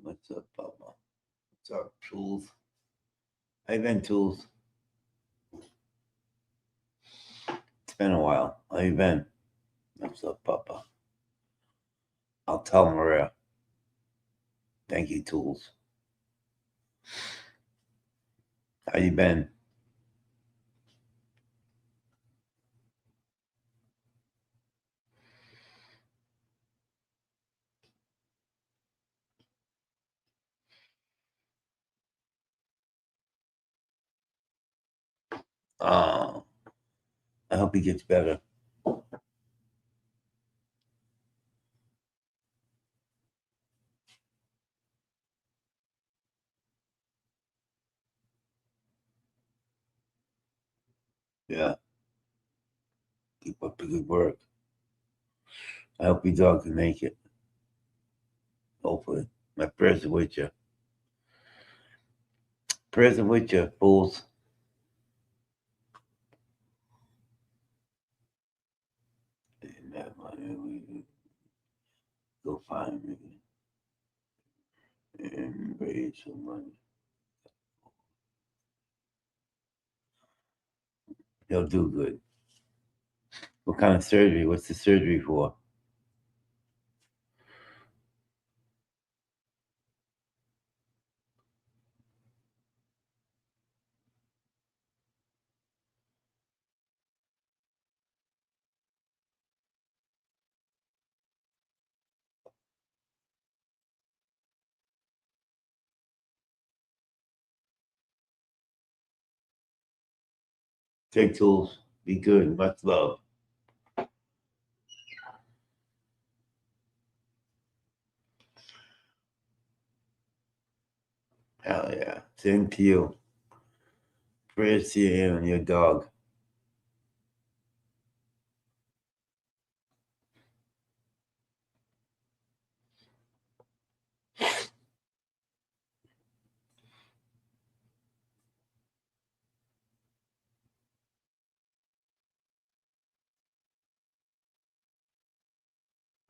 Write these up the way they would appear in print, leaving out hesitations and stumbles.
What's up, Papa? What's up, Tools? How you been, Tools? It's been a while. How you been? What's up, Papa? I'll tell Maria. Thank you, Tools. How you been? Oh, I hope he gets better. Yeah, keep up the good work. I hope your dog can make it. Hopefully. My prayers are with you. Prayers are with you, fools. Go find me and raise some money. He'll do good. What kind of surgery? What's the surgery for? Take Tools. Be good. Much love. Hell yeah. Same to you. Prayers to you and your dog.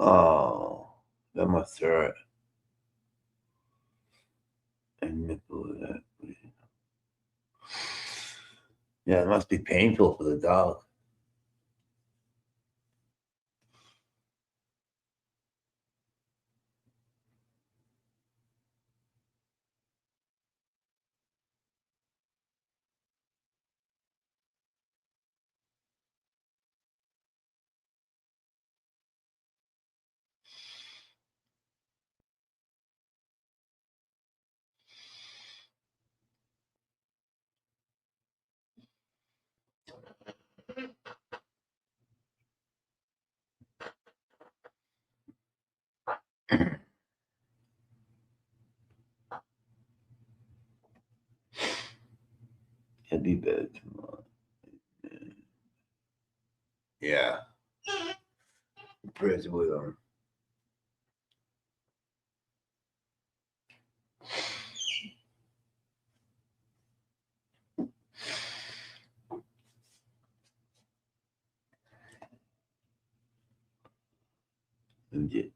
Oh, that must hurt. And nipple that. Yeah, it must be painful for the dog. He'll be better tomorrow. Yeah. Prayers with him. Legit.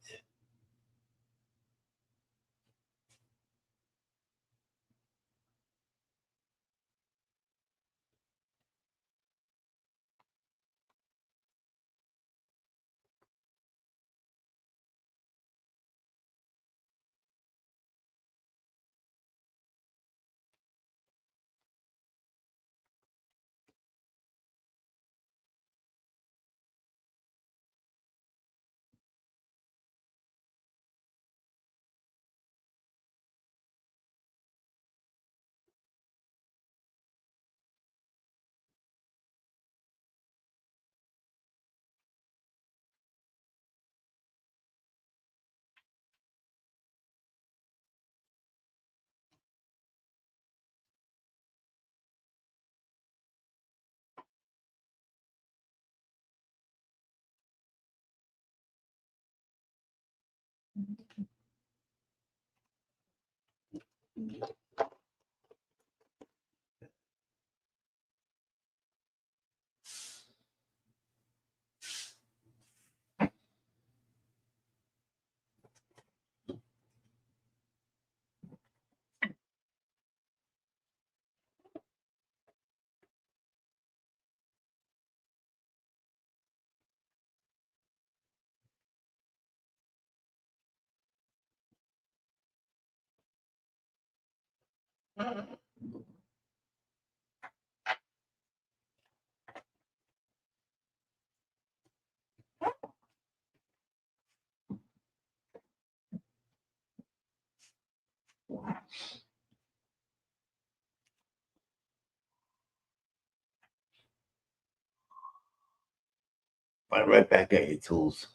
Right back at your tools.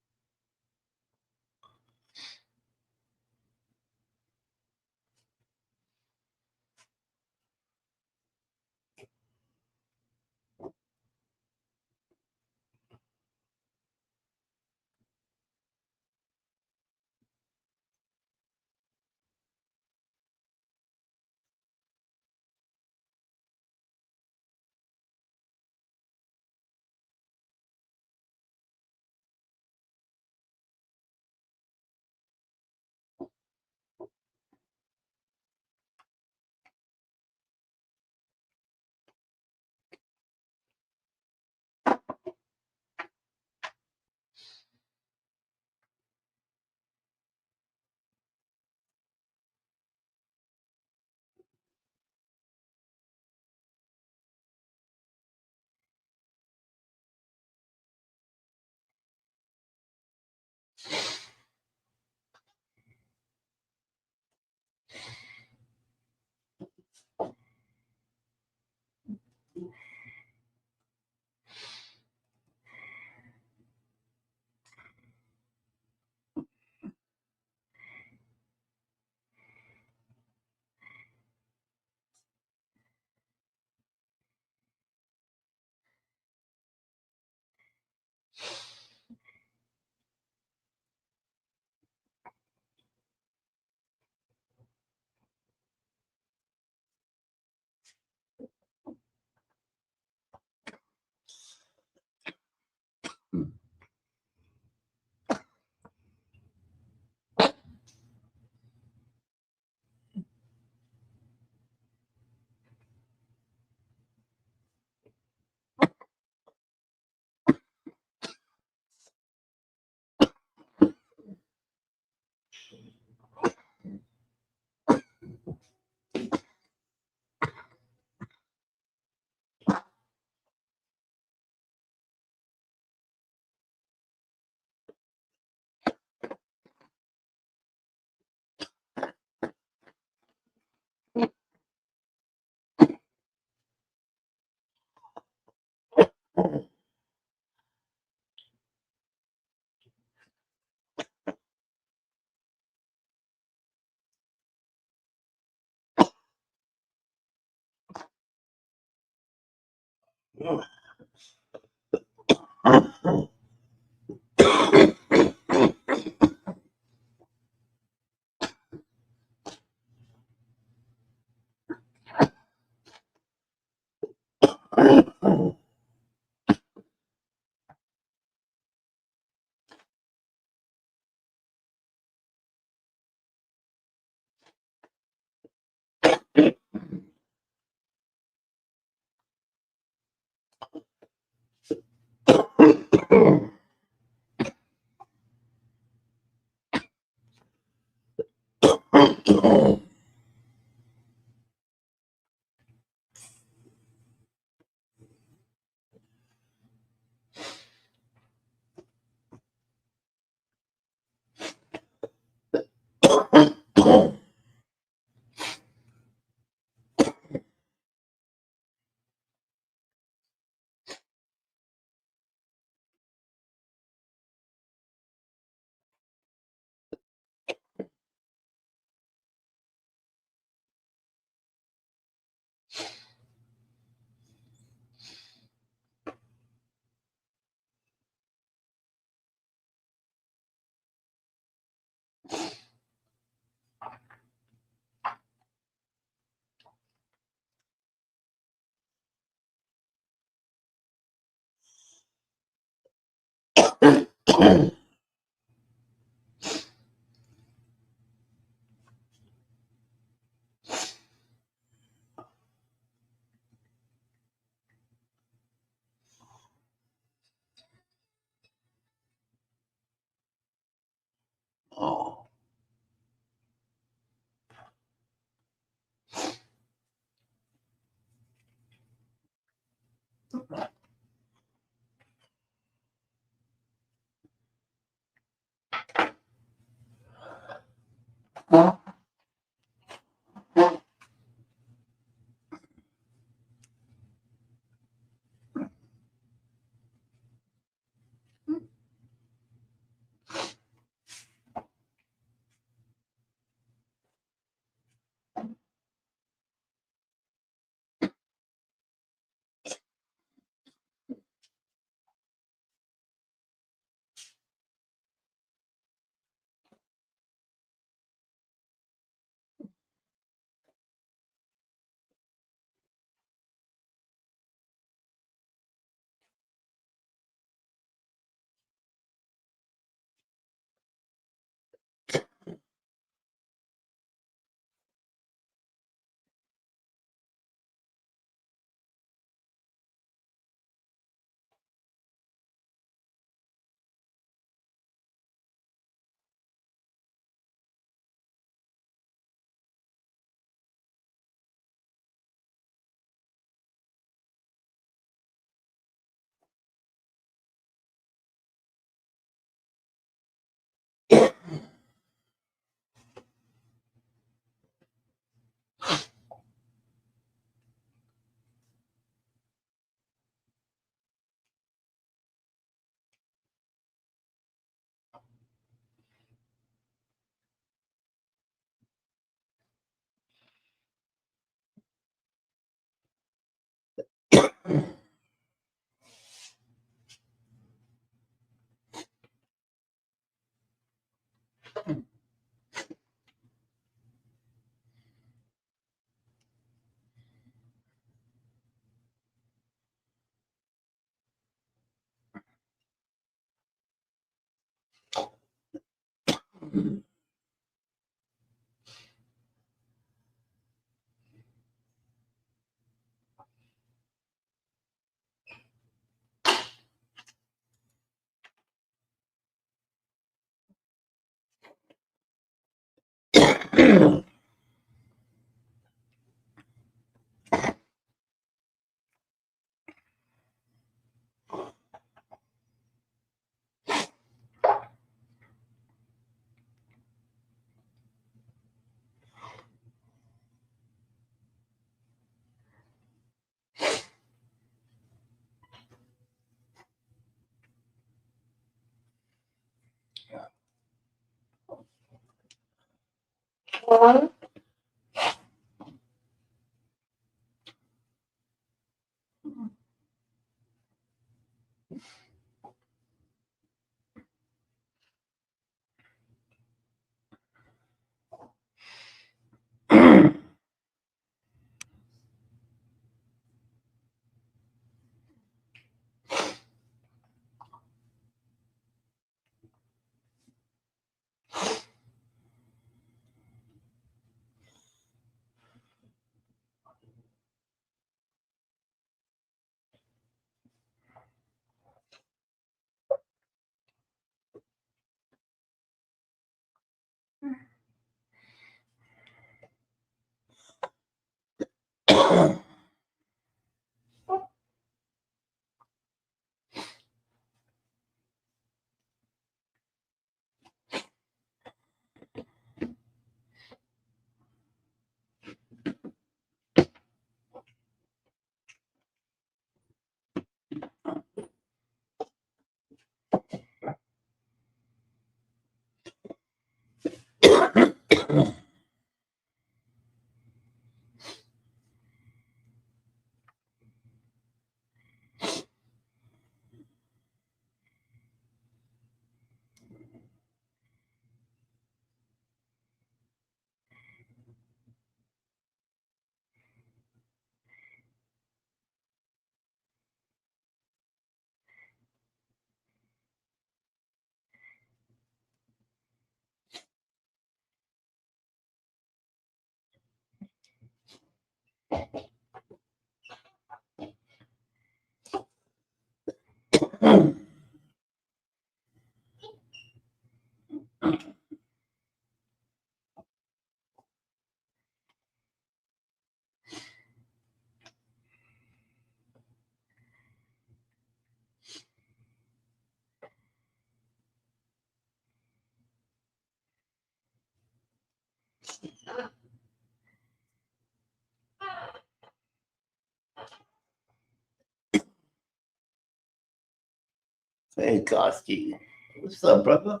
Hey, Koski. What's up, brother?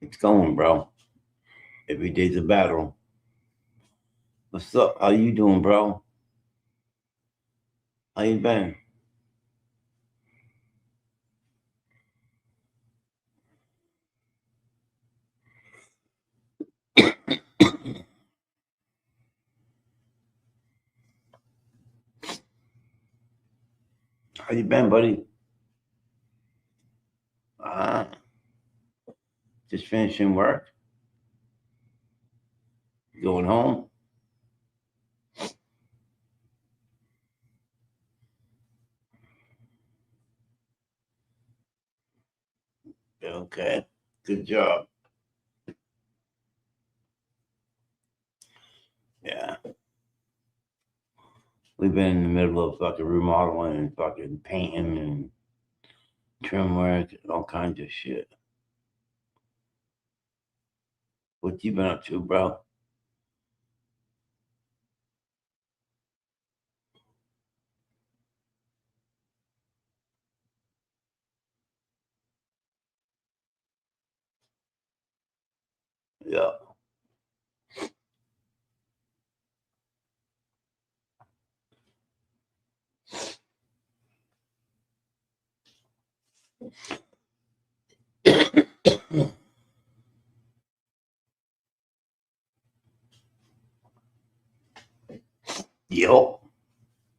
It's going, bro. Every day's a battle. What's up? How you doing, bro? How you been? How you been, buddy? Ah, just finishing work. Going home. Okay. Good job. Yeah. We've been in the middle of fucking remodeling and fucking painting and trim work and all kinds of shit. What you been up to, bro? Yeah. Yo.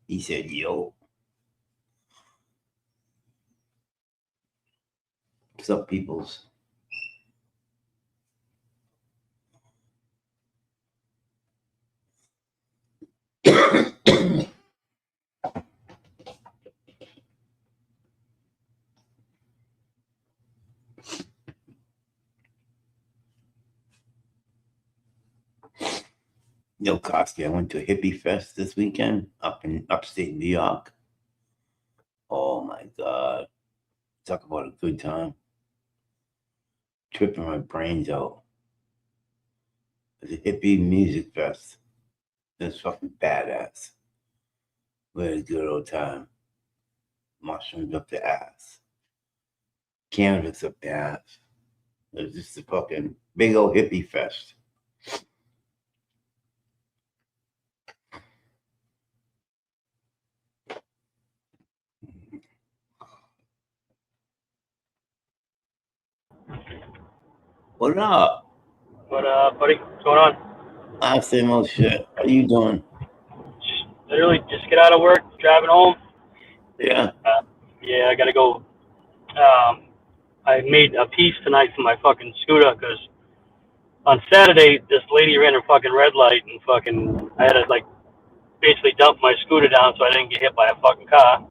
He said, yo. What's up, peoples? Yo, Koski, I went to Hippie Fest this weekend up in upstate New York. Oh my God. Talk about a good time. Tripping my brains out. It's a hippie music fest. It's fucking badass. We had a good old time. Mushrooms up the ass. Cannabis up the ass. It was just a fucking big old hippie fest. What up? What buddy? What's going on? I same old shit. How you doing? Literally just get out of work, driving home. Yeah. Yeah, I gotta go. I made a piece tonight for my fucking scooter because on Saturday this lady ran her fucking red light and fucking I had to like basically dump my scooter down so I didn't get hit by a fucking car.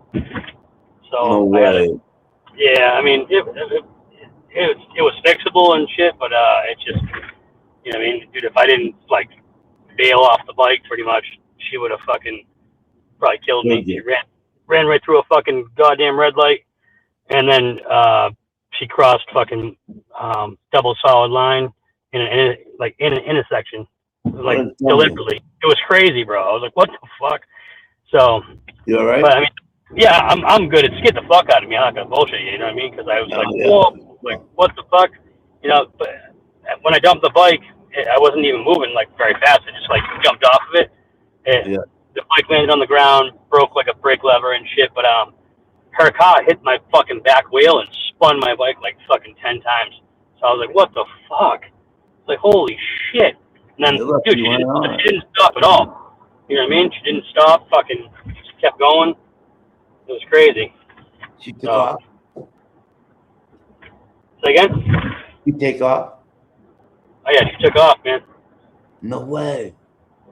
No So I had to. way. Yeah, I mean it was fixable and shit, but it just you know what I mean, dude. If I didn't like bail off the bike, pretty much, she would have fucking probably killed me. Killed She you. ran right through a fucking goddamn red light, and then she crossed fucking double solid line in an intersection, What like a dummy. deliberately. It was crazy, bro. I was like, what the fuck? So, You all but right? I mean, yeah, I'm good. It scared the fuck out of me. I'm not gonna bullshit you. You know what I mean? Because I was like, Oh, yeah. whoa, like what the fuck? You know, but when I dumped the bike, I wasn't even moving like very fast. I just like jumped off of it. it Yeah. the bike landed on the ground, broke like a brake lever and shit. But her car hit my fucking back wheel and spun my bike like fucking 10 times. So I was like, what the fuck? It's like holy shit. And then, You're lucky dude, you went on. she didn't stop at all. You know what I mean? She didn't stop. Fucking just kept going. It was crazy. She took So, off. say again? You take off? Oh yeah, she took off, man. No way.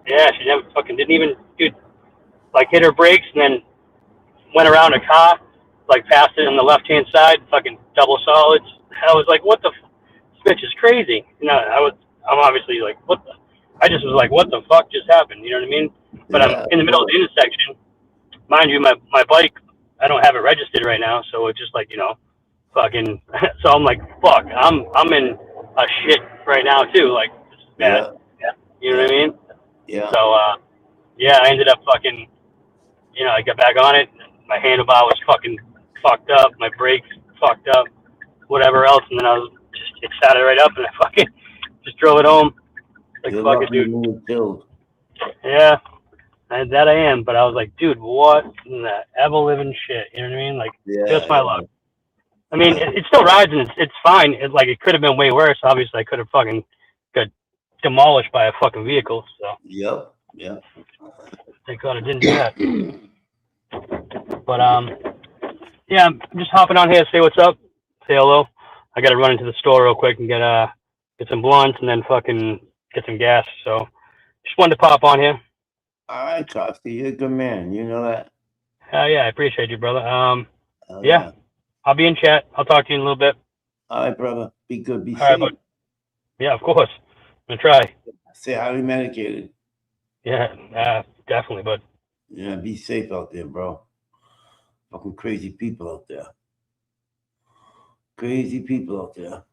Yeah, she never fucking didn't even, dude, like hit her brakes and then went around a car, like passed it on the left hand side, fucking double solids. I was like, what the, this bitch is crazy. You know, I'm obviously like, what the, I just was like, what the fuck just happened? You know what I mean? But I'm Yeah, in the of middle of course. the intersection. Mind you, my bike, I don't have it registered right now, so it's just like, you know, fucking, so I'm like, fuck, I'm in a shit right now too. Like, this is bad. Yeah, Yeah. You know yeah, what I mean? yeah. So, yeah, I ended up fucking, you know, I got back on it. My handlebar was fucking fucked up. My brakes fucked up. Whatever else, and then I was just excited right up, and I fucking just drove it home. Like You're fucking lucky dude. you were killed. Yeah, that I am. But I was like, dude, what in the ever living shit? You know what I mean? Like, just my Yeah, luck. I mean, it still rides and it's fine. Like it could have been way worse. Obviously, I could have fucking got demolished by a fucking vehicle. So yep, yep. thank God I didn't do that. But yeah, I'm just hopping on here to say what's up, say hello. I got to run into the store real quick and get some blunts and then fucking get some gas. So just wanted to pop on here. All right, Koski, you're a good man. You know that? Yeah, I appreciate you, brother. Oh, Yeah, yeah. I'll be in chat. I'll talk to you in a little bit. All right, brother. Be good. Be All right, safe. bud. Yeah, of course. I'm gonna try. Stay highly medicated. Yeah, definitely, bud. Yeah, be safe out there, bro. Fucking crazy people out there. Crazy people out there.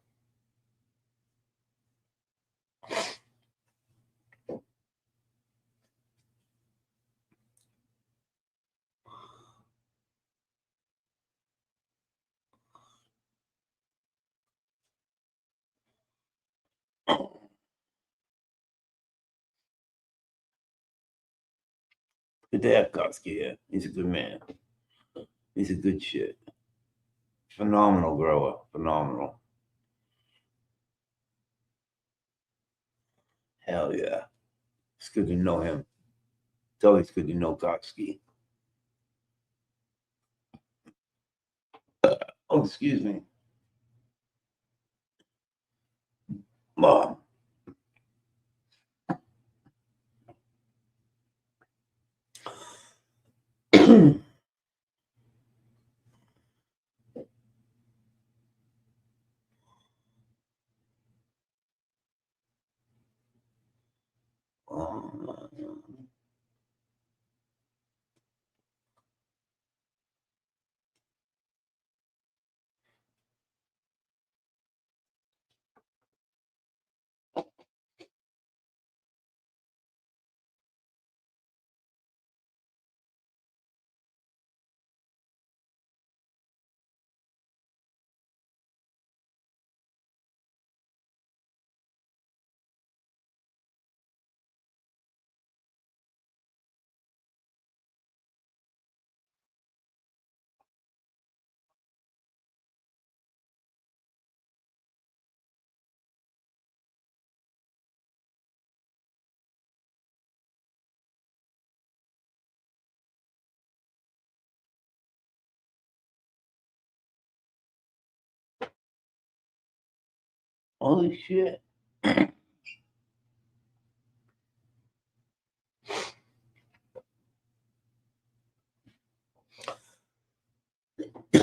Good to have Koski here. He's a good man. He's a good shit. Phenomenal grower. Phenomenal. Hell yeah. It's good to know him. It's always good to know Koski. Oh, excuse me. Mom. Oh Holy shit.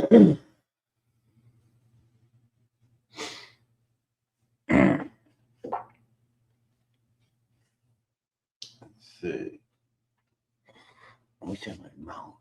Let's see. What's in my mouth?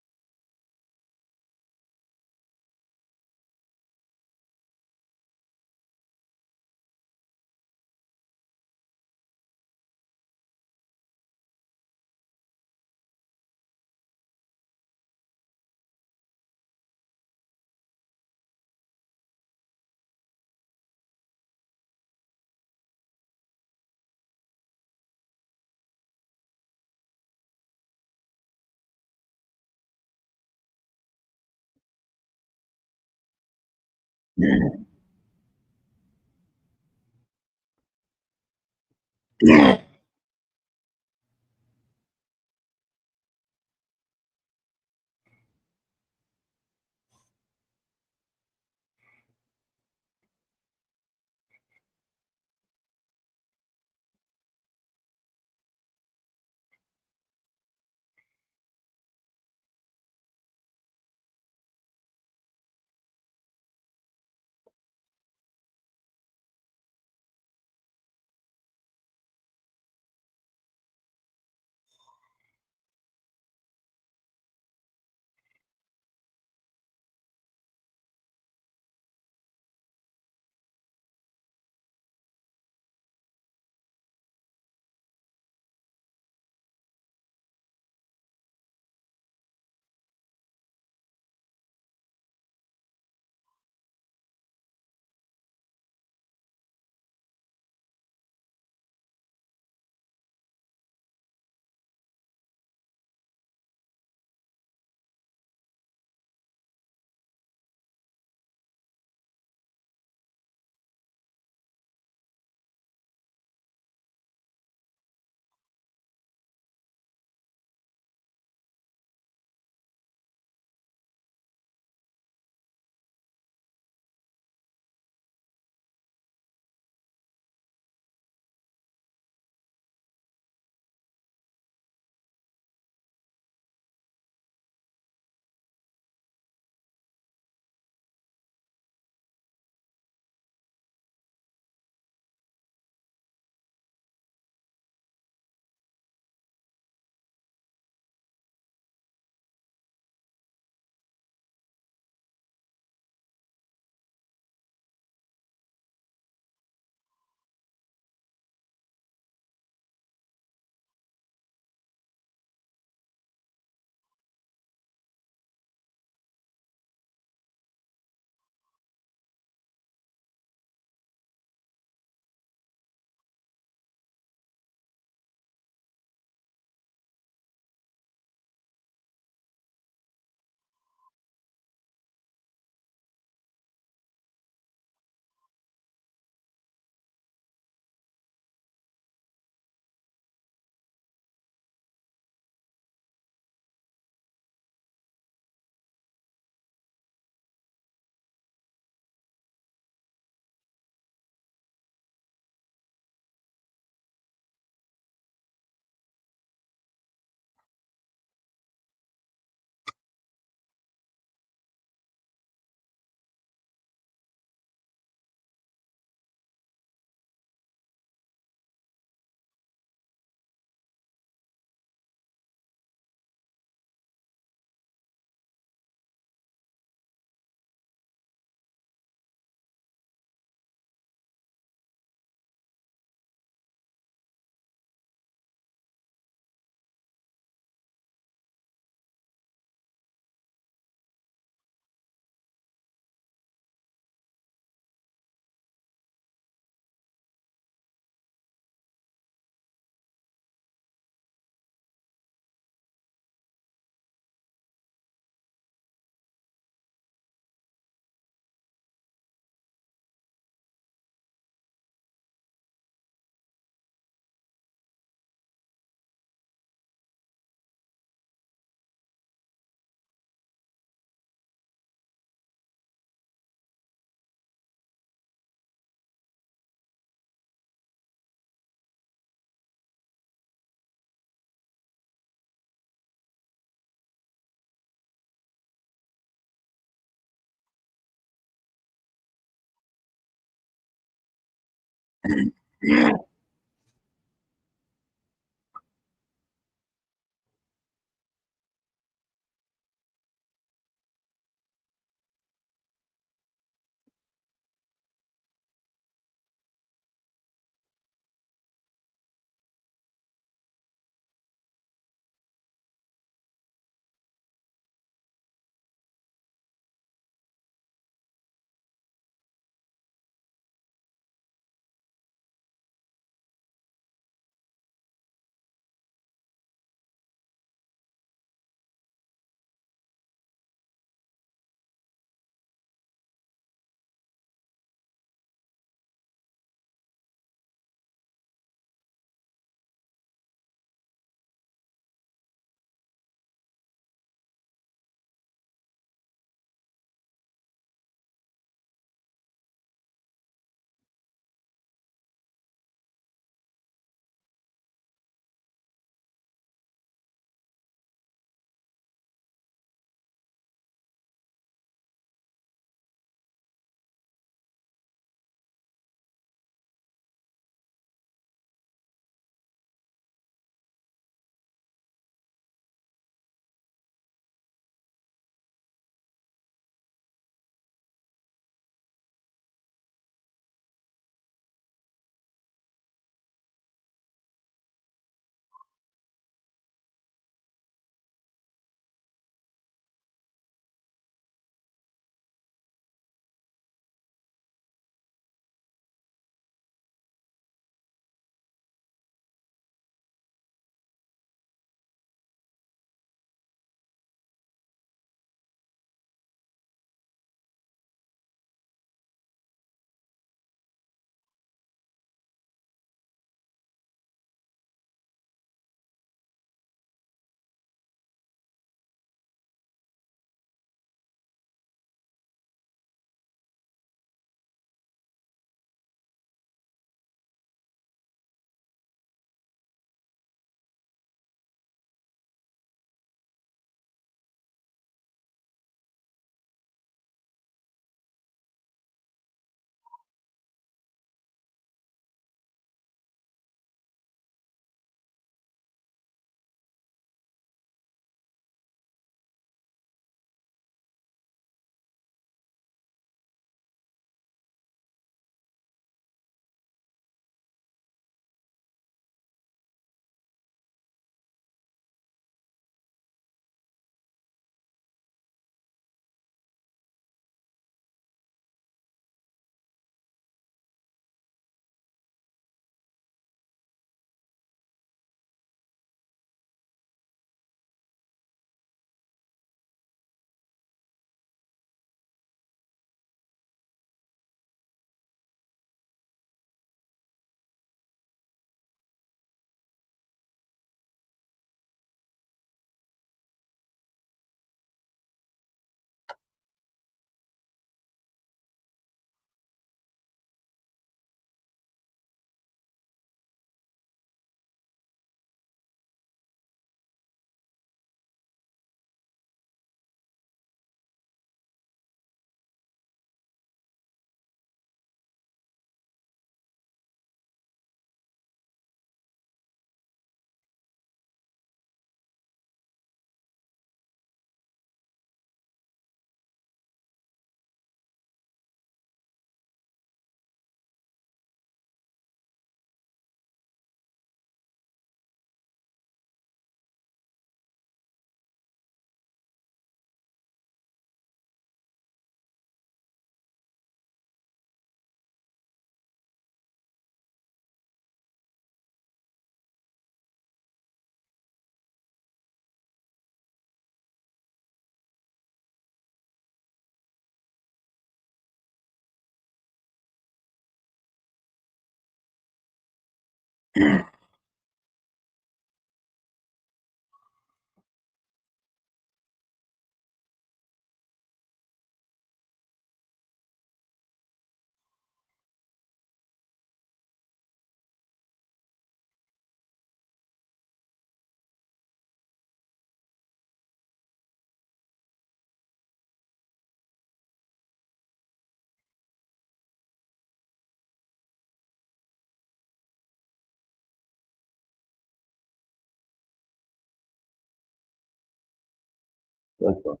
That's all.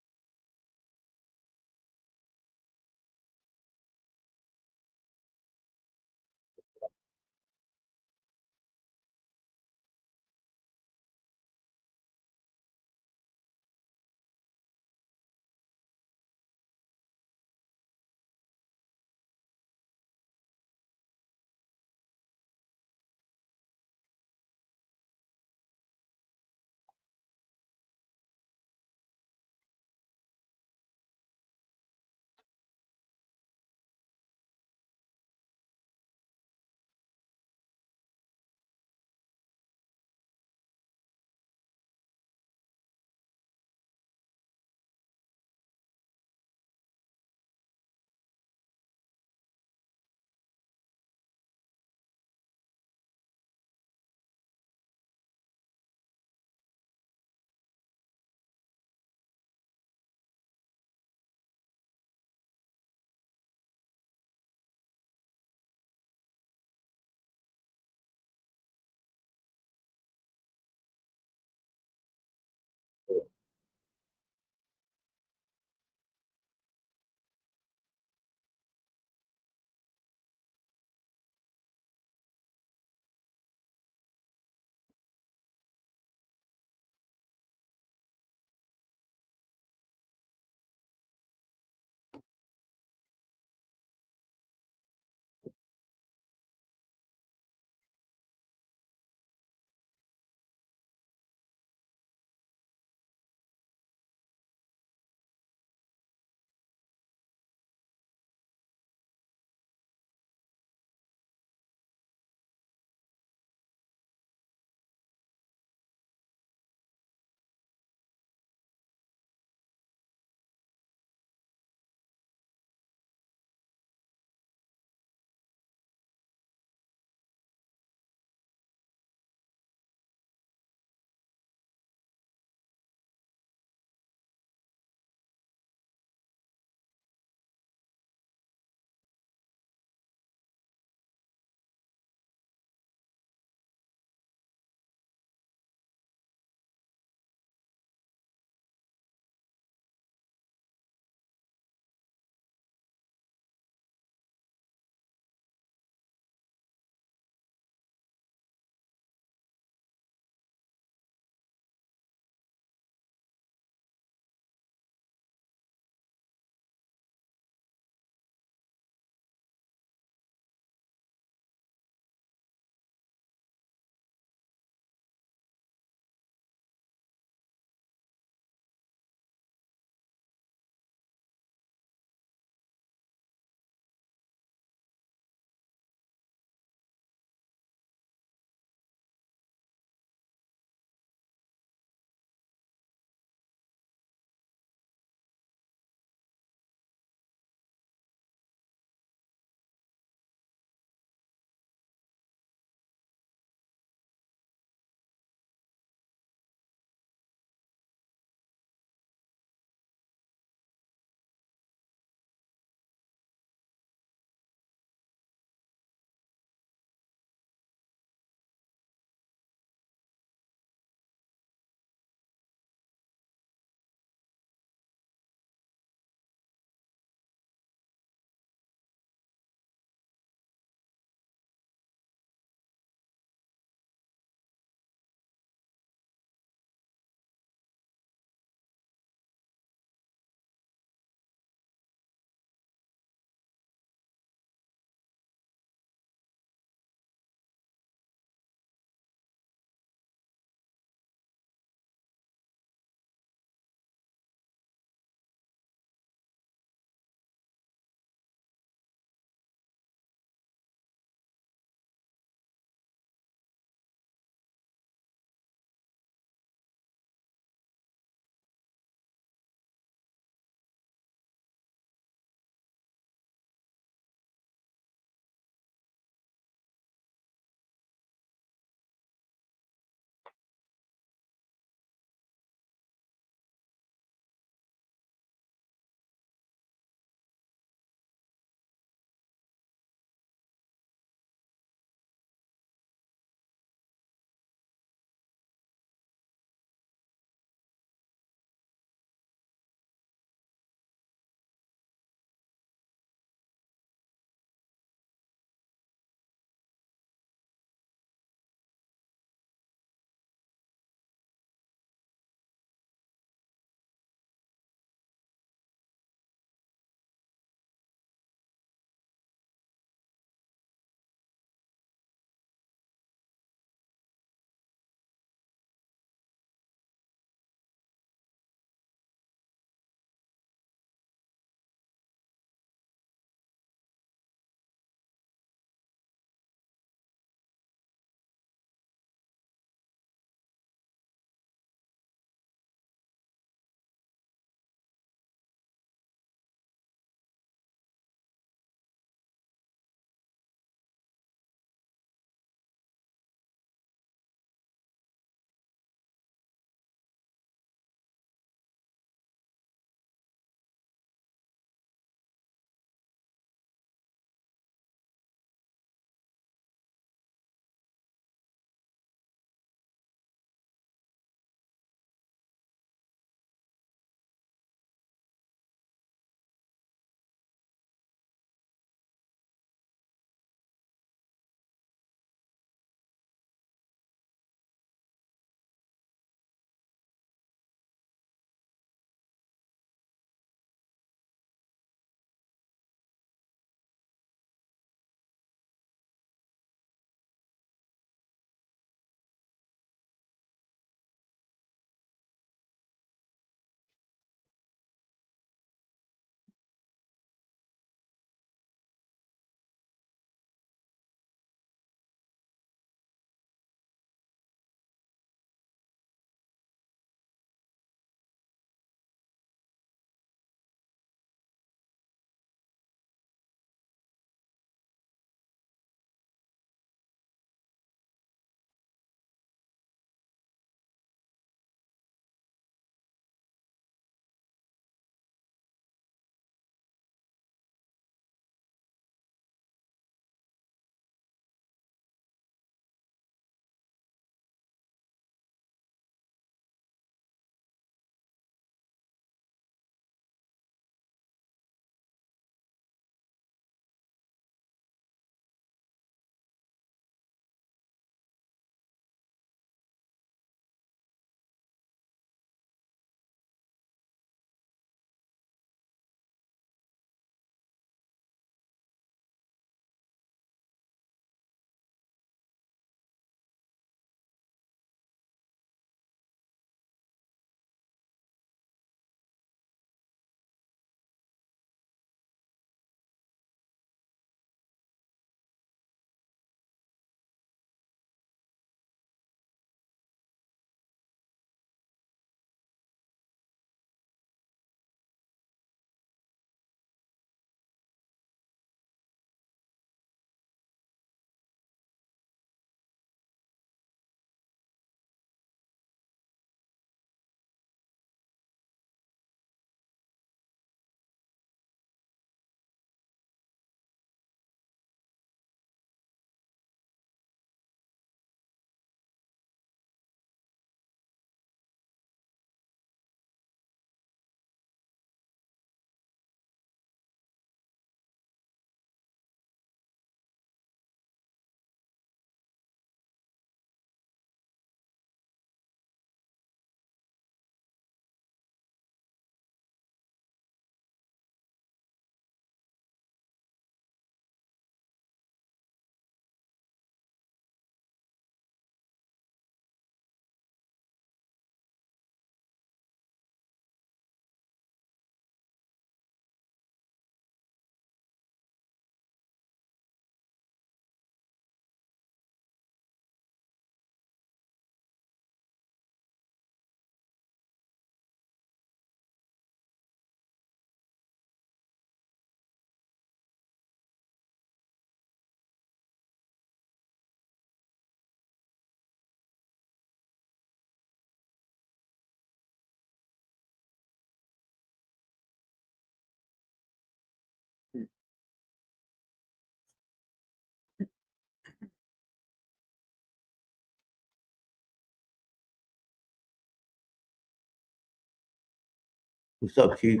What's up, Keith?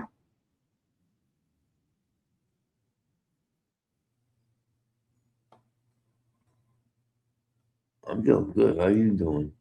I'm doing good. How you doing?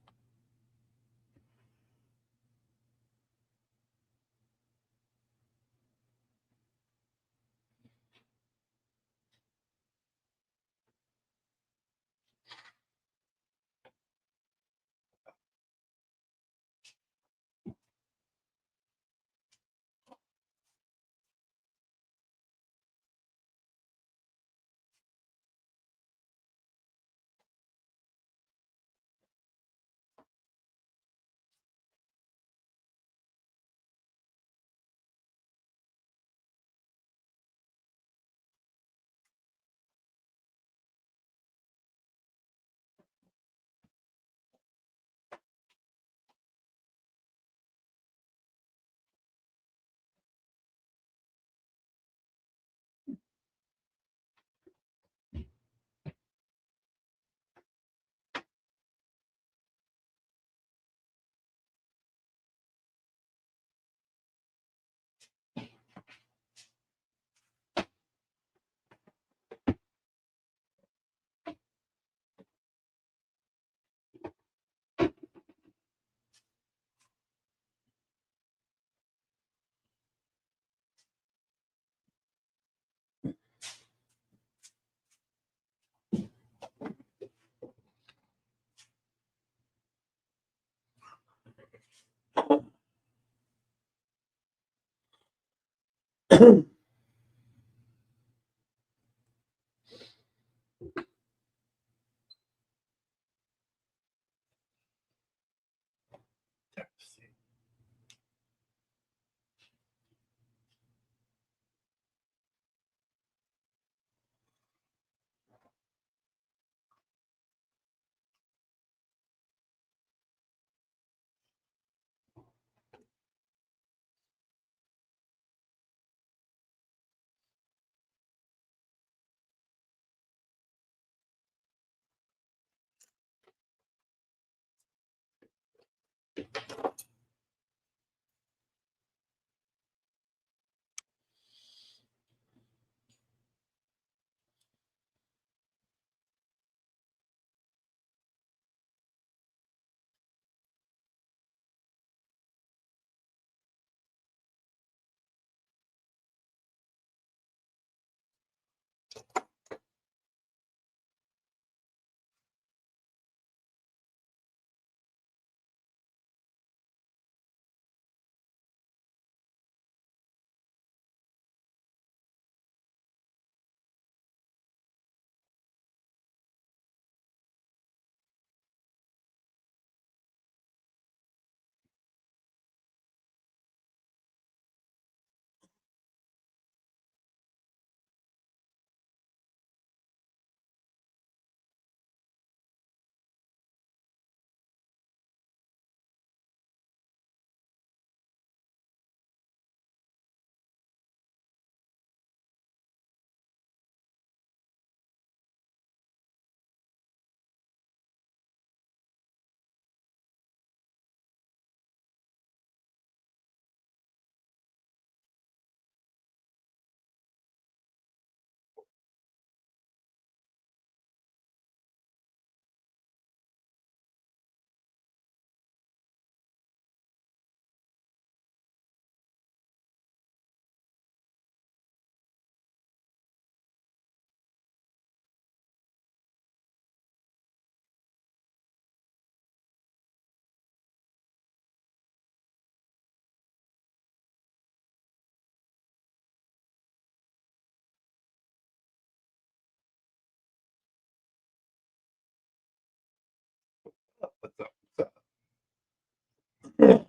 What's up?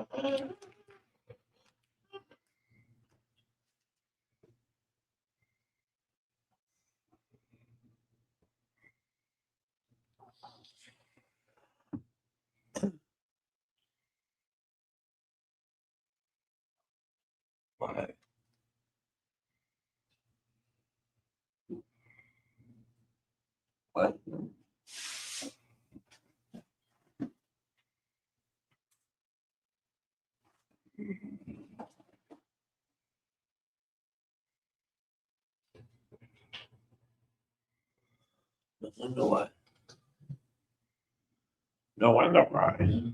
What's up? What? I wonder what. No wonder why.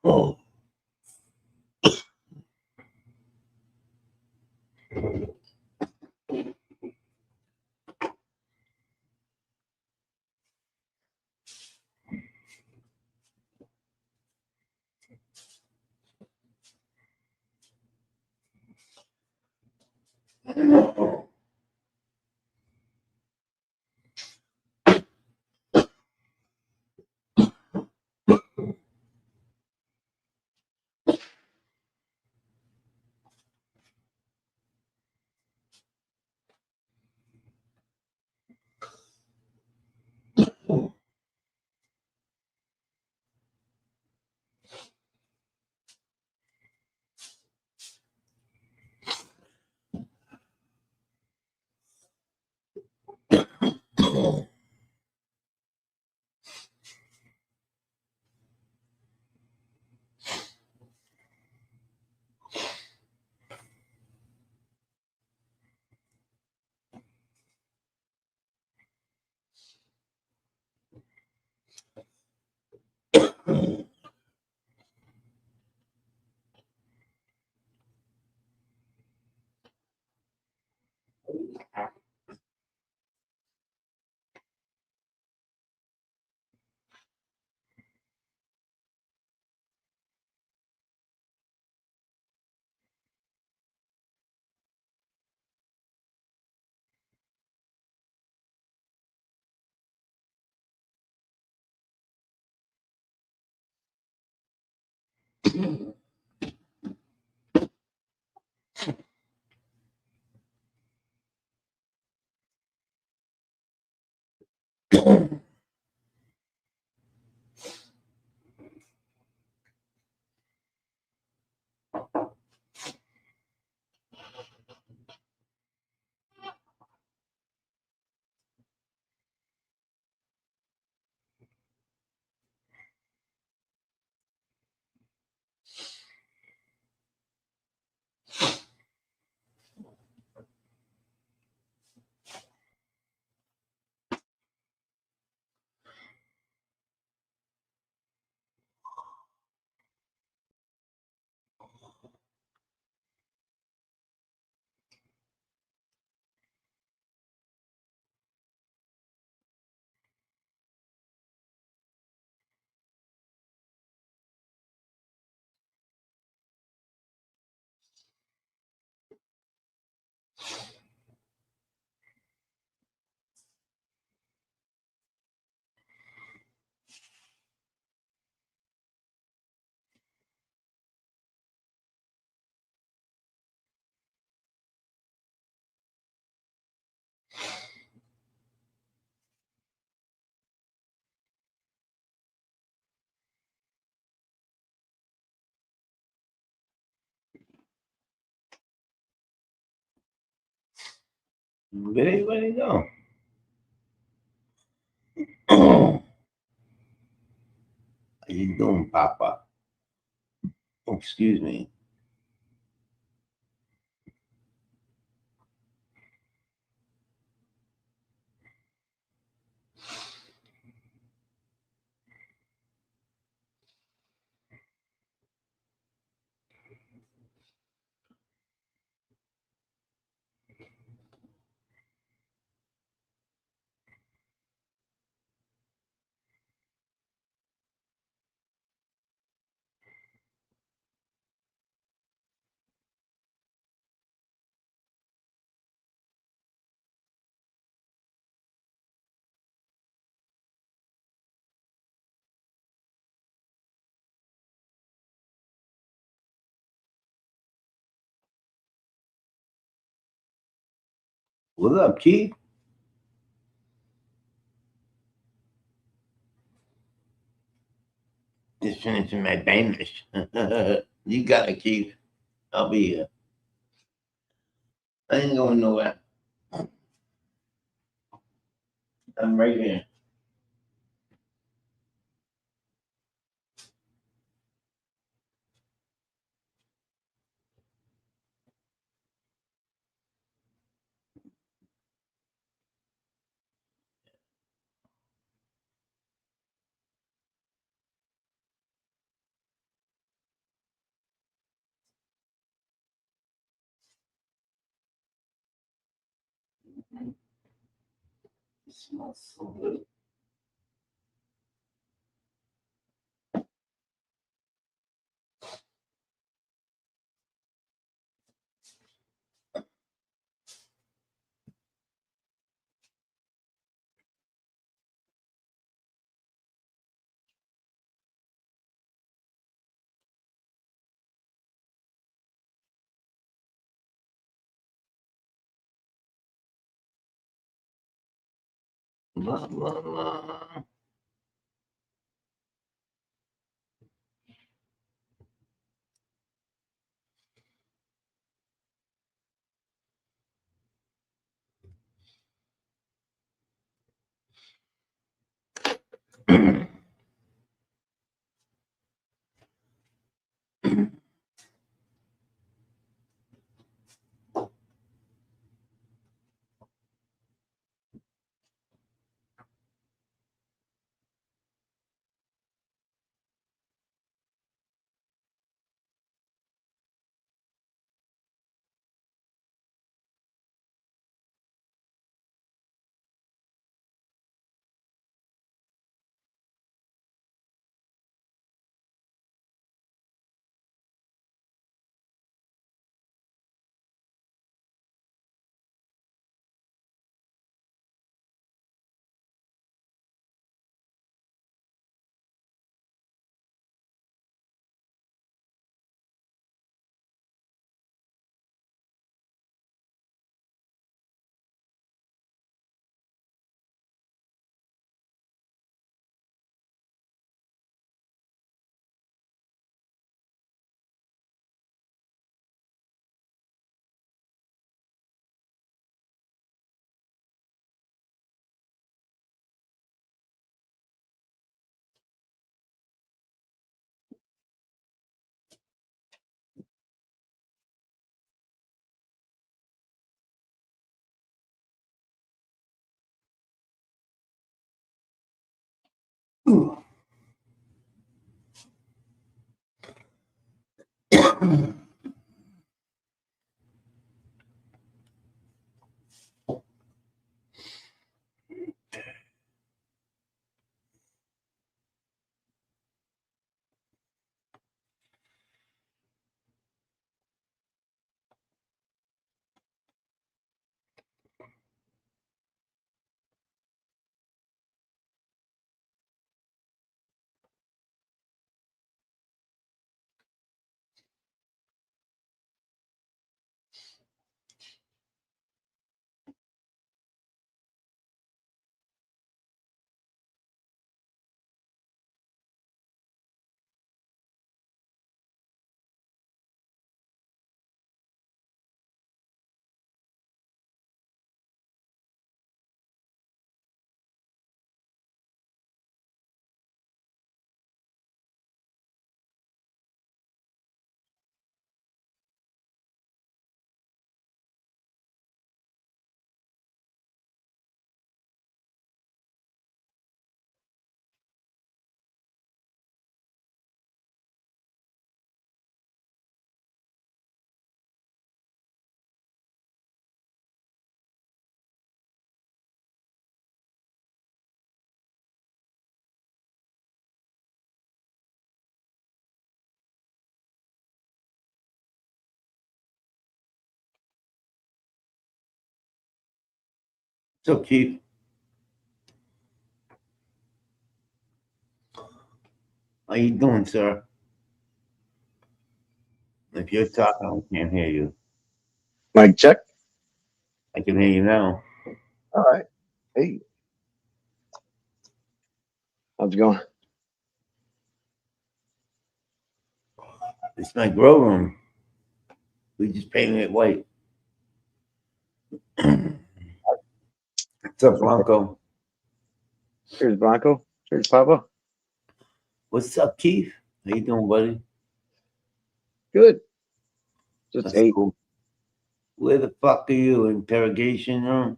Oh. Where you go? How you doing, Papa? Oh, excuse me. What's up, Keith? Just finishing my Danish. You got it, Keith. I'll be here. I ain't going nowhere. I'm right here. It smells so good. Blah, blah, blah. So, Keith, how you doing, sir? If you're talking, I can't hear you. Mic check. I can hear you now. All right. Hey, how's it going? It's my grow room. We just painted it white. What's up, Blanco? Here's Bronco. Here's Papa. What's up, Keith? How you doing, buddy? Good. Just That's ate. cool. Where the fuck are you? Interrogation room?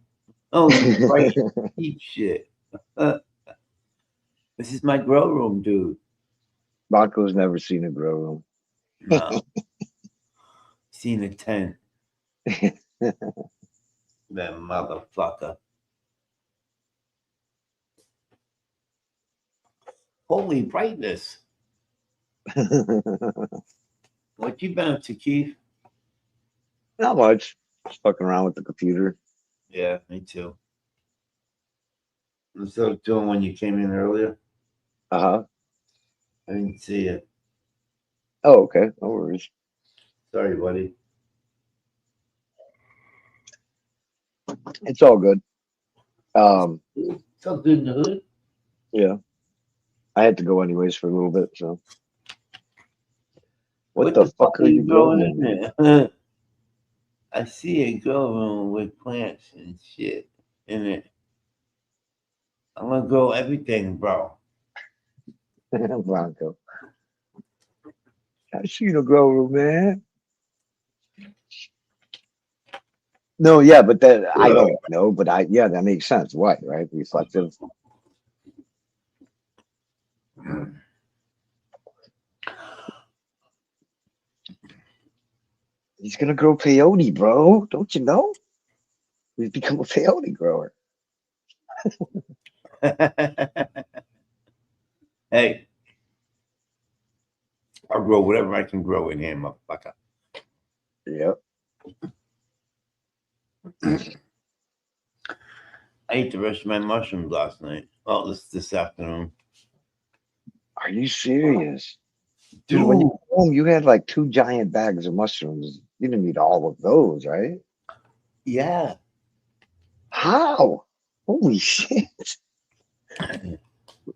Oh, you right. Keep shit. This is my grow room, dude. Bronco's never seen a grow room. No. Seen a tent. That motherfucker. Holy brightness. What you been up to, Keith? Not much. Just fucking around with the computer. Yeah, me too. What's up doing when you came in earlier? Uh-huh. I didn't see it. Oh, okay. No worries. Sorry, buddy. It's all good. It's all good in the hood. Yeah. I had to go anyways for a little bit, so. What the the fuck are you growing in there? I see a grow room with plants and shit in it. I'm gonna grow everything, bro. Bronco? I see the grow room, man. No, yeah, but that I don't know, but yeah, that makes sense. What, right? Reflective. He's gonna grow peyote, bro. Don't you know? He's become a peyote grower. Hey, I'll grow whatever I can grow in here, motherfucker. Yep. I ate the rest of my mushrooms last night. Oh, this afternoon. Are you serious? Dude, when you were home, you had like 2 giant bags of mushrooms. You didn't eat all of those, right? Yeah. How? Holy shit. Do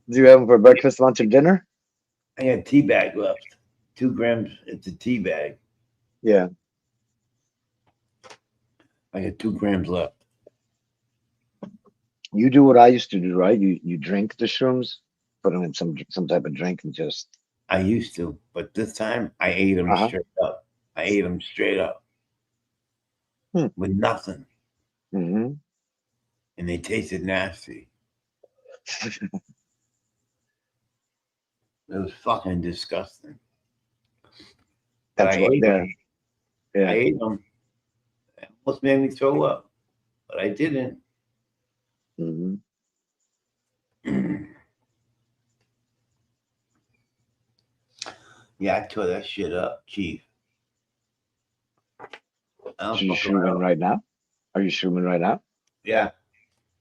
you have them for breakfast, lunch, and dinner? I had tea bag left. 2 grams. It's a tea bag. Yeah. I got 2 grams left. You do what I used to do, right? You drink the shrooms, put them in some type of drink, and just. I used to, but this time I ate them straight up. I ate them straight up with nothing, Mm-hmm. and they tasted nasty. It was fucking disgusting. But That's I what ate they're. them. Yeah. I ate them. It almost made me throw up, but I didn't. Mm-hmm. Yeah, I tore that shit up, Chief. So you shrooming right now? Are you shrooming right now? Yeah.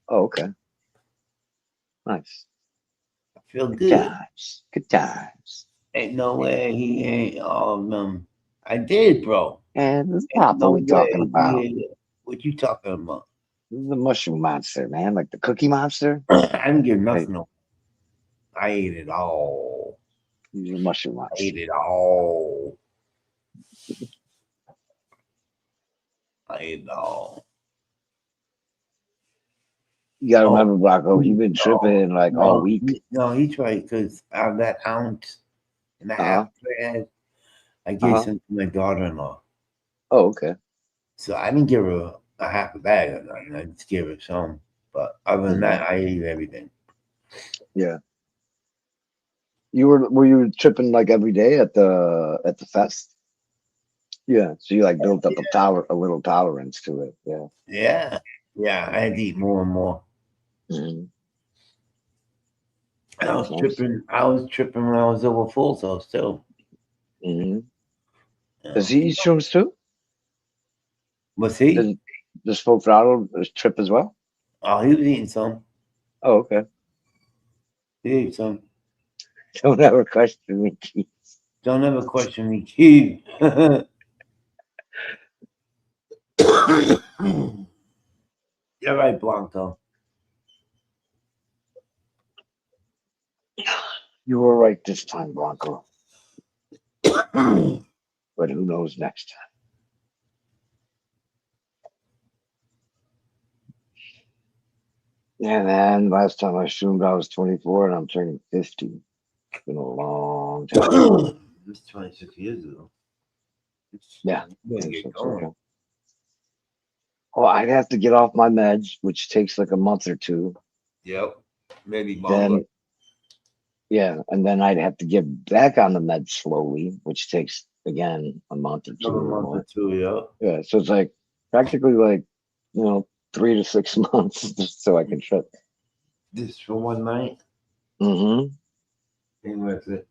Oh, okay. Nice. I feel Good good. times. Good times. Ain't no way he ain't all of them. I did, bro. And this Ain't Papa no we talking way about. he ain't- What you talking about? This is the mushroom monster, man. Like the cookie monster. I didn't give nothing away. I ate it all. He's a mushroom I monster. ate it all. I ate it all. You gotta remember, Blanco, you've been tripping like all week. No, he's right, because out of that ounce and a half I had, I gave some to my daughter-in-law. Oh, okay. So I didn't give her a half a bag or nothing. I just gave her some. But other than that, I ate everything. Yeah. Were you tripping like every day at the fest? Yeah. So you like built up a little tolerance to it. Yeah. Yeah. Yeah. I had to eat more and more. Mm-hmm. And I was tripping when I was over Full House too. Mm-hmm. Does he eat shrooms too? Was he? Does Full Throttle trip as well? Oh, he was eating some. Oh, okay. He ate some. Don't ever question me, Keith. Don't ever question me, Keith. You're right, Blanco. You were right this time, Blanco. But who knows next time? Yeah, man. Last time I shroomed, I was 24 and I'm turning 50. It's been a long time. It's 26 years ago. Yeah. You gotta get going. Okay. Well, I'd have to get off my meds, which takes like a month or two. Yep. Maybe longer. Then, yeah, and then I'd have to get back on the meds slowly, which takes again a month or two. Another or month or more. two, yeah. Yeah, so it's like practically like 3 to 6 months just so I can trip. Just for one night. Mm-hmm. Ain't worth it.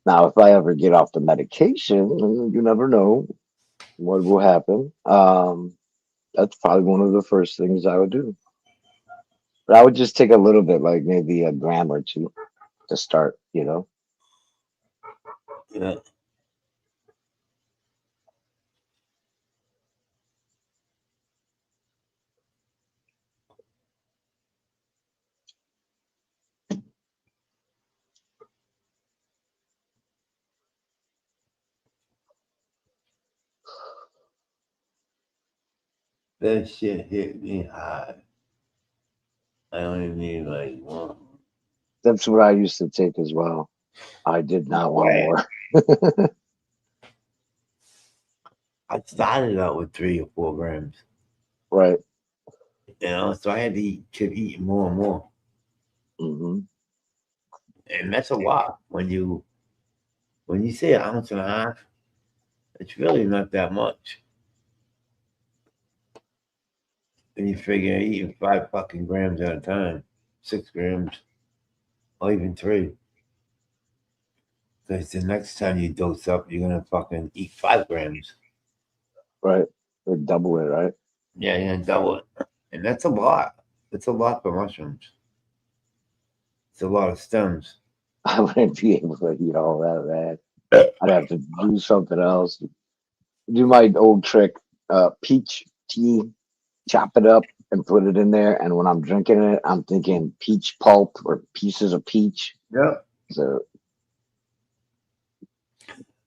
Now, if I ever get off the medication, you never know what will happen. That's probably one of the first things I would do. But I would just take a little bit, like maybe a gram or two to start, Yeah. That shit hit me hard. I only need like one. That's what I used to take as well. I did not want way. more. I started out with 3 or 4 grams. Right. So I had to keep eating more and more. Mm-hmm. And that's a lot. When you say an ounce and a half, it's really not that much. And you figure eating 5 fucking grams at a time, 6 grams, or even 3. Because the next time you dose up, you're gonna fucking eat 5 grams. Right. Or double it, right? Yeah, you're gonna double it. And that's a lot. It's a lot for mushrooms. It's a lot of stems. I wouldn't be able to eat all that, man. I'd have to do something else. Do my old trick, peach tea, chop it up and put it in there. And when I'm drinking it, I'm thinking peach pulp or pieces of peach. Yep. So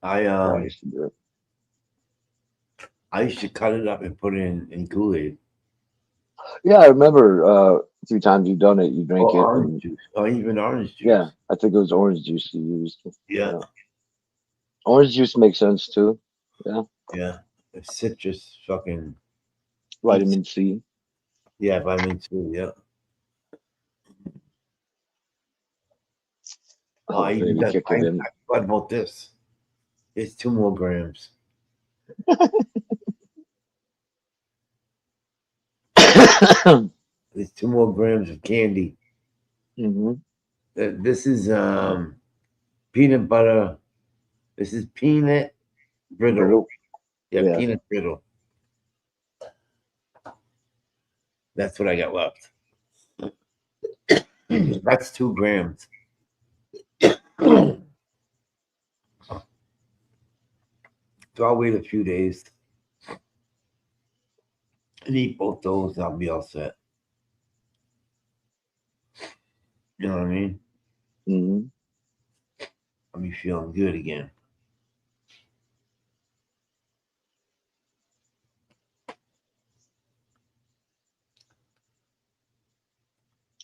I I used to do it. I used to cut it up and put it in Kool-Aid. Yeah, I remember a few times you've done it. You drink Or it. orange And, juice. Or even orange juice. yeah, I think it was orange juice you used. Yeah. Orange juice makes sense too. Yeah. It's citrus fucking Vitamin C. yeah, vitamin C, yeah. Oh, I even Maybe got kick it in. I forgot about this. It's 2 more grams. There's 2 more grams of candy. Mm-hmm. This is peanut butter. This is peanut brittle. Yeah, Yeah. peanut brittle. That's what I got left. That's 2 grams. So I'll wait a few days and eat both those. I'll be all set. You know what I mean? Mm-hmm. I'll be feeling good again.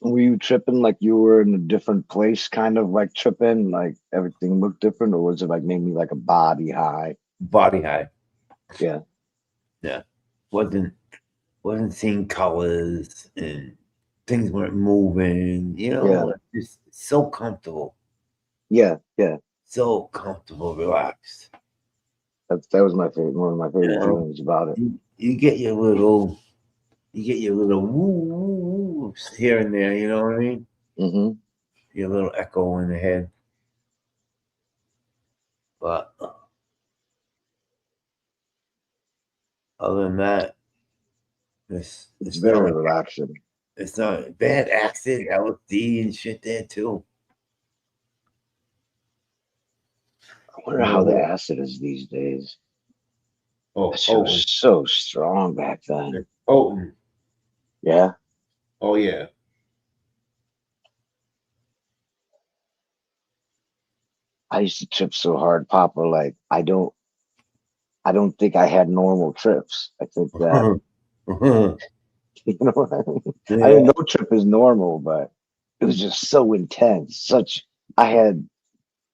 Were you tripping like you were in a different place, kind of like tripping, like everything looked different, or was it like maybe like a body high? Body high. Yeah. Yeah. Wasn't seeing colors and things weren't moving, Yeah. just so comfortable. Yeah. Yeah. So comfortable, relaxed. That was my favorite, one of my favorite Yeah. feelings about it. You get your little woo woo here and there, you know what I mean? Mm-hmm. Your little echo in the head. But other than that, It's it's very not relaxing. it's not bad acid, LSD and shit there too. I wonder how the acid is these days. Oh, That shit was so strong back then. potent. Yeah. Oh yeah. I used to trip so hard, Papa. Like I don't think I had normal trips. I think that you know what I mean? I mean Yeah. no trip is normal, but it was just so intense. I had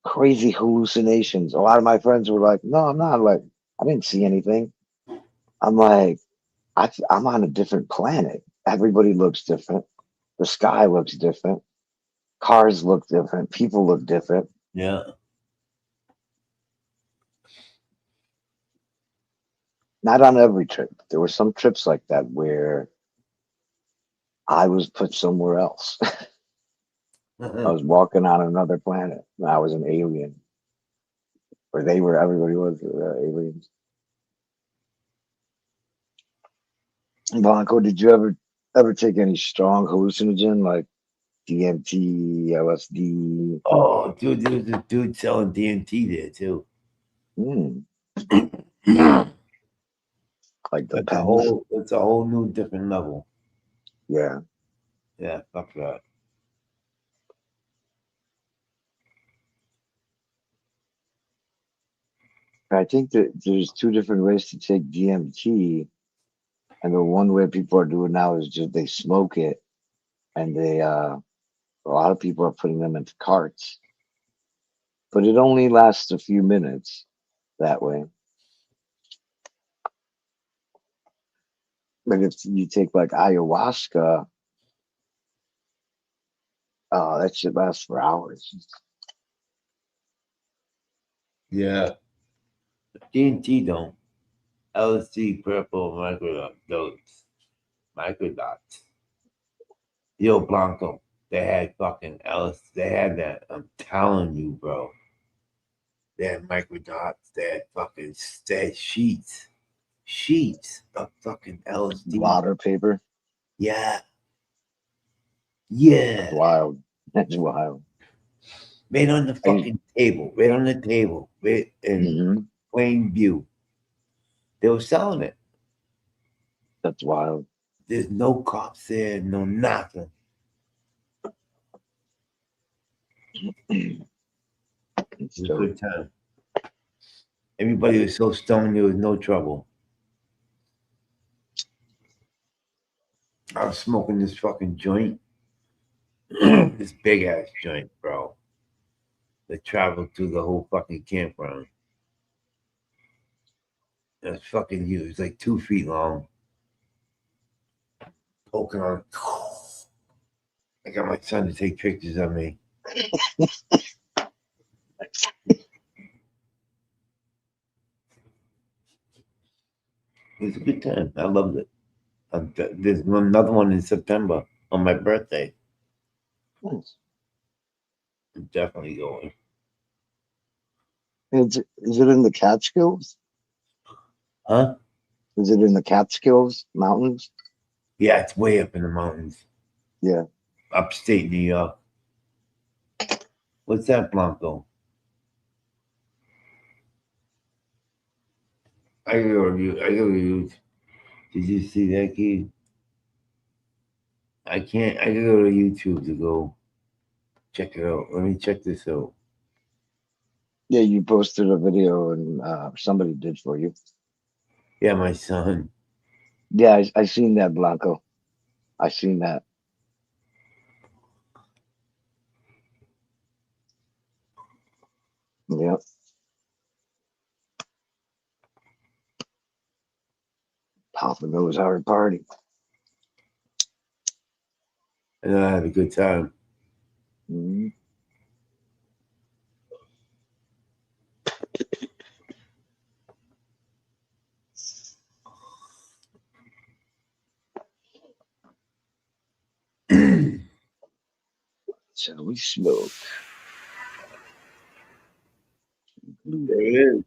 crazy hallucinations. A lot of my friends were like, "No, I'm not." Like, I didn't see anything. I'm like, I'm on a different planet. Everybody looks different. The sky looks different. Cars look different. People look different. Yeah. Not on every trip. There were some trips like that where I was put somewhere else. I was walking on another planet. And I was an alien, or they were. Everybody was aliens. Blanco, did you ever take any strong hallucinogen like DMT, LSD? Oh, dude, there's a dude selling DMT there too. Mm, It's like the a pens? whole, it's a whole new different level. Yeah. Yeah, fuck that. I think that there's two different ways to take DMT, and the one way people are doing now is just they smoke it, and a lot of people are putting them into carts, but it only lasts a few minutes that way. But if you take like ayahuasca, that shit lasts for hours. Yeah. DMT don't. LSD, purple, microdots. Yo, Blanco, they had fucking LSD. They had that. I'm telling you, bro. They had microdots. They had fucking they had sheets of fucking LSD. Water paper. Yeah, That's yeah. wild. That's wild. Right on the I, fucking table. Right on the table. Right in mhm, plain view. They were selling it. that's wild. There's no cops there, no nothing. It's It was a dope. good time. Everybody was so stoned there was no trouble. I was smoking this fucking joint. This big ass joint, bro. That traveled through the whole fucking campground. It was fucking huge. It was like 2 feet long. Poking on. I got my son to take pictures of me. It was a good time. I loved it. There's another one in September on my birthday. Nice. I'm definitely going. Is it in the Catskills? Huh? Is it in the Catskills Mountains? Yeah, it's way up in the mountains, Yeah. upstate New York. What's that, Blanco? I gotta go to I gotta go to Did you see that, kid? I can't. I gotta go to YouTube to go check it out. Let me check this out. Yeah, you posted a video and somebody did for you. Yeah, my son. Yeah, I seen that, Blanco. I seen that. Yep. Papa knows how to party. I know I had a good time. Mhm. So we smoke. There it is.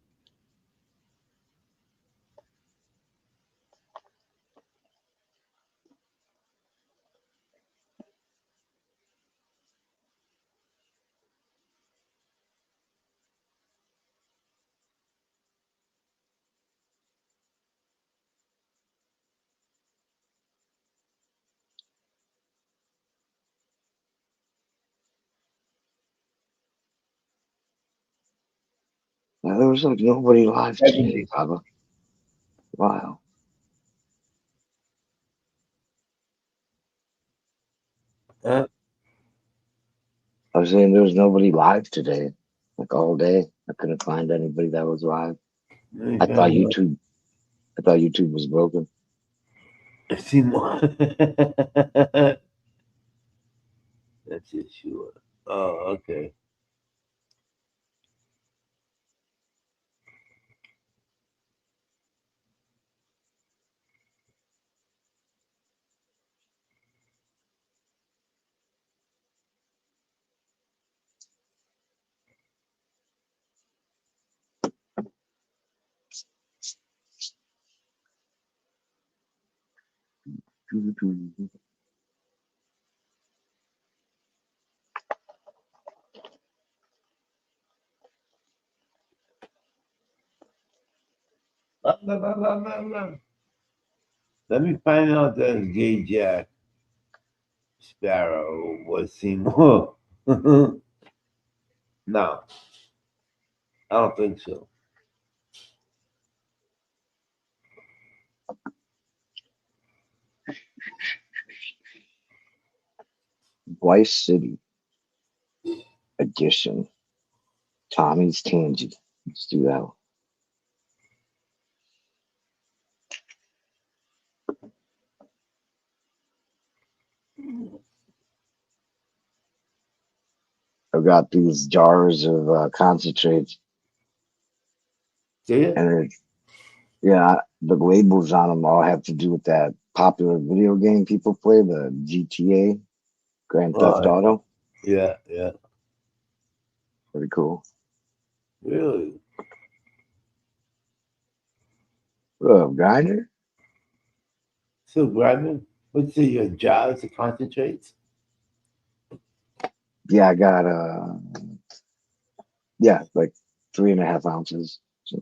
Now, there was like nobody live today, Baba. Wow. Huh? I was saying there was nobody live today, like all day. I couldn't find anybody that was live. Let me I thought find out. YouTube. I thought YouTube was broken. I see more. That's it, sure. Oh, okay. Blah, blah, blah, blah, blah, blah. Let me find out that Gay Jack Sparrow was Seymour. No, I don't think so. Vice City edition. Tommy's Tangy. Let's do that one. I've got these jars of concentrates, See it? and yeah, the labels on them all have to do with that popular video game people play, the GTA, Grand Theft Oh, Auto. yeah, yeah. Pretty cool. Really? Grinder? So, Brandon, what's your jars of concentrates? Yeah, I got yeah, like 3.5 ounces. So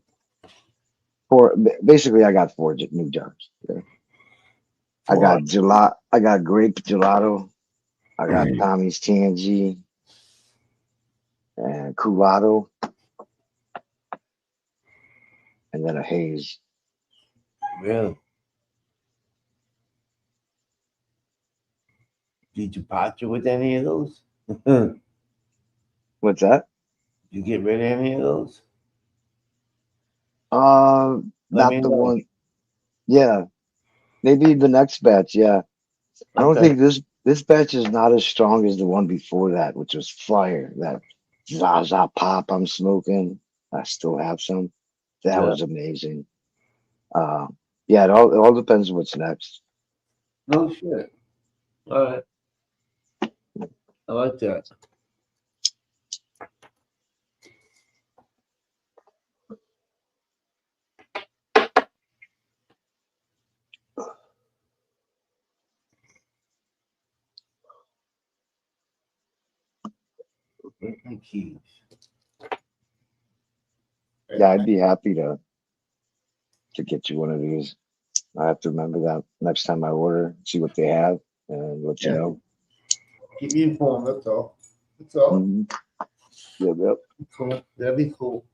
basically I got four new jars. Yeah. I Four. got gelato. I got grape gelato. I got Tommy's Tangy and Culato, and then a haze. Really? Did you partner with any of those? Did What's that? you get rid of any of those? Let Not me the know. one. Yeah, maybe the next batch. Yeah, I don't Okay. think this batch is not as strong as the one before that, which was fire. That Zaza pop I'm smoking. I still have some. That Yeah. was amazing. Uh, yeah, it all depends on what's next. No shit. All right. I like that. Where's my keys? Yeah, I'd be happy to get you one of these. I have to remember that next time I order, see what they have, and let you Yeah. know. Keep me informed. That's all. That's all. Mhm. Yep, yep. Cool. That'd be cool.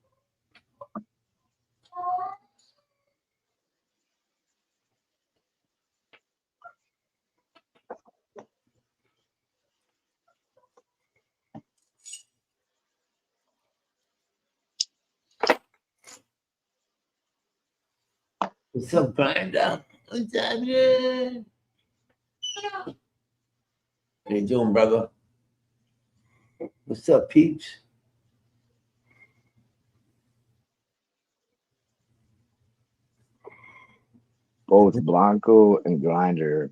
What's up, Grinder? What's happening? How you doing, brother? What's up, peeps? Both Blanco and Grinder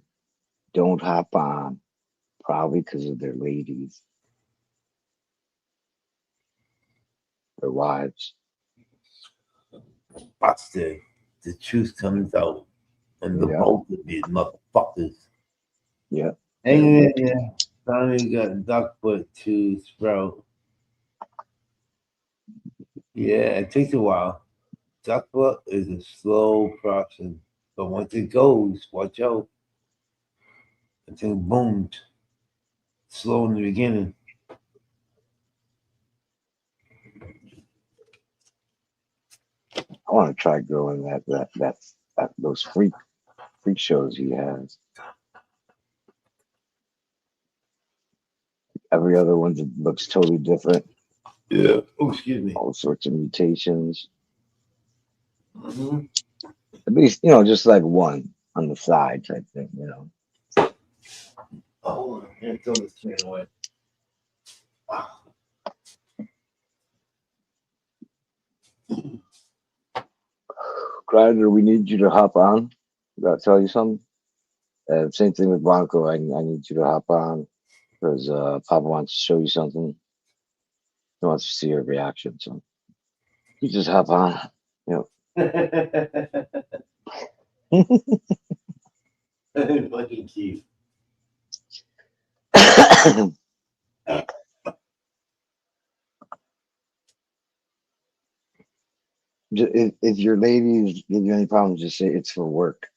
don't hop on, probably because of their ladies, their wives. Busted. The truth comes out. And the Yep, both of these motherfuckers. yep. Hanging in there. Finally got duck foot to sprout. Yeah, it takes a while. Duck foot is a slow process. But once it goes, watch out. The thing boomed. Slow in the beginning. I want to try growing those freak shows he has. Every other one looks totally different. Yeah. Oh, excuse me. All sorts of mutations. Mm-hmm. At least, just like one on the side type thing, Oh, and throw this can away. Grinder, we need you to hop on. Gotta tell you something. Same thing with Blanco. I need you to hop on because Papa wants to show you something. He wants to see your reaction. So you just hop on. Fucking cute. If your ladies give you any problems, just say it's for work.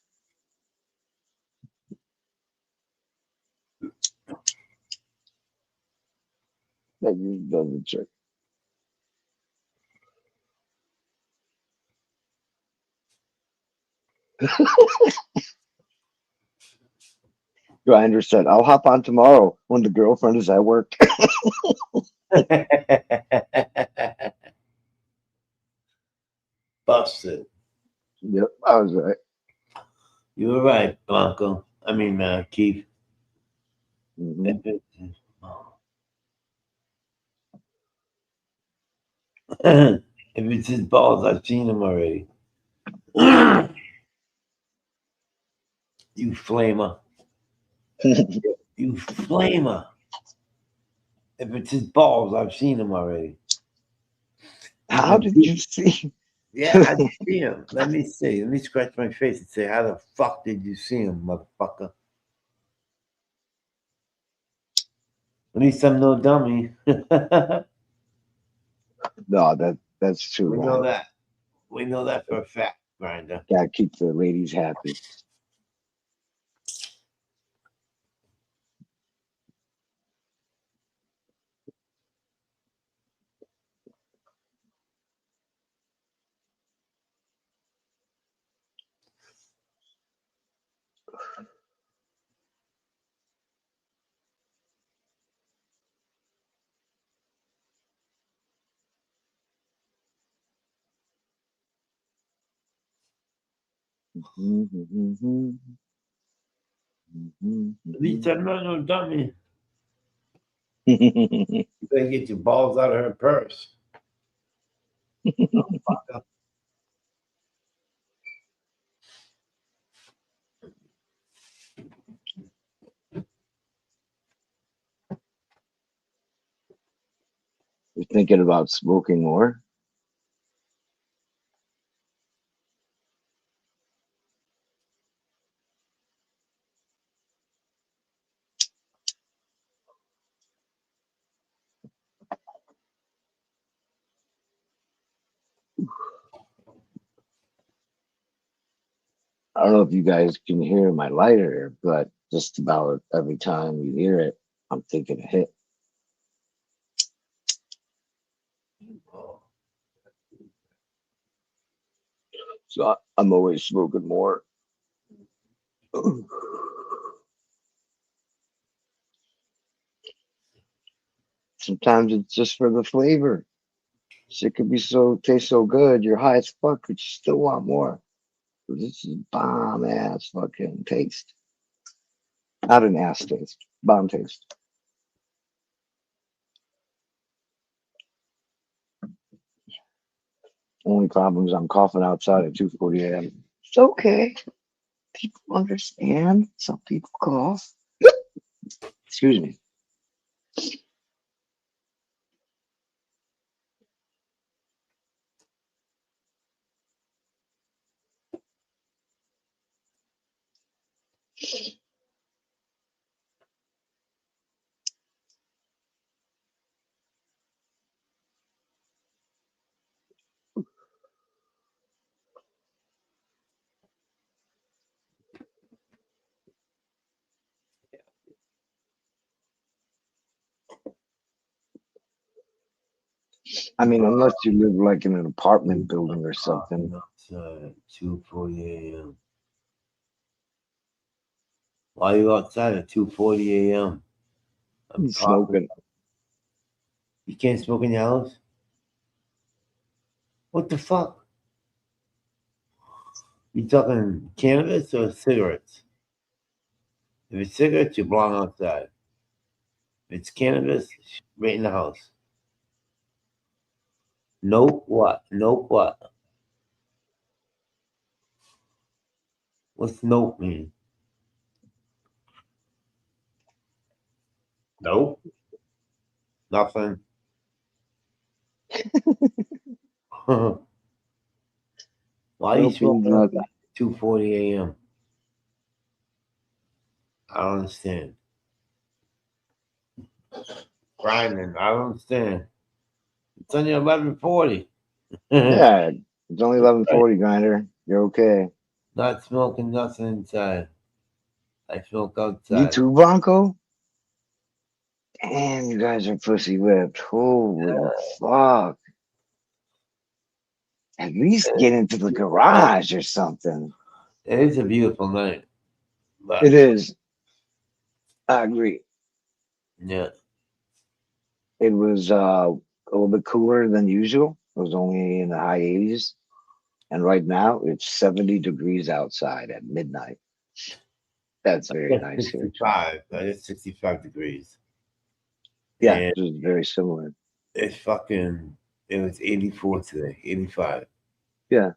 That you does the trick. Grinder said, "I'll hop on tomorrow when the girlfriend is at work." Busted. Yep, I was right. You were right, Blanco. I mean, Keith. hmm If it's his balls, I've seen him already. You flamer. You flamer. If it's his balls, I've seen him already. How did you see? Yeah, I see him. Let me see. Let me scratch my face and say, how the fuck did you see him, motherfucker? At least I'm no dummy. No, that's true, We man. know that. We know that for a fact, Grinder. Gotta keep the ladies happy. At least I'm not no dummy. You better get your balls out of her purse. Motherfucker. You're thinking about smoking more? I don't know if you guys can hear my lighter, but just about every time you hear it, I'm taking a hit. So I'm always smoking more. Sometimes it's just for the flavor. Shit could be taste so good, you're high as fuck, but you still want more. This is bomb ass fucking taste. Not an ass taste, bomb taste. Only problem is I'm coughing outside at 2:40 a.m. It's okay. People understand. Some people cough. Excuse me. I mean, unless you live like in an apartment building or something. Outside, 2:40 a.m. Why are you outside at 2:40 a.m.? I'm You talking. smoking. You can't smoke in your house? What the fuck? You talking cannabis or cigarettes? If it's cigarettes, you belong outside. If it's cannabis, right in the house. Nope, what? Nope, what? What's nope mean? Nope. Nothing. Why are you Nope, means smoking outside nothing. at 2:40 a.m.? I don't understand. Grinding, I don't understand. It's only 11:40. Yeah, it's only 11:40, Grinder. You're okay. Not smoking nothing inside. I smoke You outside. too, Bronco? Damn, you guys are pussy whipped. Holy fuck. At least get into the garage or something. It is a beautiful night, It but is. I agree. yeah, It was a little bit cooler than usual. It was only in the high 80s. And right now it's 70 degrees outside at midnight. That's very it's nice here. 65. It's 65 degrees, Yeah, and just very similar. it's fucking. It was 84 today, 85. Yeah,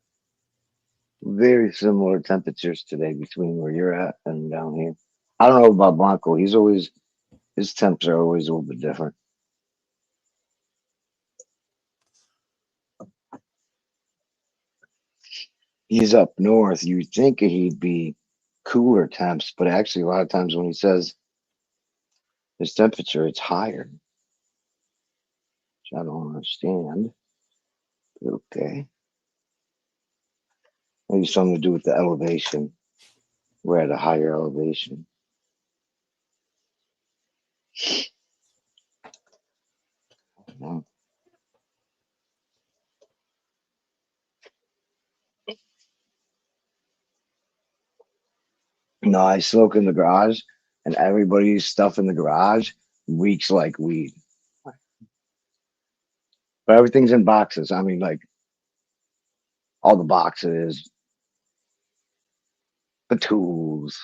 very similar temperatures today between where you're at and down here. I don't know about Blanco. His temps are always a little bit different. He's up north. You'd think he'd be cooler temps, but actually, a lot of times when he says his temperature, it's higher, which I don't understand. But okay, maybe something to do with the elevation. We're at a higher elevation. No, no, I smoke in the garage, and everybody's stuff in the garage reeks like weed. But everything's in boxes. I mean, like all the boxes, the tools,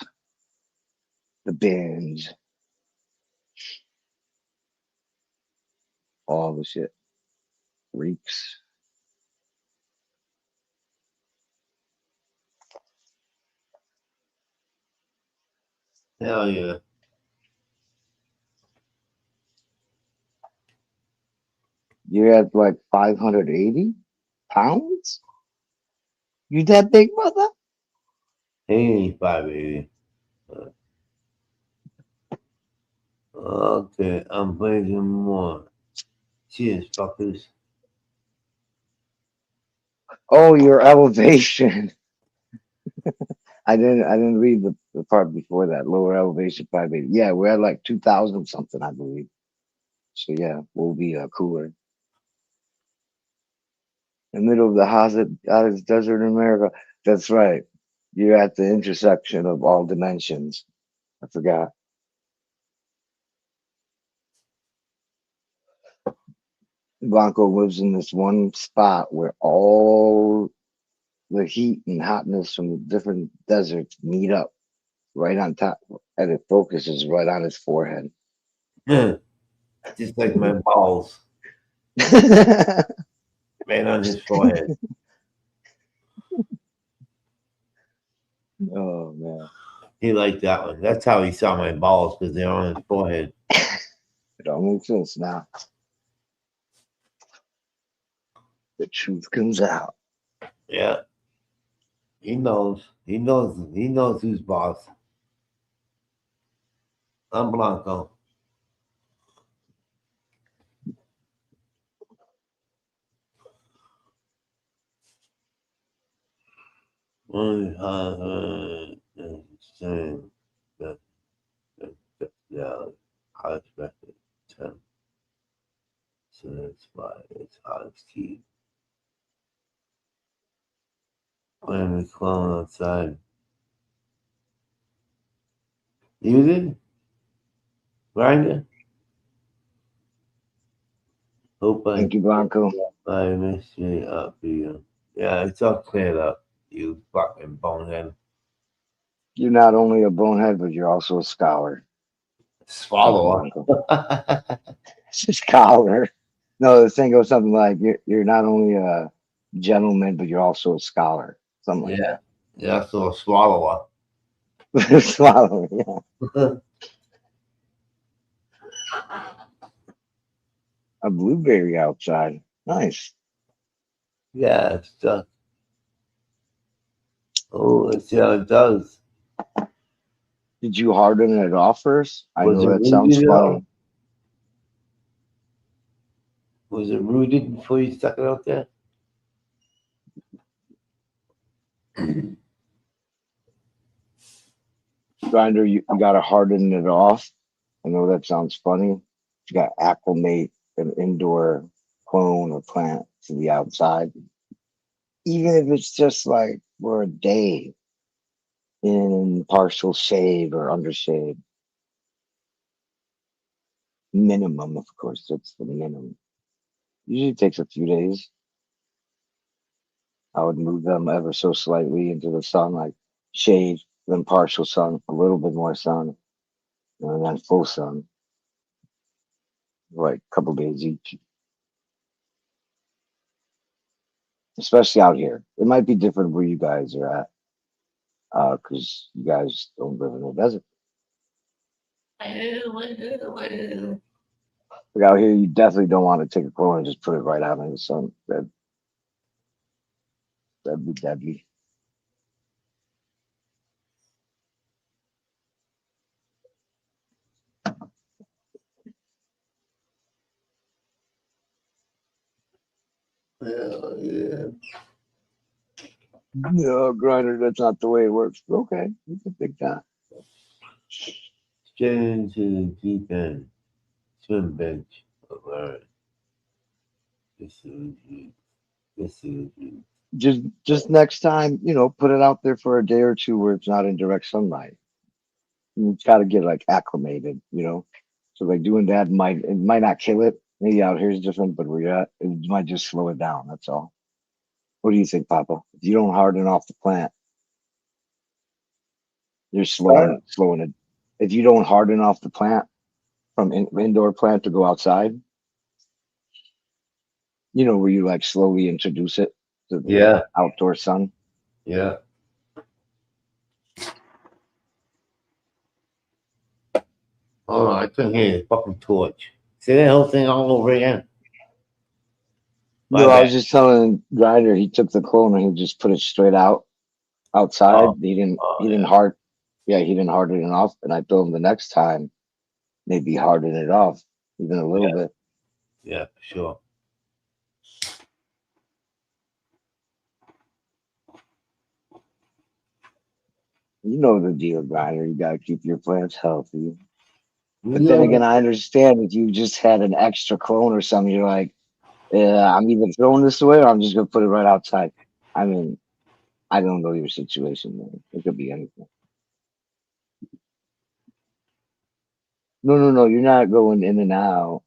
the bins, all the shit reeks. Hell yeah. You're at like 580 pounds? You that big, mother? 85, baby. Okay, I'm bringing more. Cheers, fuckers. Oh, your elevation. I didn't read the part before that. Lower elevation 580. Yeah, we're at like 2000 something, I believe. So yeah, we'll be cooler. In the middle of the hottest desert in America. That's right. You're at the intersection of all dimensions. I forgot. Blanco lives in this one spot where all the heat and hotness from the different deserts meet up right on top, and it focuses right on his forehead. Just like my balls, Oh right on his forehead. man, He liked that one. That's how he saw my balls, because they're on his forehead. it all makes sense now. The truth comes out. Yeah, he knows. He knows. He knows who's boss. I'm Blanco. Same. Yeah, I expected 10. So that's why it's hard to keep. Playing the clone outside. You did? Grinder? Hope Thank you, Blanco. I mystery up for you. Yeah, it's all cleared up. You fucking bonehead. You're not only a bonehead, but you're also a scholar. Swallow. Scholar. No, the thing goes something like you're not only a gentleman, but you're also a scholar. Something like Yeah. Yeah, so a swallower. that. Swallow, yeah. A blueberry outside. Nice. Yeah, it's stuck. Oh, let's see how it does. Did you harden it off first? I Was know it that sounds rooted funny. Was it rooted before you stuck it out there? Grinder, you gotta harden it off. I know that sounds funny. You gotta acclimate an indoor clone or plant to the outside. Even if it's just like for a day in partial shade or under shade. Minimum, of course, that's the minimum. Usually takes a few days. I would move them ever so slightly into the sun, like shade, then partial sun, a little bit more sun, and then full sun, like a couple days each. Especially out here. It might be different where you guys are at, because you guys don't live in the desert. Like out here, you definitely don't want to take a clone and just put it right out in the sun. That'd be deadly. Hell yeah. No, Grinder, that's not the way it works. Okay, you can think that. Straight into the deep end. Swim bench. Alert. This is you. This is you. Just next time, put it out there for a day or two where it's not in direct sunlight. It's got to get like acclimated. So like doing that might not kill it. Maybe out here is different, but where you're at, it might just slow it down. That's all. What do you think, Papa? If you don't harden off the plant, you're slowing it. If you don't harden off the plant from indoor plant to go outside, where you like slowly introduce it to the Yeah. outdoor sun. Yeah. Oh, I couldn't hear the fucking torch. Say that whole thing all over again. My No, I bad. was just telling Grinder he took the clone and he just put it straight outside. Oh, He didn't oh, he didn't he didn't harden it off. And I told him the next time maybe harden it off even a little bit. Yeah, for sure. You know the deal, Grinder. You gotta keep your plants healthy. But then again, I understand if you just had an extra clone or something, you're like, yeah, I'm either throwing this away or I'm just gonna put it right outside. I mean, I don't know your situation, man. It could be anything. No. You're not going in and out.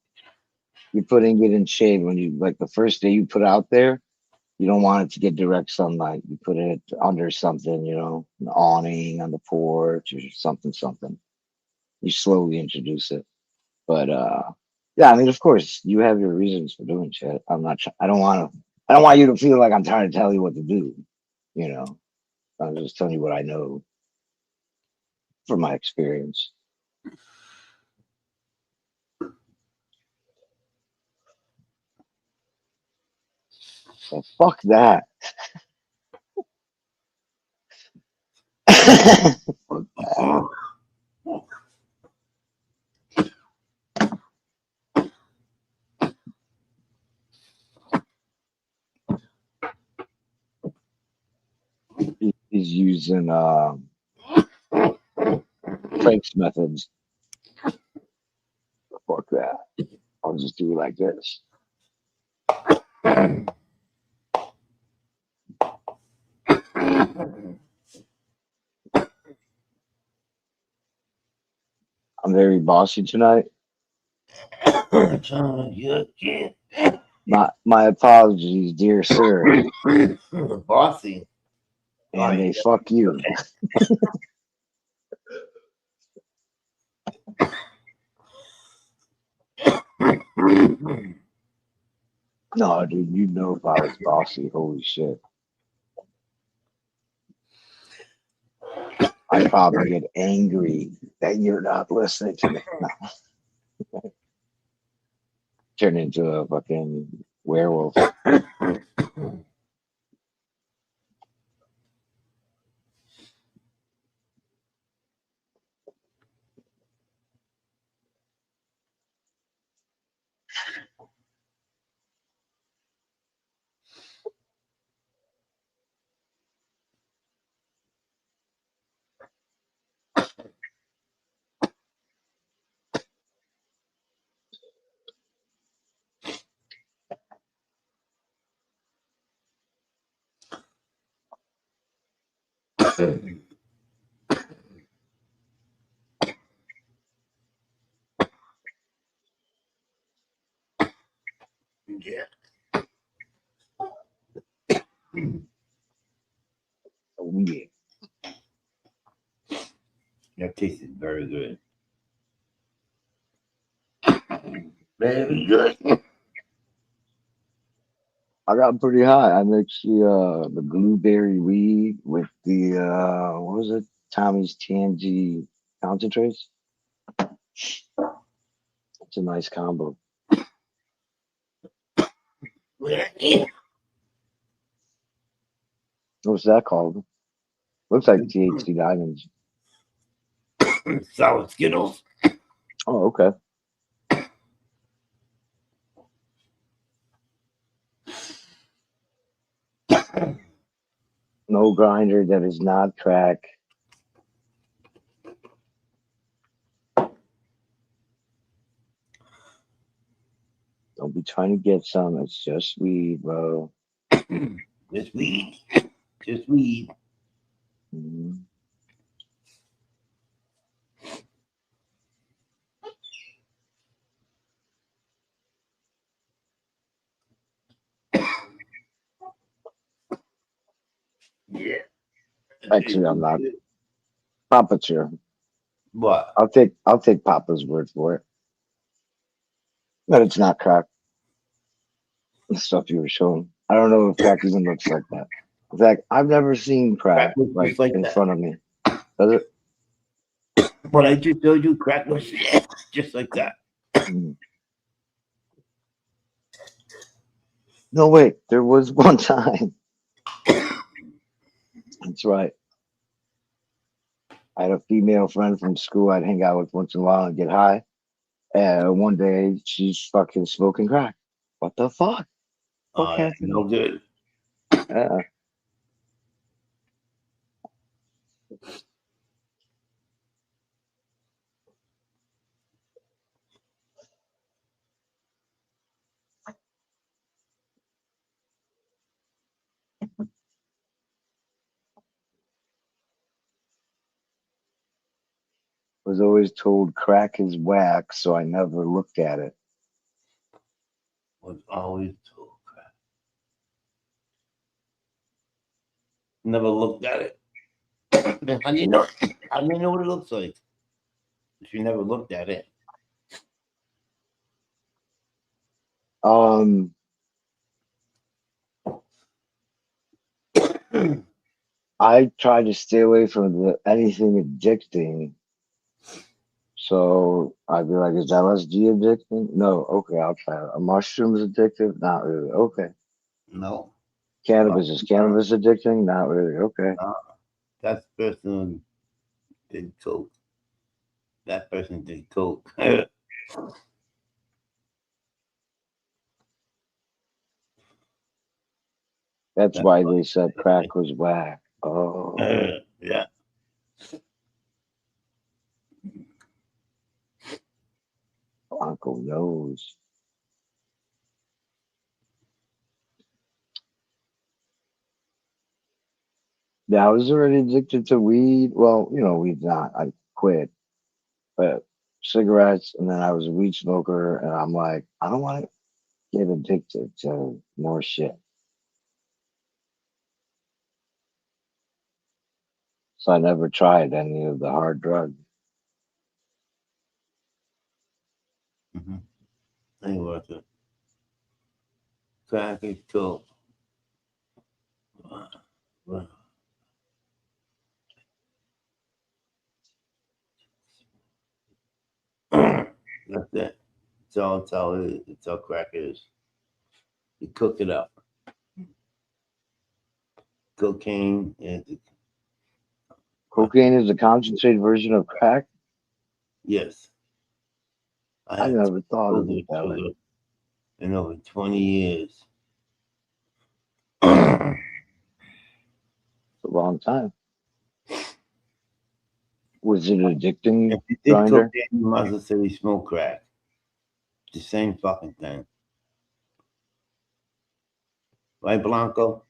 You're putting it in shade when you like the first day you put it out there. You don't want it to get direct sunlight. You put it under something, an awning on the porch or something. You slowly introduce it. But yeah, I mean, of course, you have your reasons for doing shit. I'm not. I don't want to. I don't want you to feel like I'm trying to tell you what to do. I'm just telling you what I know from my experience. So fuck that. He's using Frank's methods. Fuck that. I'll just do it like this. sound very bossy tonight. Yeah. My apologies, dear sir, Bossy. and they fuck you. No, dude, you know if I was bossy, holy shit. I probably get angry that you're not listening to me. No. Turn into a fucking werewolf. Yeah. Oh, yeah. That tasted very good. Very good. I got pretty high. I mixed the blueberry weed with the what was it? Tommy's Tangy concentrates. It's a nice combo. What's that called? Looks like THC diamonds. Sour Skittles. Oh, okay. No grinder that is not crack. Don't be trying to get some. It's just weed, bro. Just weed. Just weed. Mhm. Yeah. Actually, I'm not. Papa's here. What? I'll take Papa's word for it. That it's not crack. The stuff you were showing. I don't know if crack even looks like that. In fact, I've never seen crack Crack looks like just like in that. front of me. Does it? But I just told you crack looks just like that. Mm. No, wait. There was one time. That's right. I had a female friend from school I'd hang out with once in a while and get high. And one day she's fucking smoking crack. What the fuck? Fuck That's no happened? good. Uh, was always told crack is whack, so I never looked at it. Was always told crack. Never looked at it. Then how do you know? How do you know what it looks like? If you never looked at it. Um, I try to stay away from anything addicting. So I'd be like, is LSD addicting? No. Okay, I'll try it. A mushroom's addictive? Not really. Okay. No. Cannabis is cannabis addicting? Not really. Okay. That person did coke. That person did coke. That's That's why why. they said crack was whack. Oh, Yeah. Uncle knows. Yeah, I was already addicted to weed. Well, weed's not. I quit. But cigarettes, and then I was a weed smoker, and I'm like, I don't want to get addicted to more shit. So I never tried any of the hard drugs. Mm-hmm. Ain't worth it. Crack is cool. Well, that's it. It's all it is. It's all crack is. You cook it up. Cocaine is Cocaine is a concentrated version of crack. yes. I I had never thought of sugar it that way. in over 20 years. It's a long time. Was it addicting, If you did Grinder? cocaine, you might as well say you smoke crack. The same fucking thing. Right, Blanco?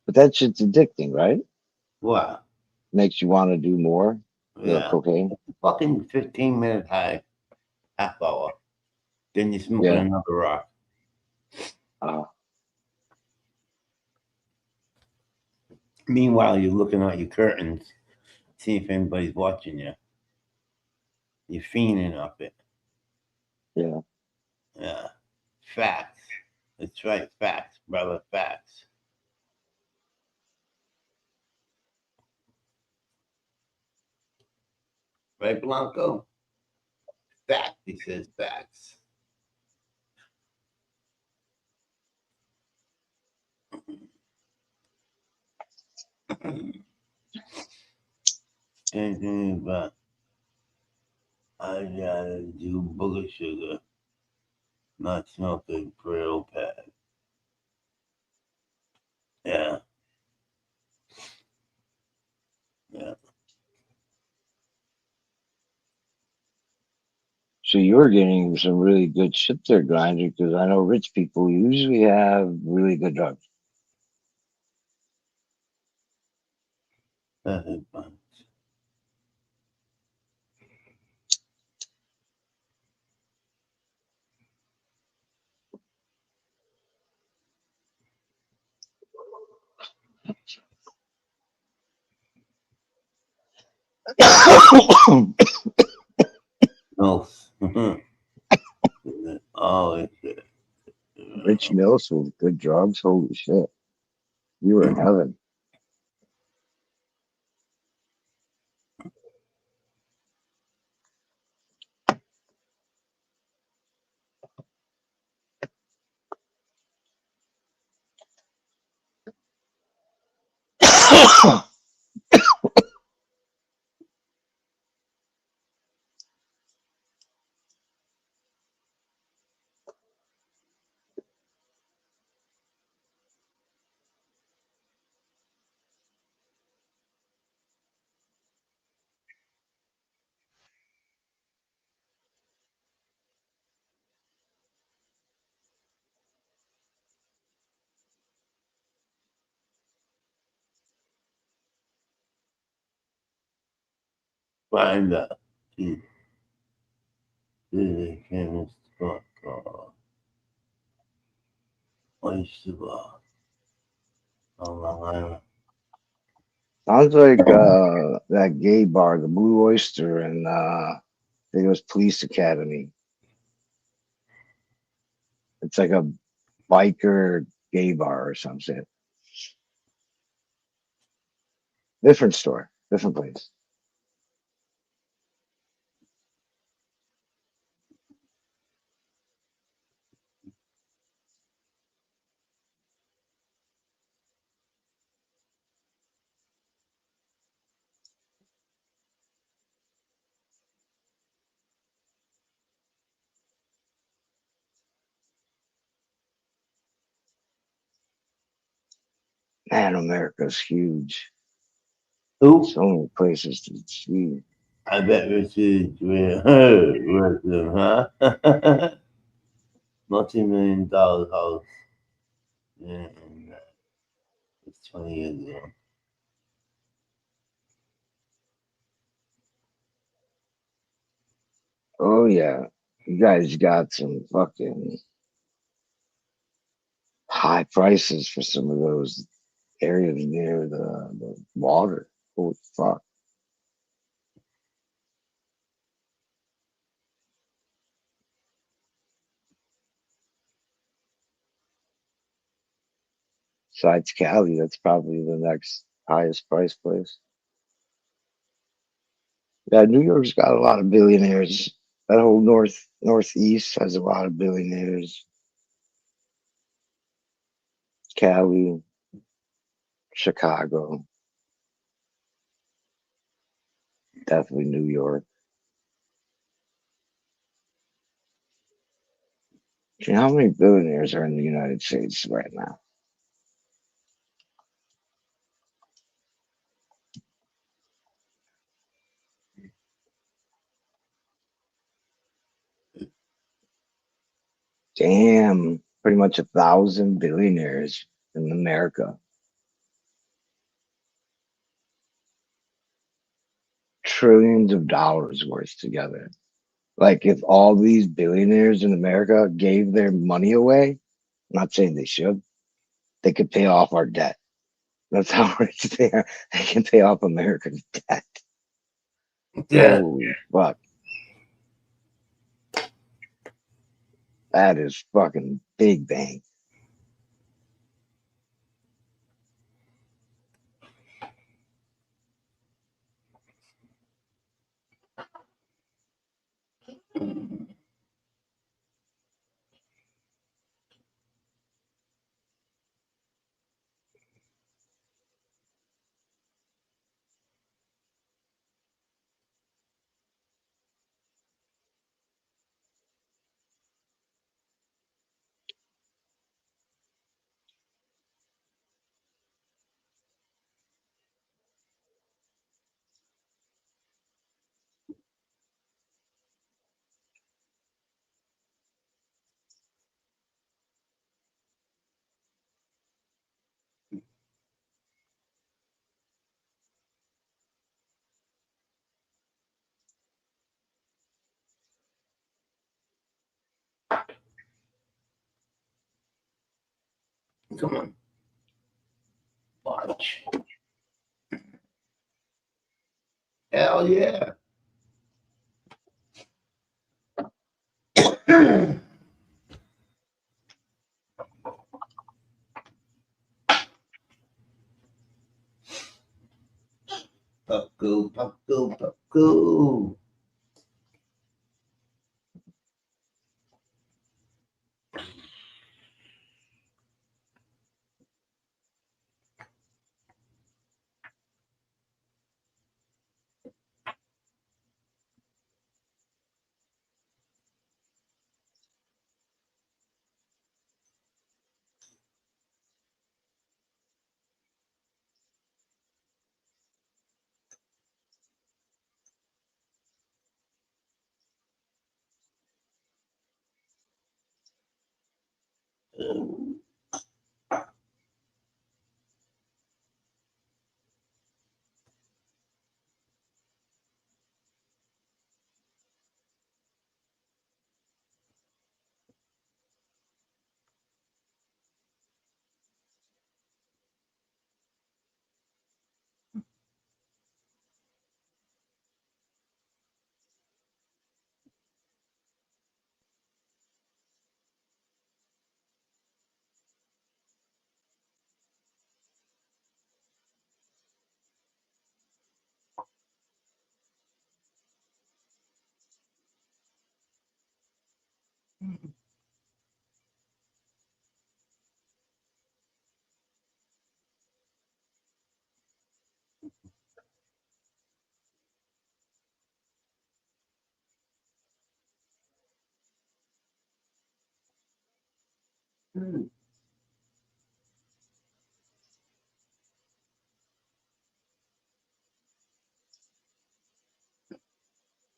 But that shit's addicting, right? What? Makes you want to do more. The Yeah. cocaine. Fucking 15-minute high, half hour. Then you're smoking Yeah. another rock. Uh, Meanwhile, you're looking out your curtains, see if anybody's watching you. You're fiending up it. yeah. Yeah. Facts. That's right. Facts, brother. Facts. Right, Blanco? Fact. He says facts. Anything about I gotta do booger sugar, not smoking Braille pad. Yeah. Yeah. So you're getting some really good shit there, Grinder, because I know rich people usually have really good drugs. That's a bunch. No. Oh, it's Rich Mills with good drugs. Holy shit. You were in heaven. find out. This is a famous spot called Oyster Bar on Long Island. Sounds like that gay bar, the Blue Oyster, and I think it was Police Academy. It's like a biker gay bar or something. Different store, different place. Man, America's huge. Who? So many places to see. I bet Richard with them, huh? Multi-million-dollar house. Yeah, and it's 20 years ago. Oh yeah, you guys got some fucking high prices for some of those areas near the water. Holy fuck. Besides Cali, that's probably the next highest price place. Yeah, New York's got a lot of billionaires. That whole northeast has a lot of billionaires. Cali, Chicago, definitely New York. Do you know how many billionaires are in the United States right now? Damn, pretty much 1,000 billionaires in America. Trillions of dollars worth together. Like if all these billionaires in America gave their money away, I'm not saying they should, they could pay off our debt. That's how rich they are. They can pay off America's debt. Yeah. Holy fuck. That is fucking big bang. Come on. Watch. Hell yeah. Pucko, pucko, pucko.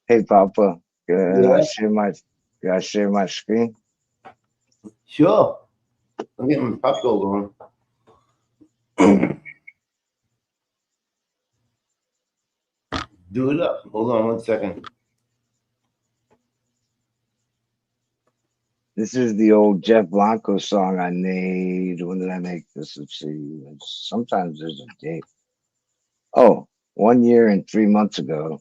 Hey Papa, can I Yeah. share my screen? Sure. I'm getting my pucko going. Do it up. Hold on 1 second. This is the old Jeff Blanco song I made. When did I make this? Let's see. Sometimes there's a date. Oh, 1 year and 3 months ago.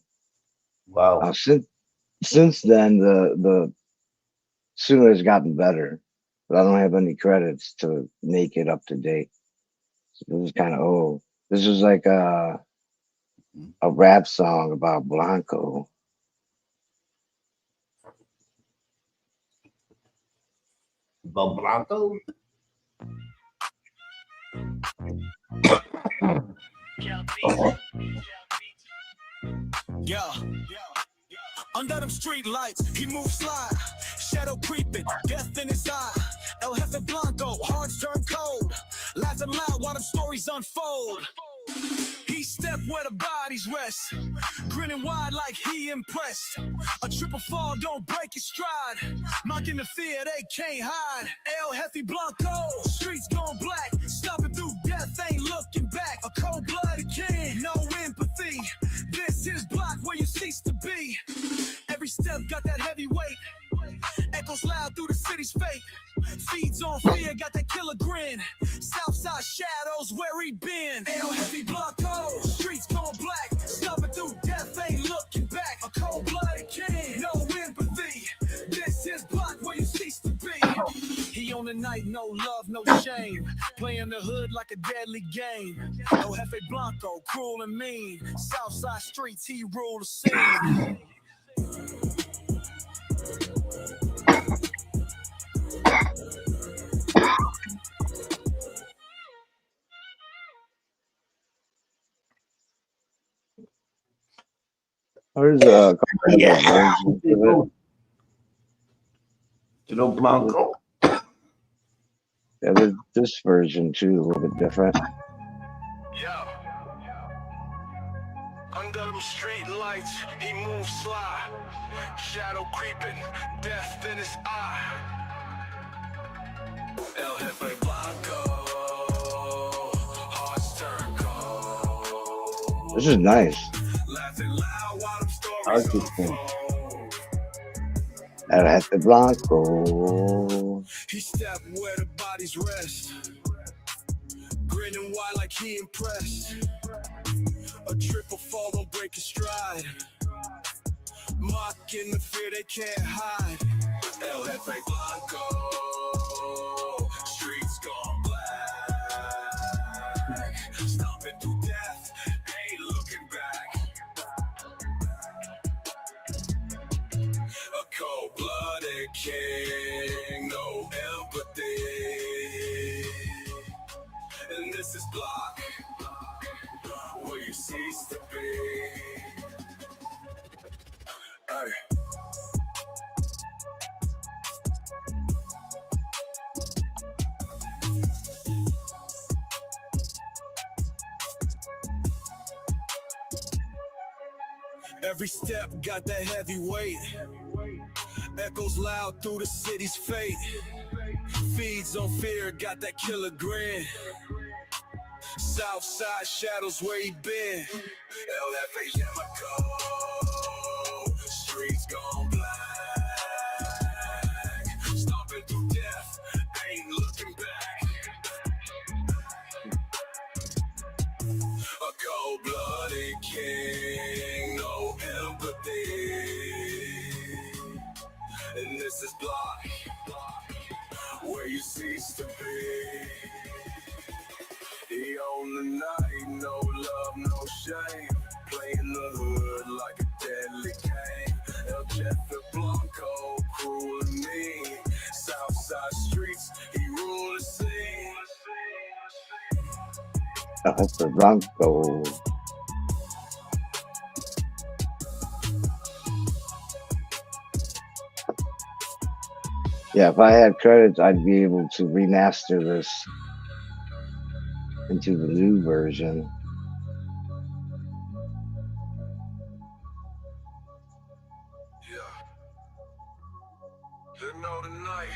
Wow. Since then, the sooner has gotten better, but I don't have any credits to make it up to date. So this is kind of old. This is like a rap song about Blanco. Bob Blanco? Yeah. Under them street lights, he moves slide. Shadow creeping, death in his eye. El Jefe Blanco, hearts turn cold. Laughing loud while them stories unfold. He stepped where the bodies rest, grinning wide like he impressed. A triple fall don't break his stride, mocking the fear they can't hide. El Jefe Blanco, streets gone black, stopping through death, ain't looking back. A cold-blooded king, no empathy. This is block where you cease to be. Every step got that heavy weight, echoes loud through the city's fate. Feeds on fear, got that killer grin. Southside shadows where he been. El Jefe Blanco, streets gone black, stopping through death, ain't looking back. A cold-blooded king, no empathy. This is block where you cease to be. He on the night, no love, no shame, playing the hood like a deadly game. El Jefe Blanco, cruel and mean. Southside streets, he rule the scene. There's a couple of Yeah. versions of it. You know Blanco? Yeah, there's this version too, a little bit different. Yeah. Under them street lights, he moves sly. Shadow creeping, death in his eye. El Jefe Blanco, hearts turn cold. This is nice. Laughing loud while them I stories just think- unfold. El Jefe Blanco. He stepped where the bodies rest, grinning wide like he impressed. A triple fall don't break his stride, mocking the fear they can't hide. El Jefe Blanco, streets gone black, stomping through death, ain't looking back. A cold-blooded king, no empathy. And this is block where you cease to be. Hey. Every step got that heavy weight, echoes loud through the city's fate. Feeds on fear, got that killer grin. Southside shadows where he been. El Jefe Blanco, streets gone black, stomping through death, ain't looking back. A cold-blooded king, no empathy. And this is block where you cease to be. He on the night, no love, no shame, playing the hood like a deadly game. El Jefe Blanco, cruel and mean. Southside streets, he rule the scene. El Jefe Blanco. Yeah, if I had credits, I'd be able to remaster this into the new version. Yeah. You know the night,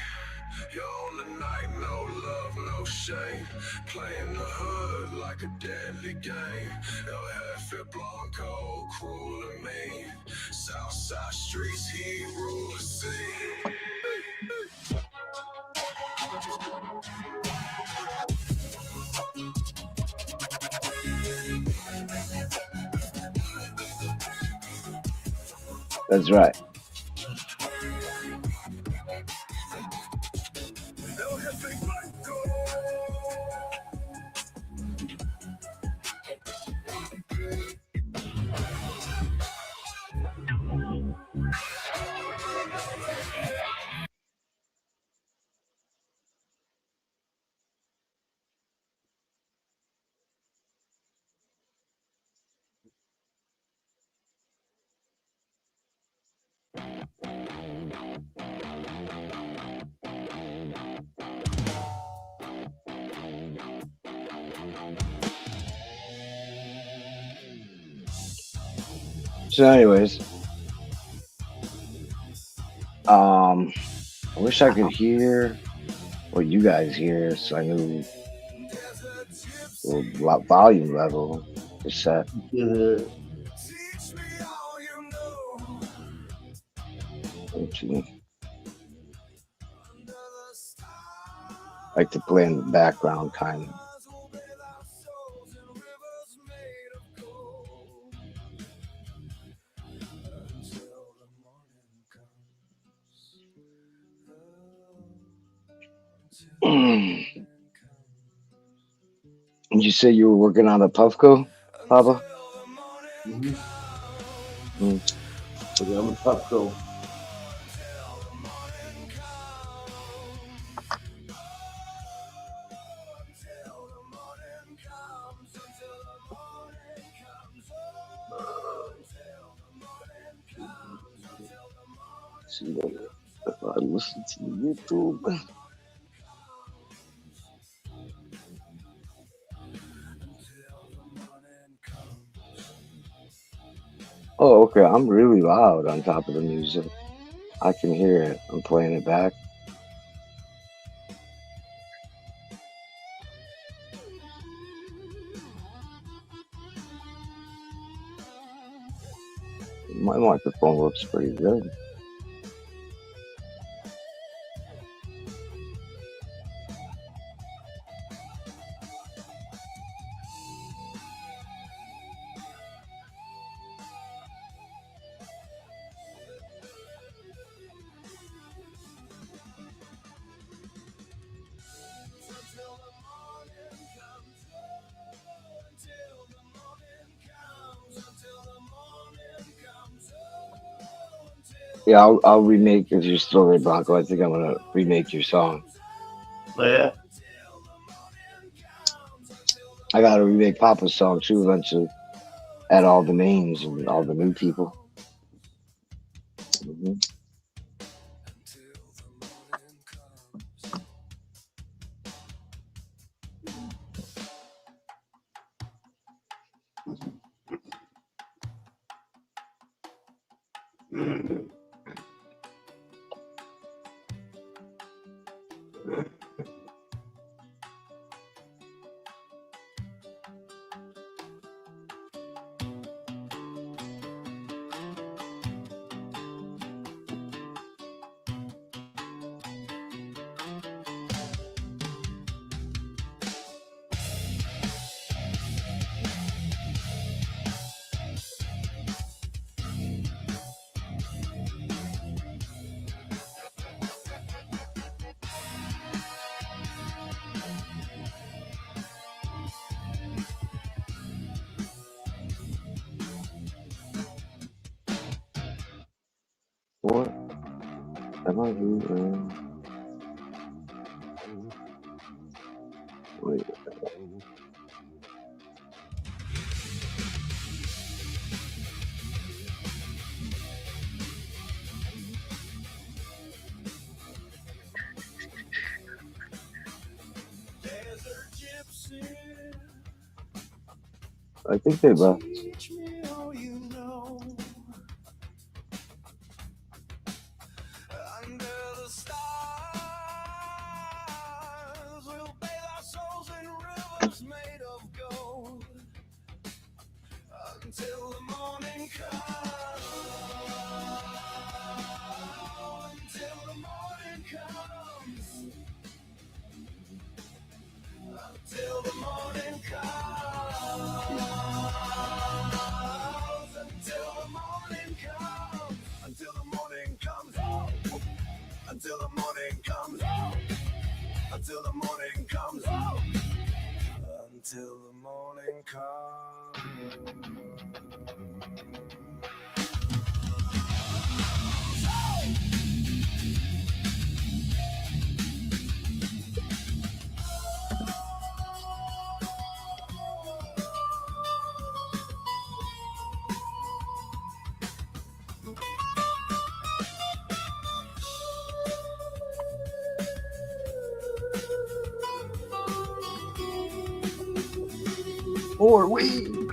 you're on the night, no love, no shame, playing the hood like a deadly game. El Jefe Blanco, cruel and mean. Southside streets, he rule the scene. That's right. So, anyways, I wish I could hear what you guys hear, so I knew the volume level is set. Like to play in the background, kind of. Did you say you were working on a Puffco, Papa? Mm-hmm. Mm. Okay, I'm a tough girl. See, if I listen to YouTube. Oh, okay. I'm really loud on top of the music. I can hear it. I'm playing it back. My microphone looks pretty good. Yeah, I'll remake if you're still there, Bronco. I think I'm gonna remake your song. Oh, yeah? I gotta remake Papa's song too eventually. Add all the names and all the new people. Hmm. What am I doing? Wait. I think they left. until the morning comes. Oh. Until the morning comes. Or we. Until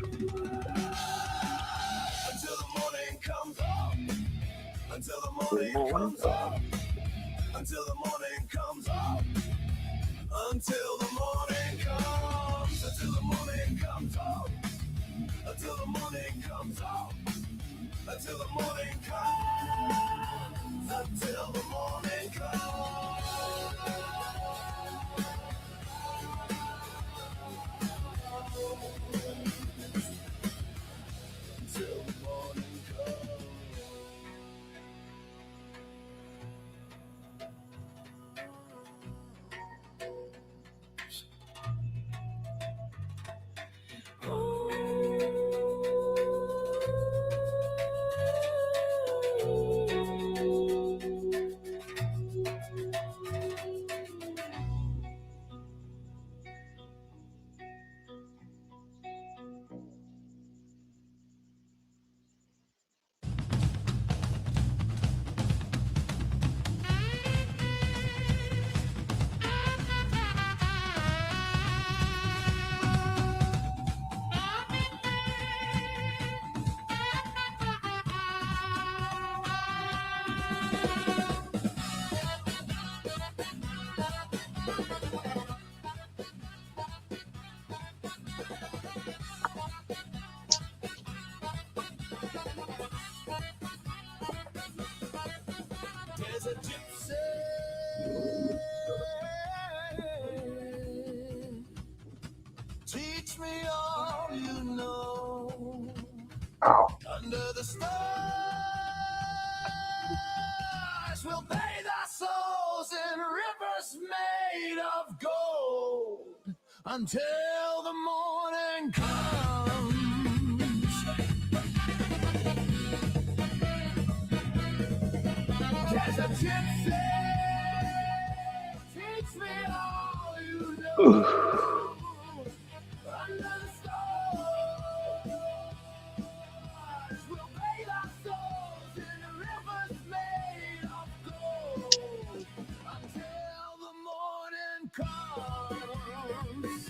the morning comes. Oh. Until the morning comes. Oh. Until the morning comes. Oh. Until the morning comes. Until the morning comes. Oh. Until the morning comes. Oh. Until the morning comes. Until the morning comes. Until the morning comes. There's a gypsy. Teach me all you know. Under the stars, we'll bathe our souls in rivers made of gold until the morning comes. There's a gypsy. Teach me all you know. Under the stars, we'll bathe our souls in rivers made of gold until the morning comes.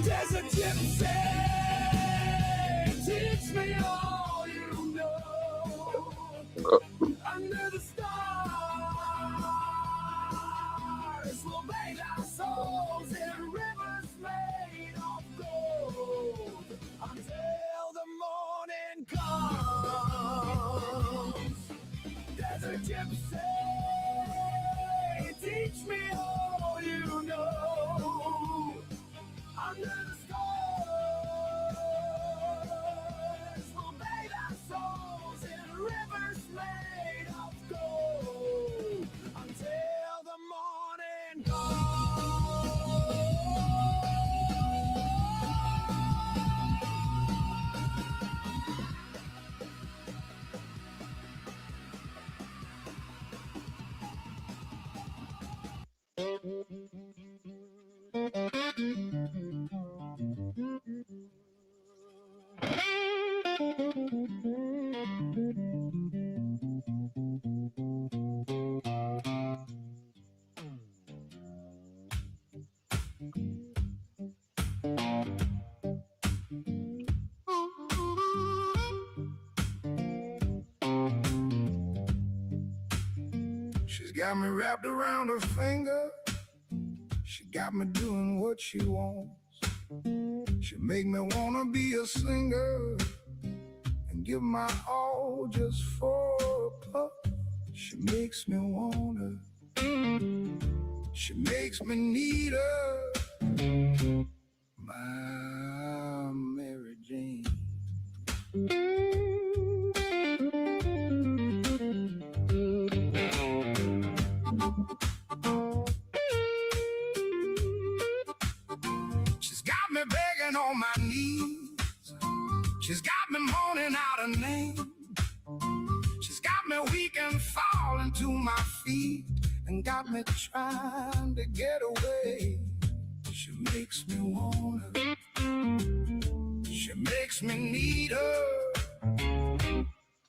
There's a gypsy. Teach me all you know. Under the stars, we'll bathe our souls in rivers made of gold until the morning comes. There's a gypsy. Teach me all you know. Under the stars, we'll bathe our souls in rivers made of gold until the morning got me wrapped around her finger. She got me doing what she wants. She make me wanna be a singer and give my all just for a puff. She makes me wanna. She makes me need her. My Mary Jane. She's got me begging on my knees. She's got me moaning out her name. She's got me weak and falling to my feet and got me trying to get away. She makes me want her. She makes me need her.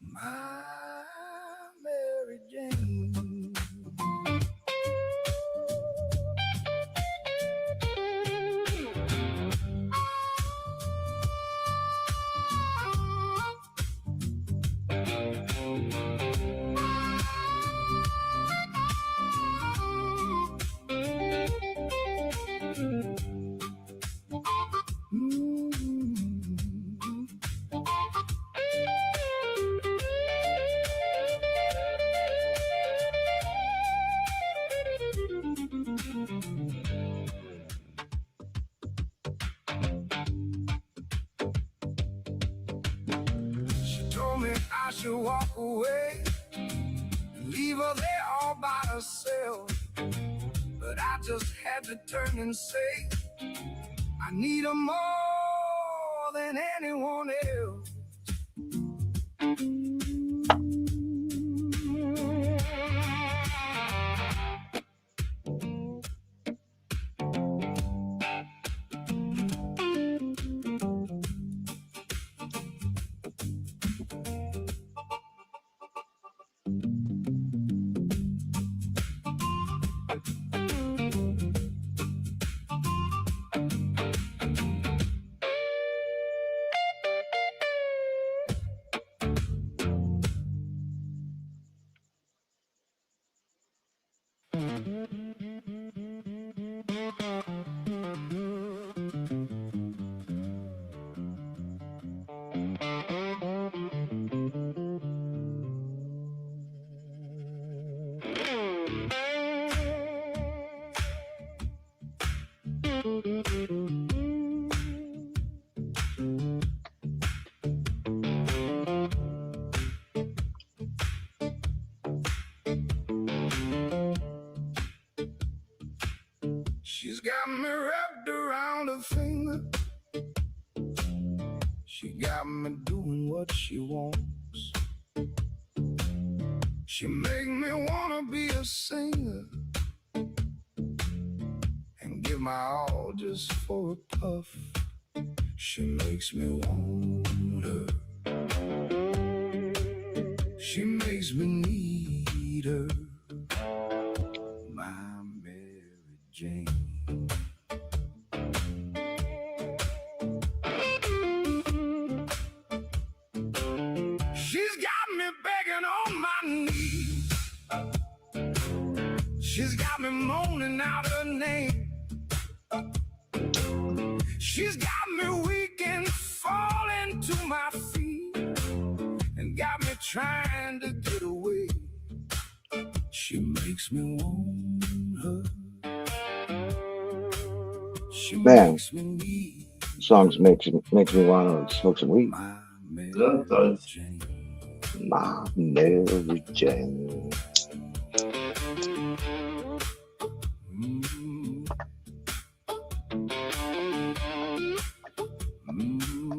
My Mary Jane. She told me I should walk away, leave her there all by herself. But I just had to turn and say, I need her more than anyone else. She's got me wrapped around her finger. She got me doing what she wants. She make me wanna be a singer and give my all just for a puff. She makes me want her. She makes me need her. My Mary Jane. She's got me begging on my knees. She's got me moaning out her name. She's got me weak and falling to my feet and got me trying to get away. She makes me want her. She Man. makes me need Songs makes me want to smoke some weed. my Mary That does. Jane. My Mary Jane. Mm. Mm.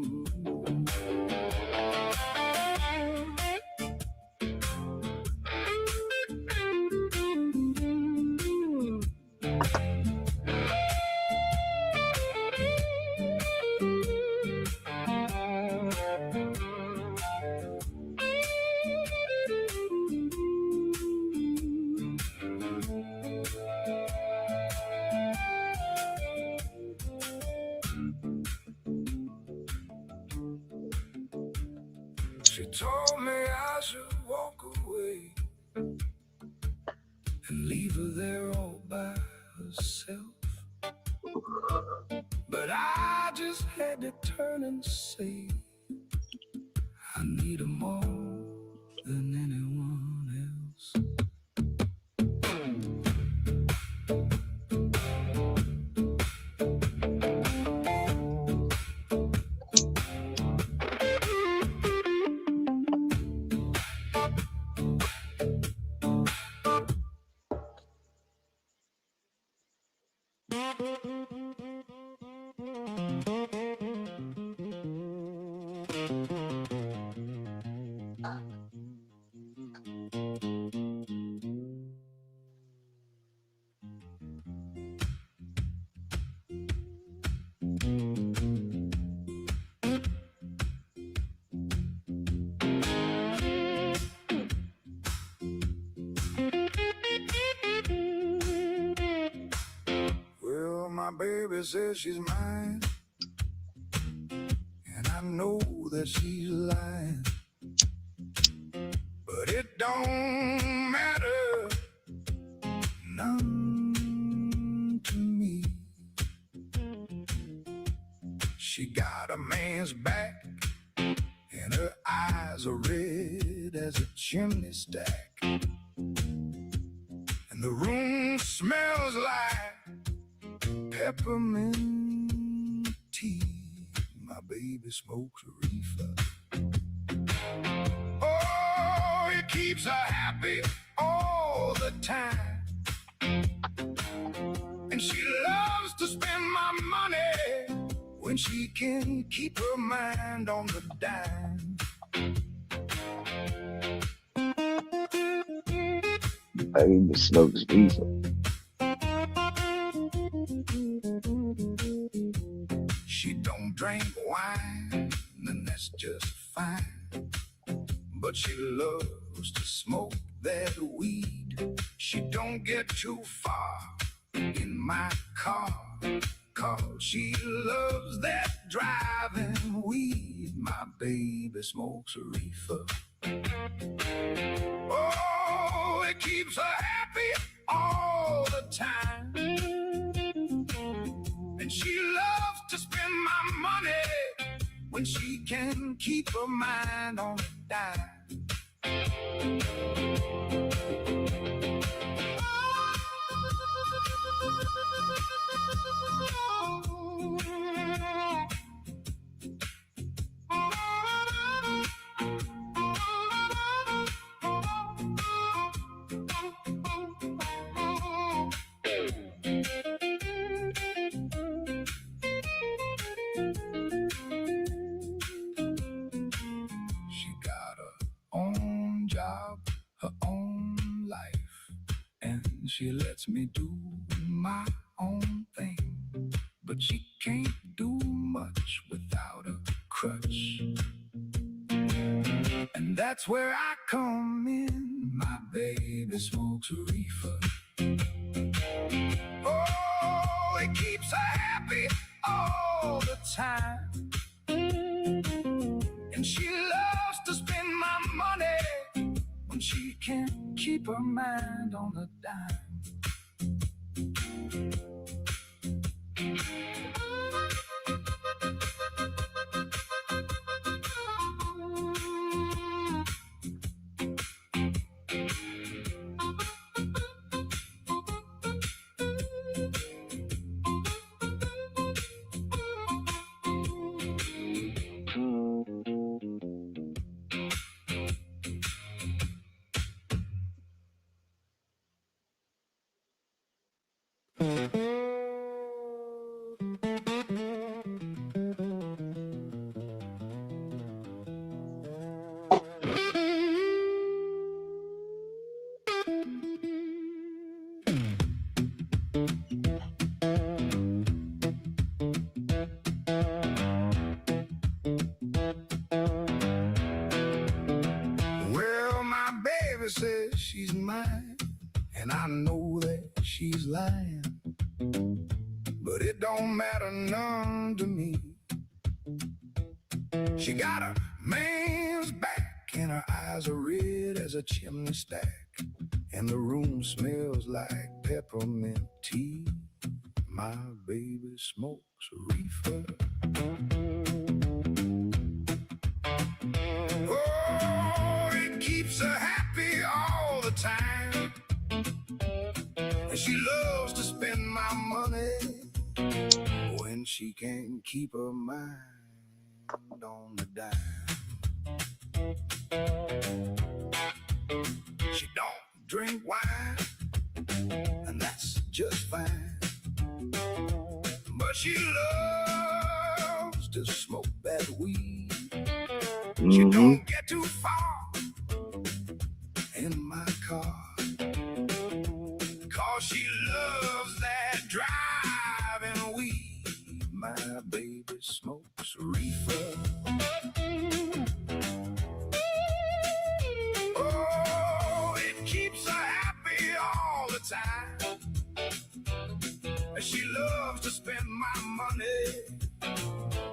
She told me I should walk away and leave her there all by herself. But I just had to turn and say, I need her more than anyone else. Well, my baby says she's mine, and I know that she's lying, but it don't matter none to me. She got a man's back, and her eyes are red as a chimney stack, and the room smells like peppermint tea. My baby smokes a reefer. Oh, it keeps her happy all the time, and she loves to spend my money when she can keep her mind on the dime. Baby smokes reefer. She don't drink wine, and that's just fine, but she loves to smoke that weed. She don't get too far in my car, 'cause she loves that driving weed. My baby smokes a reefer. Oh, it keeps her happy all the time, and she loves to spend my money when she can keep her mind on the dime. She got her own job, her own life, and she lets me do my own thing. But she can't do much without a crutch, and that's where I come in. My baby smokes a reefer. Oh, it keeps her happy all the time, and she loves to spend my money when she can't keep her mind on the dime. Well, my baby says she's mine, and I know that she's lying, but it don't matter none to me. She got a man's back, and her eyes are red as a chimney stack, and the room smells like peppermint tea. My baby smokes reefer. Oh, it keeps her happy all the time, and she loves to spend my money when she can't keep her mind on the dime. She don't drink wine, and that's just fine, but she loves to smoke that weed. She don't get too far in my car, 'cause she loves that driving weed. My baby smokes reefer. Oh, it keeps her happy all the time. She loves to spend my money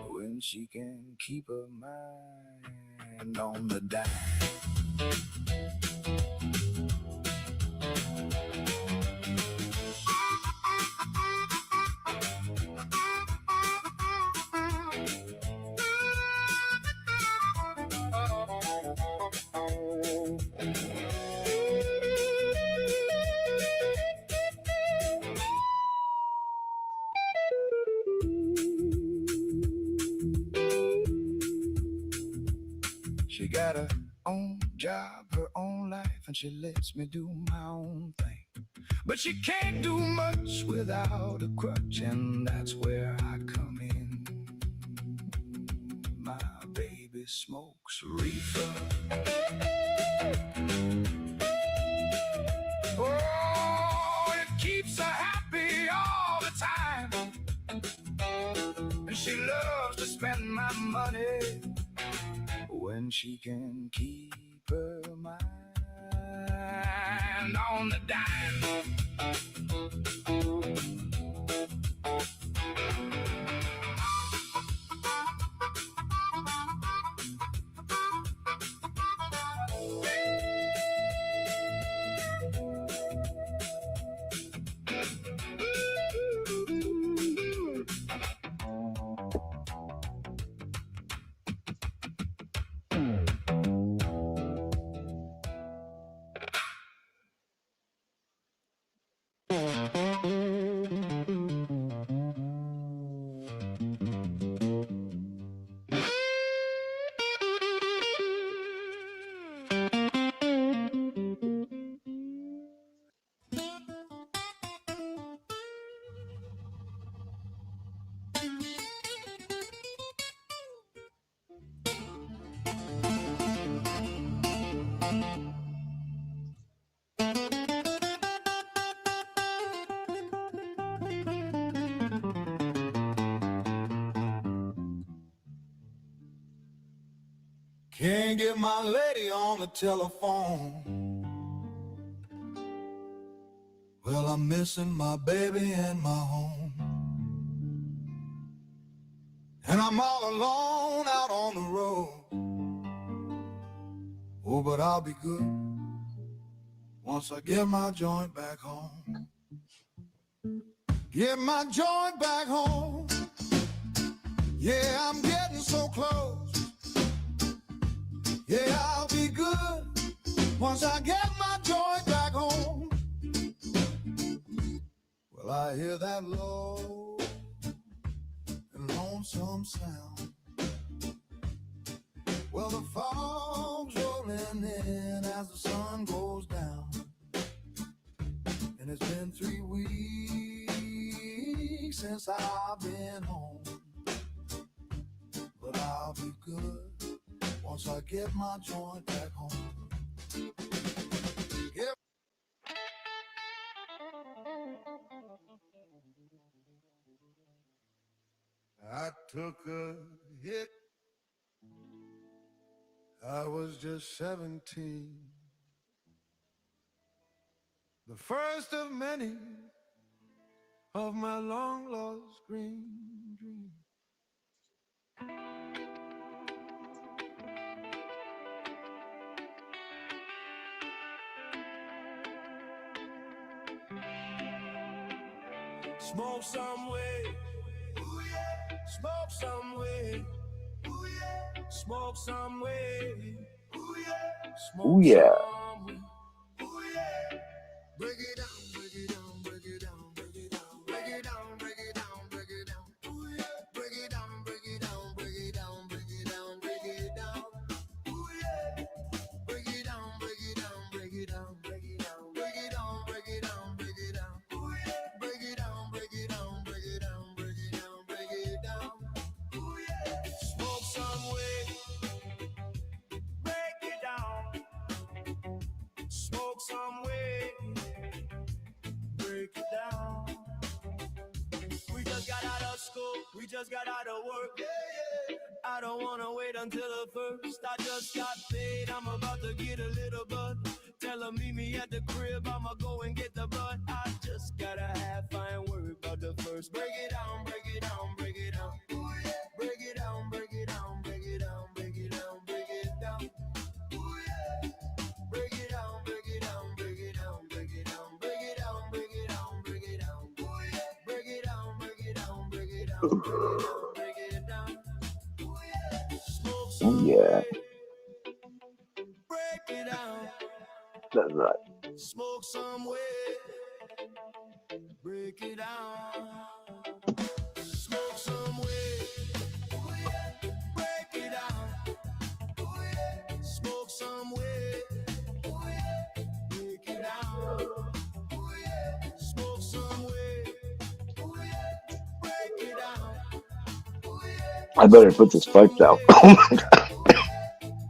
when she can keep her mind on the dime. She got her own job, her own life, and she lets me do my own thing. But she can't do much without a crutch, and that's where I come in. My baby smokes reefer. Oh, it keeps her happy all the time, and she loves to spend my money when she can keep her mind on the dime. Can't get my lady on the telephone. Well, I'm missing my baby and my home, and I'm all alone out on the road. Oh, but I'll be good once I get my joint back home. Get my joint back home. Yeah, I'm getting so close. Yeah, I'll be good once I get my joint back home. Well, I hear that low and lonesome sound. Well, the fog's rolling in as the sun goes down, and it's been 3 weeks since I've been home. But I'll be good once I get my joint back home. Get I took a hit. I was just 17. The first of many of my long lost green dreams. Smoke some way. Smoke some way. Smoke some way. Ooh, yeah. Some way. Break it down, break it down, break it down, break it down, break it down, break it down, break it down. Ooh, yeah. Break it down, break it down, break it down, break it down, break it down. Ooh, yeah. Break it down, break it down, break it down, break it down, break it down, break it down, break it down. Ooh, yeah. Break it down, break it down, break it down, break it down, break it down. Ooh, yeah. Smoke some way. Break it down. Smoke some way. Break it down. We just got out of school, we just got out of work. Yeah, yeah. I don't wanna wait until the first. I just got paid, I'm about to get a little bud. Tell her meet me at the crib, I'ma go and get the bud. I just gotta have, I ain't worried about the first. Break it down, break it down, break it down. Ooh, yeah. Break it down, break it down, break it down, break it down, break it down. Ooh, yeah. Break it down, break it down, break it down, break it down, break it down, break it down, break it down. Ooh, yeah. Break it down, break it down, break it down, break it down, break it down. Ooh, yeah. Smoke Ooh, some yeah. way. Break it down. That's right. Smoke some way. Break it down. Smoke some way. Ooh, yeah. Break it down. Ooh, yeah. Smoke some way. Ooh, yeah. Break it down. Ooh, yeah. Smoke some way. Ooh, yeah. Break it down. Ooh, yeah. I better put this Some pipe down. way. Oh my God. Ooh, yeah.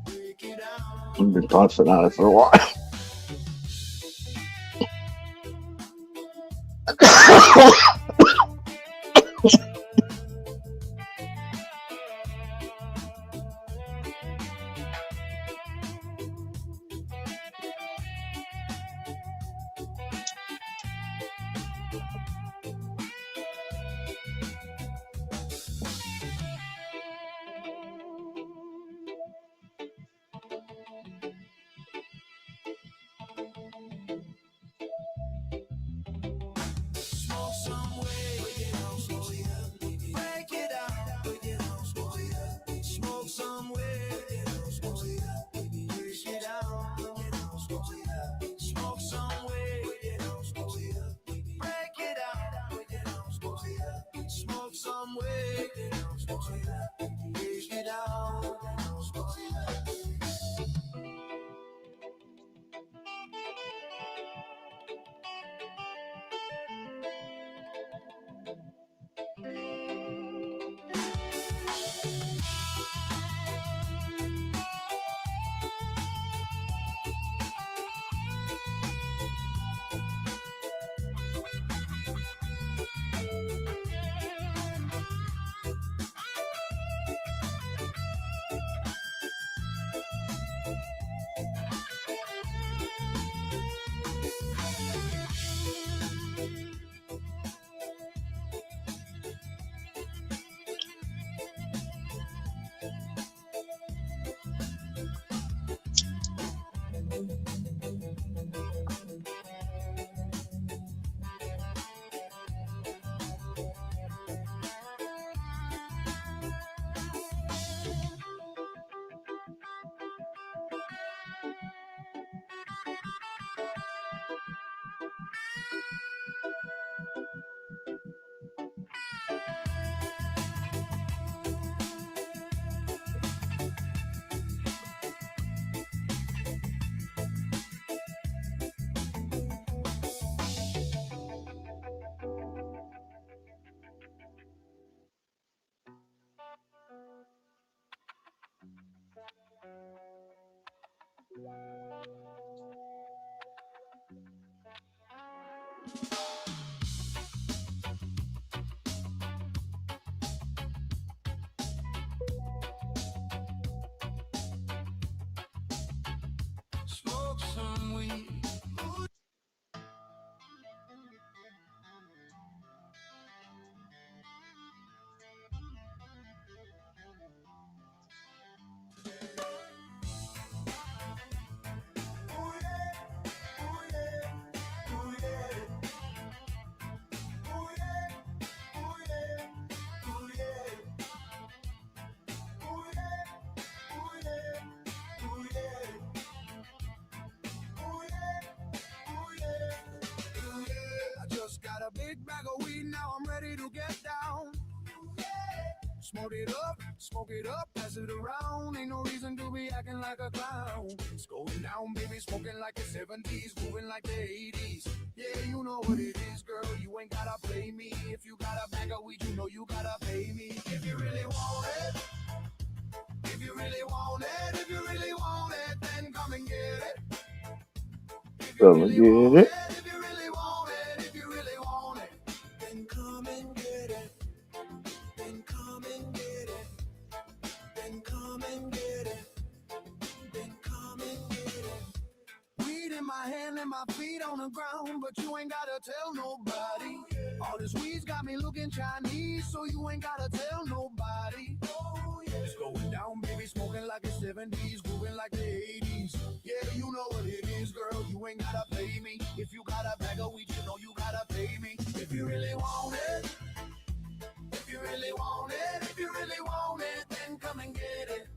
Break it down. I've been puffing on it for a while. Smoke some way. Break it down, smoke it up. Break it down. Break it down, smoke it up. Smoke some way. Break it down, smoke it up. Break it down. Break it down, smoke it up. Smoke some way. Break it down, smoke it up. Break it down. Break it down, smoke it up. Smoke some way. Break it down, smoke it up. Break it down. Smoke it up. Smoke some weed. Ooh, yeah. Ooh, yeah. Ooh, yeah. got a big bag of weed, now I'm ready to get down. Smoke it up, pass it around. Ain't no reason to be acting like a clown. It's going down, baby, smoking like the 70s, moving like the 80s. Yeah, you know what it is, girl, you ain't gotta play me. If you got a bag of weed, you know you gotta pay me. If you really want it, if you really want it, if you really want it, then come and get it. If you Come and really get want it. it, if you really want it, if you really want it, then come and get it. Then come and get it. Then come and get it. Then come and get it. Weed in my hand and my feet on the ground, but you ain't gotta tell nobody. All this weed's got me looking Chinese, so you ain't gotta tell nobody. It's going down, baby, smoking like the 70s, grooving like the 80s. Yeah, you know what it is, girl, you ain't gotta play me. If you got a bag of weed, you know you gotta pay me. If you really want it, if you really want it, if you really want it, then come and get it.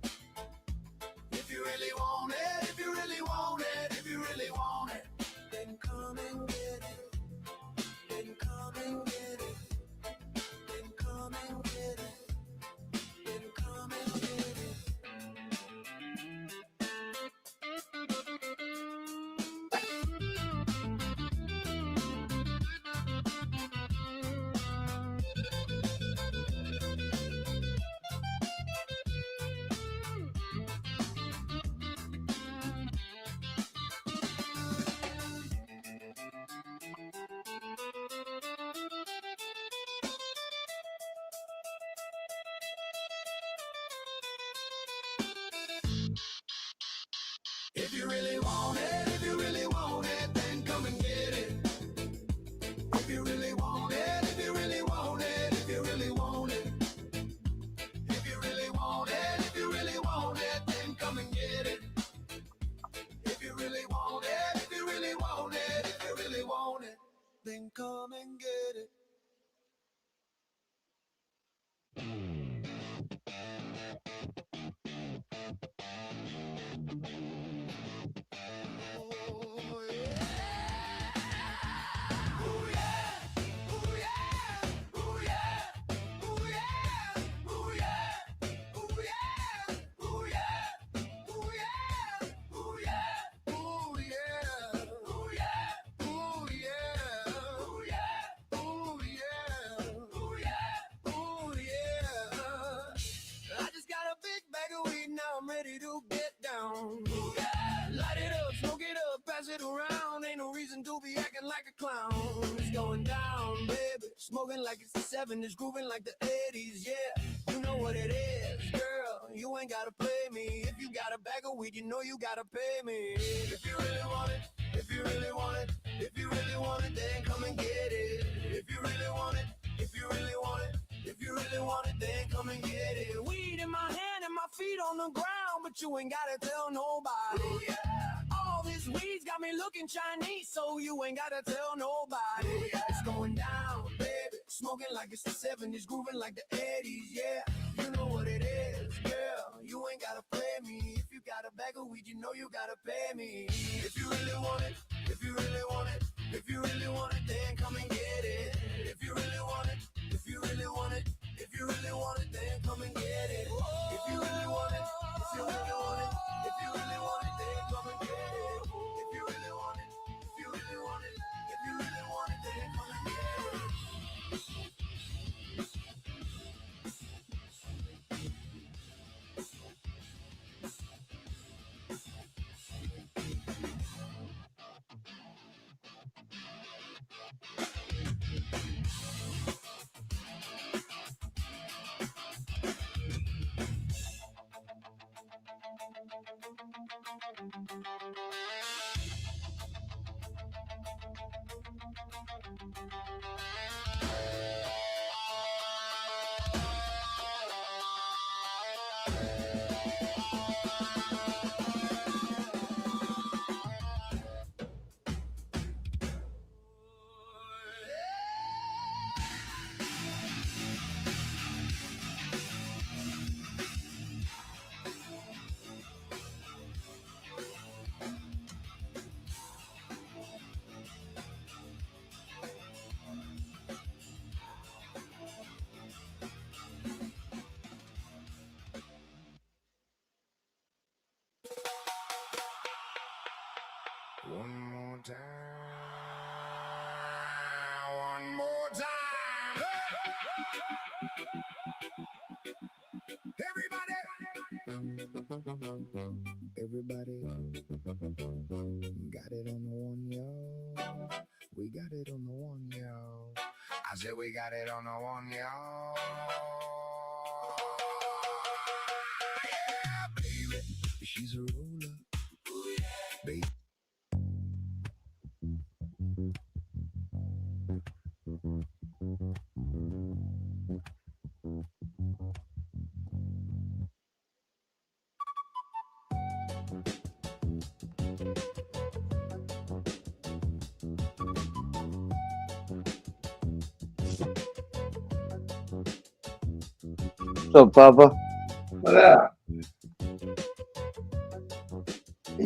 If you really want it, if you really want it, if you really want it, then come and get it. Then come and get it. Then come and get it. Then come and get it. If you really want it, if you really want it, then come and get it. If you really want it, if you really want it, if you really want it. If you really want it, if you really want it, then come and get it. If you really want it, if you really want it, if you really want it, then come and get it. Oh, yeah. Ooh, yeah. Ooh, yeah. Ooh, yeah. Ooh, yeah. Ooh, yeah. Ooh, yeah. Ooh, yeah. Ooh, yeah. Ooh, yeah. Ooh, yeah. Ooh, yeah. Ooh, yeah. Ooh, yeah. Ooh, yeah. Ooh, yeah. Ooh, yeah. I just got a big bag of weed, now I'm ready to get down. Ooh, yeah. Light it up, smoke it up, pass it around. Ain't no reason to be acting like a clown. It's going down, baby. Smoking like it's the 70s, grooving like the 80s, yeah. You know what it is, girl. You ain't gotta play me. If you got a bag of weed, you know you gotta pay me. If you really want it, if you really want it, if you really want it, then come and get it. If you really want it, if you really want it, if you really want it, then come and get it. Weed in my hand and my feet on the ground, but you ain't gotta tell nobody. Ooh, yeah. All this weed's got me looking Chinese, so you ain't gotta tell nobody. Ooh, yeah. It's going down, baby. Smoking like it's the 70s, grooving like the 80s, yeah. You know what it is, girl. You ain't gotta play me. If you got a bag of weed, you know you gotta pay me. If you really want it, if you really want it, if you really want it, then come and get it. If you really want it, if you really want it, if you really want it, then come and get it. If you really want it, if you really want it, if you really want it, then come and get it. If you really want it, if you really want it, if you really want it, then come and get it. One more time. One more time. Everybody got it on the one, yo. We got it on the one, yo. I said we got it on the one, yo. Yeah, baby, she's a ruler. Baby. What's up, Papa? What up?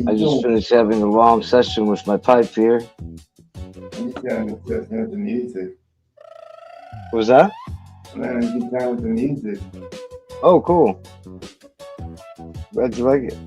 I just finished having a long session with my pipe here. I'm just trying to listen with the music. What was that? I'm gonna get down with the music. Oh, cool. Glad you like it.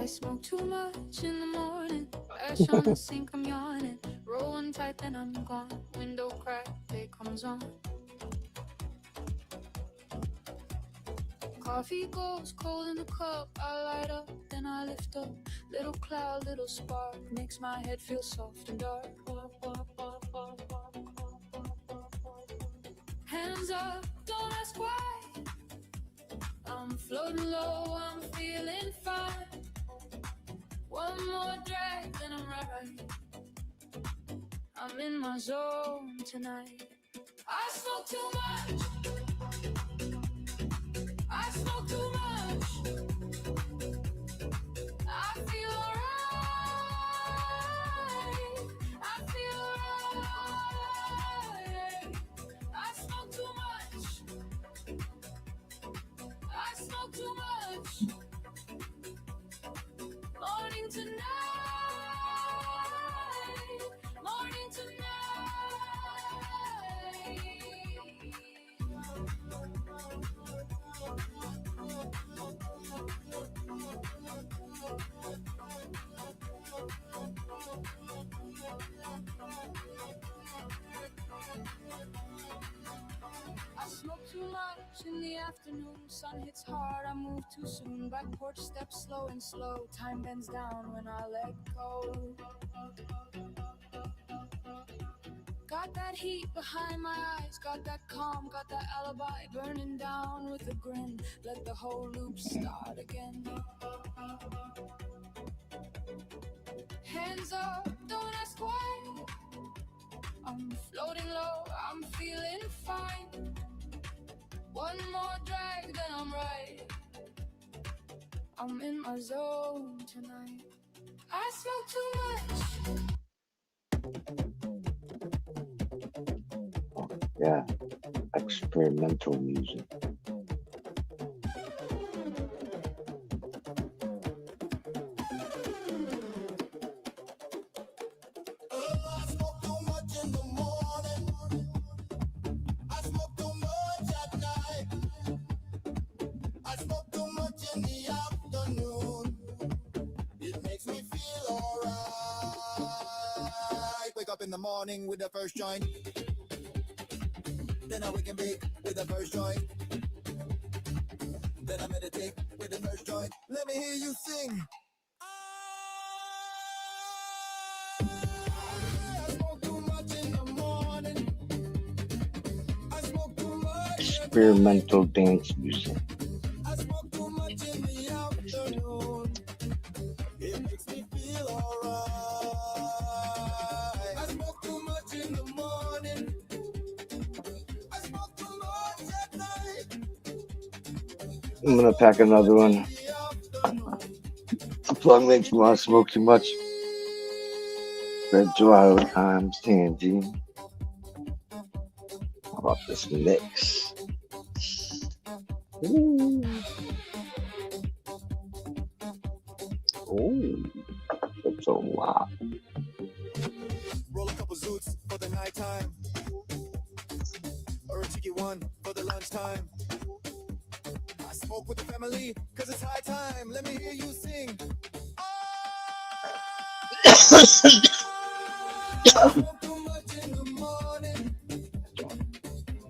I smoke too much in the morning. Ash on the sink, I'm yawning. Rolling tight, then I'm gone. Window crack, day comes on. Coffee goes cold in the cup. I light up, then I lift up. Little cloud, little spark, makes my head feel soft and dark. Hands up, don't ask why. I'm floating low, I'm feeling fine. One more drag, then I'm right. I'm in my zone tonight. I smoke too much. I smoke too much. I feel alright. I feel alright. I smoke too much. I smoke too much. Morning to night. Morning to night. I smoke too much in the afternoon. Sun hits hard, I move too soon. Back porch steps slow and slow. Time bends down when I let go. Got that heat behind my eyes. Got that calm, got that alibi. Burning down with a grin. Let the whole loop start again. Hands up, don't ask why. I'm floating low, I'm feeling fine. One more drag, then I'm right. I'm in my zone tonight. I smoke too much. Yeah, experimental music. In the morning with the first joint, then I wake and bake with the first joint, then I meditate with the first joint. Let me hear you sing. I smoke too much in the morning. I smoke too much. Experimental dance music. I smoke too much in the afternoon. It makes me feel alright. I smoke too much in the morning. I smoke too much at night. I'm gonna pack another one. The plug makes me want to smoke too much. Red Joe times Tangy. How about this mix? Ooh. Oh, that's a lot. Roll a couple zoots for the nighttime, or a cheeky one for the lunchtime. I smoke with the family, cause it's high time. Let me hear you sing. I smoke too much in the morning.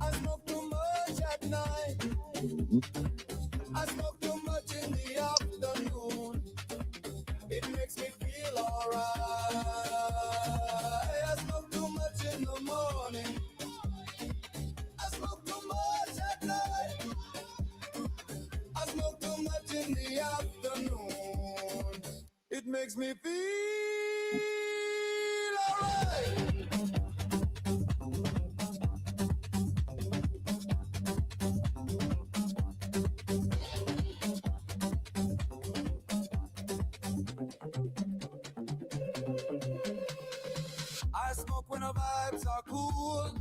I smoke too much at night. I smoke too much in the afternoon. It makes me feel alright. I smoke too much in the morning. I smoke too much at night. I smoke too much in the afternoon. It makes me feel alright. I smoke when the vibes are cool.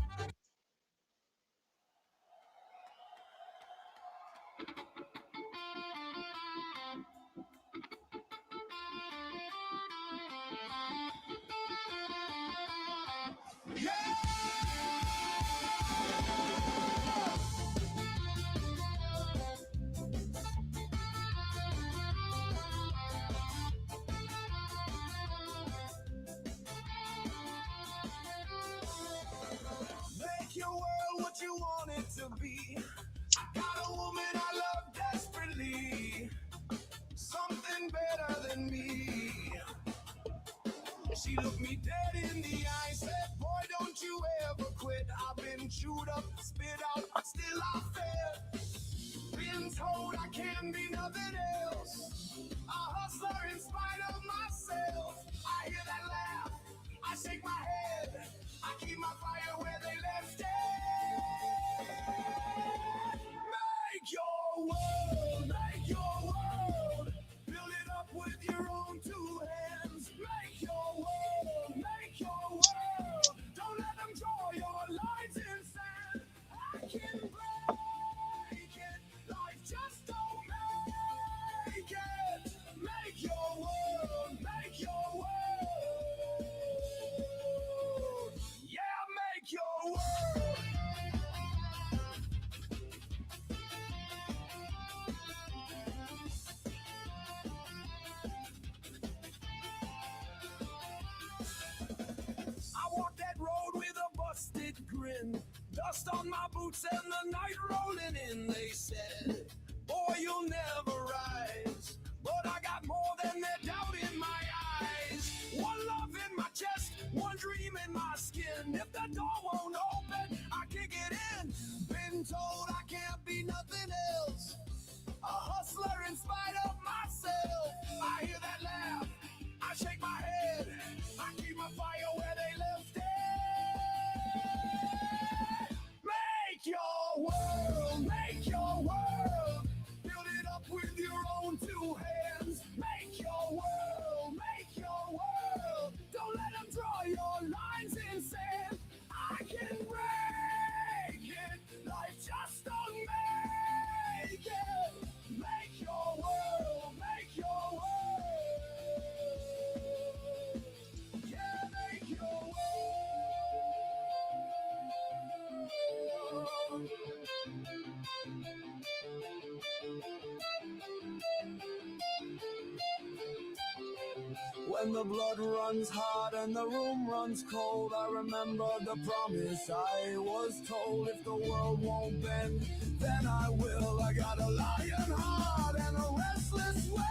me dead in the eye. Said, boy, don't you ever quit. I've been chewed up, spit out, still I fail. Been told I can't be nothing else. A hustler in spite of myself. I hear that laugh, I shake my head. I keep my fire where they left it. Make your world, make your world. Build it up with your own two hands. Make your world, make your world. Don't let them draw your lines in sand. I can break it, life just don't make it. Make your world, make your world. Yeah, make your world. I walk that road with a busted grin. Dust on my boots and the night rolling in. They said, boy, you'll never rise. But I got more than that doubt in my eyes. One love in my chest, one dream in my skin. If the door won't open, I kick it in. Been told I can't be nothing else. A hustler in spite of myself. I hear that laugh, I shake my head. I keep my fire where they left it. Make your world, make your world. Build it up with your own two hands. Make your world, make your world. Don't let them draw your lines in sand. I can break it, life just don't make it. Make your world, make your world. Yeah, make your world. When the blood runs hot and the room runs cold, I remember the promise I was told. If the world won't bend, then I will. I got a lion heart and a restless will.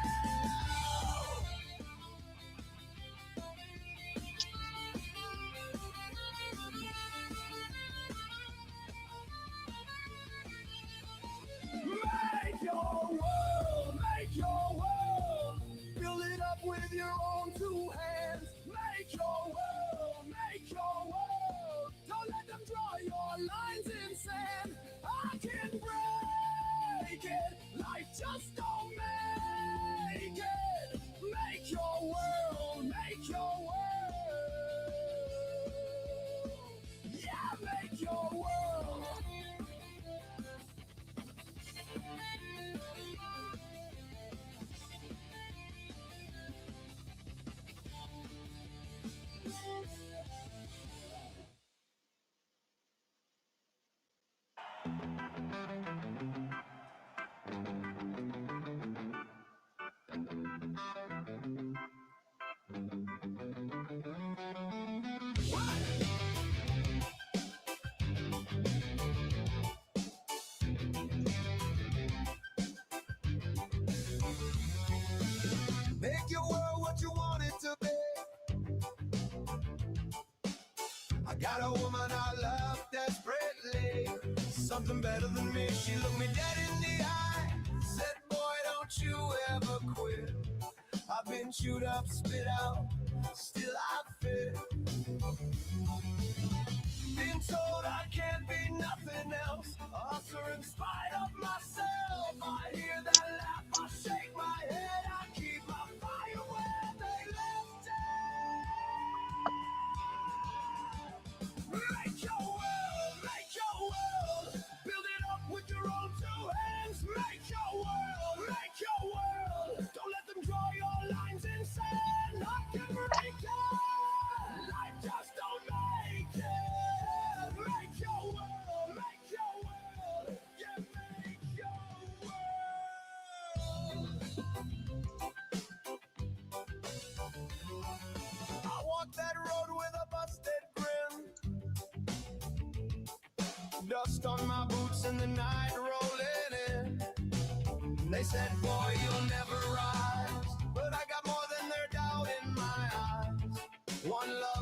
Make your world, make your world. Build it up with your own two hands. Make your world, make your world. Don't let them draw your lines in sand. I can break it, life just don't make it. Make your world, make your world. Yeah, make your world. Make your world what you want it to be. I got a woman I love desperately. Something better than me. She looked me dead in the eye. Said, boy, don't you ever quit. I've been chewed up, spit out, still I fit. Been told I can't be nothing else. Hustler in spite of myself. I hear that laugh, I shake my head. I keep my fire where they left it. Make your world, make your world. Build it up with your own two hands. Make your world, make your world. Don't let them draw your lines in sand. I can break it. Life just don't make it. Make your world, make your world. Yeah, make your world. I walk that road with a busted grin. Dust on my boots and the night rolling in. They said, boy, you'll never rise. But I got more than their doubt in my eyes. One love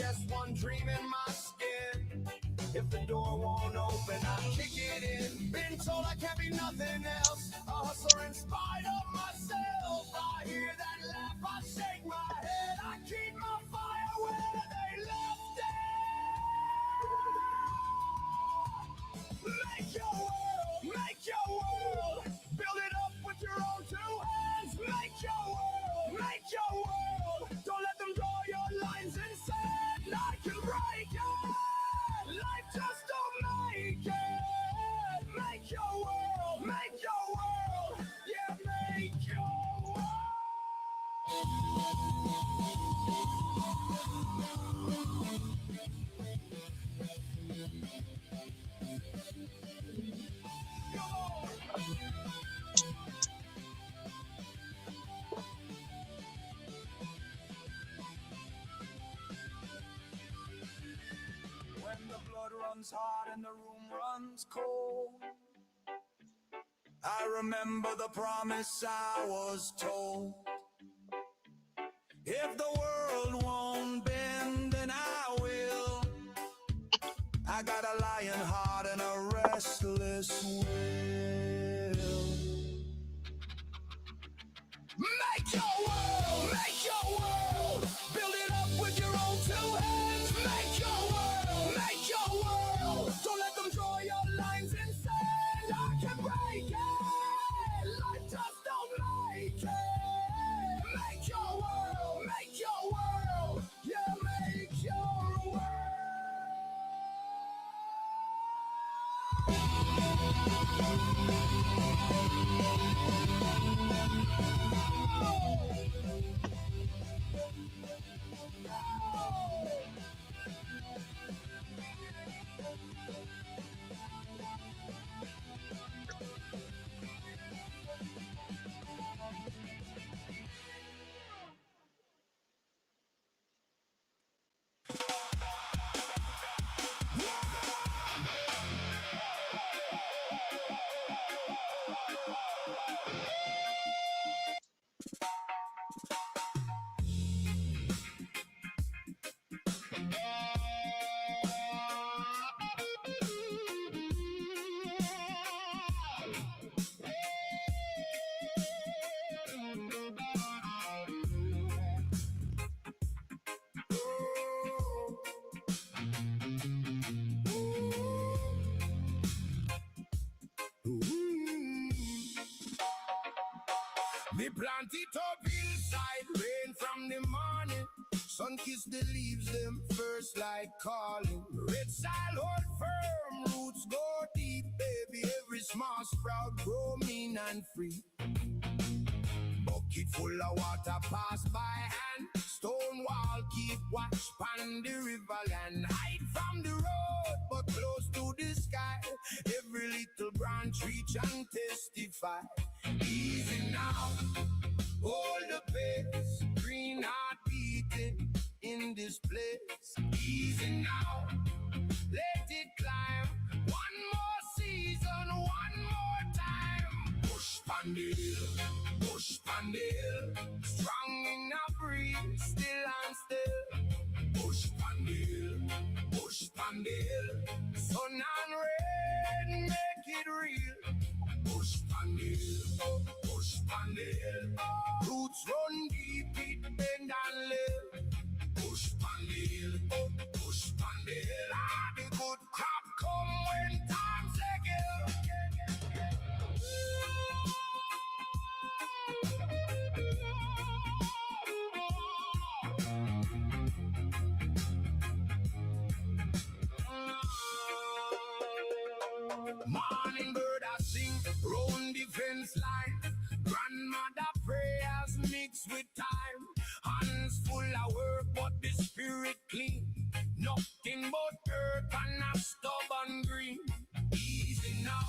just one dream in my skin. If the door won't open, I kick it in. Been told I can't be nothing else. A hustler in spite of myself. I hear that laugh, I shake my head. I keep my fire where they left it. Make your world. Build it up with your own two hands. Make your world. Don't let them draw your lines in sand. I can break it. Life just don't make it. Make your world. Yeah, make your world. When the blood runs hot and the room runs cold, I remember the promise I was told. If the world won't bend, then I will. I got a lion heart and a restless will. Make your world. Build it up with your own two hands. Make your world. Don't let them draw your lines in sand. I can break it. Life just don't make it. Make your world. Yeah, make your world. Me plant it up inside, rain from the morning. Sun kiss the leaves, them first like calling. Red soil hold firm, roots go deep, baby. Every small sprout grow mean and free. Bucket full of water pass by hand. Stone wall keep watch pan the river land. Hide from the road, but close to the sky. Every little branch reach and testify. Easy now, hold the pace. Green heart beating in this place. Easy now, let it climb. One more season, one more time. Push pandil, strong in a breeze, still and still. Push pandil, sun and rain, make it real. Push pandil, roots run deep, it bend and live. Push pandil, ah, the good crop come when times morning bird I sing, round the fence line. Grandmother prayers mixed with time. Hands full of work, but the spirit clean. Nothing but earth and a stubborn green. Easy now,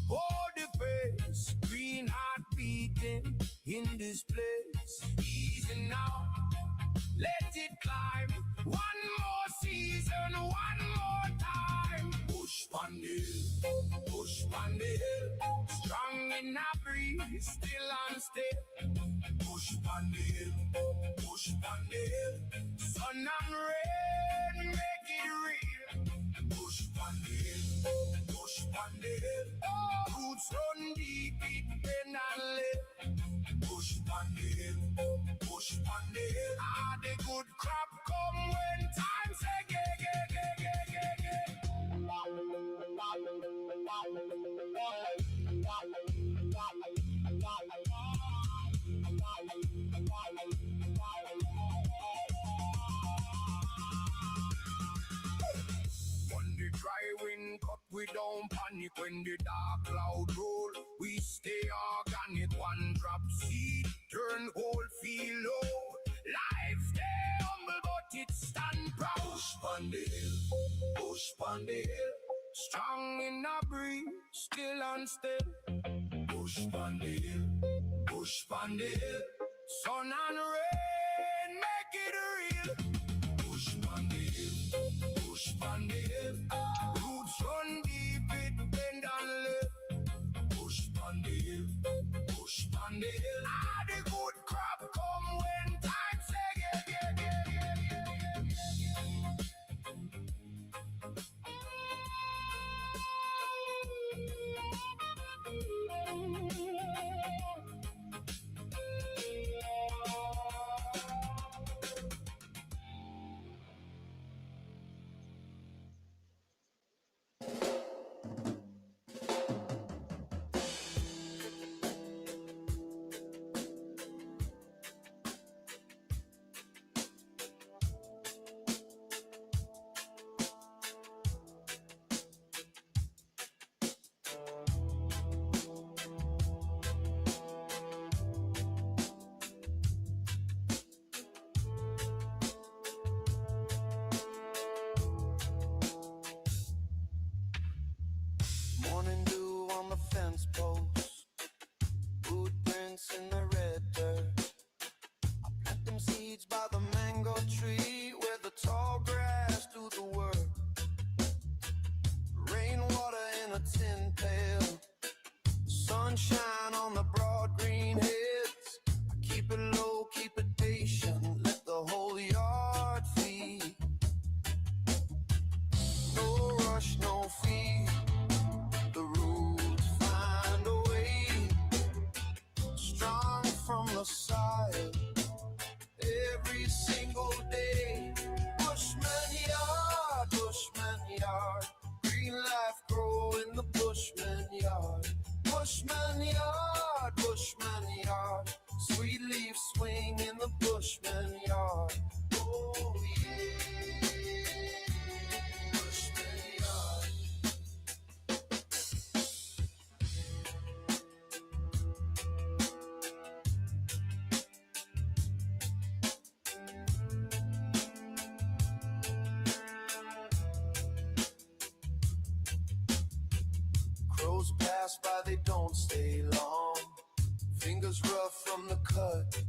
hold the face. Green heart beating in this place. Easy now, let it climb. One more season, one more time. Push pandil, strong in a breeze, still and still. Push pandil, Sun and rain, make it real. Bush bandit, bush bandit. Roots run deep, it bend and live. Bush bandit, bush bandit. Ah, the good crop come when time say get, get, get, get, get, get. When the dry wind cut, we don't panic. When the dark cloud roll, we stay organic. One drop seed, turn whole field low. Life stay humble, but it stand proud. Bush on the hill, bush on the hill. Strong in a breeze, still and still. Bush on the hill, bush on the hill. Sun and rain, make it real. Bush on the hill, bush on the hill. Roots run deep, it bend and live. Bush on the hill, bush on the hill. Ah, the good crop come when time say get, get, get, get, get, morning dew on the fence post, footprints in the red dirt. I plant them seeds by the mango tree where the tall grass do the work. Rainwater in a tin pail, sunshine on the broad green heads. I keep it low, keep it patient, let the whole yard feed. No rush, no feed. The roots find a way, strong from the soil, every single day. Bushman yard, green life grow in the Bushman yard. Bushman yard, sweet leaves swing in the Bushman yard. Oh yeah, Bushman yard. Crows pass by, they don't stay long. Fingers rough from the cut.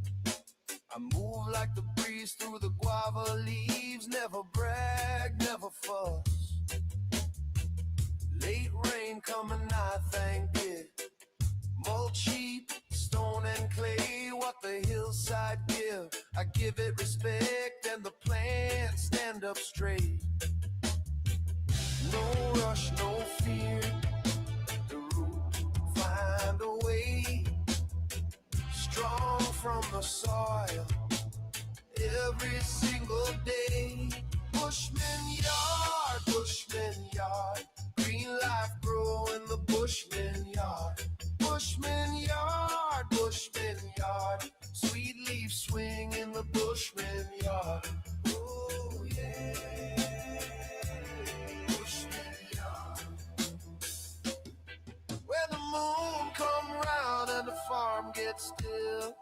I move like the breeze through the guava leaves. Never brag, never fuss. Late rain coming, I thank it. Mulch heap, stone and clay, what the hillside give. I give it respect and the plants stand up straight. No rush, no fear. The root find a way, strong from the soil, every single day. Bushman yard, green life grow in the Bushman yard. Bushman yard, sweet leaves swing in the Bushman yard. Oh yeah, Bushman yard. When the moon come round and the farm gets still,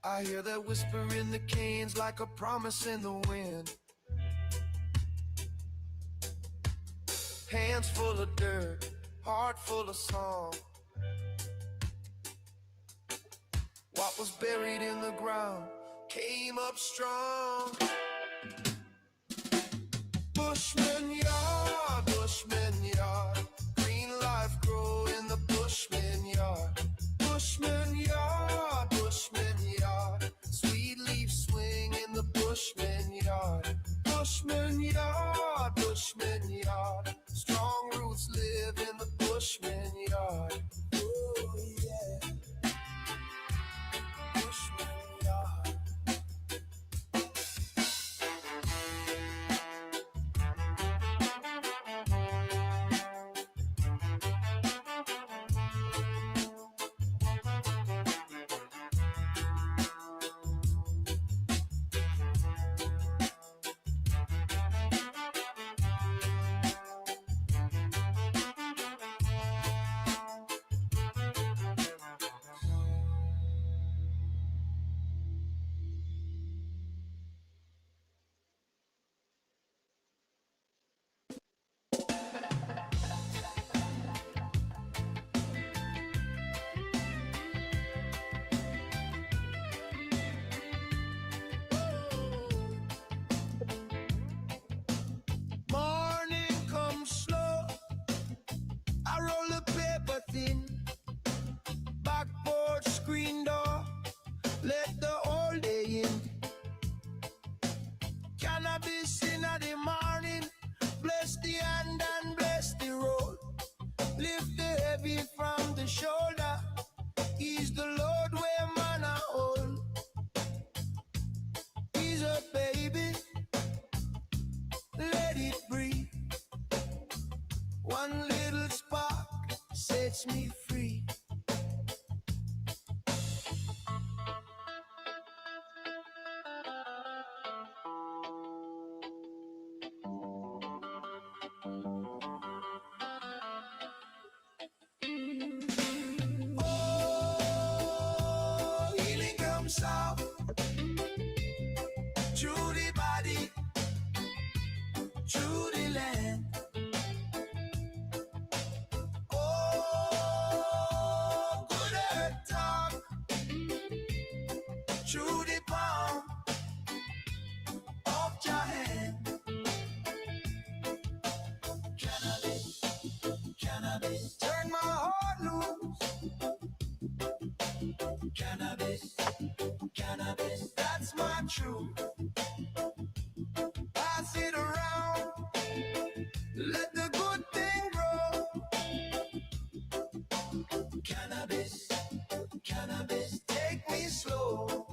I hear that whisper in the canes like a promise in the wind. Hands full of dirt, heart full of song. What was buried in the ground came up strong. Bushman yard, green life grow in the Bushman yard. Bushman yard, sweet leaves heavy from the shoulder. He's the Lord where man are old. He's a baby, let it breathe. One little spark sets me free. Oh, healing comes out through the body, through the land. Oh, good earth talk through the palm of your hand. Cannabis, cannabis, turn my heart loose. Cannabis, cannabis, that's my truth. Pass it around, let the good thing grow. Cannabis, cannabis, take me slow.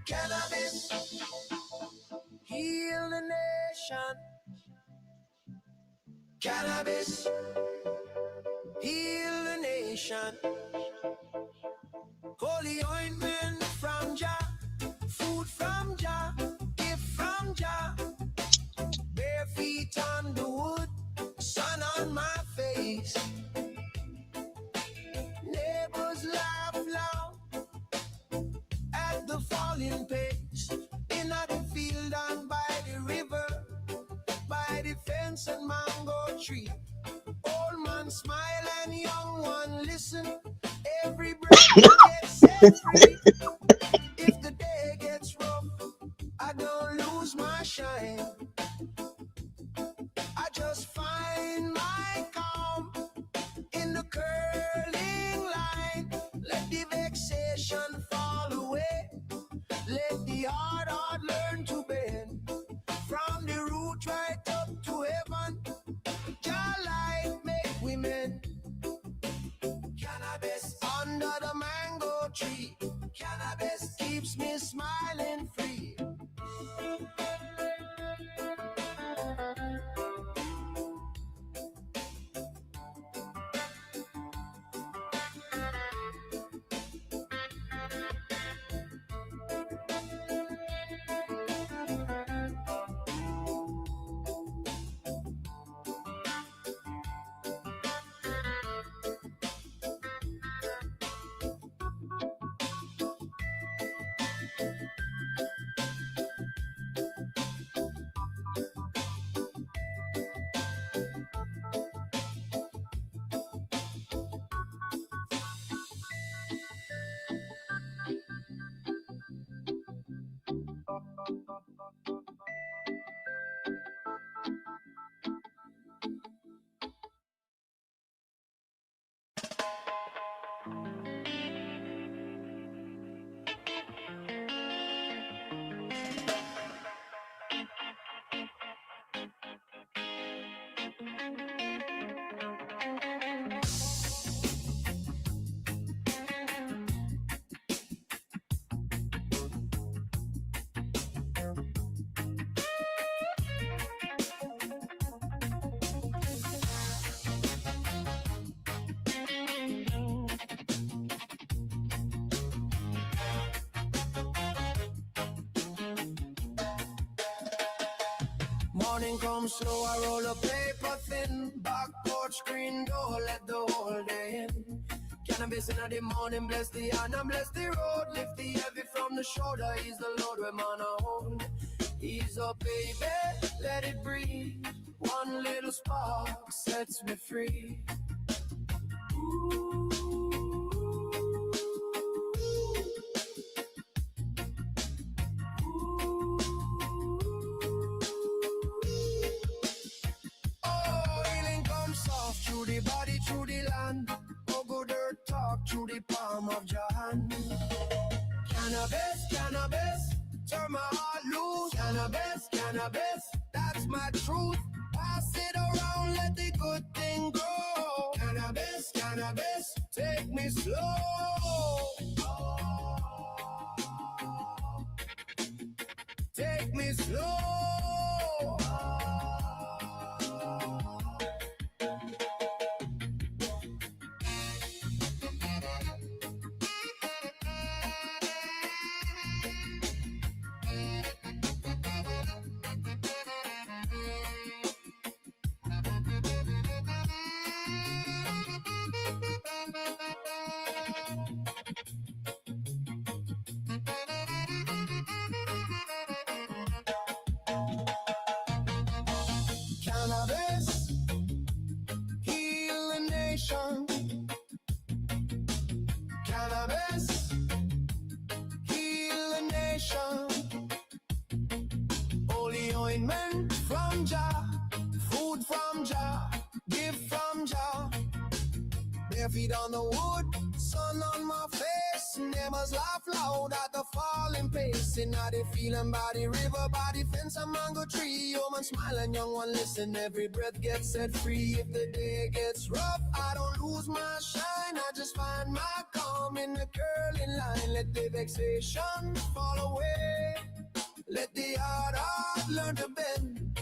Cannabis, heal the nation. Cannabis, heal the nation. Holy ointment from Jah, food from Jah, gift from Jah. Bare feet on the wood, sun on my face. Neighbors laugh loud at the falling pace. In the field and by the river, by the fence and mango tree. Old man smile and young one listen. Every breath gets set free. If the day gets rough, I don't lose my shine. I just find my calm in the curling line. Let the vexation fall away. Let the hard learn to bend. From the root right up to heaven, Jah light make women. Cannabis under the mango tree. Cannabis keeps me smiling free. Morning comes slow, I roll a paper thin. Back porch screen door, let the whole day in. Cannabis in the morning, bless the hand and bless the road. Lift the heavy from the shoulder, he's the Lord where man a hold. He's a baby, let it breathe. One little spark sets me free. Ooh. man. Cannabis, cannabis, turn my heart loose. Cannabis, cannabis, that's my truth. Pass it around, let the good thing go. Cannabis, cannabis, take me slow. Take me slow. Cannabis, heal the nation. Cannabis, heal the nation. Holy ointment from Jah, food from Jah, gift from Jah. Bare feet on the wood, sun on my face. Neighbors laugh loud at the falling pace. And now they feeling by the river, by the fence, a mango tree. Old man smiling, young one listen. Every breath gets set free. If the day gets rough, I don't lose my shine. I just find my calm in the curling line. Let the vexation fall away. Let the hard heart learn to bend.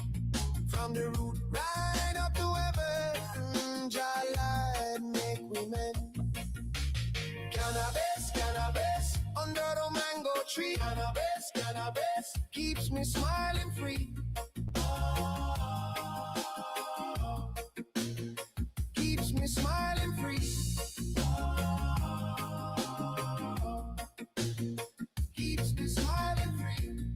From the root right up to heaven. Jah light make we men. Cannabis, cannabis, under the mango tree. Cannabis, cannabis, keeps me smiling free. Keeps me smiling free. Keeps me smiling free.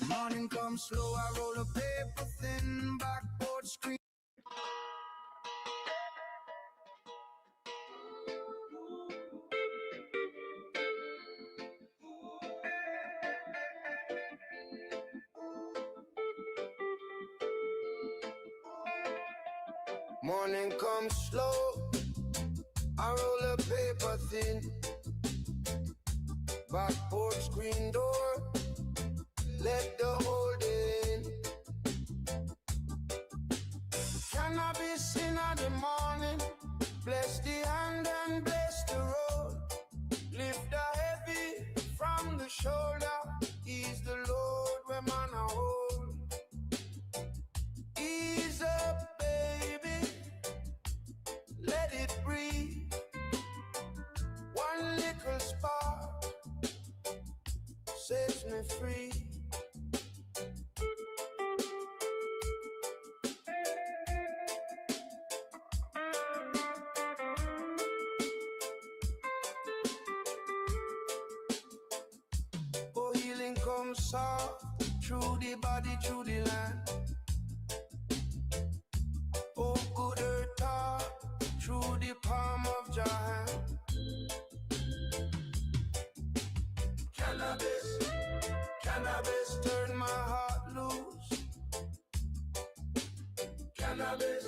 Morning comes slow, I roll a paper thin backboard screen. Morning comes slow, I roll a paper thin backboard screen door. Let the whole day in. Cannabis in the morning. Bless the hand and bless the road. Lift the heavy from the shoulder. Ease the load where man a hold. Ease up, baby. Let it breathe. One little spark sets me free. Oh, healing comes soft through the body, through the land. Oh, good earth talk through the palm of your hand. Cannabis, cannabis, turn my heart loose. Cannabis,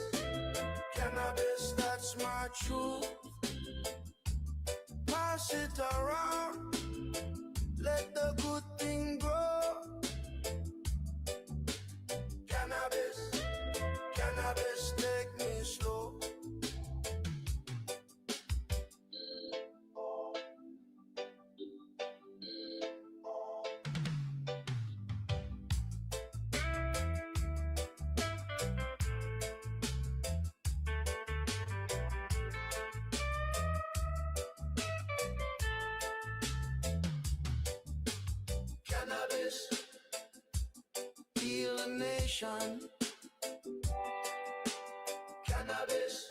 cannabis, that's my truth. pass it around. Let the good thing grow. Cannabis, cannabis, take me slow. Cannabis, heal a nation. Cannabis,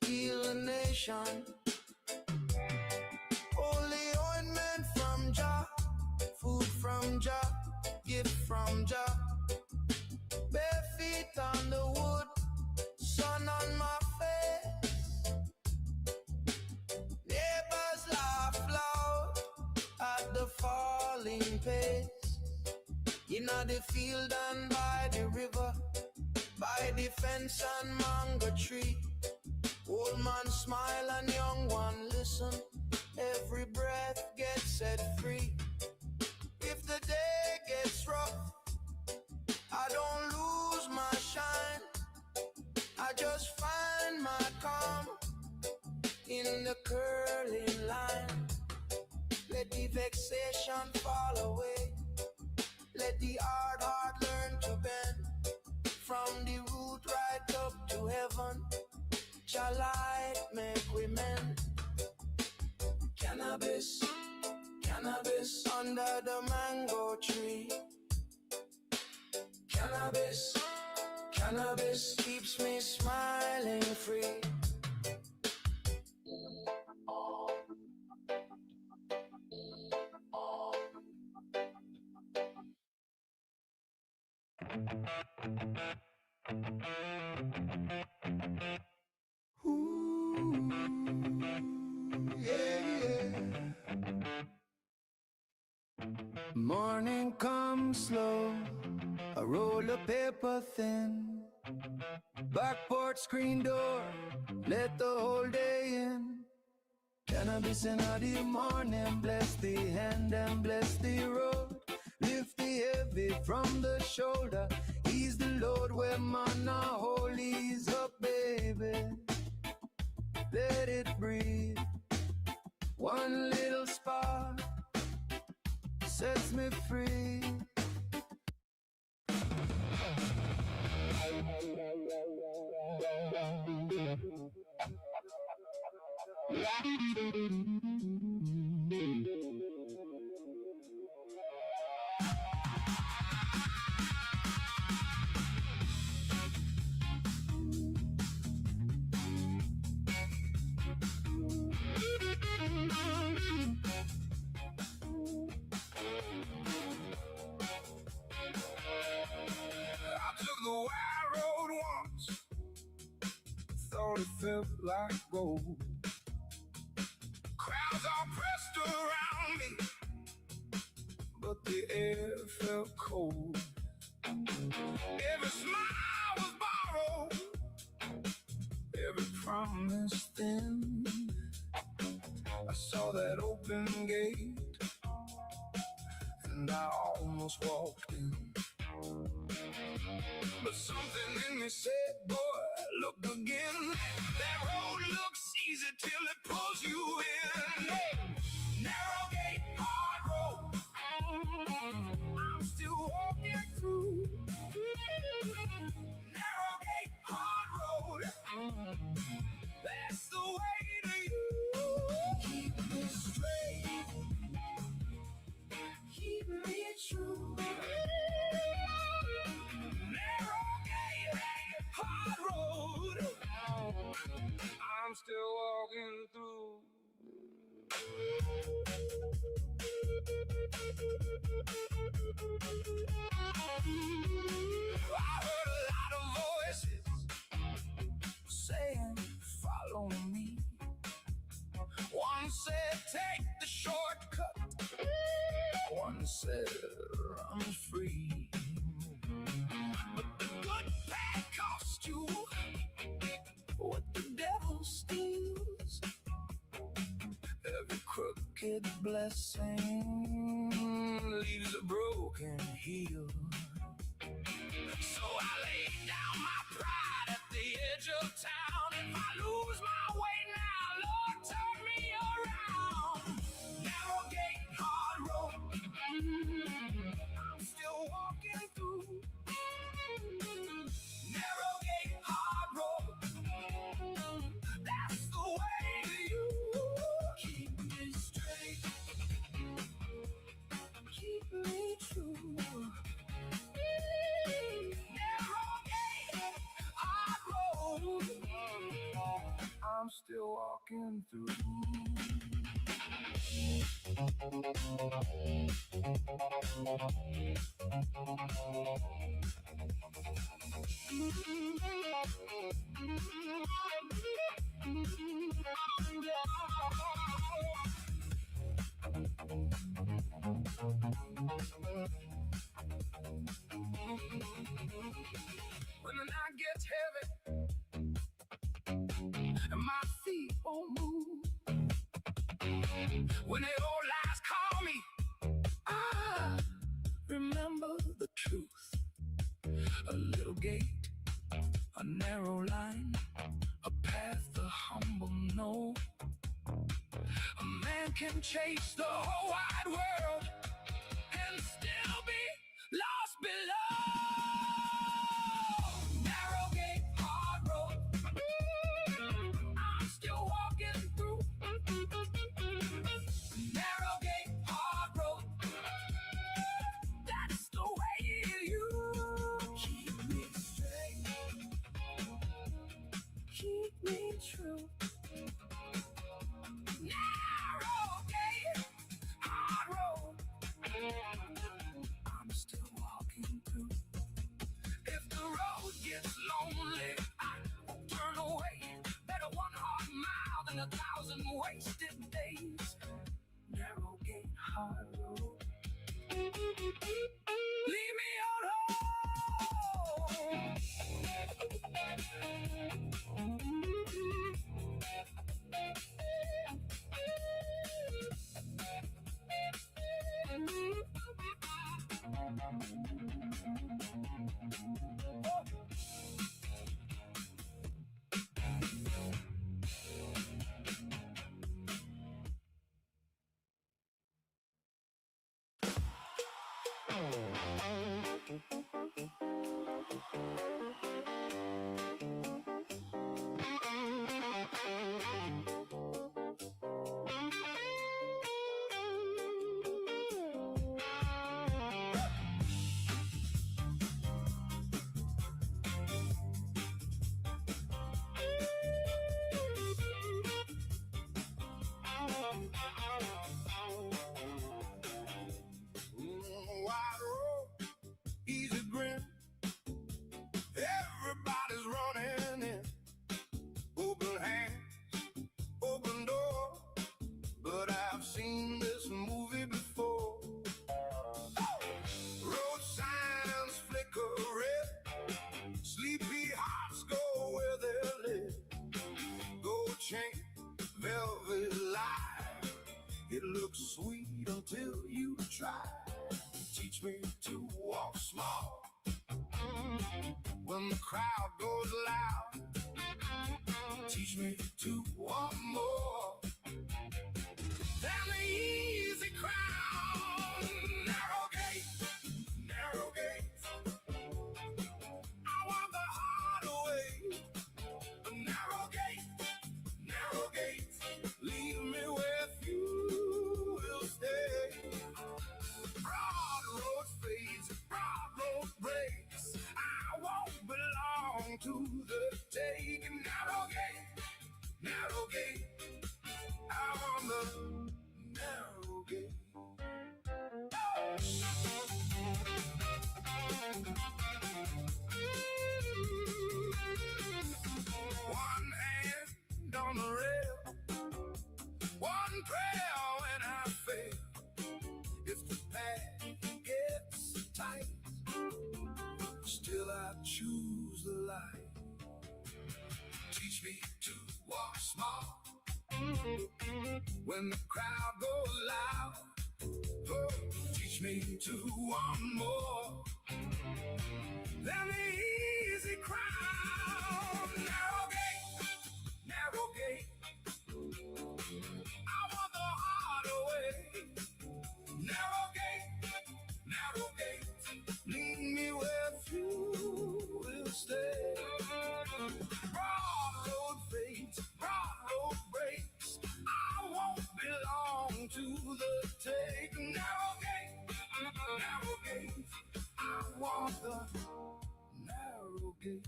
heal a nation. Holy ointment from Jah, food from Jah, gift from Jah. Bare feet on the wood, sun on my face. Neighbors laugh loud at the falling pace. In the field and by the river, by the fence and mango tree. Old man smile and young one listen. Every breath gets set free. If the day gets rough, I don't lose my shine. I just find my calm in the curling line. Let the vexation fall away. Let the hard heart learn to bend. From the root right up to heaven, shall light make we mend. Cannabis, cannabis under the mango tree. Cannabis, cannabis keeps me smiling free. Ooh, yeah. Morning comes slow, a roll of paper thin. Back porch screen door, let the whole day in. Cannabis in the morning, bless the hand and bless the road. Lift the heavy from the shoulder, ease the load where man now hold ease up, baby. Let it breathe. One little spark sets me free. I took the wide road once, thought it felt like gold. Crowds all pressed around me, but the air felt cold. Every smile was borrowed, every promise thin. I saw that open gate, and I almost walked in. But something in me said, boy, look again. That road looks easy till it pulls you in. Narrow gate, hard road, I'm still walking through. Narrow gate, hard road, that's the way to you. Keep me straight, keep me true. I'm still walking through. I heard a lot of voices saying, follow me. One said, take the shortcut. One said, run free. But the good path cost you what the devil steals. wicked blessing leaves a broken heel. So I lay down my pride at the edge of town. If I lose my way now, Lord, turn me around. Narrow gate, hard road, I'm still walking through. Narrow gate, hard road, that's the way to you. Keep me straight, keep me true. Narrow gate, hard road, I'm still walking through. When the night gets heavy and my feet won't move, when the old lies call me, I remember the truth. A little gate, a narrow line, a path the humble know. A man can chase the whole wide world and still be lost below. Narrow gate, hard road, I'm still walking through. Narrow gate, hard road, that's the way you keep me straight, keep me true. Narrow gate, hard road, I'm still walking through. If the road gets lonely, I won't turn away. Better one hard mile than 1,000 wasted days. Narrow gate, hard road, leave me on wide road, easy grin. Everybody's running in. Open hands, open door. But I've seen this movie before. Road signs flicker red. Sleepy hearts go where they live. Gold chain, velvet light. It looks sweet until you try. Teach me to walk small when the crowd goes loud. Teach me to walk more than the easy crowd. Narrow gate, narrow gate, I want the hard way. Narrow gate, leave me where few will stay. Broad road fades, broad road breaks. I won't belong to the taking. Narrow gate, I want the narrow gate. One hand on the rail, one prayer when I fail. If the path gets tight, still I choose the light. Teach me to walk small when the crowd goes loud. Oh, teach me to want more than the easy crowd. Narrow gate, narrow gate. I want the harder way. Narrow gate, lead me where few will stay. Broad road fades, broad road breaks. I won't belong to the take. Narrow gate, I want the narrow gate.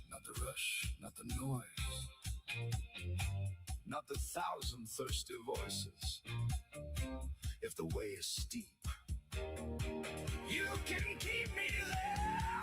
Not the rush, not the noise, not the thousand thirsty voices. If the way is steep, you can keep me there.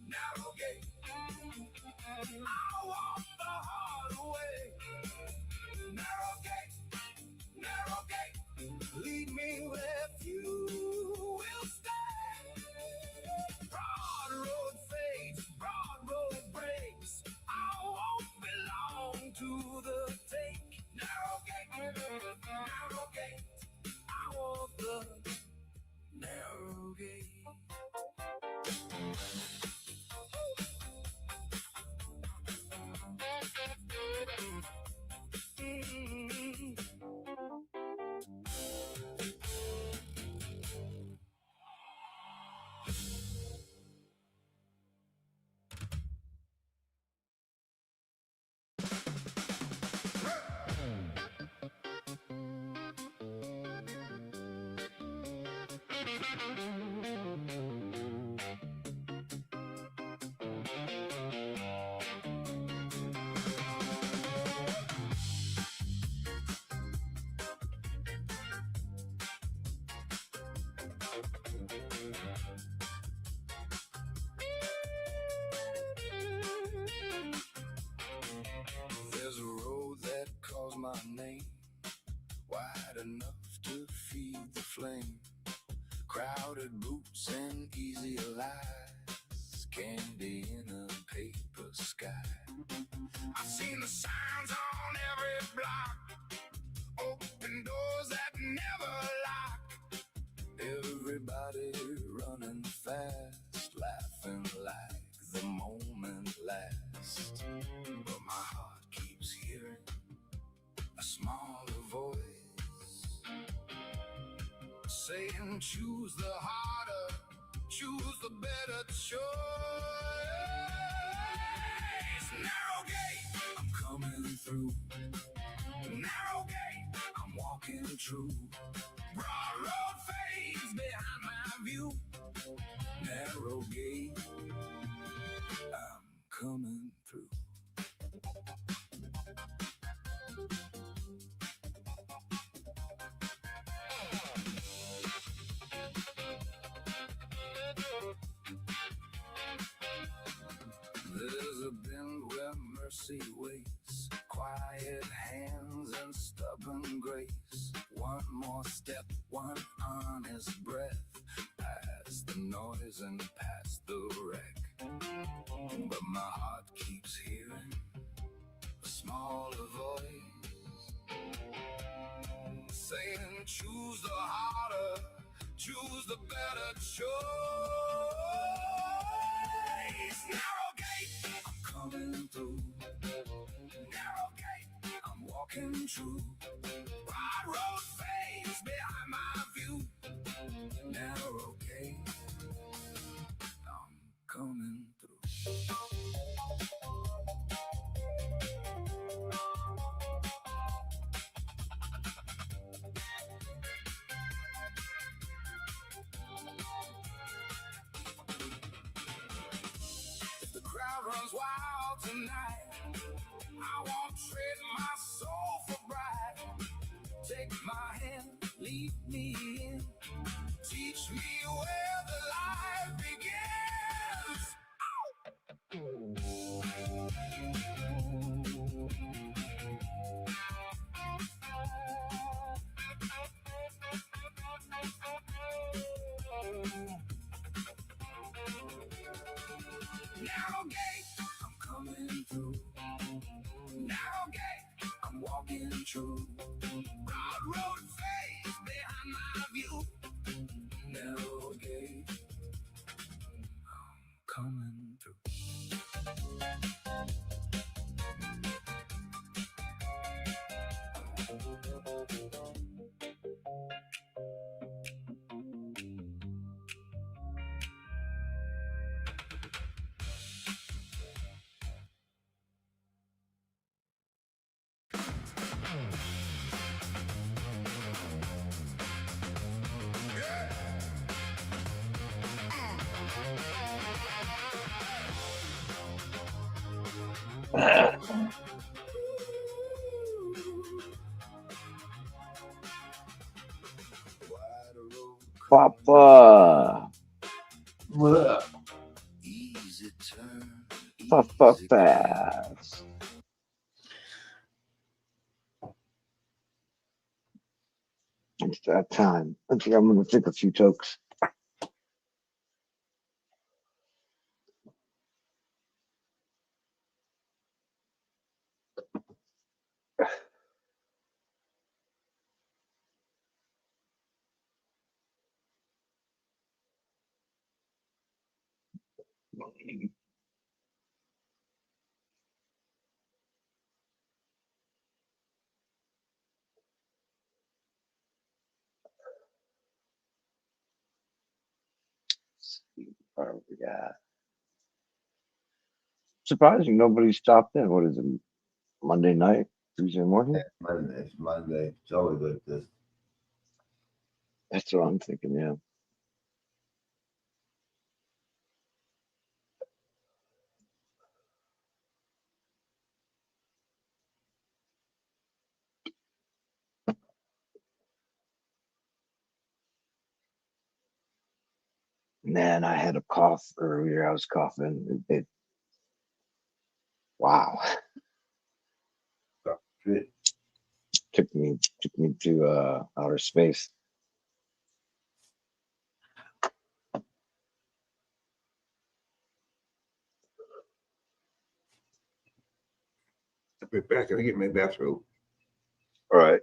Narrow gate, I want the hard way. Narrow gate, lead me where few will stay. Broad road fades, broad road breaks. I won't belong to the take. Narrow gate, I want the narrow gate. There's a road that calls my name, wide enough to feed the flame. Crowded boots and easy lies, candy in a paper sky. I've seen the signs on every block, open doors that never lock. Everybody running fast, laughing like the moment lasts. But my heart keeps hearing a smaller voice saying, choose the harder, choose the better choice. Narrow gate, I'm coming through. Narrow gate, I'm walking true. Broad road fades behind my view. Narrow gate, I'm coming through. There's a bend where mercy waits, quiet hands and stubborn grace. One more step, one honest breath, past the noise and past the wreck. But my heart keeps hearing a smaller voice saying, choose the harder, choose the better choice. Narrow gate, I'm coming through. Narrow gate, I'm walking true. Broad road fades behind my view. Narrow gate, I'm coming through. If the crowd runs wild tonight, I won't trade my soul for bright. Take my hand, lead me in. Teach me where the life begins. Ow! Narrow gate, I'm coming through. Narrow gate, I'm walking through. Broad road fades behind my view. Narrow gate, I'm coming through. Papa. What up? Easy turn, Papa easy go. fast. It's that time. I think I'm gonna take a few tokes. What do we got? Surprising nobody stopped in. What is it? Monday night? Tuesday morning? It's Monday. It's Monday. It's always like this. That's what I'm thinking, yeah. Man, I had a cough earlier. I was coughing. Wow. Shit. Took me to outer space. I'll be back. I get my bathrobe. All right.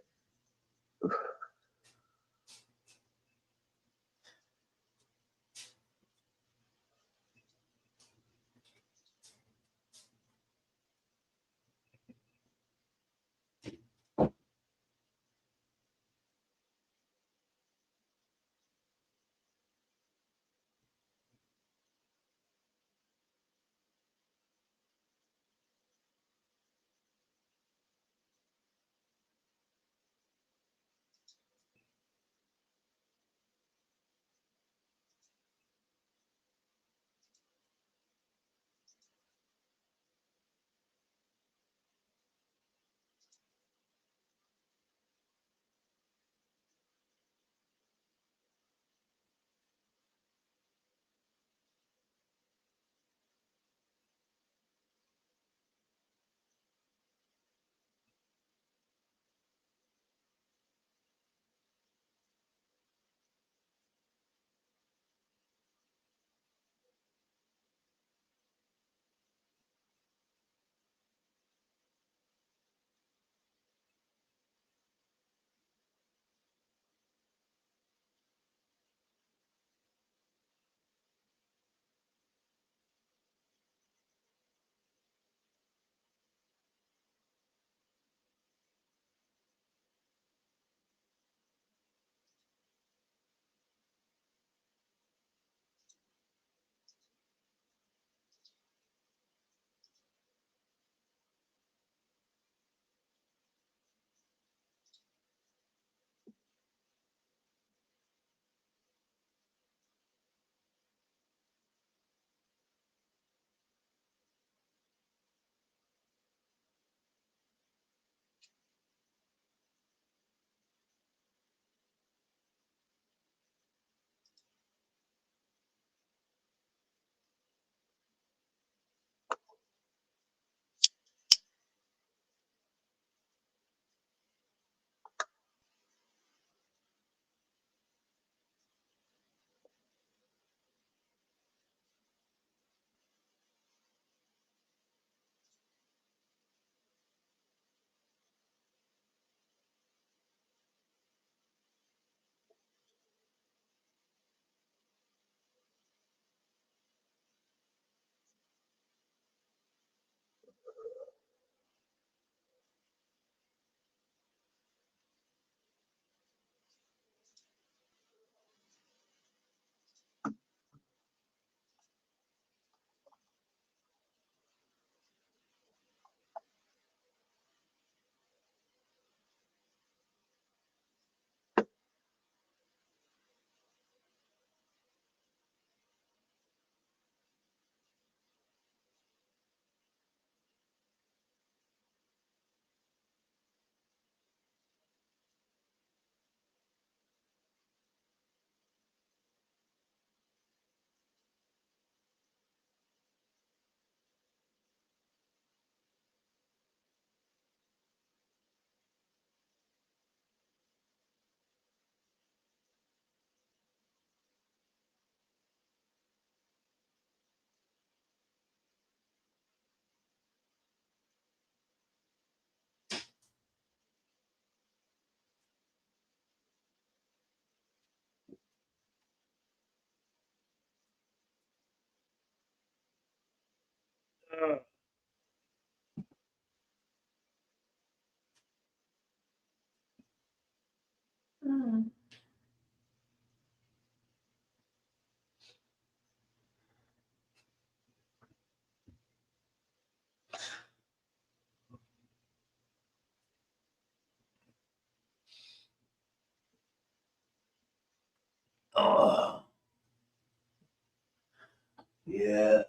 Oh, yeah.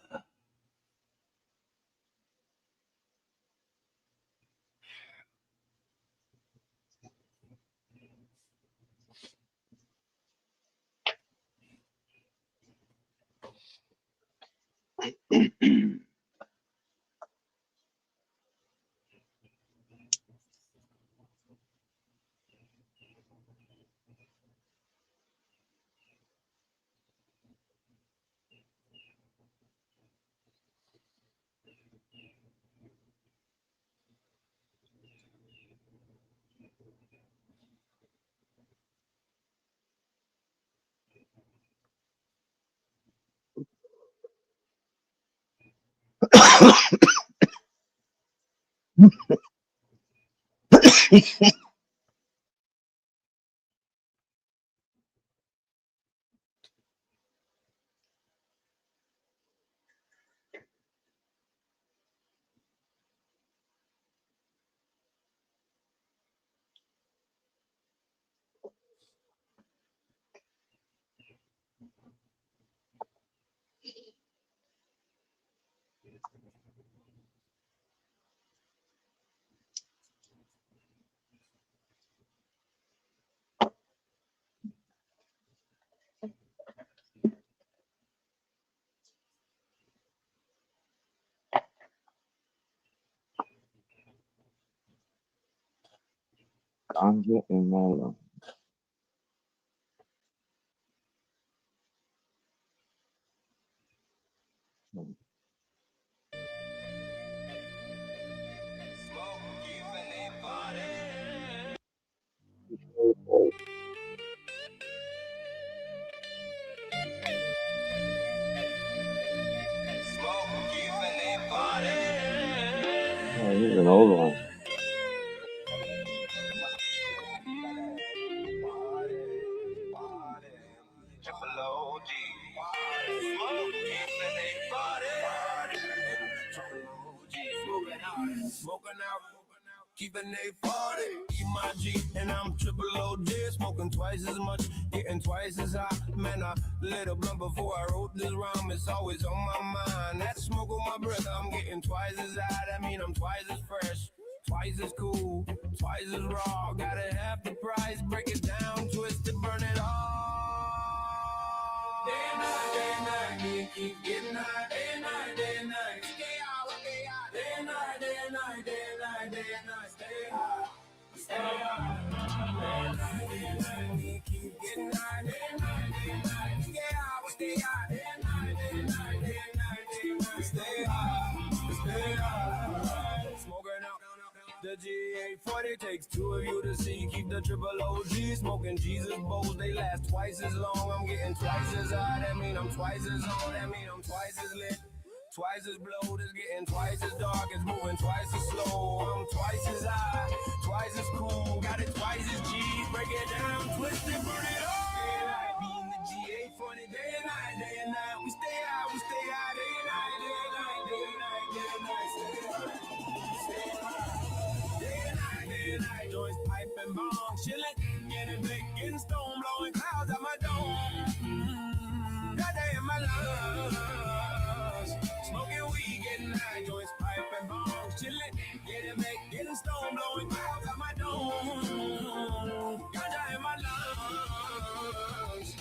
Ganja in my lungs. Oh, this is an old one. Smoking out, keeping a party. Eat my G, and I'm triple OG, smoking twice as much, getting twice as high. Man, I lit a blunt before I wrote this rhyme. It's always on my mind. That smoke on my breath, I'm getting twice as high. That mean I'm twice as fresh, twice as cool, twice as raw. Gotta have the price, break it down, twist it, burn it all. Day and night, me keep getting high. Day and night, day and night. Stay out, day and night, day and night, day and night, day and night. Stay high, stay high. Day and night, day and night, me keep getting high. Day and night, day and night. Stay high, day and night, day and night, day and night, day and night. Stay high, stay high. Smoking out. The G840 takes two of you to see. Keep the triple OG smoking Jesus bowls. They last twice as long. I'm getting twice as high. That mean I'm twice as on. That mean I'm twice as lit. Twice as blowed. It's getting twice as dark. It's moving twice as slow. I'm twice as high. Twice as cool. Got it twice as G. Break it down. Twist it. Burn it all. Day and night. Being the G840. Day and night. Day and night. We stay high. We stay high. Day and night. Day and night. Day and night. Day and night. Stay high. Stay high. Day and night, joints piping bong, chillin', getting big, getting stone, blowing clouds out my dome. Got that in my lungs, smoking weed, getting high, joints piping bong, chillin', getting big, getting stone, blowing clouds out my dome. Got that in my lungs.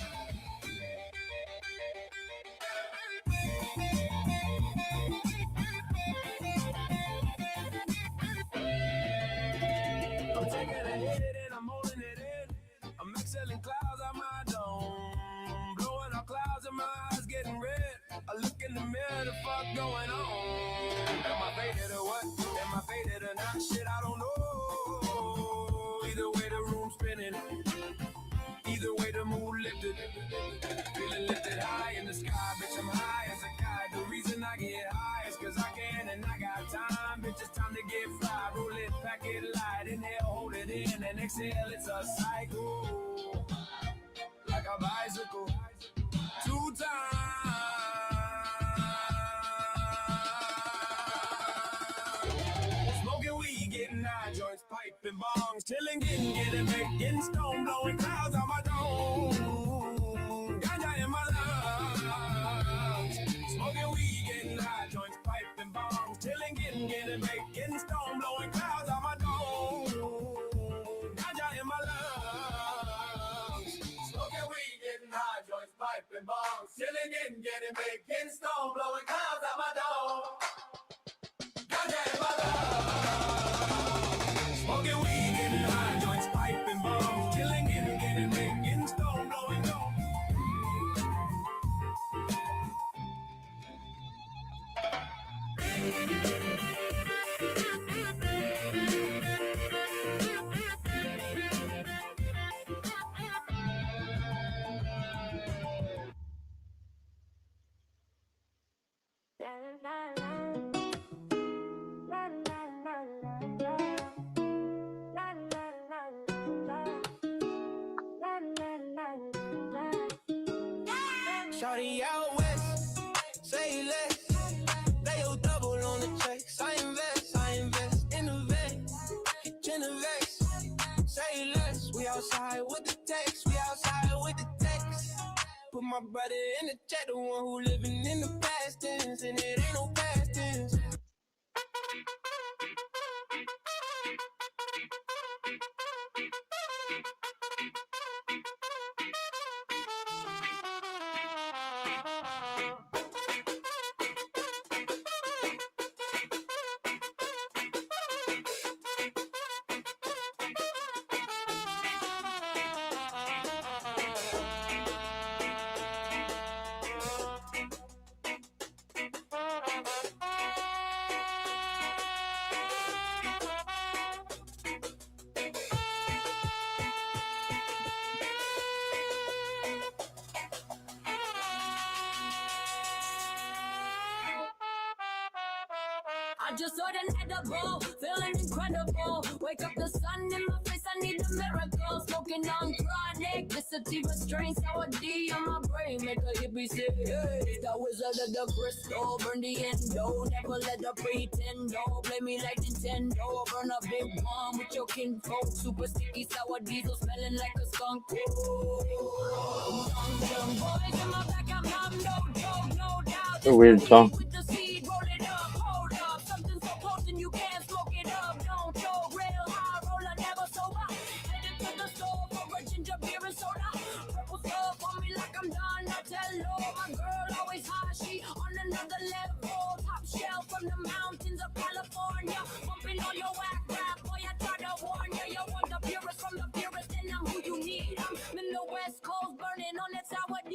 I'm taking a hit and I'm holding it in. I'm exhaling clouds out my dome. Blowing out clouds in my eyes, getting red. I look in the mirror, the fuck going on? Am I faded or what? Am I faded or not? Shit, I don't know. Either way, the room's spinning. Either way, the mood lifted. Feeling lifted high in the sky, bitch, I'm high as a guy. The reason I get high is cause I can't and I got time. Bitch, it's time to get fly. Roll it, pack it light, inhale, hold it in, and exhale. It's a cycle, like a bicycle. 2 times. Smoking weed, getting high, joints, piping bongs, chilling, getting baked, getting stoned, blowing clouds on my dome. Ganja in my lungs. Smoking weed, getting high, joints, piping bongs, chilling, getting baked, getting stoned, blowing clouds on my dome. Ganja in my lungs. Smoking weed, getting high, joints, piping bongs, chilling, getting baked, getting stoned, blowing clouds on my dome. Ganja in my lungs. Smoking weed, getting high, joints, piping bongs, chilling, getting baked, getting stoned, blowing dome. Shawty out west, say less. They go double on the checks. I invest, innovate, generate. Say less. We outside with the text, Put my brother in the chat, the one who living in the past tense, and it ain't no past tense. I just saw an edible, feeling incredible. Wake up the sun in my face, I need a miracle. Smoking on chronic, this sativa strain, sour D on my brain. Make a hippie say, hey, that wizard of the crystal, burn the endo. Never let the pretendo play me like Nintendo. Burn a big bomb with your kinfolk. Super sticky, sour diesel, smelling like a skunk. Young boys in my back, I'm no joke, no doubt. It's a weird song. With the seed, roll it up, hold up. Something so close and you can't smoke it up. Don't choke, real high roller, never sober. Headed to the store for a ginger beer and soda. Purple stuff on me like I'm Donatello. My girl always high, she on another level. Top shelf from the mountains of California. Bumping on your whack rap, boy, I try to warn ya. You want the purest from the purest, and I'm who you need. I'm in the West Coast, burning on that sour D.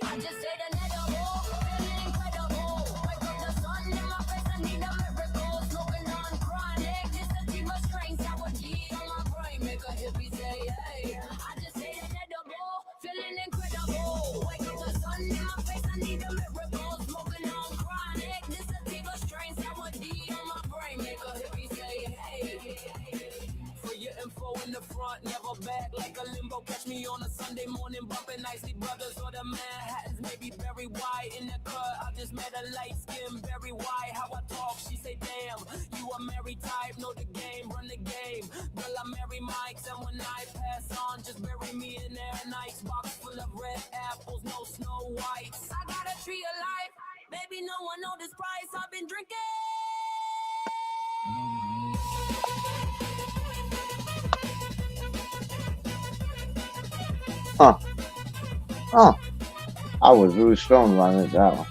I just said another wall, feeling incredible. Wake up the sun in my face, I need a miracle. Smoking on chronic, this sativa strain, sour D on my brain. Make a hippie say, hey. I just said another wall, feeling incredible. Wake up the sun in my face, I need a miracle. Smoking on chronic, this sativa strain, sour D on my brain. Make a hippie say, hey. For your info in the front, never back like a limbo. Catch me on a Sunday morning, bumping nicely brothers or the Manhattans, maybe Barry White in the cut. I just met a light skin, Barry White. How I talk, she say, damn, you a married type, know the game, run the game. Girl, I marry Mikes, and when I pass on, just bury me in there. An ice box full of red apples, no Snow Whites. I got a tree of life, baby, no one know this price. I've been drinking. Huh. Huh. I was really strong on it, that one.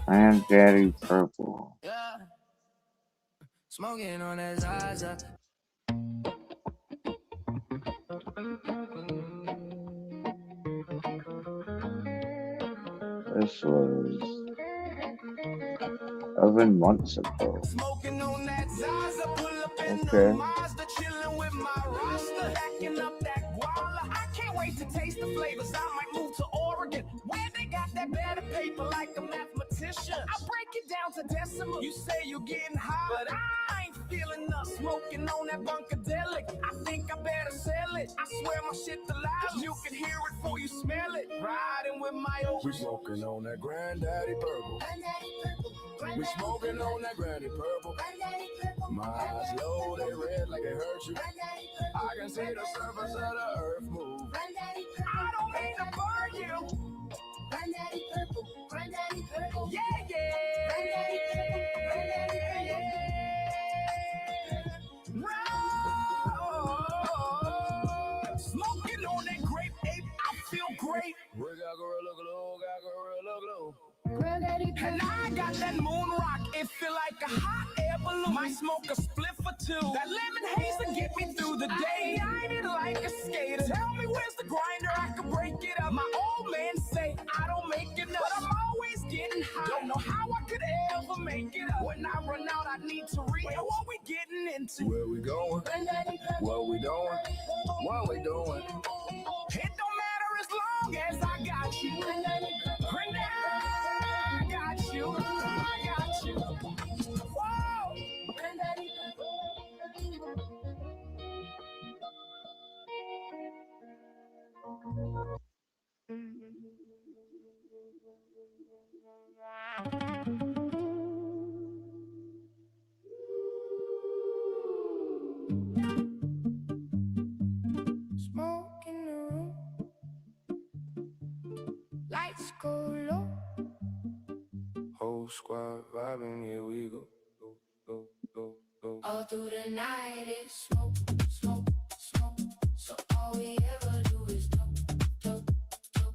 Cranberry purple. Yeah. Smoking on that Zaza. This was 11 months ago. Smoking on that Zaza, pull up in Okay. the Mazda, chilling with my roster, hacking up that guap. taste the flavors, I might move to Oregon, where they got that better paper like a mathematician. I break it down to decimal. You say you're getting high, but I ain't feeling us smoking on that Bunkadelic. I think I better sell it. I swear my shit the loud. You can hear it before you smell it. Riding with my old. We smoking on that Granddaddy Purple. Granddaddy purple. We Granddaddy smoking on that Granddaddy Purple. Granddaddy purple. My eyes low, they red like it hurt you. Granddaddy purple. I can see the surface of the earth move. Granddaddy purple. I don't mean to burn you. Granddaddy purple. Granddaddy purple. Yeah, yeah. Granddaddy purple. Granddaddy purple. Right. Smoking on that grape ape, I feel great. We got Gorilla Glue, got Gorilla Glue. Granddaddy And I got that moon rock, it feel like a hot air balloon. Might smoke a spliff or two. That lemon haze to get me through the day. I ain't it like a skater. Tell me where's the grinder, I can break it up. My old man say I don't make it up, but I'm always getting high. Don't know how I could ever make it up. When I run out, I need to read what we getting into. Where we going? Granddaddy purple. What we doing? What we doing? It don't matter as long as I got you. Granddaddy purple. Bring that, I got you. I got you. Whoa. Granddaddy Smoke in the room, lights go low. Whole squad vibing, here we go. Go, go, go, go. All through the night it's smoke, smoke, smoke. So all we ever do is talk, talk, talk.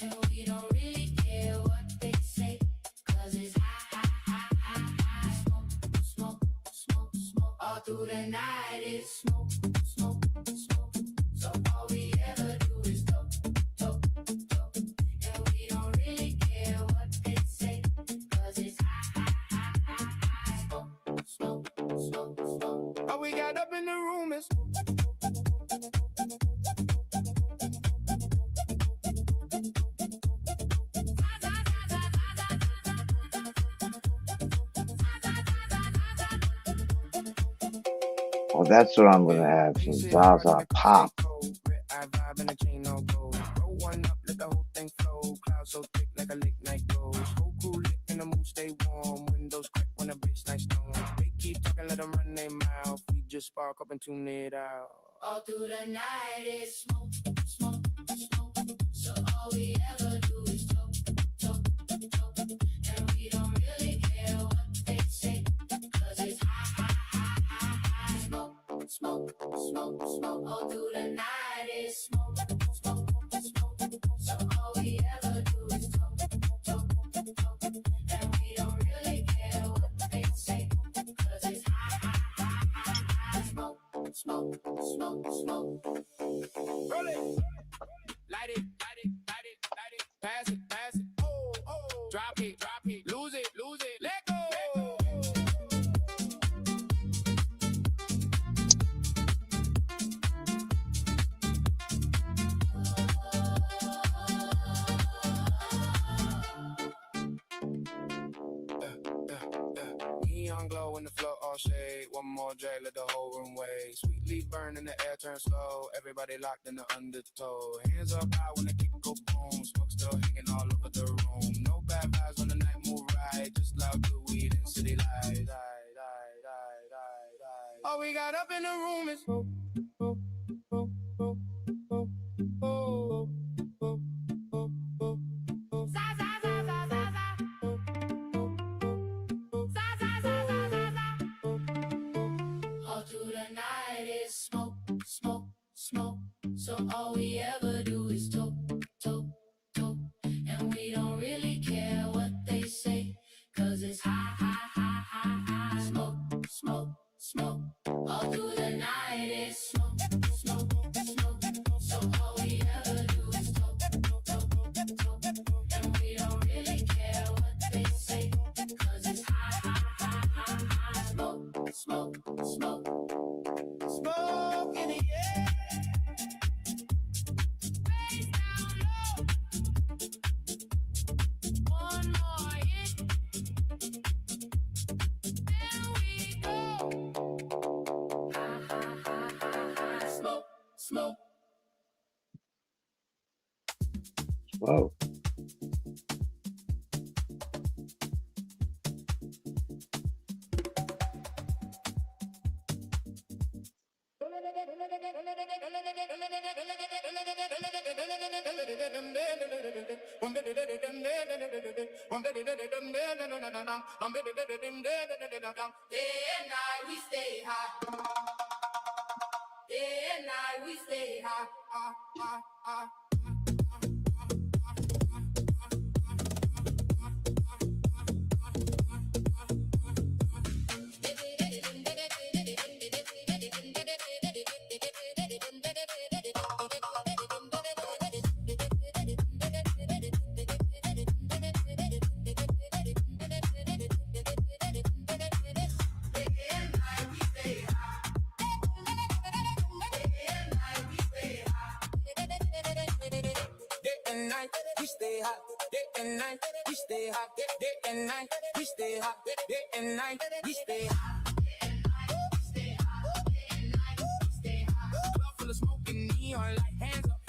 And we don't really care what they say, 'cause it's high, high, high, high, high. Smoke, smoke, smoke, smoke. All through the night it's smoke, smoke, smoke. So all we ever do is talk, talk, talk. And we don't really care what they say, 'cause it's high, high, high, high, high. Smoke, smoke, smoke, smoke. All we got up in the room is Oh, that's what I'm gonna have. Some Zaza pop. I vibe in a chain no gold. Roll one up, let the whole thing flow. Cloud so thick like a late night goes. Whole crew lit and the mood stay warm. Windows crack when the bass night storm. They keep talking, let them run their mouth. We just spark up and tune it out. All through the night it's smoke, smoke, smoke. So all we ever do is talk, talk, talk. And we don't really care what they say, 'cause it's high, high, high, high, high. Smoke, smoke, smoke, smoke. All through the night it's smoke, smoke, smoke. So all we ever do is talk, talk, talk. And we don't really care what they say, 'cause it's high, high, high, high, high. Smoke, smoke, smoke, smoke. Roll it, light it, light it, light it, light it. Pass it, pass it. Oh, oh. Drop it, lose it, let go. Neon glow in the floor, all shade. One more J, let the whole room wave. Sweetly burn in the air, turn slow. Everybody locked in the undertow. Hands up high when the kick go boom. Smoke still hanging all over the room. No bad vibes when the night move right. Just loud good weed and city lights. All we got up in the room is smoke, smoke, smoke, smoke, smoke, smoke, smoke, smoke, smoke. Za, za, za, za, za, za. Za, za, za, za, za, za. All through the night it's smoke, smoke, smoke. So all we ever do is talk, talk, talk. And we don't really care what they say, 'cause it's high, high, high, high, high. Smoke, smoke, smoke. All through the night it's smoke, smoke, smoke. So all we ever do is talk, talk, talk. And we don't really care what they say, 'cause it's high, high, high, high, high. Smoke, smoke, smoke. Smoke in the air. Raise smoke. Whoa. Day and night we stay high. Day and night we stay high. Day and night we stay high. Day and night we stay high. Day and night we stay high. Day and night we stay high. Club full of smoke and neon light. Hands up,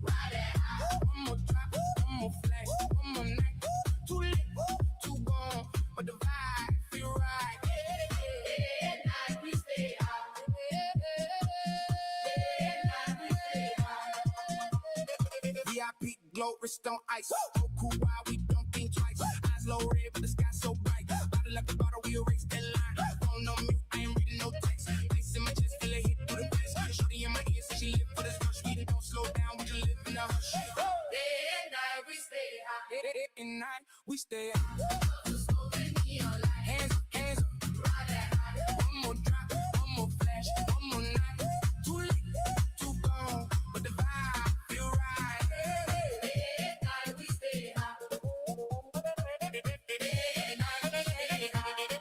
ride that high. One more drop, one more flash, one more night. Too late, too gone, but the vibe feel right. Day and night we stay high. Day and night we stay high. VIP glow, wrist on ice. So cool, why we don't think twice. Eyes low red, but the sky so bright. Bottle like the bottle, we erase that line. Phone on mute, I ain't reading no text. Face in my chest, feel it hit through the vest. Shorty in my ear, say she live for this rush. We don't slow down, we just live in a hush. Day and night we stay high. Day and night we stay high. Hands up, ride that high. One more drop, one more flash, one more night. Too late, too gone, but the vibe feel right. Day and night we stay high. Day and night we stay high.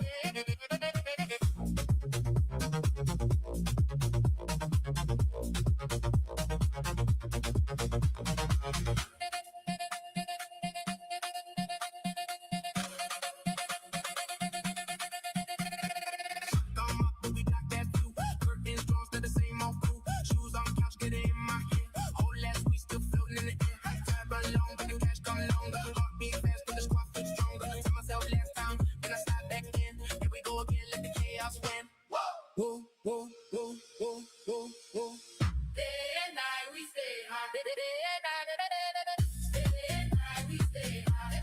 Thumb up, but we got that view. Curtains drawn, still the same old crew. Shoes on couch, get it in my hand. Whole last week still floating in the air. Tab along, but the cash come longer. Heartbeat fast, but the squad feels stronger. Tell myself last time, then I slide back in. Here we go again, let the chaos win. Whoa, whoa, whoa, whoa, whoa, whoa. Day and night we stay high. Day and night, day and night we stay high.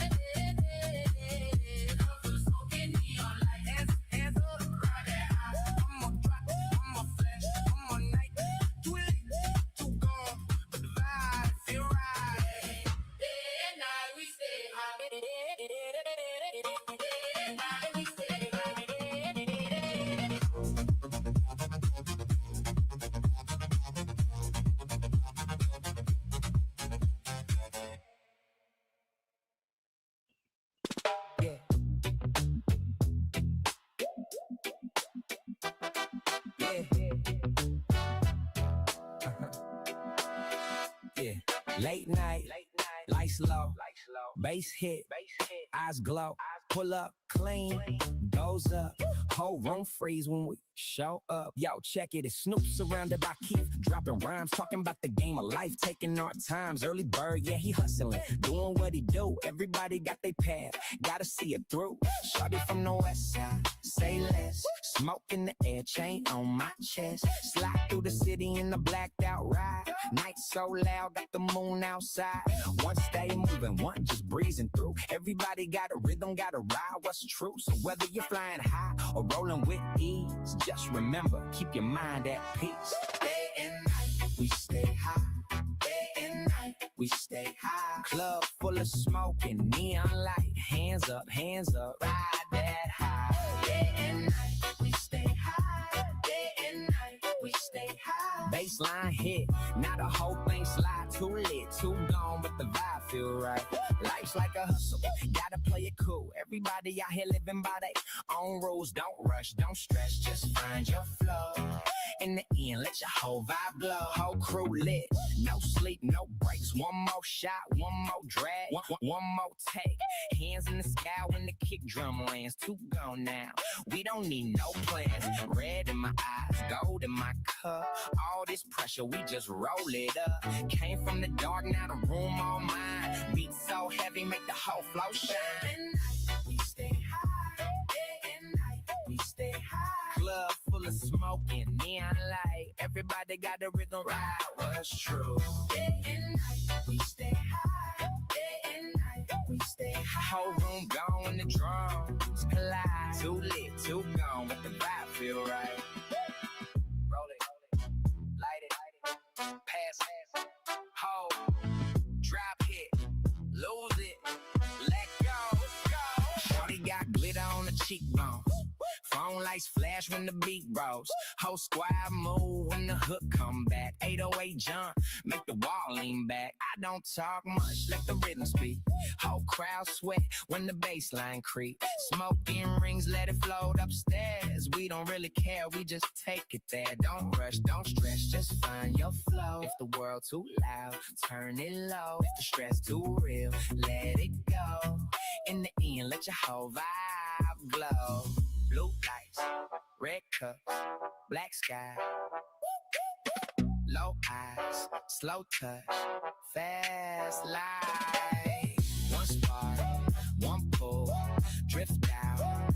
Club full of smoke and neon light. Hands up, ride that high. One more drop, one more flash, one more night. Too late, too gone, but the vibe feel right. Day and night we stay high. Day and night we stay high. Yeah. Yeah. Late night, lights low, bass hit, eyes glow, pull up clean, goes up, whole room freeze when we show up. Yo, check it, it's Snoop surrounded by Keith, dropping rhymes, talking about the game of life, taking our times. Early bird, yeah, he hustling, doing what he do. Everybody got their path, gotta see it through. Shorty from the west side, say less. Smoke in the air, chain on my chest. Slide through the city in the blacked out ride. Night so loud, got the moon outside. One stay moving, one just breezing through. Everybody got a rhythm, got a ride, what's true? So whether you're flying high or rolling with ease, just remember, keep your mind at peace. Day and night, we stay high. Day and night, we stay high. Club full of smoke and neon light. Hands up, ride that high. Day and night, we stay high. Day and night, we stay high. Baseline hit, now the whole thing slide. Too lit, too gone, but the vibe feel right. Life's Life's like a hustle, gotta play it cool. Everybody out here living by their own rules. Don't rush, don't stress, just find your flow. In the end, let your whole vibe blow. Whole crew lit, no sleep, no breaks. One more shot, one more drag, one more take. Hands in the sky when the kick drum lands. Two gone now, we don't need no plans. Red in my eyes, gold in my cup. All this pressure, we just roll it up. Came from the dark, now the room all mine. Beat so heavy, make the whole flow shine. Day and night, we stay high. Day and night, we stay high. Club full of smoke and neon light. Everybody got the rhythm right. What's true? Day and night, we stay high. Day and night, we stay high. Whole room gone when the drums collide. Too lit, too gone, but the vibe feel right. Roll it, light it, pass, hold, drop hit, lose it, let go, go. Shorty got glitter on the cheekbones. Phone lights flash when the beat rolls. Whole squad move when the hook come back. 808 jump, make the wall lean back. I don't talk much, let the rhythm speak. Whole crowd sweat when the bass line creep. Smoking rings, let it float upstairs. We don't really care, we just take it there. Don't rush, don't stress, just find your flow. If the world too loud, turn it low. If the stress too real, let it go. In the end, let your whole vibe glow. Blue lights, red cups, black sky, low eyes, slow touch, fast life. One spark, one pull, drift down,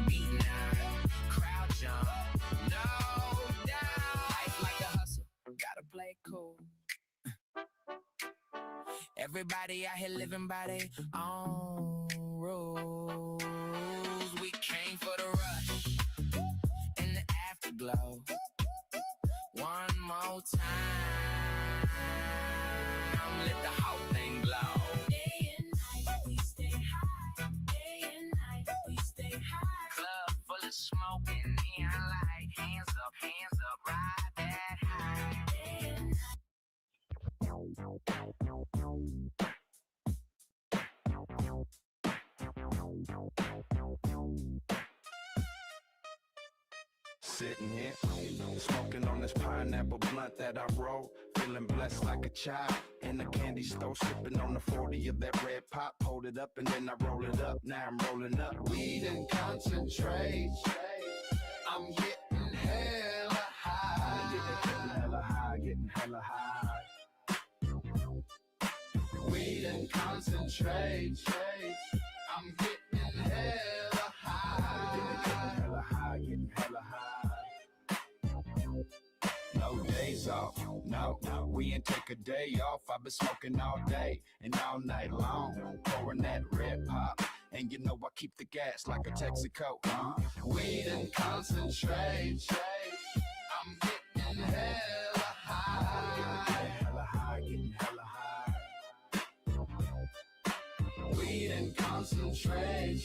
beat nine, crowd jump, no doubt. Life like a hustle, gotta play cool. Everybody out here living by their own rules. We came for the rush and the afterglow. One more time, let the whole thing glow. Day and night, we stay high. Day and night, we stay high. Club full of smoke and neon light. Hands up, ride that high. Day and night. Sitting here, smoking on this pineapple blunt that I roll. Feeling blessed like a child in a candy store, sipping on the 40 of that red pop. Hold it up and then I roll it up. Now I'm rolling up. Weed and concentrate. I'm getting hella high. Getting hella high, getting hella high. Weed and concentrate. I'm getting hella high. Getting hella high, getting hella high. No days off, no, we ain't take a day off. I've been smoking all day and all night long, pouring that red pop. And you know I keep the gas like a Texaco. Weed and concentrate. I'm getting hella high. Getting hella high, getting hella high. Weed and concentrate.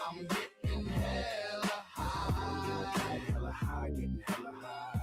I'm getting hella high. Getting hella high, getting hella high.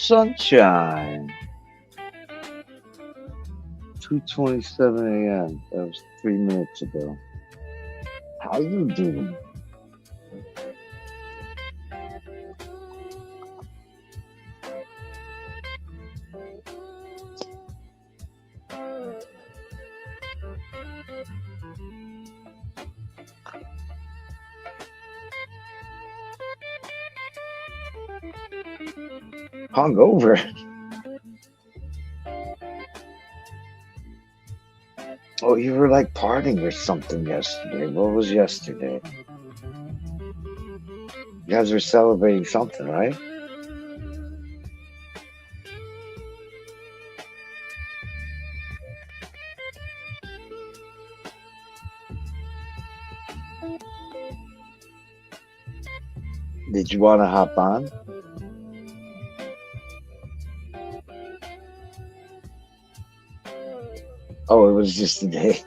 Sunshine. 2:27 a.m. That was 3 minutes ago. How you doing? Hungover. Oh, you were like partying or something yesterday. What was yesterday? You guys were celebrating something, right? Did you want to hop on? Oh, it was just a day.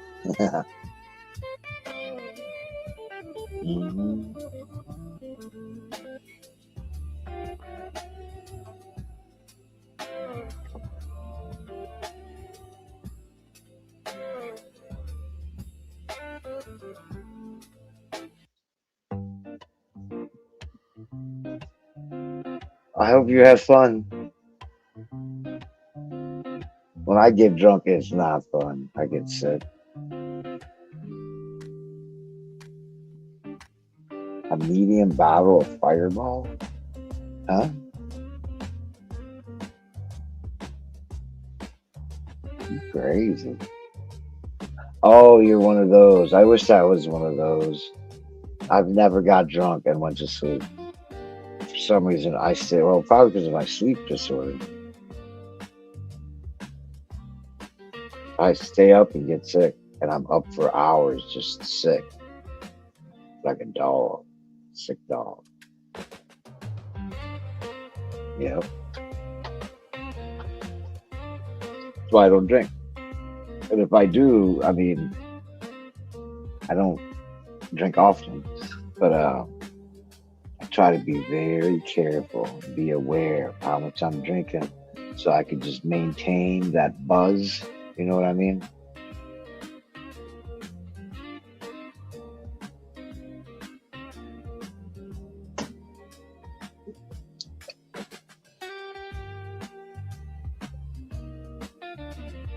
Mhm. I hope you had fun. When I get drunk, it's not fun. I get sick. A medium bottle of Fireball? Huh? You crazy. Oh, you're one of those. I wish I was one of those. I've never got drunk and went to sleep. For some reason, I stay, well, probably because of my sleep disorder. I stay up and get sick. and I'm up for hours just sick, like a dog, sick dog. Yep. That's why I don't drink. And if I do, I mean, I don't drink often, but I try to be very careful, be aware of how much I'm drinking, so I can just maintain that buzz. You know what I mean?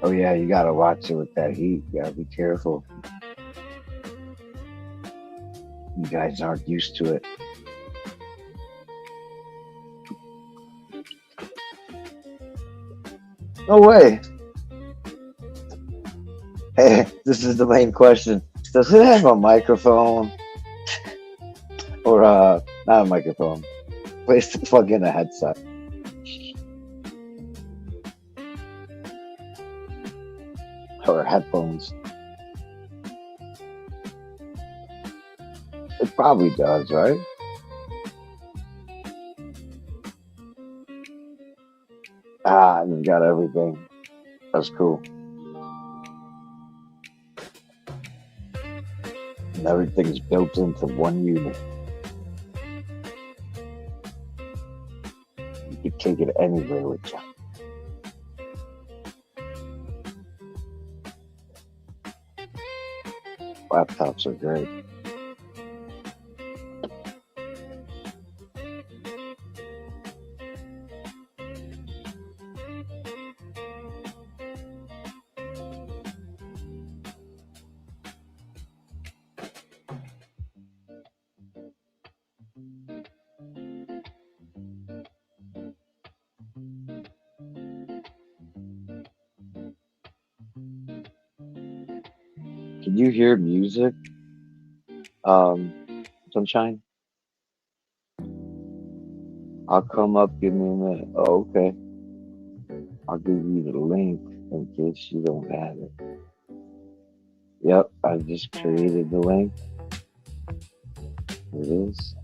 Oh yeah, you gotta watch it with that heat. You gotta be careful. You guys aren't used to it. No way. Hey, this is the main question. Does it have a microphone? Or not a microphone. Place to plug in a headset. Or headphones. It probably does, right? Ah, you got everything. That's cool. And everything's built into one unit. You can take it anywhere with you. Laptops are great. Can you hear music, Sunshine? I'll come up, give me a minute. Oh, okay. I'll give you the link in case you don't have it. Yep, I just created the link. Here it is.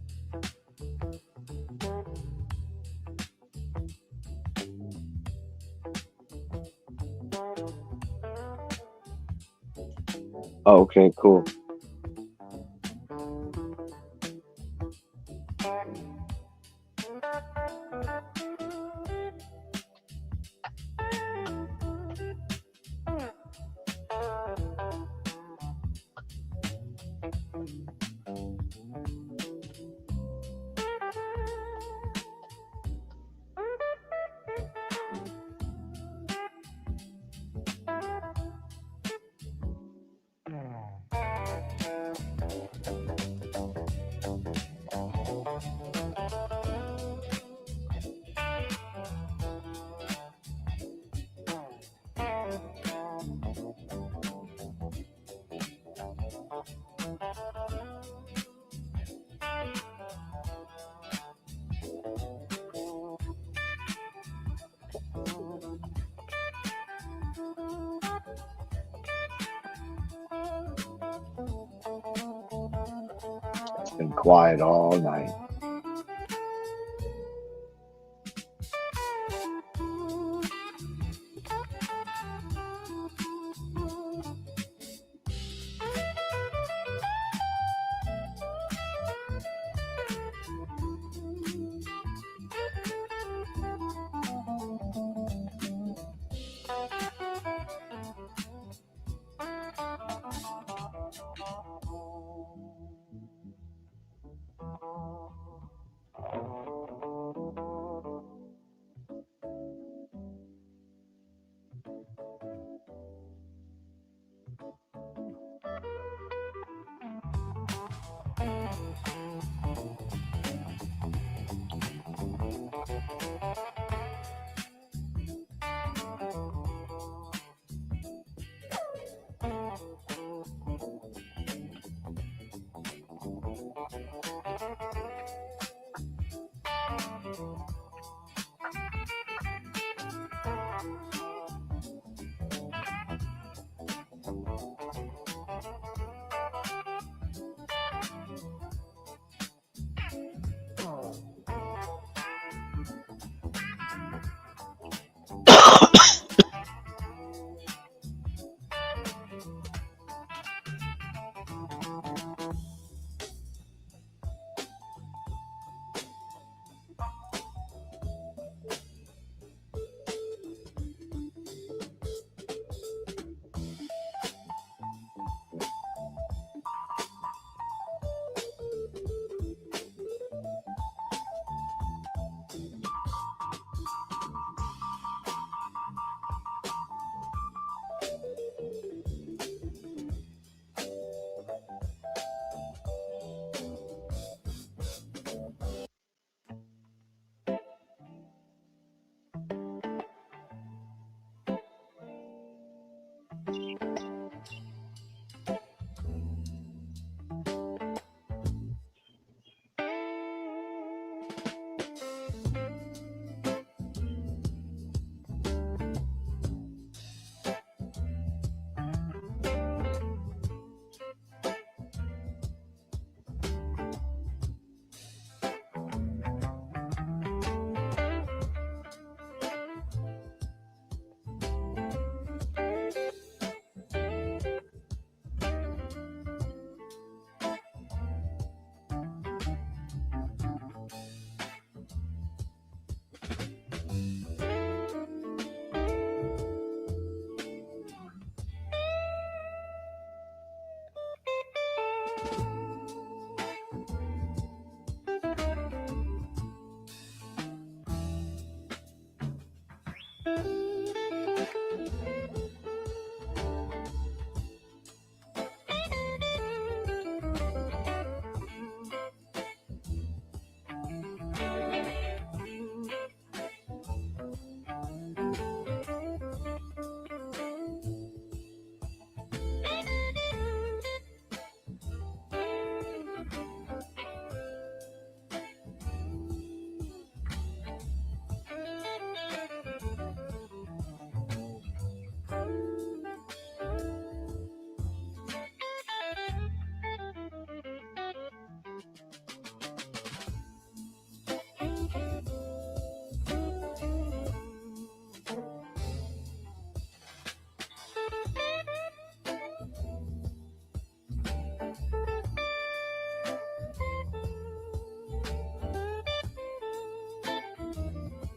Oh, okay, cool. It's been quiet all night.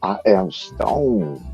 I am stoned.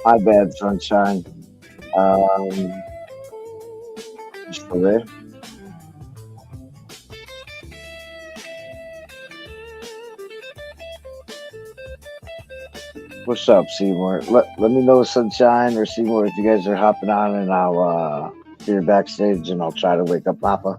My bad, sunshine. You still there? What's up, Seymour? Let me know, sunshine or Seymour, if you guys are hopping on, and I'll you're backstage, and I'll try to wake up Papa.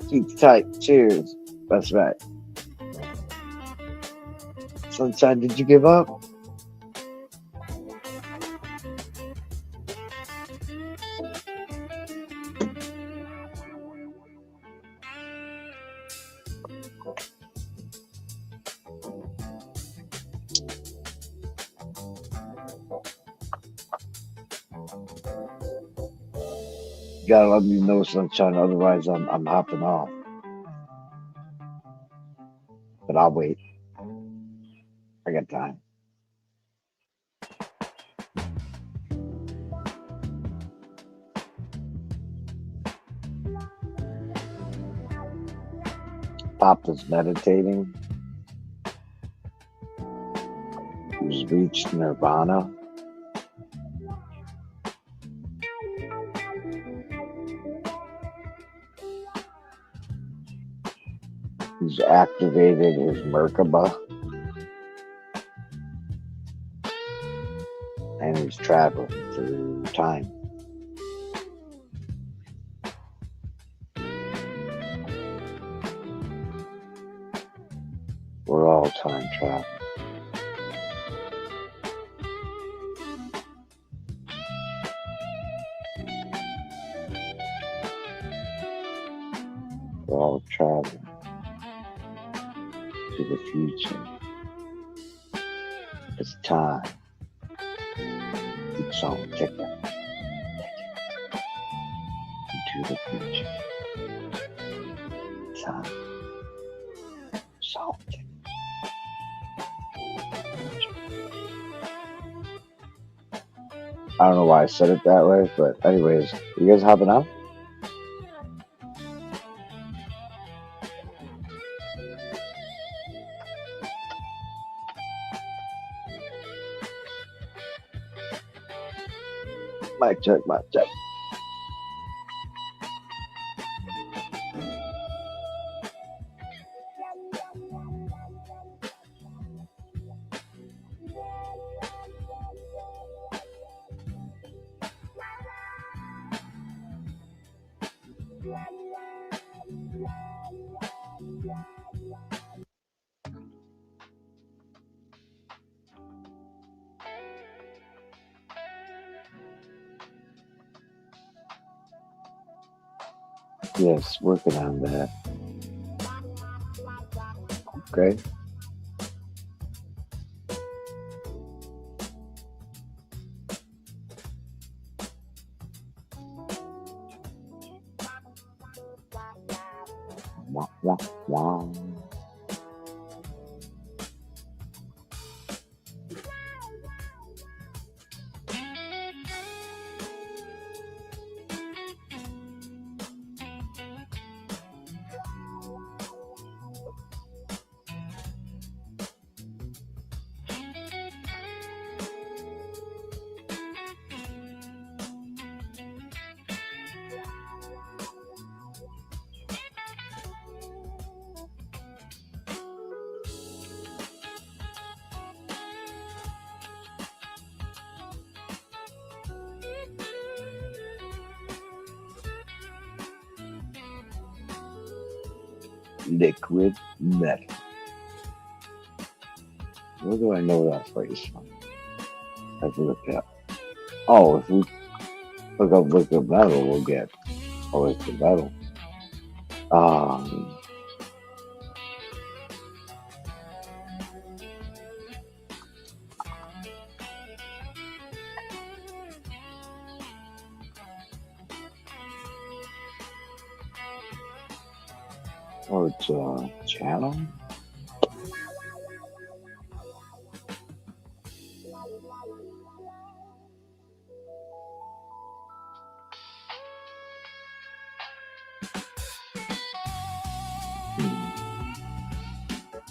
Keep tight. Cheers. That's right. Sunshine, did you give up? Gotta let me know, sunshine. Otherwise, I'm hopping off. But I'll wait. I got time. Papa's meditating. He's reached nirvana. He's activated his Merkaba. And he's traveling through time. We're all time traveling. We're all traveling to the future. It's time. Keeps on ticking into the future. Time. It's all ticking. I don't know why I said it that way, but anyways, you guys hopping out? Mic check, mic check. Yes, working on that. Okay. Wah, wah, wah. Liquid metal. Where do I know that phrase from? I have to look it up. Oh, if we look up liquid metal, we'll get liquid metal. Um, or it's a channel.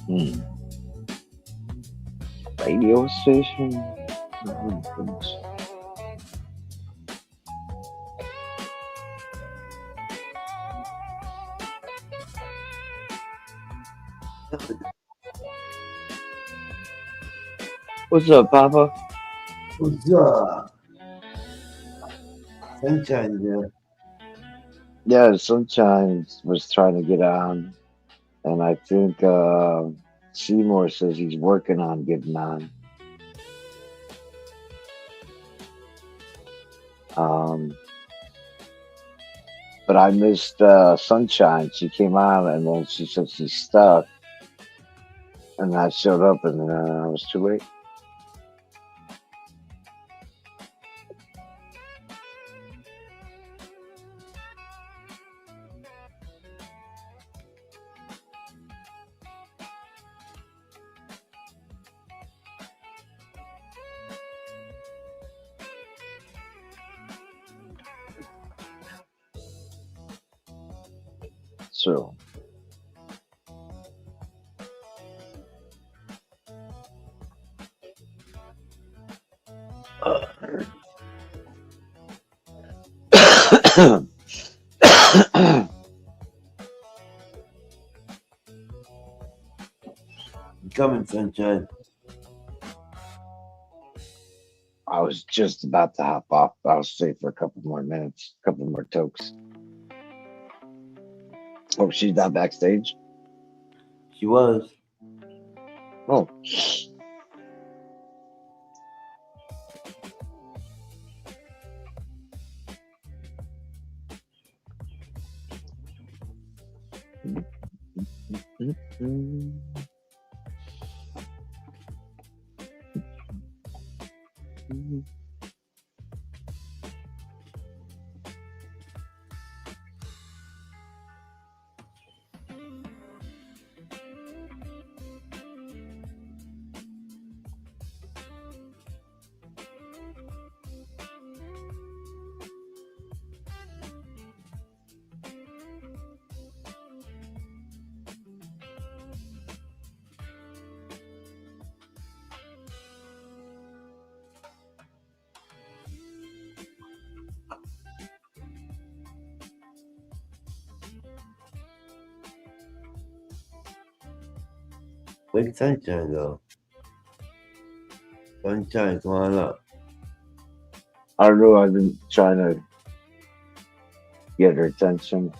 Hmm. Radio station? I don't think so. What's up, Papa? What's up? Sunshine there. Yeah, Sunshine was trying to get on, and I think Seymour says he's working on getting on. But I missed Sunshine. She came on, and then she said she's stuck, and I showed up, and it was too late. So, Coming, sunshine. I was just about to hop off. I'll stay for a couple more minutes, a couple more tokes. Oh, she's not backstage. She was. Oh, Where'd sunshine go? Sunshine, come on up. I don't know. I've been trying to get her attention.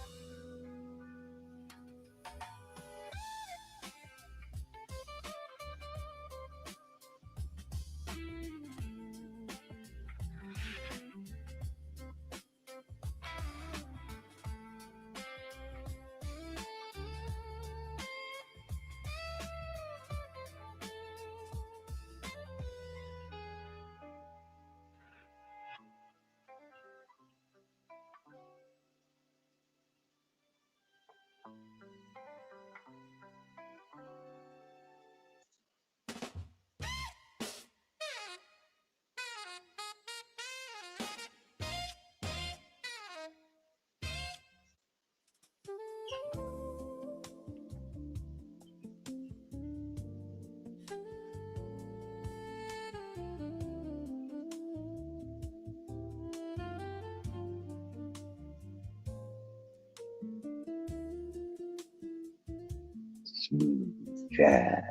Smooth jazz.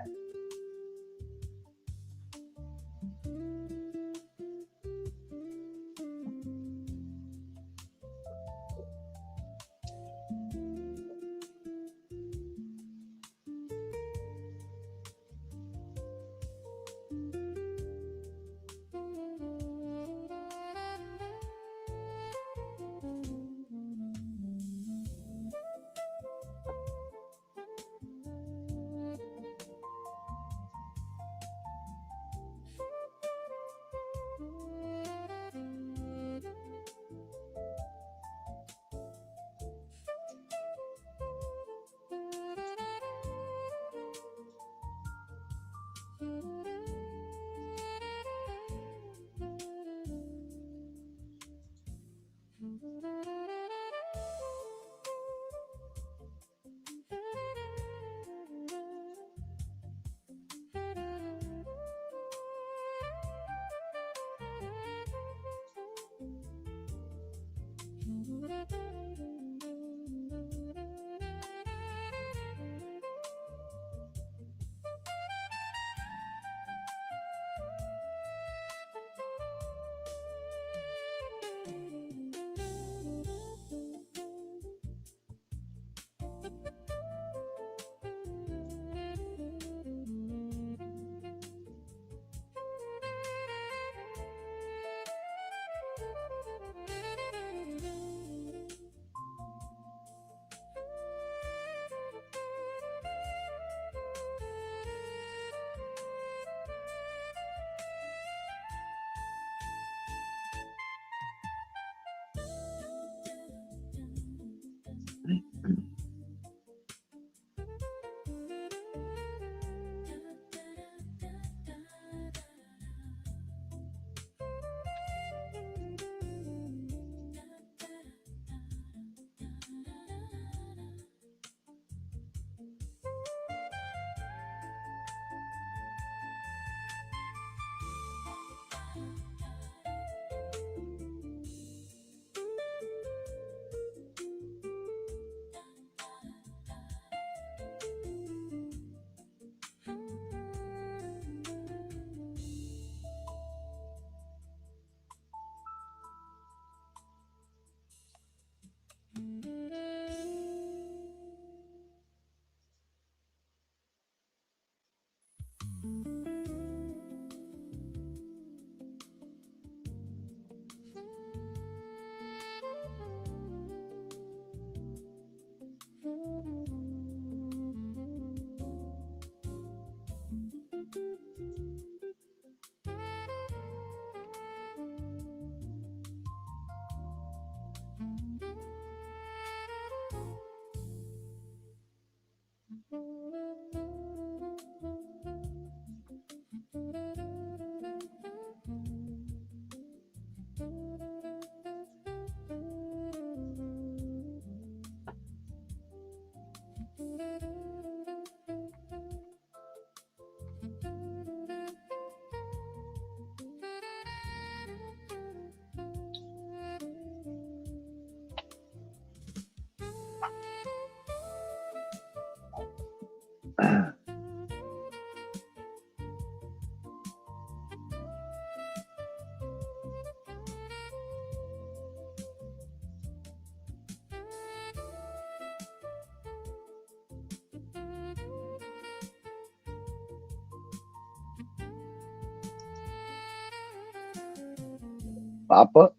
Papa,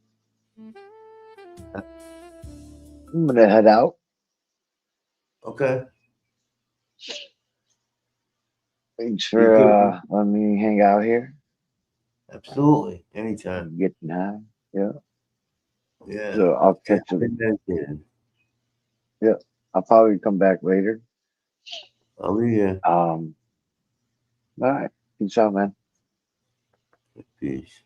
I'm gonna head out. Okay. Thanks Be for good, man. letting me hang out here. Absolutely. Anytime. Getting high. Yeah. Yeah. So I'll Yeah. catch I've you. been meditating. Yeah. I'll probably come back later. I'll be here. All right. Peace out, man. Peace.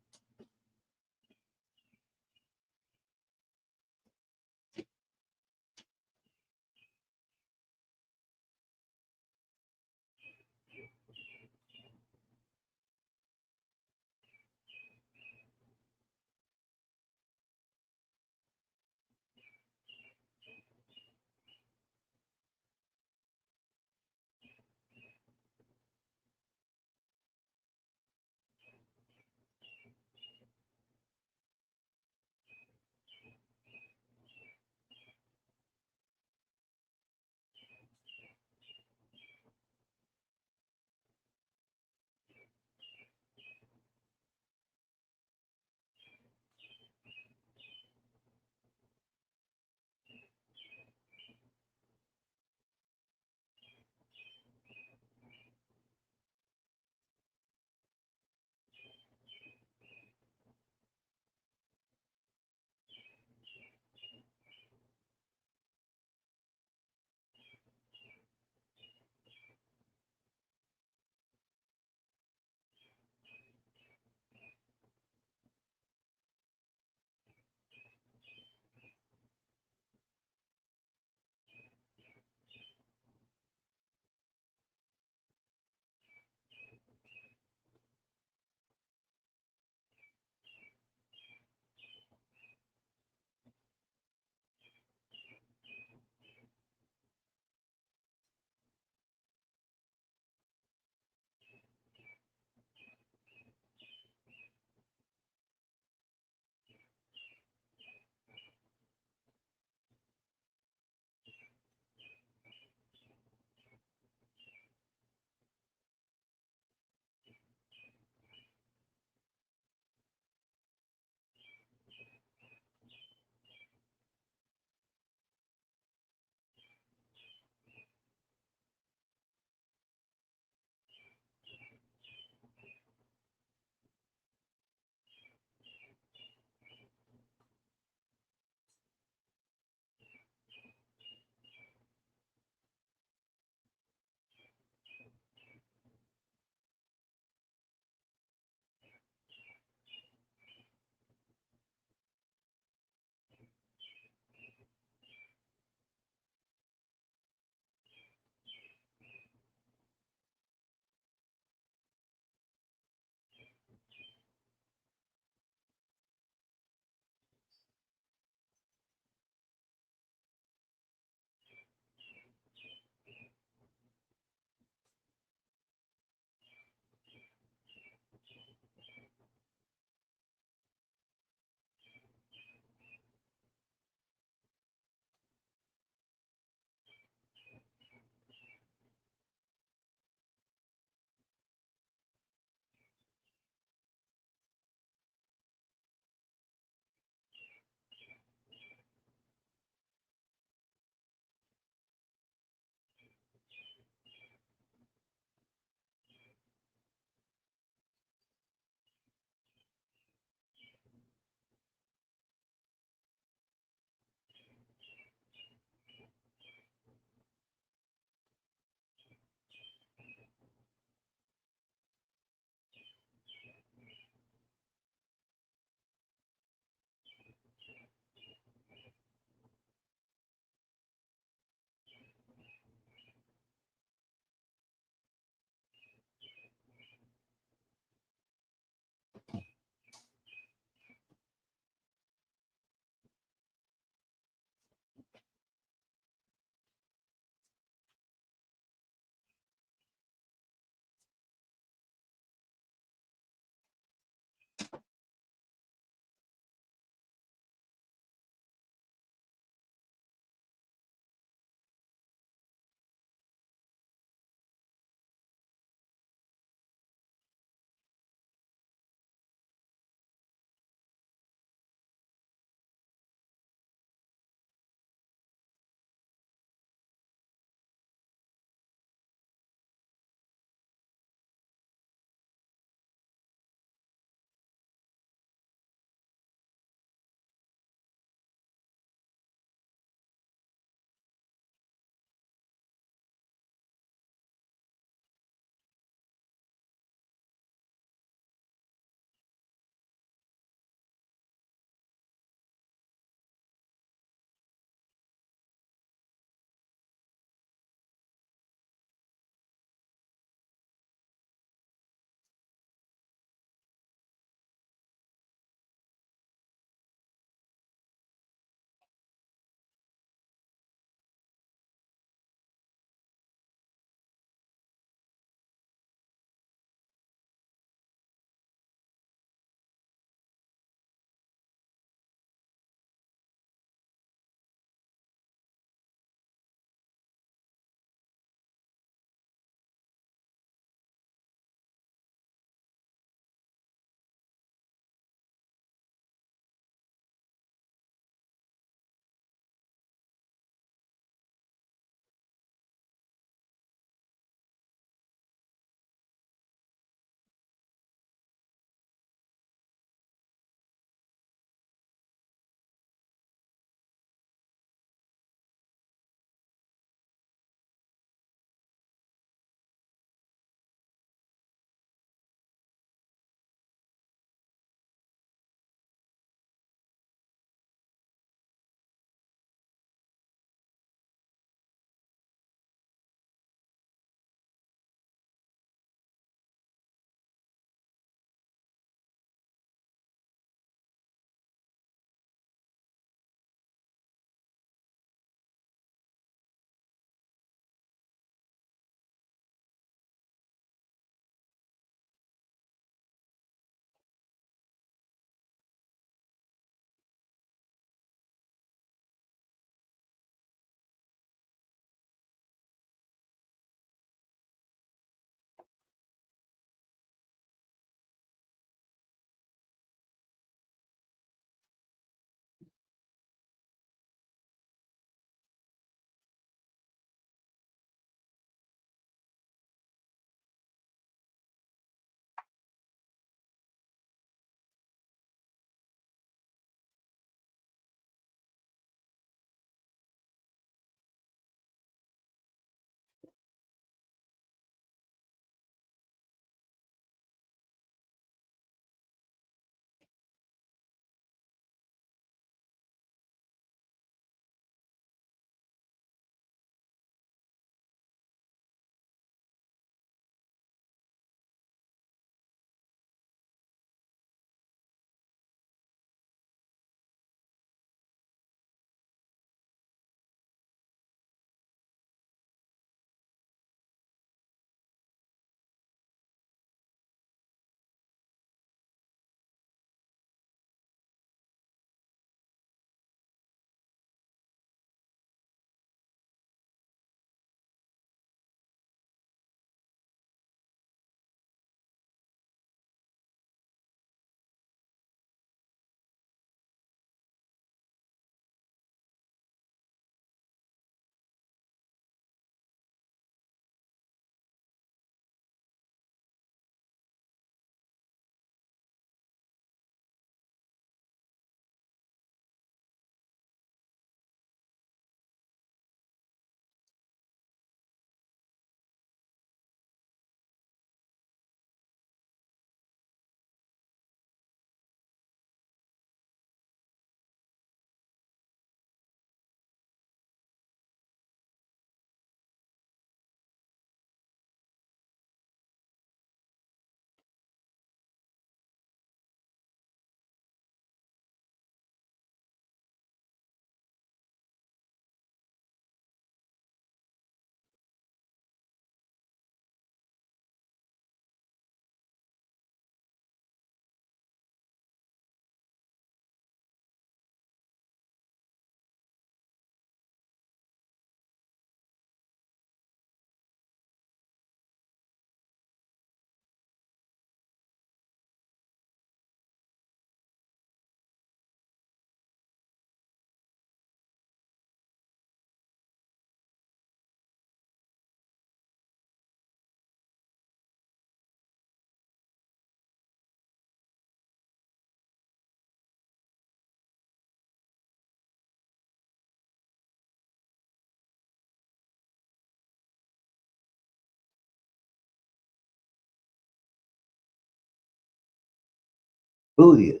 Booyah.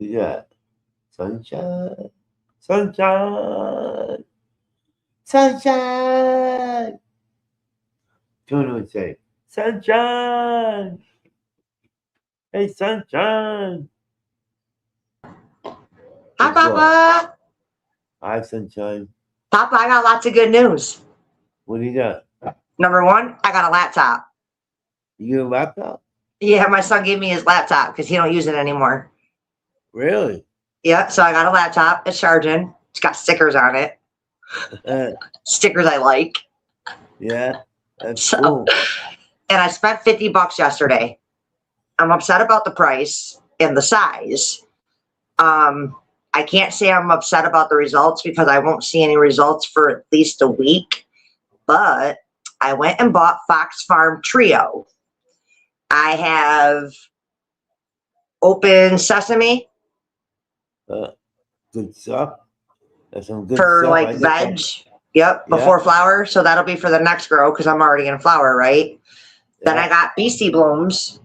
Yeah. Sunshine. Sunshine. Sunshine. Tuna would say, Sunshine. Hey, Sunshine. Hi, What's up? Papa. Hi, Sunshine. Papa, I got lots of good news. What do you got? Number one, I got a laptop. You get a laptop? Yeah, my son gave me his laptop because he don't use it anymore. Really? Yeah, so I got a laptop. It's charging. It's got stickers on it. Stickers I like. Yeah, that's So, cool. and I spent $50 yesterday. I'm upset about the price and the size. I I can't say I'm upset about the results because I won't see any results for at least a week. But I went and bought Fox Farm Trio. I have Open Sesame Good stuff. That's some good for stuff. like I get veg. that. Yep, Yeah. before flower. So that'll be for the next grow because I'm already in flower, right? Then Yeah. I got Beastie Blooms.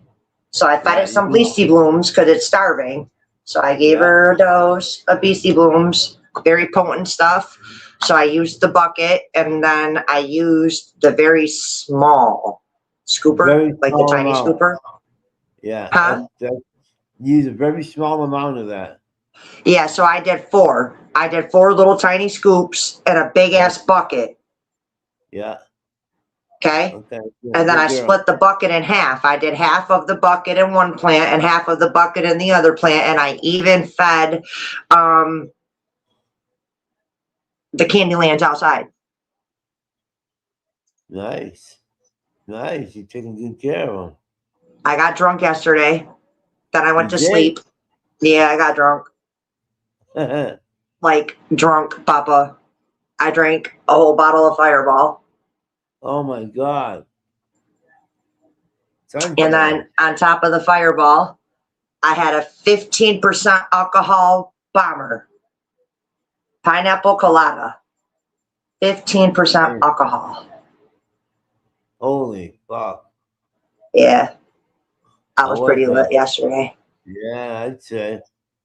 So I fed Yeah, it some you do. Beastie Blooms because it's starving. So I gave Yeah. her a dose of Beastie Blooms, very potent stuff. So I used the bucket and then I used the very small scooper, Very like the small tiny amount. scooper. Yeah. Huh? Use a very small amount of that. Yeah, so I did 4. I did 4 little tiny scoops in a big ass bucket. Yeah. Okay. Okay. And then I Good girl. split the bucket in half. I did half of the bucket in one plant and half of the bucket in the other plant. And I even fed the Candylands outside. Nice. Nice. You're taking good care of I got drunk yesterday. Then I went You to did? sleep. Yeah, I got drunk. them. Like drunk, Papa. I drank a whole bottle of Fireball. Oh my God. And Sunshine. then on top of the Fireball, I had a 15% alcohol bomber. Pineapple colada. 15% alcohol. Holy fuck. Yeah. I How was was pretty that? lit yesterday. Yeah, I'd say.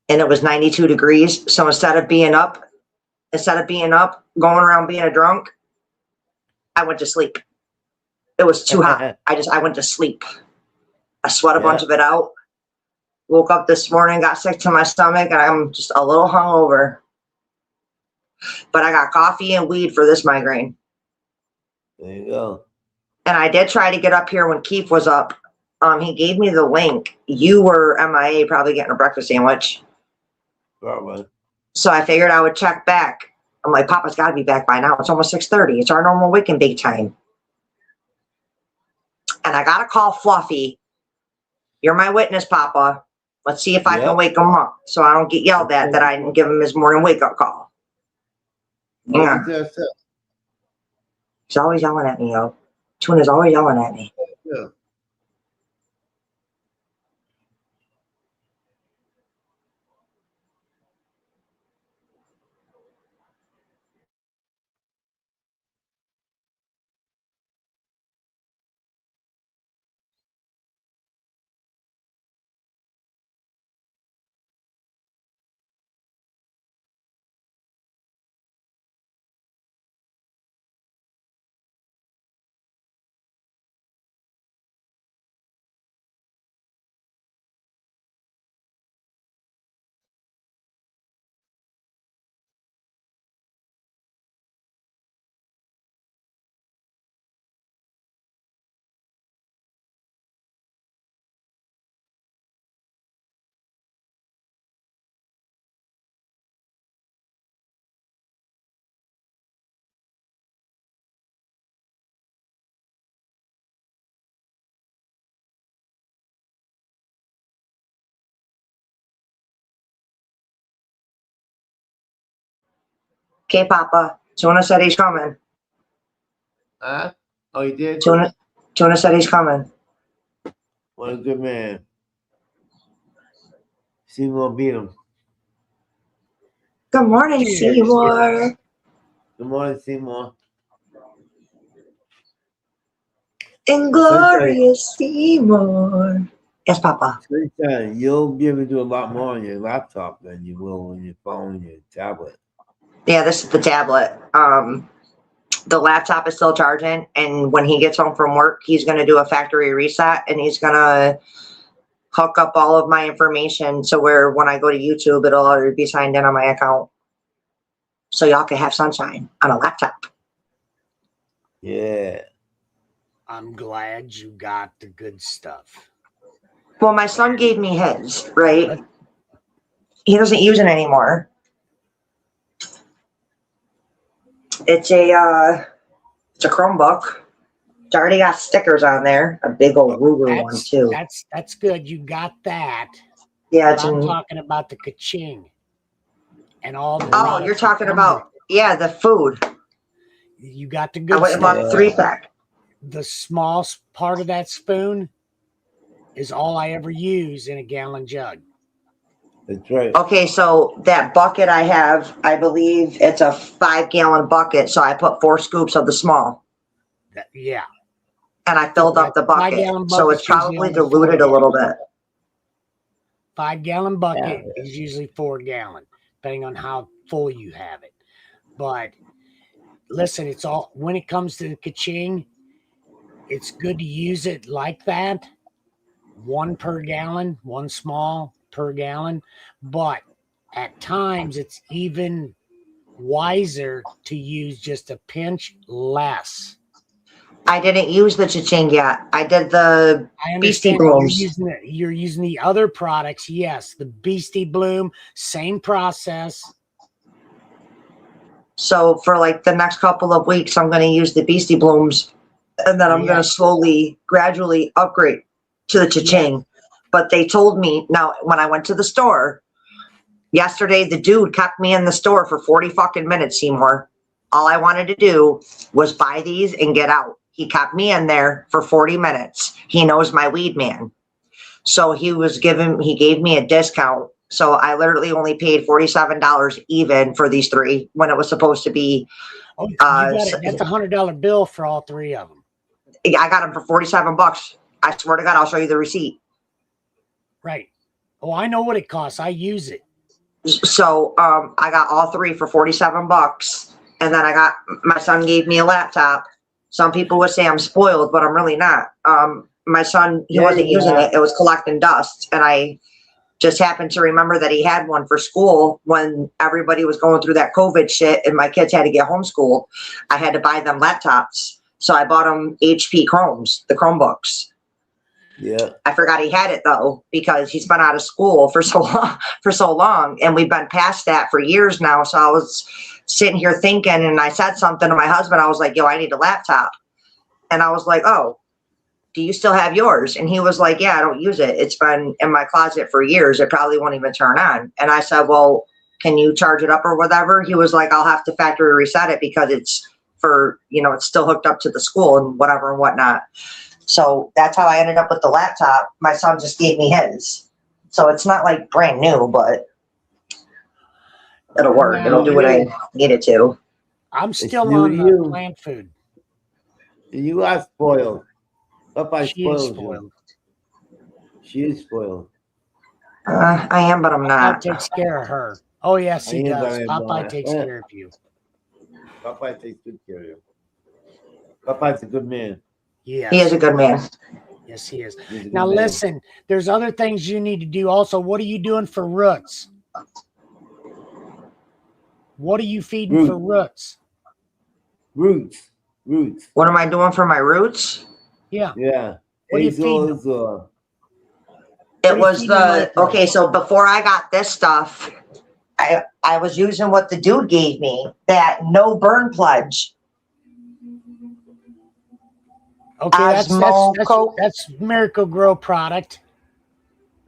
And it was 92 degrees. So instead of being up, going around being a drunk, I went to sleep. It was too hot. I went to sleep. I sweat a bunch Yeah. of it out. Woke up this morning, got sick to my stomach, and I'm just a little hungover. But I got coffee and weed for this migraine. There you go. And I did try to get up here when Keith was up. He gave me the link. You were MIA, probably getting a breakfast sandwich. Probably. So I figured I would check back. I'm like, Papa's got to be back by now. It's almost 6:30. It's our normal wake and bake time. And I got to call Fluffy. You're my witness, Papa. Let's see if I can Yep. wake him up so I don't get yelled at that I didn't give him his morning wake-up call. Yeah. That's it. He's always yelling at me, yo. Tuna's always yelling at me. Yeah. Okay, Papa. Tuna said he's coming. Huh? Oh, you did? Tuna said he's coming. What a good man. Seymour beat him. Good morning, Seymour. Good morning, Seymour. Inglorious Seymour. Yes, Papa. Sunshine, you'll be able to do a lot more on your laptop than you will on your phone and your tablet. Yeah, this is the tablet. The laptop is still charging, and when he gets home from work, he's going to do a factory reset, and he's going to hook up all of my information so where when I go to YouTube, it'll already be signed in on my account. So y'all can have sunshine on a laptop. Yeah. I'm glad you got the good stuff. Well, my son gave me his, right? He doesn't use it anymore. It's a Chromebook. It's already got stickers on there. A big old Ruger one too. That's good. You got that. Yeah, But it's I'm in, talking about the ka-ching. and all the Oh, products you're that talking come about, yeah, the food. with it. You got the I good went and stuff. bought the 3-pack. The small part of that spoon is all I ever use in a gallon jug. That's right. Okay, so that bucket I have, I believe it's a 5-gallon bucket. So I put 4 scoops of the small Yeah. and I filled up the bucket. 5-gallon So it's bucket's usually probably only diluted 4 a little bit. 5-gallon bucket is usually 4 gallon, depending on how full you have it. But listen, it's all, when it comes to the ka-ching, it's good to use it like that. 1 per gallon, 1 small per gallon. But at times it's even wiser to use just a pinch less. I didn't use the cha-ching yet. I did the I Beastie understand Blooms. you're using the other products. Yes, the Beastie Bloom, same process. So for like the next couple of weeks, I'm going to use the Beastie Blooms, and then I'm going to slowly, gradually upgrade to the cha-ching. But they told me, now when I went to the store yesterday, the dude kept me in the store for 40 fucking minutes, Seymour. All I wanted to do was buy these and get out. He kept me in there for 40 minutes. He knows my weed man. So he gave me a discount. So I literally only paid $47 even for these 3 when it was supposed to be. Oh, you got it. That's $100 bill for all 3 of them. I got them for $47. I swear to God, I'll show you the receipt. Right. Oh, I know what it costs. I use it. So I got all 3 for $47. And then my son gave me a laptop. Some people would say I'm spoiled, but I'm really not. My son, he wasn't using it. It was collecting dust. And I just happened to remember that he had one for school when everybody was going through that COVID shit and my kids had to get homeschooled. I had to buy them laptops. So I bought them HP Chromes, the Chromebooks. Yeah. I forgot he had it though, because he's been out of school for so long. And we've been past that for years now. So I was sitting here thinking, and I said something to my husband. I was like, yo, I need a laptop. And I was like, oh, do you still have yours? And he was like, yeah, I don't use it. It's been in my closet for years. It probably won't even turn on. And I said, well, can you charge it up or whatever? He was like, I'll have to factory reset it because it's for, it's still hooked up to the school and whatever and whatnot. So that's how I ended up with the laptop. My son just gave me his. So it's not like brand new, but it'll work. It'll do what I need it to. I'm still on the plant food. You are spoiled. Popeye She is spoils spoiled. you. She is spoiled. I am, but I'm Popeye not. takes care of her. Oh, yes, he I am, but does. I'm Popeye not. takes care of you. Popeye takes good care of you. Popeye's a good man. Yes. He is a good man. Yes, he is. He's a good Now, man. listen, there's other things you need to do also. What are you doing for roots? What are you feeding for roots? Roots. What am I doing for my roots? Yeah. Yeah. What are you feeding Azor. It was okay. So before I got this stuff, I was using what the dude gave me, that no burn pledge. Okay, that's Miracle Grow product.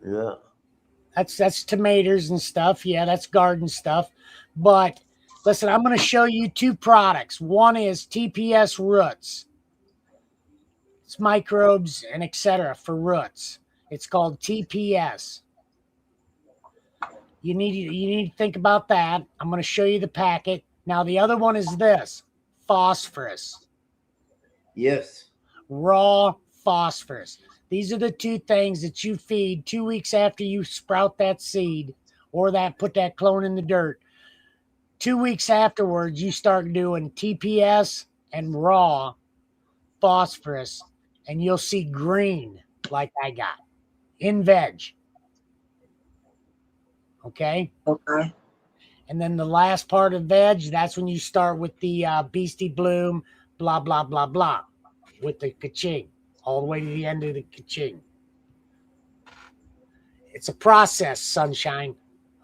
Yeah. That's tomatoes and stuff. Yeah, that's garden stuff. But listen, I'm going to show you 2 products. One is TPS Roots. It's microbes and etc. for roots. It's called TPS. You need to think about that. I'm going to show you the packet. Now the other one is this, phosphorus. Yes. Raw phosphorus. These are the 2 things that you feed 2 weeks after you sprout that seed or put that clone in the dirt. 2 weeks afterwards, you start doing TPS and raw phosphorus, and you'll see green like I got in veg. Okay? Okay. And then the last part of veg, that's when you start with the Beastie Bloom, blah, blah, blah, blah, with the ka-ching, all the way to the end of the ka-ching. It's a process, sunshine.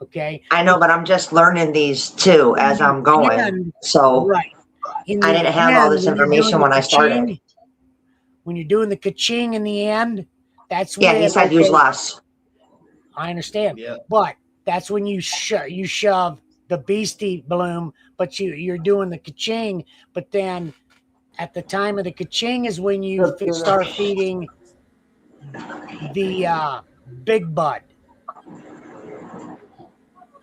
Okay. I know, but I'm just learning these too as I'm going. So right. I didn't have all this information when I started. When you're doing the ka-ching in the end, that's when he said use less. I understand. Yeah. But that's when you shove the beastie bloom, but you're doing the ka-ching. But then at the time of the ka-ching is when you start feeding the big bud.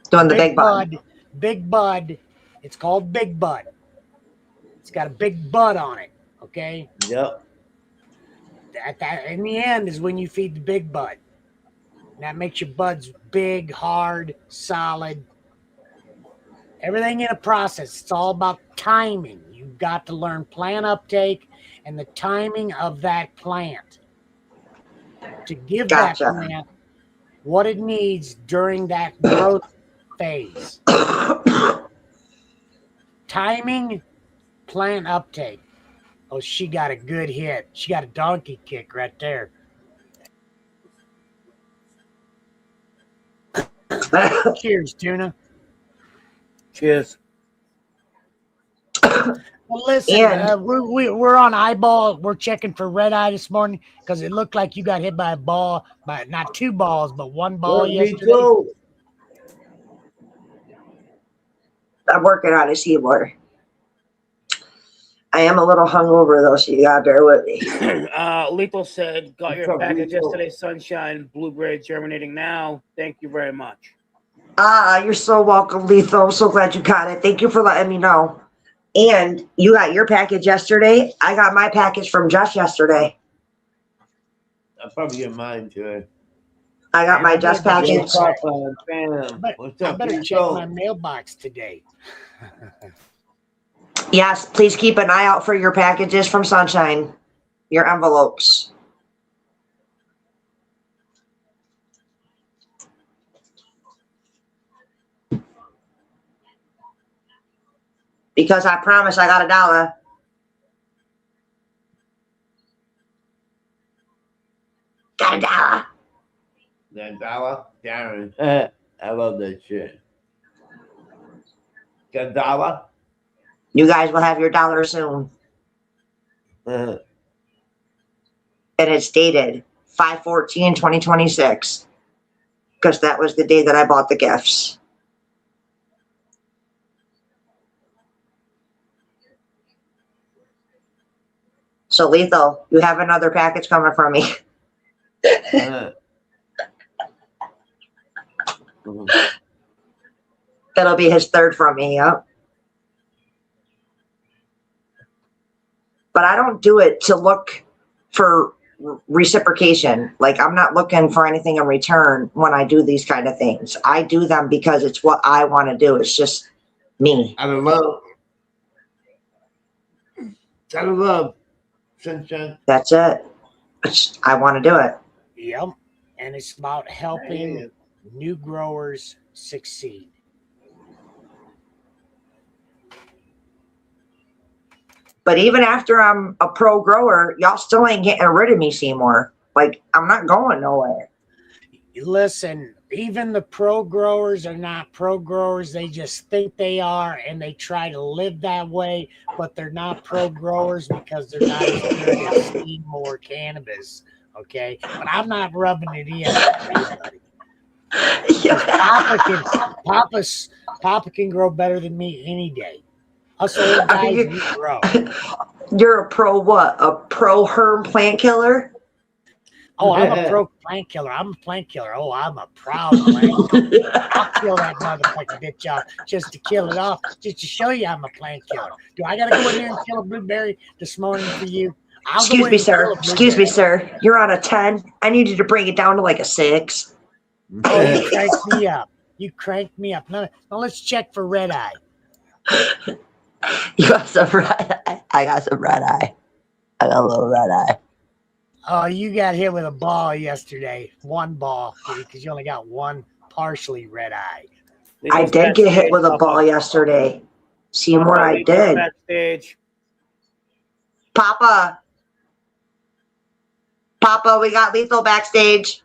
Doing the big bud. Big bud. It's called big bud. It's got a big bud on it. Okay. Yep. In the end is when you feed the big bud. And that makes your buds big, hard, solid. Everything in a process. It's all about timing. You've got to learn plant uptake and the timing of that plant to give that plant what it needs during that growth phase. Timing, plant uptake. Oh, she got a good hit. She got a donkey kick right there. Cheers, Tuna. Cheers. Well, listen, we're on eyeball. We're checking for red eye this morning because it looked like you got hit by a ball, by not two balls, but one ball yesterday. Me too. I'm working on a keyboard. I am a little hungover though, so you gotta bear with me. Lethal said, got your package yesterday, Sunshine, blueberry germinating now. Thank you very much. You're so welcome, Lethal. I'm so glad you got it. Thank you for letting me know. And you got your package yesterday. I got my package from Josh yesterday. I'll probably get mine too. I got my Just package. I better check my mailbox today. Yes, please keep an eye out for your packages from Sunshine, your envelopes. Because I promise I got $1. Got $1. $1? Darren. I love that shit. Got $1? You guys will have your $1 soon. And it's dated 5/14/2026. Because that was the day that I bought the gifts. So Lethal, you have another package coming from me. That'll be his third from me, yep. But I don't do it to look for reciprocation. Like, I'm not looking for anything in return when I do these kind of things. I do them because it's what I want to do. It's just me. Out of love. Out of love. Sunshine. That's it. I want to do it. Yep. And it's about helping new growers succeed. But even after I'm a pro grower, y'all still ain't getting rid of me, Seymour. Like, I'm not going nowhere. Listen, even the pro growers are not pro growers. They just think they are, and they try to live that way, but they're not pro growers because they're not as good as Seymour Cannabis. Okay? But I'm not rubbing it in on anybody. Papa can grow better than me any day. Us old guys, we grow. You're a pro what? A pro herb plant killer? Oh, I'm a pro plant killer. I'm a plant killer. Oh, I'm a proud plant killer. I'll kill that motherfucking bitch off just to kill it off, just to show you I'm a plant killer. Do I got to go in there and kill a blueberry this morning for you? Excuse me, sir. Excuse me, sir. You're on a 10. I need you to bring it down to like a 6. Oh, you cranked me up. You cranked me up. Now let's check for red eye. You got some red eye. I got some red eye. I got a little red eye. Oh, you got hit with a ball yesterday. One ball, because you only got one partially red eye. I did get hit with a ball yesterday. Seymour, I did. Backstage. Papa, we got Lethal backstage.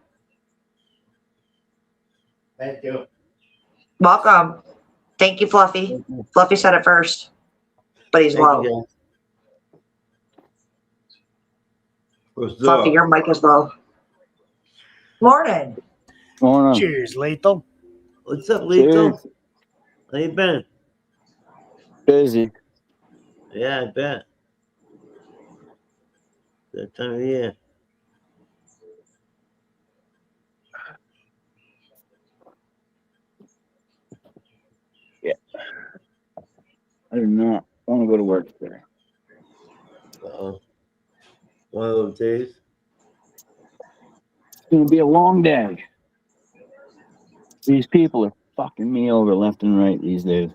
Thank you. Welcome. Thank you, Fluffy. Fluffy said it first, but he's low. Fluffy, your mic is low. Morning. Morning. Cheers, Lethal. What's up, Lethal? How you been? Busy. Yeah, I bet. That time of year. Yeah. I do not want to go to work today. Uh-oh. One of those days. It's going to be a long day. These people are fucking me over left and right these days.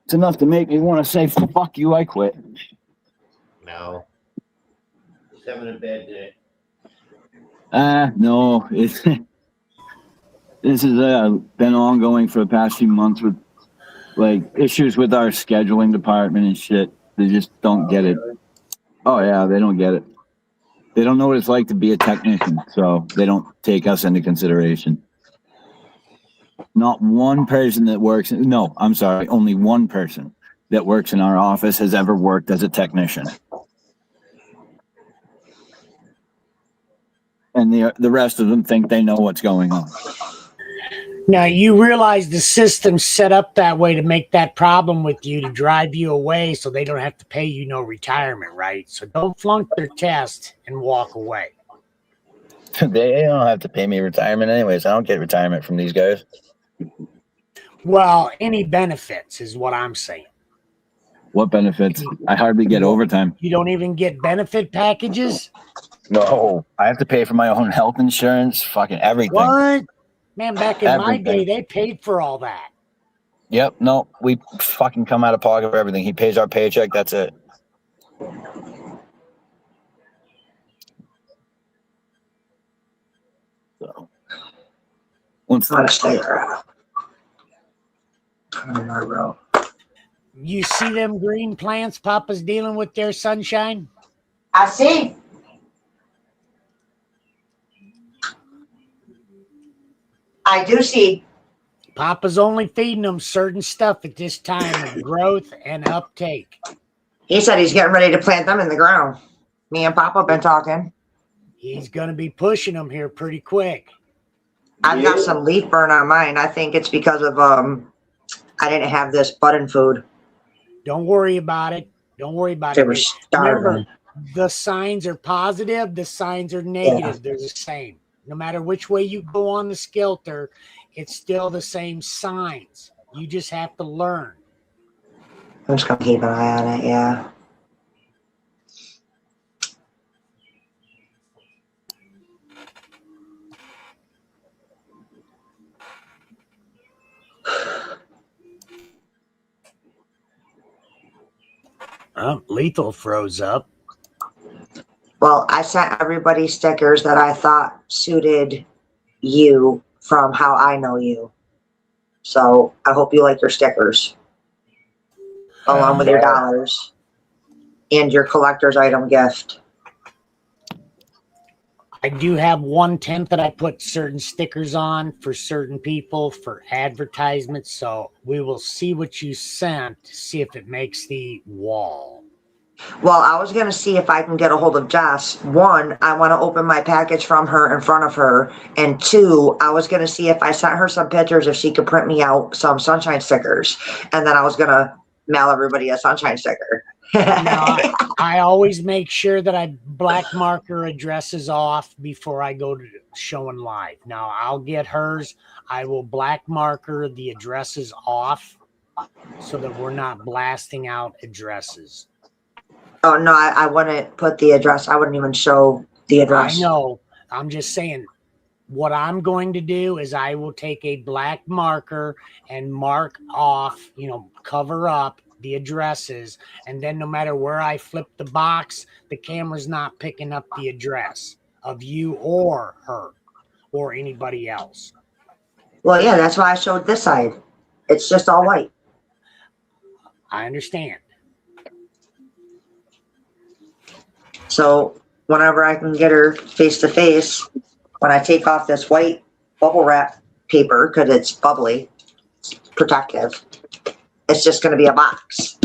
It's enough to make me want to say, fuck you, I quit. No. Just having a bad day. No. This has been ongoing for the past few months with like issues with our scheduling department and shit. They just don't get it. Oh yeah, they don't get it. They don't know what it's like to be a technician, so they don't take us into consideration. Not one person that works, no, I'm sorry, only one person that works in our office has ever worked as a technician. And the rest of them think they know what's going on. Now, you realize the system's set up that way to make that problem with you, to drive you away so they don't have to pay you no retirement, right? So don't flunk their test and walk away. They don't have to pay me retirement anyways. I don't get retirement from these guys. Well, any benefits is what I'm saying. What benefits? I hardly get overtime. You don't even get benefit packages? No, I have to pay for my own health insurance, fucking everything. What? Man, back in my Everything. day, they paid for all that. Yep, no, we fucking come out of pocket for everything. He pays our paycheck, that's it. So, You see them green plants Papa's dealing with there, Sunshine? I see. I do see. Papa's only feeding them certain stuff at this time of growth and uptake. He said he's getting ready to plant them in the ground. Me and Papa have been talking. He's going to be pushing them here pretty quick. I've got some leaf burn on mine. I think it's because of I didn't have this button food. Don't worry about it. Don't worry about They it. were starving. Remember, the signs are positive, the signs are negative. They're the same. No matter which way you go on the Skelter, it's still the same signs. You just have to learn. I'm just going to keep an eye on it, yeah. Lethal froze up. Well, I sent everybody stickers that I thought suited you from how I know you. So I hope you like your stickers. Along with your dollars and your collector's item gift. I do have 1/10 that I put certain stickers on for certain people for advertisements. So we will see what you sent to see if it makes the wall. Well, I was going to see if I can get a hold of Jess. One, I want to open my package from her in front of her. And two, I was going to see if I sent her some pictures, if she could print me out some Sunshine stickers. And then I was going to mail everybody a Sunshine sticker. Now, I always make sure that I black marker addresses off before I go to showing live. Now, I'll get hers. I will black marker the addresses off so that we're not blasting out addresses. Oh, no, I wouldn't put the address. I wouldn't even show the address. I know. I'm just saying what I'm going to do is I will take a black marker and mark off, cover up the addresses. And then no matter where I flip the box, the camera's not picking up the address of you or her or anybody else. Well, yeah, that's why I showed this side. It's just all white. I understand. So whenever I can get her face to face, when I take off this white bubble wrap paper, because it's bubbly, it's protective, it's just going to be a box.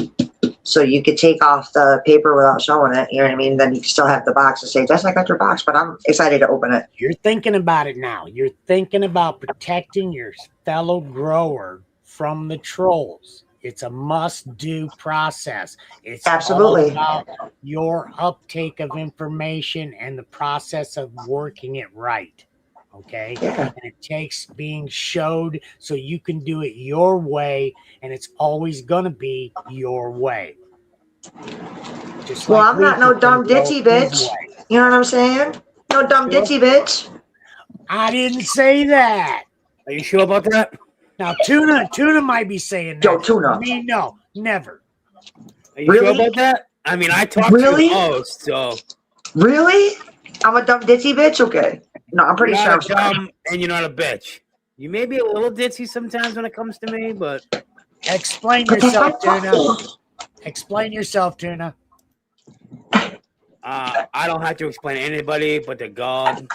So you could take off the paper without showing it. You know what I mean? Then you can still have the box and say, "Jess, I got your box," but I'm excited to open it. You're thinking about it now. You're thinking about protecting your fellow grower from the trolls. It's a must-do process. It's Absolutely. all about your uptake of information and the process of working it right. Okay? Yeah. And it takes being showed so you can do it your way, and it's always going to be your way. Just Well, like I'm not no Luther dumb can go ditzy his bitch. way. You know what I'm saying? No dumb ditzy bitch. I didn't say that. Are you sure about that? Now, Tuna might be saying that. Yo, Tuna. Me, no, never. Are you sure Really? about that? I mean, I talked Really? to the host, so Really? I'm a dumb ditzy bitch? Okay. No, I'm pretty you're sure. not a dumb and you're not a bitch. You may be a little ditzy sometimes when it comes to me, but Explain But that's yourself, my Tuna. fault. Explain yourself, Tuna. I don't have to explain to anybody but to God.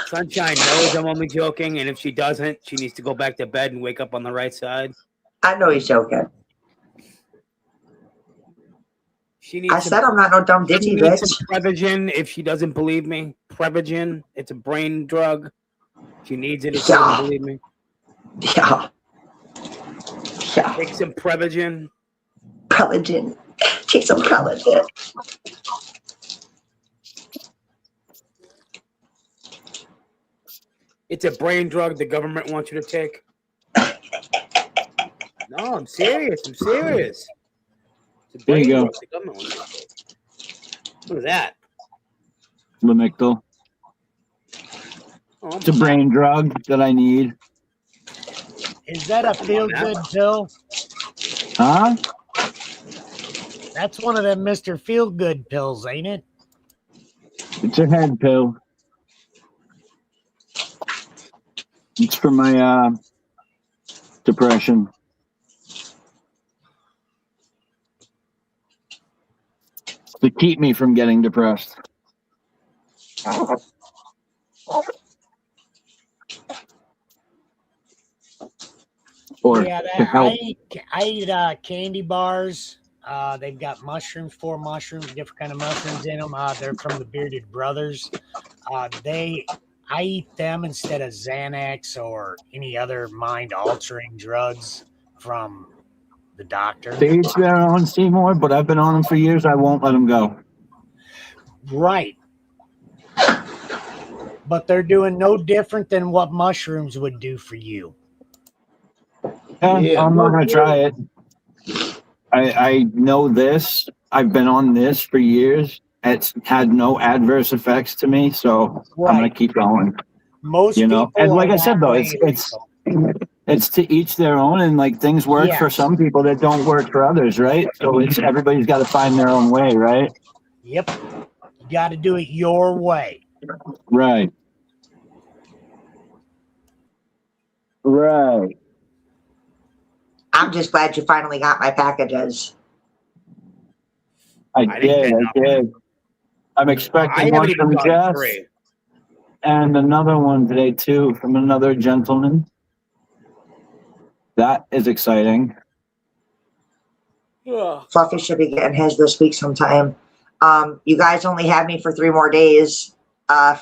Sunshine knows I'm only joking, and if she doesn't, she needs to go back to bed and wake up on the right side. I know he's joking. She needs I said I'm not no dumb she ditzy needs bitch. some Prevagen if she doesn't believe me. Prevagen, it's a brain drug. She needs it if she Yeah. doesn't believe me. Yeah. Yeah. Take some Prevagen. Preligen. Take some Preligen. It's a brain drug the government wants you to take. No, I'm serious. I'm serious. It's a There you brain go. drug the government wants you to take. What is that? Lamictal. Oh, It's a brain drug that I need. Is that a feel-good pill? Huh? That's one of them Mr. Feel-Good pills, ain't it? It's a head pill. It's for my depression. To keep me from getting depressed. Or Yeah, to help. I eat candy bars. They've got mushrooms, 4 mushrooms, different kind of mushrooms in them. They're from the Bearded Brothers. I eat them instead of Xanax or any other mind-altering drugs from the doctor. They each their own, Seymour, but I've been on them for years. I won't let them go. Right. But they're doing no different than what mushrooms would do for you. Yeah, I'm not going to try it. I know this. I've been on this for years. It's had no adverse effects to me, so I'm going to keep going. Most you know, people and like are I said, that though, way, it's to each their own, and like things work for Yes. some people that don't work for others, right? So it's everybody's got to find their own way, right? Yep. You got to do it your way. Right. Right. I'm just glad you finally got my packages. I did. I'm expecting one haven't even from gotten Jeff 3. and another one today too from another gentleman. That is exciting. Fluffy should be getting his this week sometime. You guys only have me for 3 more days.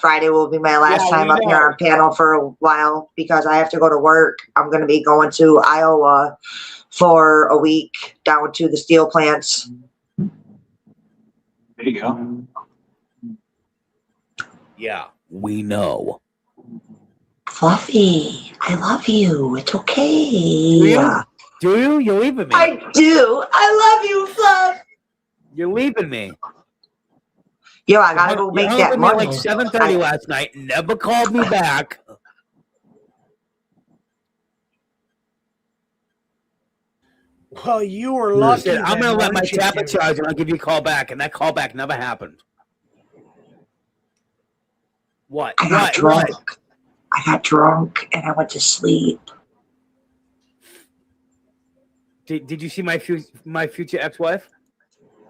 Friday will be my last Yeah, time we up here know. on panel for a while because I have to go to work. I'm going to be going to Iowa for a week down to the steel plants. There you go. Yeah, we know. Fluffy, I love you. It's okay. Do you? You're leaving me. I do. I love you, Fluff. You're leaving me. Yo, I gotta go make that me at money. like 7:30 last night. Never called me back. Well, you were lucky. Said, I'm then, gonna let my weren't you, tablet dude? charge and I'll give you a call back, and that call back never happened. What? I got What? drunk. What? I got drunk and I went to sleep. Did you see my future ex-wife?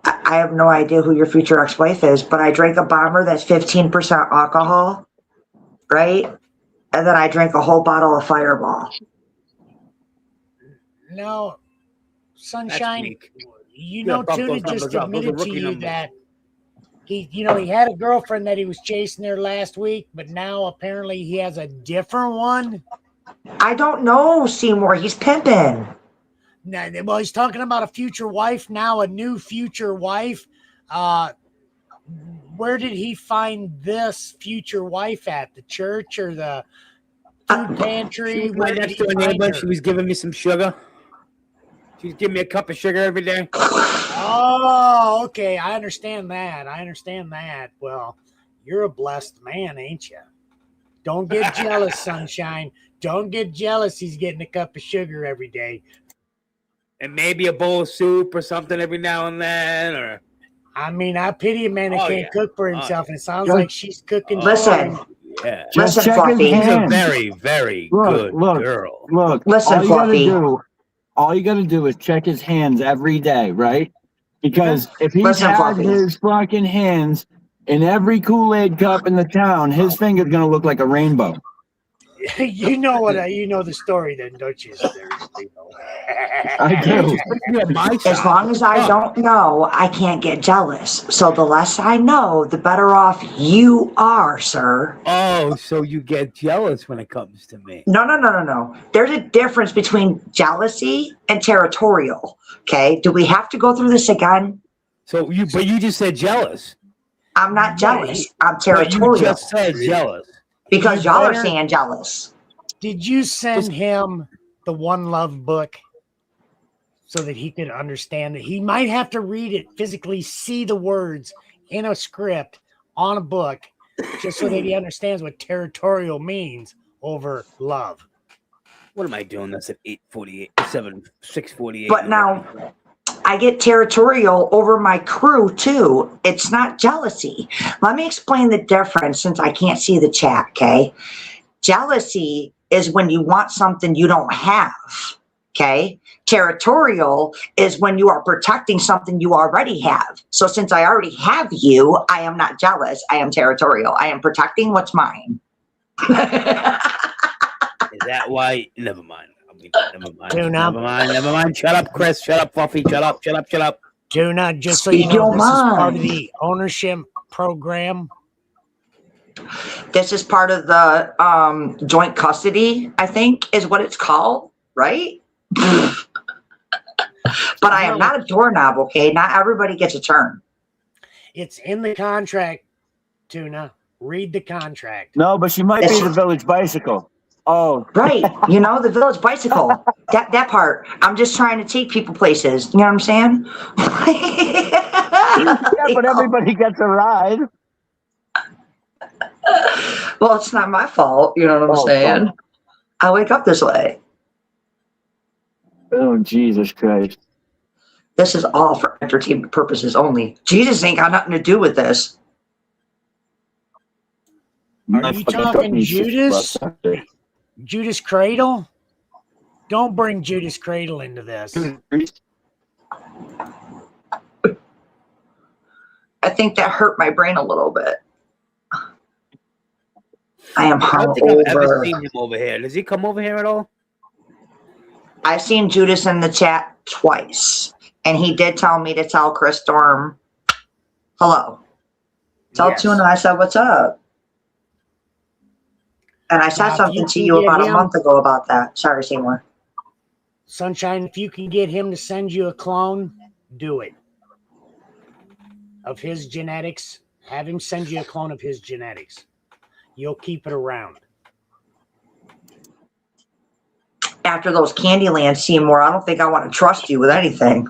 I have no idea who your future ex-wife is, but I drank a bomber that's 15% alcohol, right? And then I drank a whole bottle of Fireball. No, Sunshine. weak. You gotta know, bump Tuna those numbers just up. Those are admitted to rookie you numbers. that he had a girlfriend that he was chasing there last week, but now apparently he has a different one. I don't know, Seymour. He's pimping. Now, well, he's talking about a future wife now, a new future wife. Where did he find this future wife at? The church or the food pantry? She was my Where did next he door find neighbor. her? She was giving me some sugar. She was giving me a cup of sugar every day. Oh, okay. I understand that. Well, you're a blessed man, ain't you? Don't get jealous, Sunshine. Don't get jealous. He's getting a cup of sugar every day. And maybe a bowl of soup or something every now and then. Or I mean, I pity a man that can't cook for himself, and it sounds Just- like she's cooking. Listen. Yeah. Just Listen, check his Fluffy. She's a hands. very, very good girl. Look, Listen, all you gotta Fluffy. all you gotta do is check his hands every day, right? Because if he's Listen, had Fluffy. his fucking hands in every Kool-Aid cup in the town, his finger's gonna look like a rainbow. You know the story, then, don't you? I do. As long as I don't know, I can't get jealous. So the less I know, the better off you are, sir. Oh, so you get jealous when it comes to me. No. There's a difference between jealousy and territorial. Okay. Do we have to go through this again? But you just said jealous. I'm not jealous. I'm But territorial. you just said jealous. Because y'all are saying jealous. Did you send him the One Love book so that he could understand that? He might have to read it, physically see the words in a script on a book, just so that he understands what territorial means over love. What am I doing? That's at 8:48, 6:48. But now I get territorial over my crew too. It's not jealousy. Let me explain the difference since I can't see the chat, okay? Jealousy is when you want something you don't have, okay? Territorial is when you are protecting something you already have. So since I already have you, I am not jealous. I am territorial. I am protecting what's mine. Is that why? Never mind. Never mind. Tuna. Never mind. Shut up, Chris. Shut up, Fluffy. Shut up. Tuna, just so you Speak know, your this is part of mind. the ownership program. This is part of the joint custody, I think, is what it's called, right? But I am not a doorknob, okay? Not everybody gets a turn. It's in the contract, Tuna. Read the contract. No, but she might be the village bicycle. Oh, Right. You know, the village bicycle. That part. I'm just trying to take people places. You know what I'm saying? yeah, but everybody gets a ride. Well, it's not my fault. You know what I'm saying? I wake up this way. Oh, Jesus Christ. This is all for entertainment purposes only. Jesus ain't got nothing to do with this. Are you talking Judas? Judas Cradle? Don't bring Judas Cradle into this. I think that hurt my brain a little bit. I am I don't think I've ever hungover. seen him over here. Does he come over here at all? I've seen Judas in the chat twice, and he did tell me to tell Chris Storm hello. Tell Yes. Tuna I said what's up. And I said Now, if something you to can you get about a him- month ago about that. Sorry, Seymour. Sunshine, if you can get him to send you a clone, do it. Of his genetics. Have him send you a clone of his genetics. You'll keep it around. After those Candyland, Seymour, I don't think I want to trust you with anything.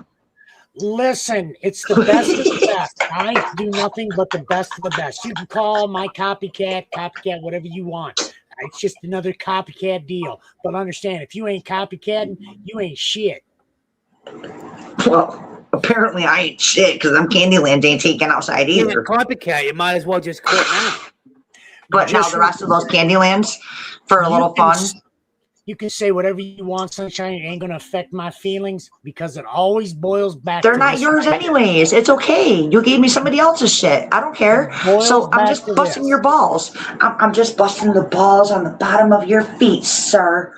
Listen, it's the best of the best. I do nothing but the best of the best. You can call my copycat, whatever you want. It's just another copycat deal. But understand, if you ain't copycatting, you ain't shit. Well, apparently I ain't shit because them Candyland ain't taken outside You're either. a copycat. You might as well just quit now. But now Just the rest of those Candylands, for a you little can fun, You can say whatever you want, Sunshine. It ain't gonna affect my feelings because it always boils back. They're to not this yours right anyways. It's okay. You gave me somebody else's shit. I don't care. Boils So I'm back just to busting this. your balls. I'm just busting the balls on the bottom of your feet, sir.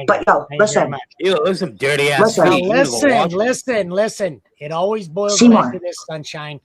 But yo, listen. Ew, those some dirty ass Listen. feet. You need to go wash them. Listen. It always boils Seymour. back to this, Sunshine.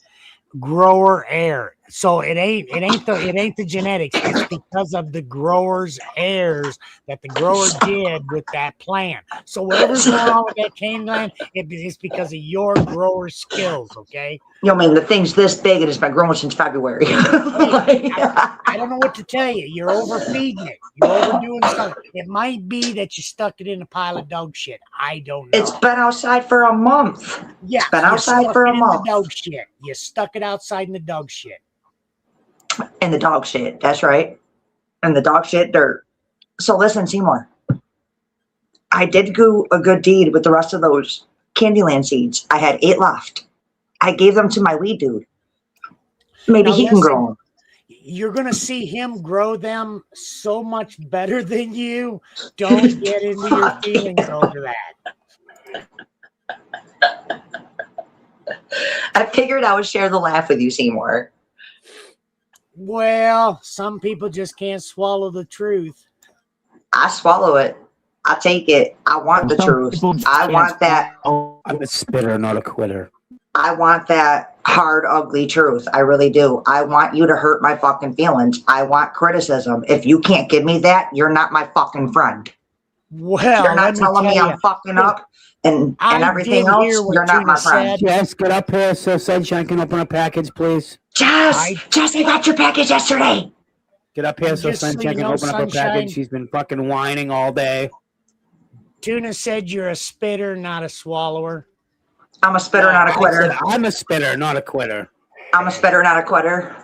Grower error. So it ain't the genetics. It's because of the grower's errors that the grower did with that plant. So whatever's going on with that cane gland, it's because of your grower skills. Okay. Yo, man, the thing's this big and it's been growing since February. I don't know what to tell you. You're overfeeding it. You're overdoing something. It might be that you stuck it in a pile of dog shit. I don't know. It's been outside for a month. Yeah, It's been you outside stuck for it a in month. the dog shit. You stuck it outside in the dog shit. And the dog shit. That's right. And the dog shit dirt. So listen, Seymour. I did do a good deed with the rest of those Candyland seeds. I had 8 left. I gave them to my weed dude. Maybe Now he can listen, grow them. You're gonna see him grow them so much better than you. Don't get into your feelings over that. I figured I would share the laugh with you, Seymour. Well, some people just can't swallow the truth. I swallow it. I take it. I want the Some truth. people just I can't want that. I'm a spitter, not a quitter. I want that hard, ugly truth. I really do. I want you to hurt my fucking feelings. I want criticism. If you can't give me that, you're not my fucking friend. Well, You're not let me telling me tell I'm you, fucking up and I everything did hear else. what You're not my Tuna friend. said. Jess, get up here so Sunshine can open a package, please. Jess, I got your package yesterday. Get up here so Just so Sunshine you can know, open up a Sunshine. package. She's been fucking whining all day. Tuna said you're a spitter, not a swallower. I'm a spitter, not a I quitter. said I'm a spitter, not a quitter. I'm a spitter, not a quitter.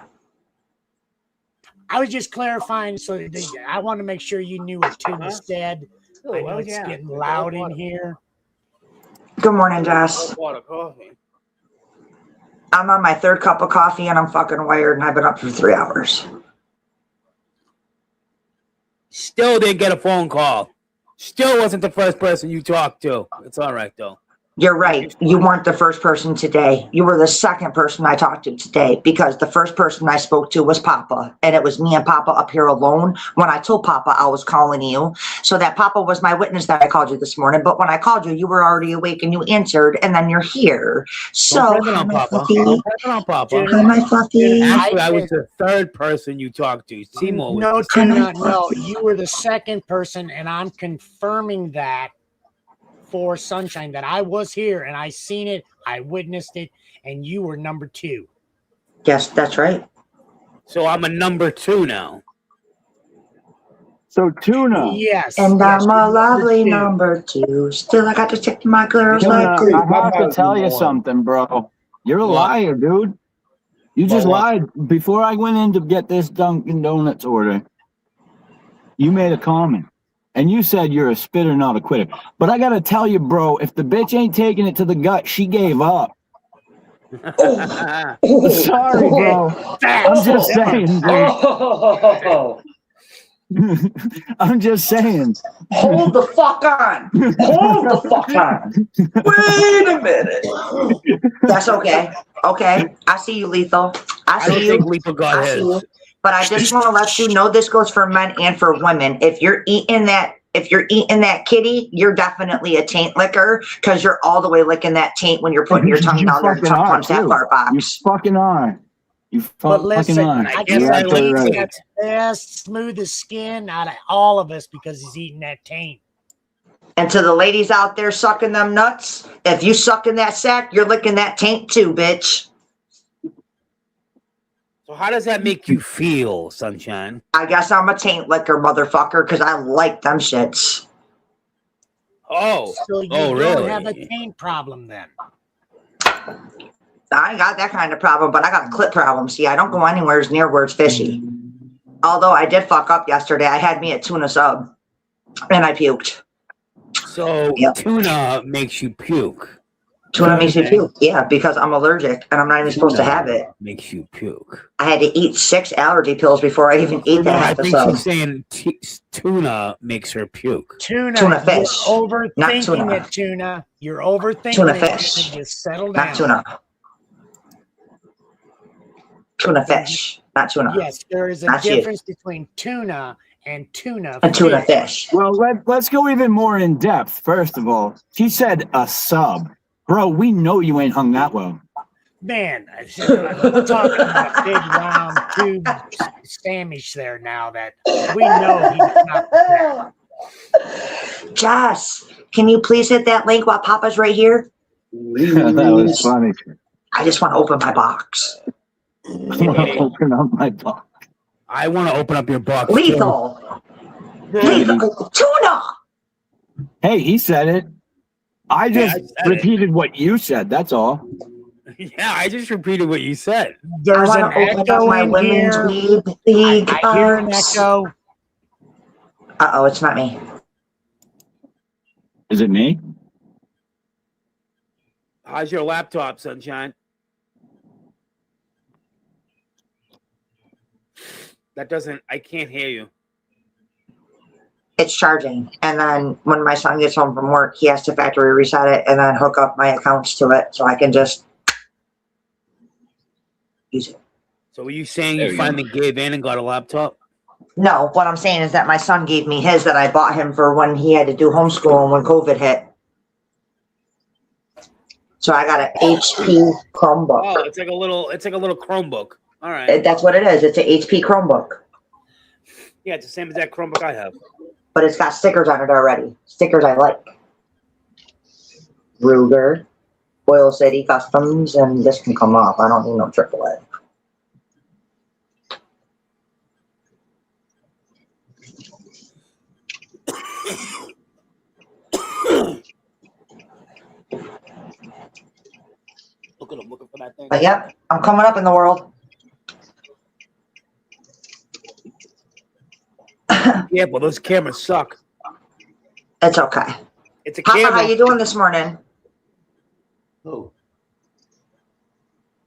I was just clarifying, so that I want to make sure you knew what Tuna said. I know it's getting loud in here. Good morning, Jess. Water, coffee. I'm on my 3rd cup of coffee and I'm fucking wired and I've been up for 3 hours. Still didn't get a phone call. Still wasn't the first person you talked to. It's all right, though. You're right. You weren't the first person today. You were the second person I talked to today because the first person I spoke to was Papa. And it was me and Papa up here alone when I told Papa I was calling you. So that Papa was my witness that I called you this morning. But when I called you, you were already awake and you answered and then you're here. So, Don't blame it hi, on my Papa. fluffy. Don't blame it on Papa. Hi, my fluffy. Actually, I was the third person you talked to. Seymour was No, the Tuna, no. You were the second person, and I'm confirming that for Sunshine, that I was here and I seen it, I witnessed it, and you were number 2. Yes, that's right. So I'm a number 2 now. So Tuna. Yes. And yes, I'm a you're lovely two. number 2. Still, I got to stick to my girls Tuna, like glue. I have to tell you something, bro. You're a liar, dude. You just lied. Before I went in to get this Dunkin' Donuts order, you made a comment. And you said you're a spitter, not a quitter. But I got to tell you, bro, if the bitch ain't taking it to the gut, she gave up. Sorry, bro. I'm just saying, dude. I'm just saying. Hold the fuck on. Hold the fuck on. Wait a minute. That's okay. Okay. I see you, Lethal. I don't see you. think Lethal got I see his. you. But I just want to let you know this goes for men and for women. If you're eating that kitty, you're definitely a taint licker because you're all the way licking that taint when you're putting your tongue down there to punch that fart box. You fucking are. You But fucking listen, are. I guess guess I he's like got the best, smoothest skin out of all of us because he's eating that taint. And to the ladies out there sucking them nuts, if you sucking that sack, you're licking that taint too, bitch. So how does that make you feel, Sunshine? I guess I'm a taint licker, motherfucker, because I like them shits. Oh, So you oh, don't have a really? taint problem then. I ain't got that kind of problem, but I got a clit problem. See, I don't go anywhere near where it's fishy. Although I did fuck up yesterday. I had me at Tuna Sub, and I puked. So Yep. tuna makes you puke. Tuna makes me puke. Yeah, because I'm allergic and I'm not even supposed to have it. Makes you puke. I had to eat 6 allergy pills before I even ate No, I that think episode. she's saying tuna makes her puke. Tuna fish, You're not overthinking tuna. it, tuna. You're overthinking Tuna it. fish, Just settle down. not tuna. Tuna fish, not tuna. Yes, there is a Not you. difference between tuna and tuna And tuna fish. fish. Well, let's go even more in depth. First of all, she said a sub. Bro, we know you ain't hung that low. Man, we're talking about big round tube sandwich there now that we know he's not that. Joss, can you please hit that link while Papa's right here? That was funny. I just want to open my box. I want to open up my box. I want to open up your box. Lethal. Lethal. Tuna. Hey, he said it. I just repeated what you said. That's all. Yeah, I just repeated what you said. There's I an want to open up echo my in women's here. league I hear an box. echo. Uh-oh, it's not me. Is it me? How's your laptop, Sunshine? That doesn't. I can't hear you. It's charging. And then when my son gets home from work, he has to factory reset it and then hook up my accounts to it so I can just use it. So were you saying you finally gave in and got a laptop? No, what I'm saying is that my son gave me his that I bought him for when he had to do homeschooling when COVID hit. So I got an HP Chromebook. Oh, it's like a little Chromebook. All right. That's what it is. It's an HP Chromebook. Yeah, it's the same as that Chromebook I have. But it's got stickers on it already. Stickers I like. Ruger, Oil City Customs, and this can come off. I don't need no AAA. I'm looking for that thing. But yep, I'm coming up in the world. Yeah, but those cameras suck. It's okay. It's a Papa, camera. how you doing this morning? Oh.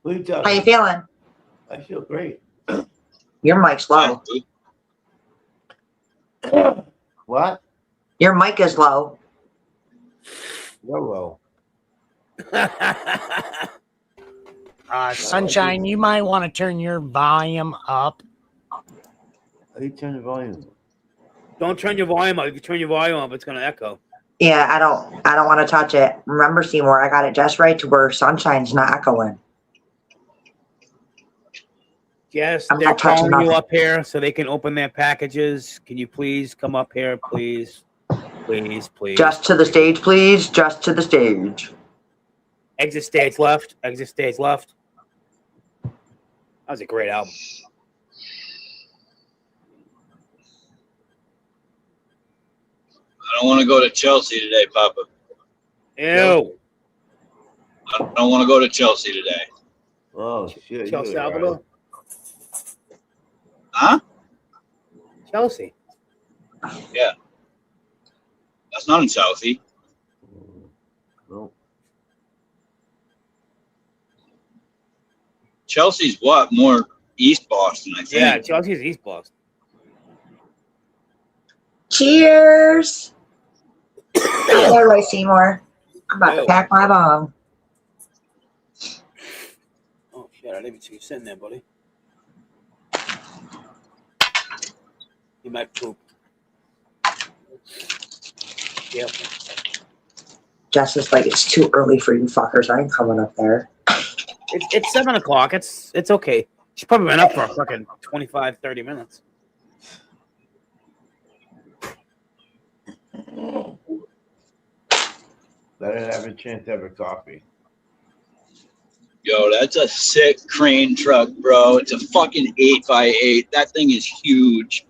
What are you talking How you feeling? I feel great. Your mic's low. What? Your mic is low. Hello. Sunshine, you might want to turn your volume up. How do you turn the volume? Don't turn your volume up. If you turn your volume up, it's gonna echo. Yeah, I don't want to touch it. Remember, Seymour, I got it just right to where Sunshine's not echoing. Yes, I'm they're not touching calling you nothing. up here so they can open their packages. Can you please come up here, please? Please, please. Just to the stage, please. Just to the stage. Exit stage left. Exit stage left. That was a great album. I don't want to go to Chelsea today, Papa. Ew. I don't want to go to Chelsea today. Oh, shit. Chelsea you're right. Salvador. Huh? Chelsea. Yeah. That's not in Southie. No. Chelsea's what? More East Boston, I think. Yeah, Chelsea's East Boston. Cheers. All right, Seymour. I'm about to pack my bomb. Oh shit! I didn't even see you sitting there, buddy. You might poop. Yep. Jess is like, it's too early for you fuckers. I ain't coming up there. It's 7 o'clock. It's okay. She's probably been up for a fucking 25, 30 minutes. Let her have a chance to have a coffee. Yo, that's a sick crane truck, bro. It's a fucking 8x8. That thing is huge.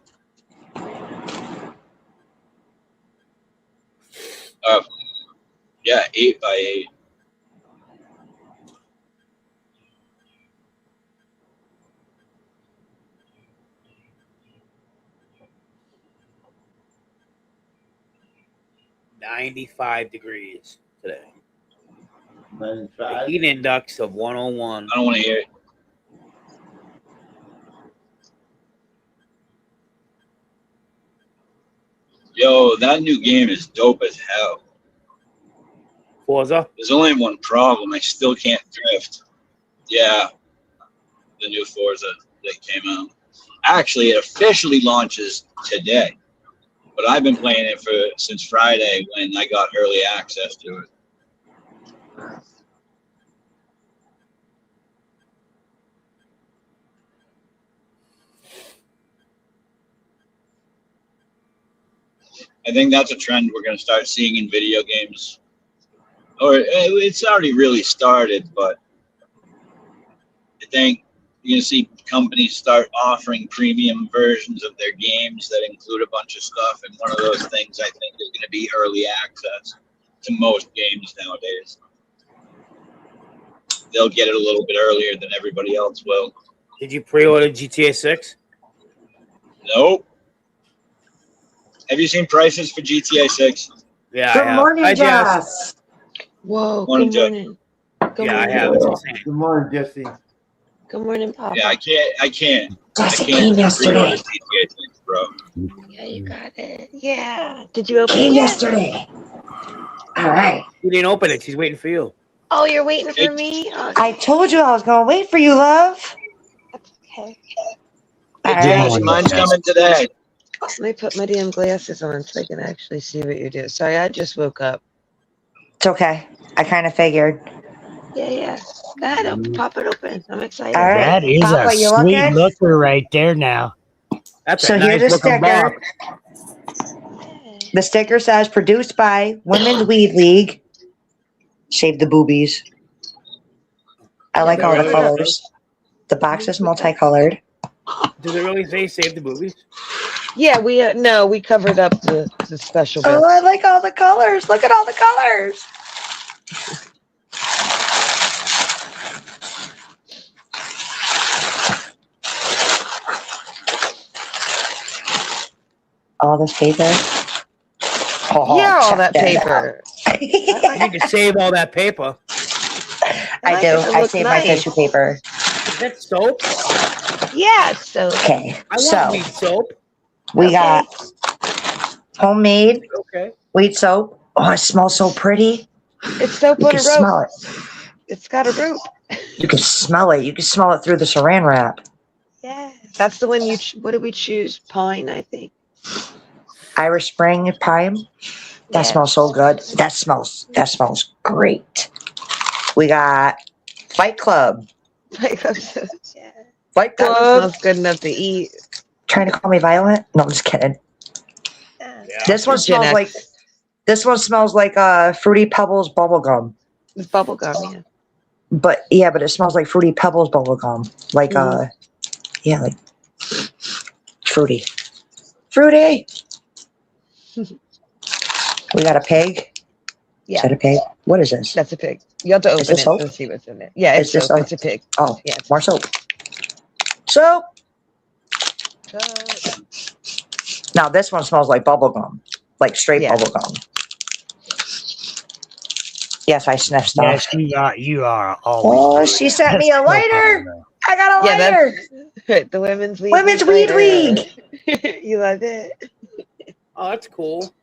Yeah, 8x8. $95 degrees today. The heat index of 101. I don't want to hear it. Yo, that new game is dope as hell. Forza? There's only one problem. I still can't drift. Yeah, the new Forza that came out. Actually, it officially launches today. But I've been playing it since Friday when I got early access to it. I think that's a trend we're going to start seeing in video games. Or it's already really started, but I think you're going to see companies start offering premium versions of their games that include a bunch of stuff. And one of those things I think is going to be early access to most games nowadays. They'll get it a little bit earlier than everybody else will. Did you pre-order GTA 6? Nope. Have you seen prices for GTA 6? Yeah, Good morning, Jess. Whoa, Morning, good Jeff. morning. Good Yeah, I morning. have. It's insane. Good morning, Jesse. Good morning, Papa. Yeah, I can't. Jesse I came can't yesterday. pre-order GTA 6, bro. Yeah, you got it. Yeah. Did you open Came it yet? yesterday. All right. You didn't open it. She's waiting for you. Oh, you're waiting for me? Oh, I told you I was going to wait for you, love. okay. All Yes, right. mine's coming today. Let me put my damn glasses on so I can actually see what you do. Sorry, I just woke up. It's okay. I kind of figured. Yeah. Go ahead, pop it open. I'm excited. All right. That is Papa, a you sweet looking? looker right there now. That's So a here's nice a looking sticker. box. The sticker says produced by Women's Weed League. Shave the boobies. I like all the really? colors. The box is multicolored. Does it really say save the boobies? Yeah, we covered up the special Oh, bits. I like all the colors. Look at all the colors. All this paper. Oh, Yeah, all check that paper. You need to save all that paper. I like do. it to I look save my nice. tissue paper. Is that soap? Yeah, so Okay, I want so weed soap. we got homemade Okay. weed soap. Oh, it smells so pretty. it's soap You on can a rope. smell it. It's got a rope. You can smell it. You can smell it through the saran wrap. Yeah, that's the one what did we choose? Pine, I think. Irish Spring pine. That Yeah. smells so good. That smells great. We got Fight Club. Like, yeah. Fight That one Club. smells good enough to eat. Trying to call me violent? No, I'm just kidding. Yeah. This one Gen smells X. like Fruity Pebbles bubble gum. It's bubble gum, yeah. But it smells like Fruity Pebbles bubble gum. Like like fruity. Fruity. We got a pig. Yeah. Is that a pig? What is this? That's a pig. You have to open this it soap? to see what's in it. Yeah, it's Is this soap. soap? It's a pig. Oh, Yeah. more soap. Soap. Now this one smells like bubble gum, like straight Yeah. bubble gum. Yes, I sniffed stuff. Yes, you are always. Oh, she sent me a lighter. I got a Yeah, lighter. that's the Women's Weed Women's Weed League. League. You love it. Oh, that's cool.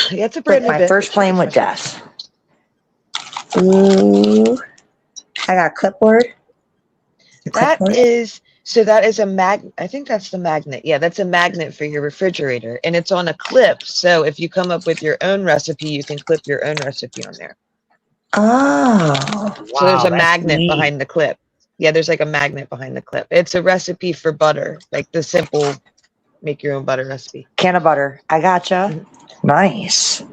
Yeah, it's a With brand new my bit. first flame with Jess. Ooh, I got clipboard. The That clipboard. is a magnet. I think that's the magnet. Yeah, that's a magnet for your refrigerator, and it's on a clip. So if you come up with your own recipe, you can clip your own recipe on there. Oh, So there's a that's magnet neat. behind the clip. Yeah, there's like a magnet behind the clip. It's a recipe for butter, like the simple make your own butter recipe. can of butter. I gotcha. Nice.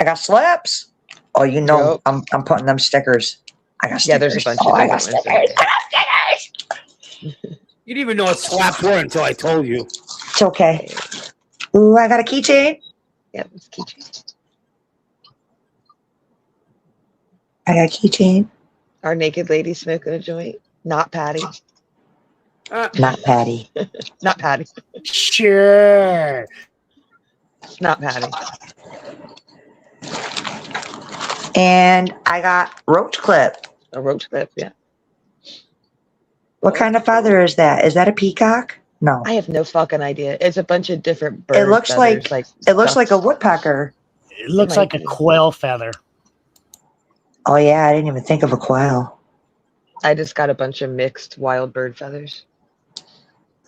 I got slips. Oh, you know, Yup. I'm putting them stickers. I got stickers. Yeah, there's a bunch oh, of I got different stickers. ones in I got stickers. You didn't even know what slaps were until I told you. It's okay. Ooh, I got a keychain. Yep, it's keychain. I got a keychain. Our naked lady smoking a joint. Not Patty. Not Patty. Not Patty. Sure. Not Patty. And I got roach clip. A roach clip, yeah. What kind of feather is that? Is that a peacock? No. I have no fucking idea. It's a bunch of different bird It looks feathers, like it looks like a ducks. woodpecker. It looks might like a be. quail feather. Oh yeah, I didn't even think of a quail. I just got a bunch of mixed wild bird feathers.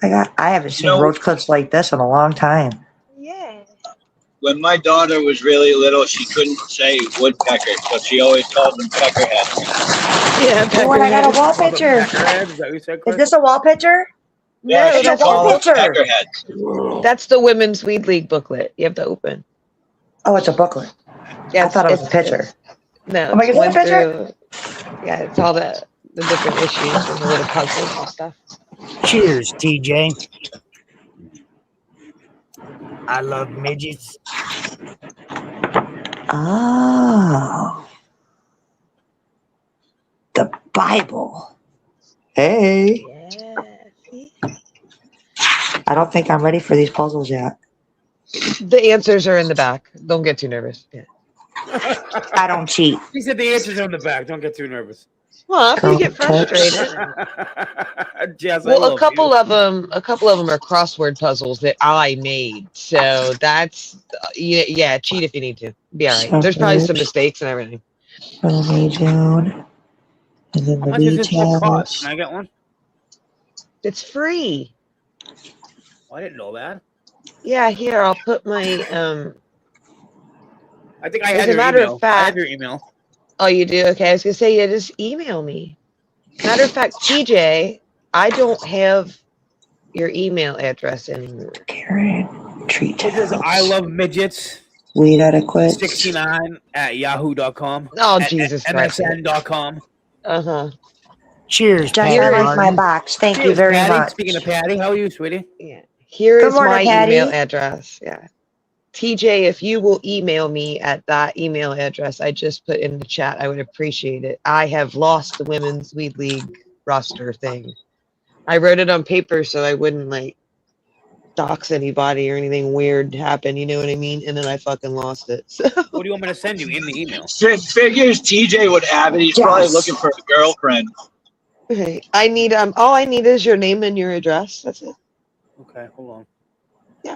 I haven't seen No. roach clips like this in a long time. Yeah. When my daughter was really little, she couldn't say woodpecker, so she always called them peckerheads. Yeah, Oh, and I got a wall picture. Peckerhead, is that what you said, Is Chris? this a wall picture? Yeah, No, she that's a called them picture. peckerheads. That's the Women's Weed League booklet. You have to open. Oh, it's a booklet. Yeah, I thought it was a it's- picture. No, Oh my it's God, is that a one through. Yeah, it's all the different issues and the little puzzles and stuff. Cheers, TJ. I love midgets. Oh. The Bible. Hey. Yeah. I don't think I'm ready for these puzzles yet. The answers are in the back. Don't get too nervous. Yeah. I don't cheat. He said the answers are on the back. Don't get too nervous. Well, if you get Context. frustrated. Jazz, I Well, love a couple you. of them are crossword puzzles that I made. So that's yeah, cheat if you need to. Be all right. There's probably some mistakes and everything. Early June. And then How the much does this book cost? details. Can I get one? It's free. Oh, I didn't know that. Yeah, here I'll put my I think I As had a your matter of email. I fact- have your email. Oh, you do? Okay, I was gonna say, yeah, just email me. Matter of fact, TJ, I don't have your email address anymore. Karen. Treat It says I love midgets Weed adequate. 69 at yahoo.com. Oh, at Jesus Christ. MSN.com. Uh-huh. Cheers, Jess, Patty I like Martin. my box. Thank you Cheers, very Patty. much. Speaking of Patty, how are you, sweetie? Yeah. Here Good is morning, my Patty. email address. Yeah. TJ, if you will email me at that email address I just put in the chat, I would appreciate it. I have lost the Women's Weed League roster thing. I wrote it on paper so I wouldn't like dox anybody or anything weird happen, you know what I mean? And then I fucking lost it. So What do you want me to send you in the email? Figures TJ would have it. He's probably looking for a girlfriend. okay. I need all I need is your name and your address. That's it. Okay, hold on.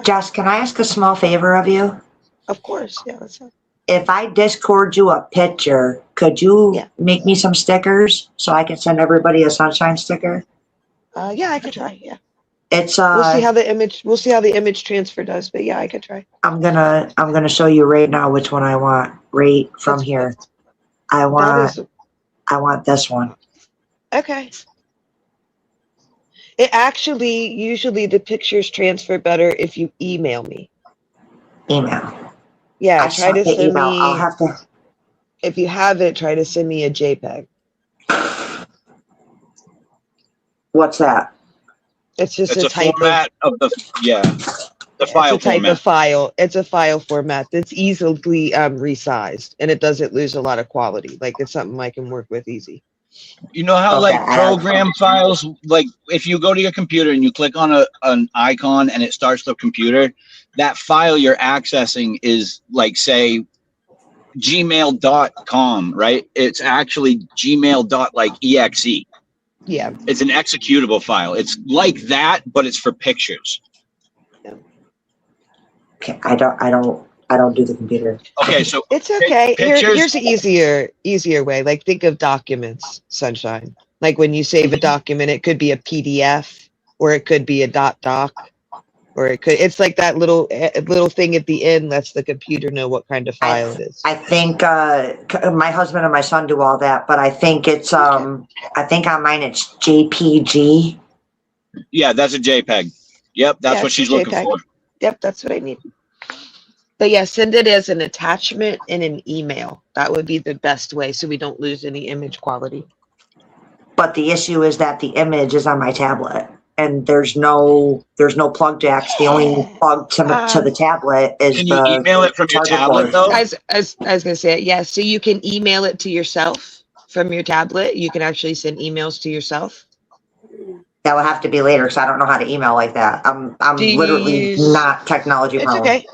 Jess, can I ask a small favor of you? Of course. Yeah, that's it. If I Discord you a picture, could you make me some stickers so I can send everybody a sunshine sticker? Yeah, I could try. Yeah. It's We'll see how the image transfer does, but yeah, I could try. I'm gonna show you right now which one I want right from here. I want this one. Okay. It actually, usually the pictures transfer better if you email me. Email. Yeah, I try saw to the send email. me. I'll have to. If you have it, try to send me a JPEG. What's that? It's just It's a a type format of the the file it's a type format. of file. It's a file format that's easily resized, and it doesn't lose a lot of quality. Like it's something I can work with easy. You know how Okay, like program files, like if you go to your computer and you click on an icon and it starts the computer, that file you're accessing is like say gmail.com, right? It's actually gmail.exe. Yeah. It's an executable file. It's like that, but it's for pictures. Okay, I don't do the computer. Okay, so It's okay. pictures. Here's an easier way. Like think of documents, Sunshine. Like when you save a document, it could be a PDF or it could be a doc, or it's like that little thing at the end lets the computer know what kind of file it is. I think my husband and my son do all that, but I think it's I think on mine it's JPG. Yeah, that's a JPEG. Yep, that's Yeah, what it's she's a looking JPEG. for. Yep, that's what I need. But yeah, send it as an attachment in an email. That would be the best way so we don't lose any image quality. But the issue is that the image is on my tablet, and there's no plug jacks. The only plug to the tablet is Can you email it from your charger tablet cord. though? I was gonna say it. Yeah, so you can email it to yourself from your tablet. You can actually send emails to yourself. That will have to be later because I don't know how to email like that. I'm Do you literally use- not technology It's prone. okay.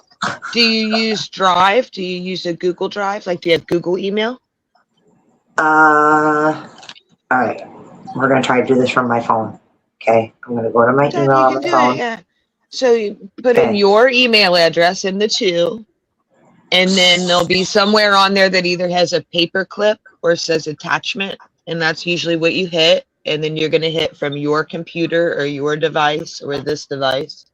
Do you use Drive? Do you use a Google Drive? Like, do you have Google email? All right. We're gonna try to do this from my phone. Okay. I'm gonna go to my Then email you on can my do phone. it, yeah. So you put in Okay. your email address in the 2, and then there'll be somewhere on there that either has a paper clip or says attachment, and that's usually what you hit. And then you're gonna hit from your computer or your device or this device,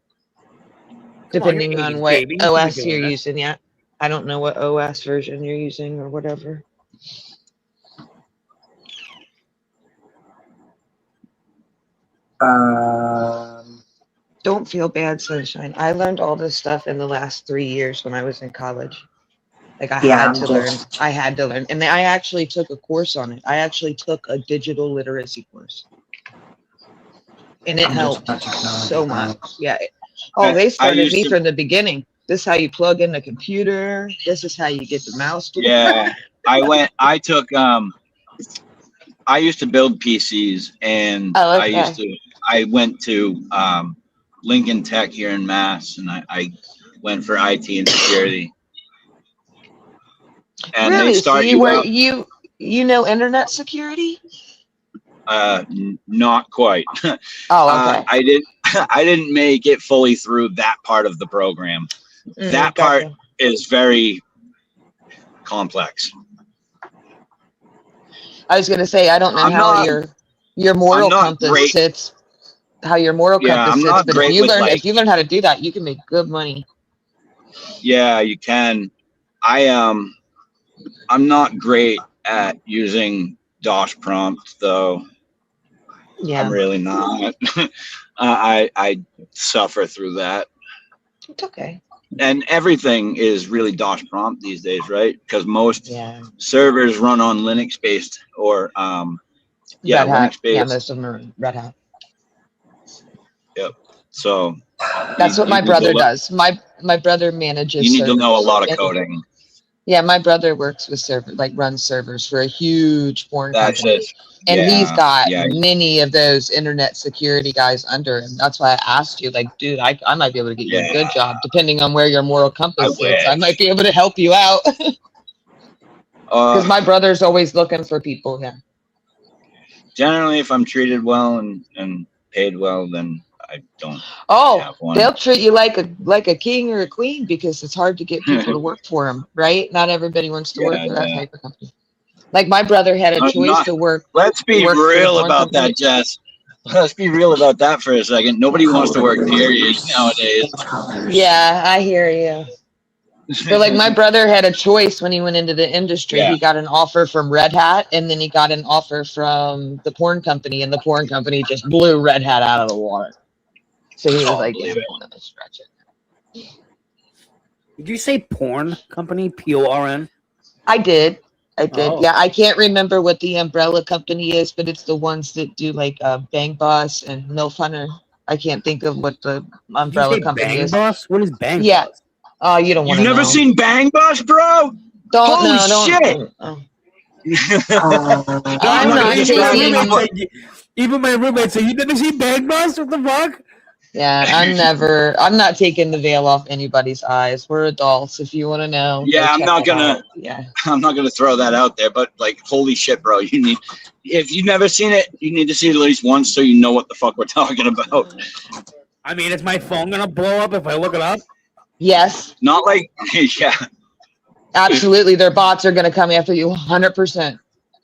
depending on what baby. You should be OS doing you're this. using. Yeah, I don't know what OS version you're using or whatever. Don't feel bad, Sunshine. I learned all this stuff in the last 3 years when I was in college. Like I Yeah, had I'm to learn. just- I had to learn. And I actually took a course on it. I actually took a digital literacy course. And it I'm just helped touching on so it. much. Yeah. Oh, they I started used me to- from the beginning. This is how you plug in the computer. This is how you get the mouse to work. Yeah, I used to build PCs, and Oh, okay. I went to Lincoln Tech here in Mass, and I went for IT and security. And Really? they So start you you were out, you know internet security? not quite. Oh, okay. I didn't make it fully through that part of the program. That part Gotcha. is very complex. I was gonna say I don't know I'm how not- your moral I'm not compass great. sits. How your moral Yeah, compass I'm sits, not but great with, like- if you learn how to do that, you can make good money. Yeah, you can. I'm not great at using DOS prompt though. Yeah. I'm really not. I suffer through that. It's okay. And everything is really DOS prompt these days, right? Because most Yeah. servers run on Linux based or Red Hat. Linux based. Yeah, most of them are Red Hat. Yep. So That's what you my need brother to does. My brother manages. You need to know a servers. lot of And- coding. Yeah, my brother works with runs servers for a huge porn That's company. it. And he's Yeah, got yeah. many of those internet security guys under him. That's why I asked you, like, dude, I might be able to get you a good job, depending on where your moral compass sits. I might be able to help you out. Because my brother's always looking for people. Yeah. Generally, if I'm treated well and paid well, then I don't Oh, have one. they'll treat you like a king or a queen because it's hard to get people to work for them, right? Not everybody wants to work Yeah, for that yeah. type of company. Like my brother had a I'm choice not- to work. Let's be work for a real porn about company. that, Jess. Let's be real about that for a second. Nobody wants to work, period, nowadays. Yeah, I hear you. But like my brother had a choice when he went into the industry. Yeah. He got an offer from Red Hat, and then he got an offer from the porn company, and the porn company just blew Red Hat out of the water. So he was like, "Yeah, I'm going to stretch it." Did you say porn company? PORN? I did. Oh. Yeah, I can't remember what the umbrella company is, but it's the ones that do like Bang Bus and MILF Hunter. I can't think of what the umbrella company Bang is. Bus? What is Bang Yeah. Bus? Oh, you don't want You've to know. never seen Bang Bus, bro? Don't Holy no, don't. shit! Oh. I'm not taking- Even my roommate said, "You never seen Bang Bus? What the fuck?" Yeah, I'm not taking the veil off anybody's eyes. We're adults. If you want to know. Yeah, go I'm check not it gonna. out. Yeah. I'm not gonna throw that out there, but like, holy shit, bro! If you've never seen it, you need to see it at least once so you know what the fuck we're talking about. I mean, is my phone gonna blow up if I look it up? Yes, Not like, yeah. absolutely. Their bots are going to come after you 100%.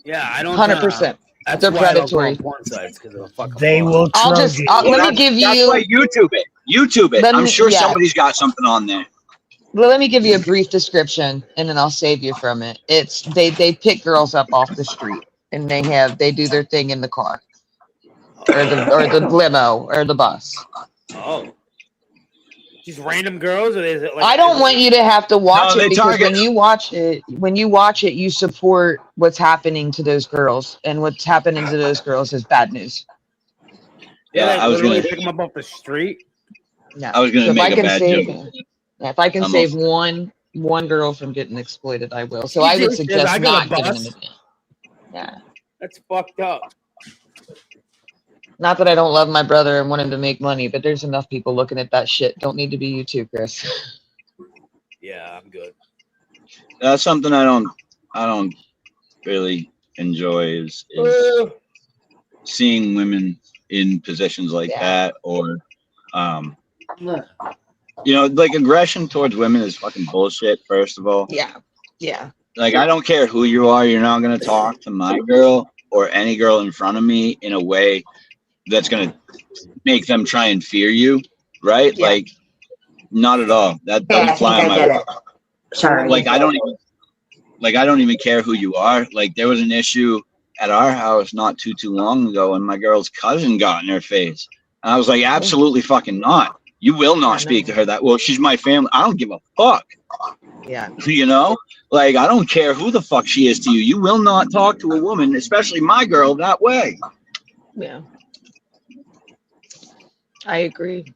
Yeah, I don't. 100%. That's They're why I don't go predatory. on porn sites because of a fucking. They will I'll troll just you. let me give That's you why YouTube it. YouTube it. Let I'm me- sure yeah. somebody's got something on there. well, let me give you a brief description and then I'll save you from it. It's they pick girls up off the street and they do their thing in the car or the limo or the bus. Oh. Just random girls, or is it like? I don't want you to have to watch No, it they because target- when you watch it, you support what's happening to those girls, and what's happening to those girls is bad news. Yeah, Yeah, like I was literally gonna. pick them up off the street. No. I was gonna So if make I a can bad save, joke. if I can I'm save off. one girl from getting exploited, I will. So You I would serious? suggest I got a not giving bus? them it. Yeah. That's fucked up. Not that I don't love my brother and want him to make money, but there's enough people looking at that shit. Don't need to be you too, Chris. Yeah, I'm good. That's something I don't really enjoy is seeing women in positions like that, or you know, like aggression towards women is fucking bullshit, first of all. Yeah. Like, I don't care who you are, you're not gonna talk to my girl or any girl in front of me in a way that's gonna make them try and fear you, right? Like, not at all. That doesn't fly on my. Sorry. Like, I don't even care who you are. Like, there was an issue at our house not too long ago, and my girl's cousin got in her face, and I was like, absolutely fucking not. You will not speak to her that. Well, she's my family. I don't give a fuck. Yeah. You know, like, I don't care who the fuck she is to you. You will not talk to a woman, especially my girl, that way. Yeah. I agree.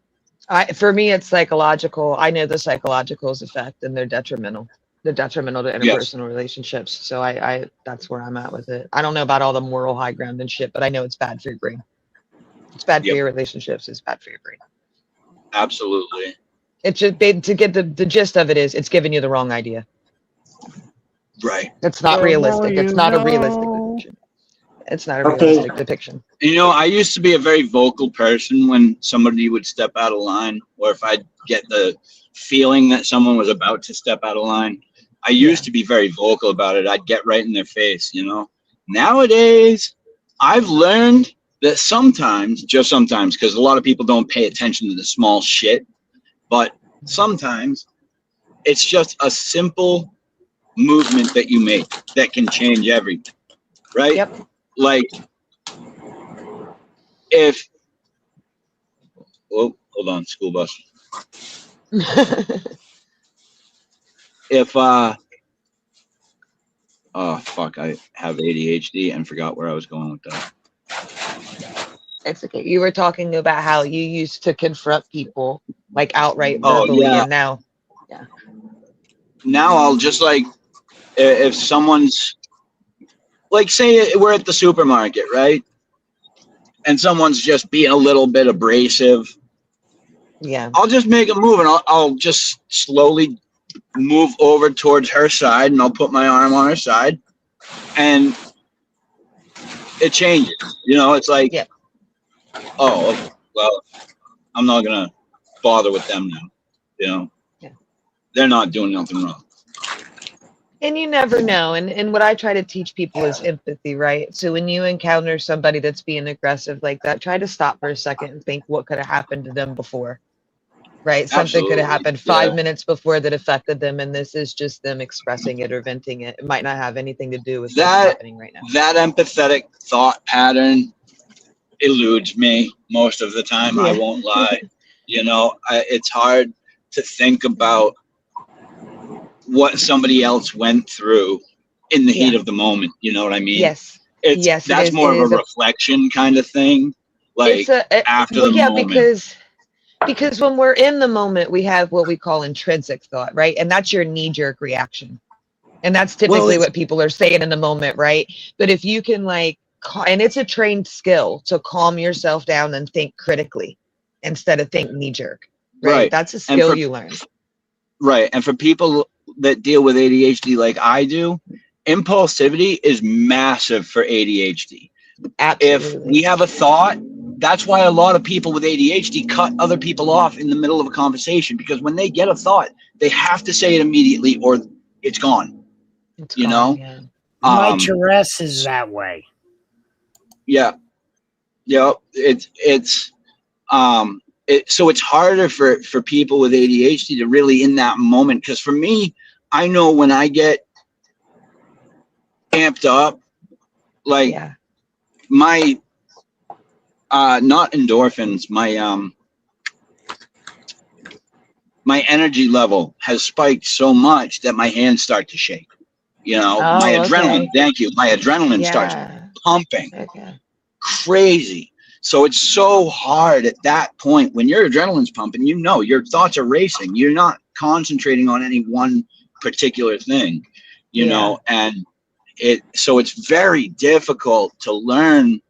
For me, it's psychological. I know the psychological's effect, and they're detrimental. They're detrimental to interpersonal relationships. So I that's where I'm at with it. I don't know about all the moral high ground and shit, but I know it's bad for your brain. It's bad for your relationships. It's bad for your brain. Absolutely. It's just to get the gist of it is it's giving you the wrong idea. Right. It's not realistic. It's not a realistic depiction. It's not a realistic depiction. You know, I used to be a very vocal person when somebody would step out of line, or if I'd get the feeling that someone was about to step out of line. I used to be very vocal about it. I'd get right in their face, you know. Nowadays, I've learned that sometimes, just sometimes, because a lot of people don't pay attention to the small shit, but sometimes it's just a simple movement that you make that can change everything, right? Yep. Like, if, oh, hold on, school bus. If oh fuck, I have ADHD and forgot where I was going with that. It's okay. You were talking about how you used to confront people like outright verbally, and now now I'll just, like, if someone's, like, say we're at the supermarket, right? And someone's just being a little bit abrasive. Yeah. I'll just make a move, and I'll just slowly move over towards her side, and I'll put my arm on her side, and it changes. You know, it's like, oh, well, I'm not gonna bother with them now. You know, they're not doing nothing wrong. And you never know. And what I try to teach people is empathy, right? So when you encounter somebody that's being aggressive like that, try to stop for a second and think what could have happened to them before, right? Something could have happened 5 minutes before that affected them, and this is just them expressing it or venting it. It might not have anything to do with what's happening right now. That empathetic thought pattern eludes me most of the time. I won't lie. You know, it's hard to think about what somebody else went through in the heat of the moment. You know what I mean? Yes. That's more of a reflection kind of thing. Like, after the moment. Because when we're in the moment, we have what we call intrinsic thought, right? And that's your knee-jerk reaction. And that's typically what people are saying in the moment, right? But if you can, like, and it's a trained skill to calm yourself down and think critically instead of think knee-jerk, right? That's a skill you learn. Right. And for people that deal with ADHD like I do, impulsivity is massive for ADHD. Absolutely. If we have a thought, that's why a lot of people with ADHD cut other people off in the middle of a conversation, because when they get a thought, they have to say it immediately or it's gone. You know? My Tourette's is that way. Yeah. Yeah. So it's harder for people with ADHD to really in that moment. Because for me, I know when I get amped up, like my not endorphins, my energy level has spiked so much that my hands start to shake. You know, my adrenaline. Thank you. My adrenaline starts pumping. Crazy. So it's so hard at that point when your adrenaline's pumping, you know, your thoughts are racing. You're not concentrating on any one particular thing, you know, and so it's very difficult to learn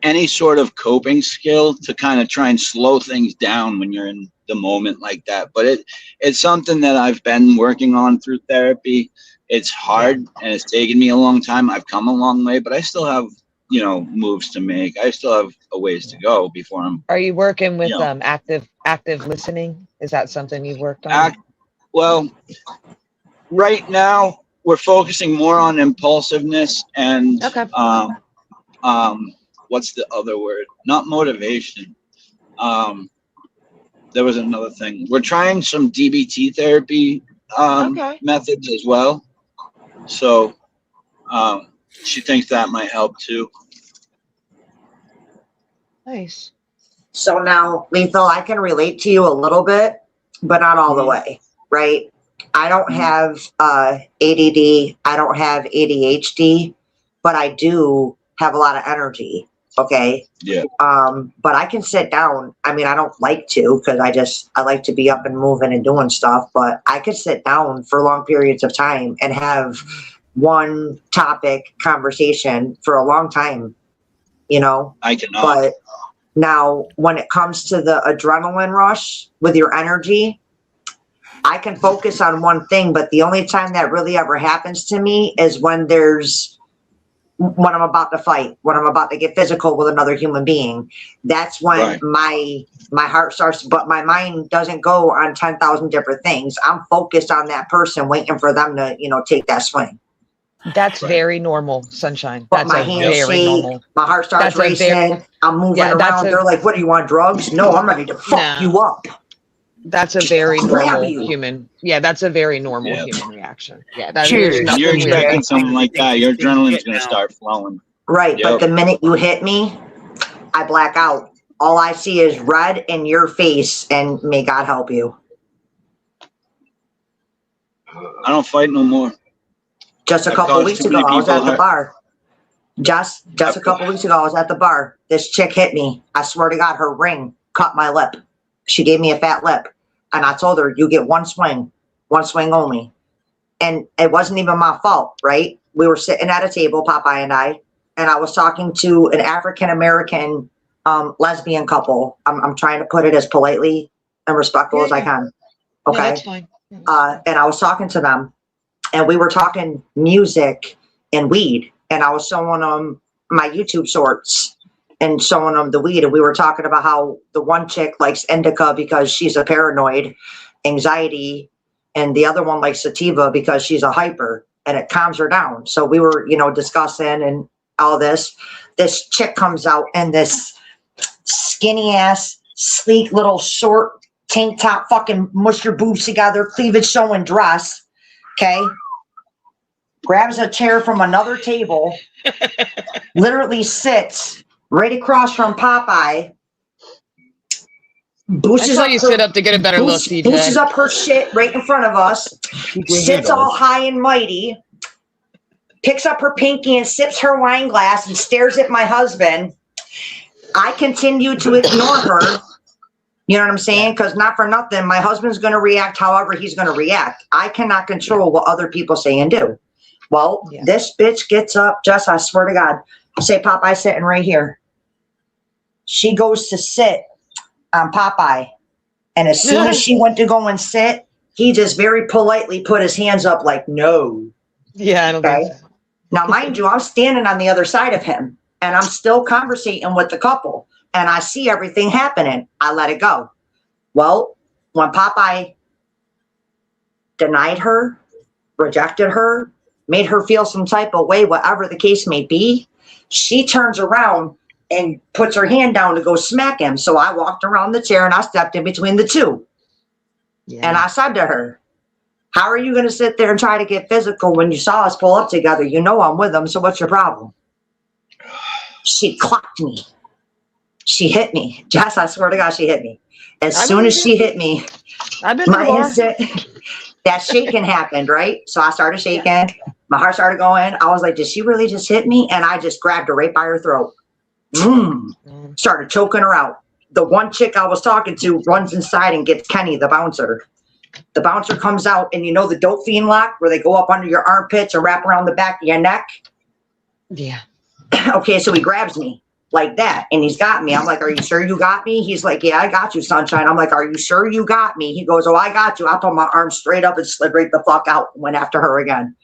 any sort of coping skill to kind of try and slow things down when you're in the moment like that. But it's something that I've been working on through therapy. It's hard and it's taken me a long time. I've come a long way, but I still have, you know, moves to make. I still have a ways to go before I'm. Are you working with you know, active listening? Is that something you've worked on? Well, right now we're focusing more on impulsiveness and what's the other word? Not motivation. There was another thing. We're trying some DBT therapy methods as well. So she thinks that might help too. Nice. So now, Lethal, I can relate to you a little bit, but not all the way, right? I don't have ADD. I don't have ADHD, but I do have a lot of energy. Okay. Yeah. But I can sit down. I mean, I don't like to because I like to be up and moving and doing stuff, but I could sit down for long periods of time and have one topic conversation for a long time, you know? I cannot. But now when it comes to the adrenaline rush with your energy, I can focus on one thing, but the only time that really ever happens to me is when I'm about to fight, when I'm about to get physical with another human being. That's when my heart starts, but my mind doesn't go on 10,000 different things. I'm focused on that person, waiting for them to, you know, take that swing. That's very normal, Sunshine. But That's my hands shake, my heart starts racing, I'm moving around. They're like, what do you want, drugs? No, I'm ready to fuck you up. That's a very Grab normal you. human. Yeah, that's a very normal human reaction. Yeah, that's If you're expecting something like that, your adrenaline's going to start flowing. Right, Yep. but the minute you hit me, I black out. All I see is red in your face, and may God help you. I don't fight no more. Just a I've couple caused weeks too ago, many I was people at the hurt. bar. Just a couple weeks ago, I was at the bar. This chick hit me. I swear to God, her ring cut my lip. She gave me a fat lip. And I told her, you get one swing only. And it wasn't even my fault, right? We were sitting at a table, Popeye and I was talking to an African-American lesbian couple. I'm trying to put it as politely and respectful as I can. Okay. Yeah, that's fine. And I was talking to them, and we were talking music and weed. And I was showing them my YouTube shorts and showing them the weed. And we were talking about how the one chick likes indica because she's a paranoid, anxiety, and the other one likes sativa because she's a hyper and it calms her down. So we were, you know, discussing and all this. This chick comes out in this skinny ass, sleek little short tank top, fucking mush your boobs together, cleavage showing dress. Okay. Grabs a chair from another table, literally sits right across from Popeye. I saw you sit up to get a better look, DJ. Booshes up her shit right in front of us. Sits all high and mighty. Picks up her pinky and sips her wine glass and stares at my husband. I continue to ignore her. You know what I'm saying? Because not for nothing, my husband's going to react however he's going to react. I cannot control what other people say and do. Well, this bitch gets up, Jess, I swear to God. Say, Popeye sitting right here. She goes to sit on Popeye. And as soon as she went to go and sit, he just very politely put his hands up like, no. Yeah, I don't think so. Now, mind you, I'm standing on the other side of him, and I'm still conversating with the couple, and I see everything happening. I let it go. Well, when Popeye denied her, rejected her, made her feel some type of way, whatever the case may be, she turns around and puts her hand down to go smack him. So I walked around the chair and I stepped in between the two. And I said to her, how are you going to sit there and try to get physical when you saw us pull up together? You know I'm with them, so what's your problem? She clocked me. She hit me. Jess, I swear to God, she hit me. As soon as she hit me, that shaking happened, right? So I started shaking. My heart started going. I was like, did she really just hit me? And I just grabbed her right by her throat. Started choking her out. The one chick I was talking to runs inside and gets Kenny, the bouncer. The bouncer comes out, and you know the dope fiend lock where they go up under your armpits and wrap around the back of your neck? Yeah. Okay, so he grabs me. like that. And he's got me. I'm like, are you sure you got me? He's like, yeah, I got you, sunshine. I'm like, are you sure you got me? He goes, oh, I got you. I put my arm straight up and slid right the fuck out and went after her again.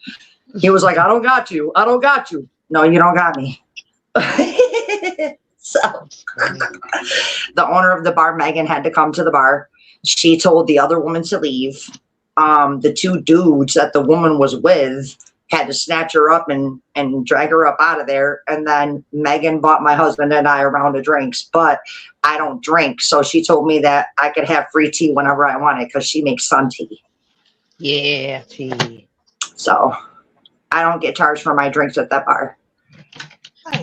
He was like, I don't got you. I don't got you. No, you don't got me. So the owner of the bar, Megan, had to come to the bar. She told the other woman to leave. The two dudes that the woman was with had to snatch her up and drag her up out of there. And then Megan bought my husband and I a round of drinks, but I don't drink. So she told me that I could have free tea whenever I wanted because she makes sun tea. Yeah, tea. So I don't get charged for my drinks at that bar.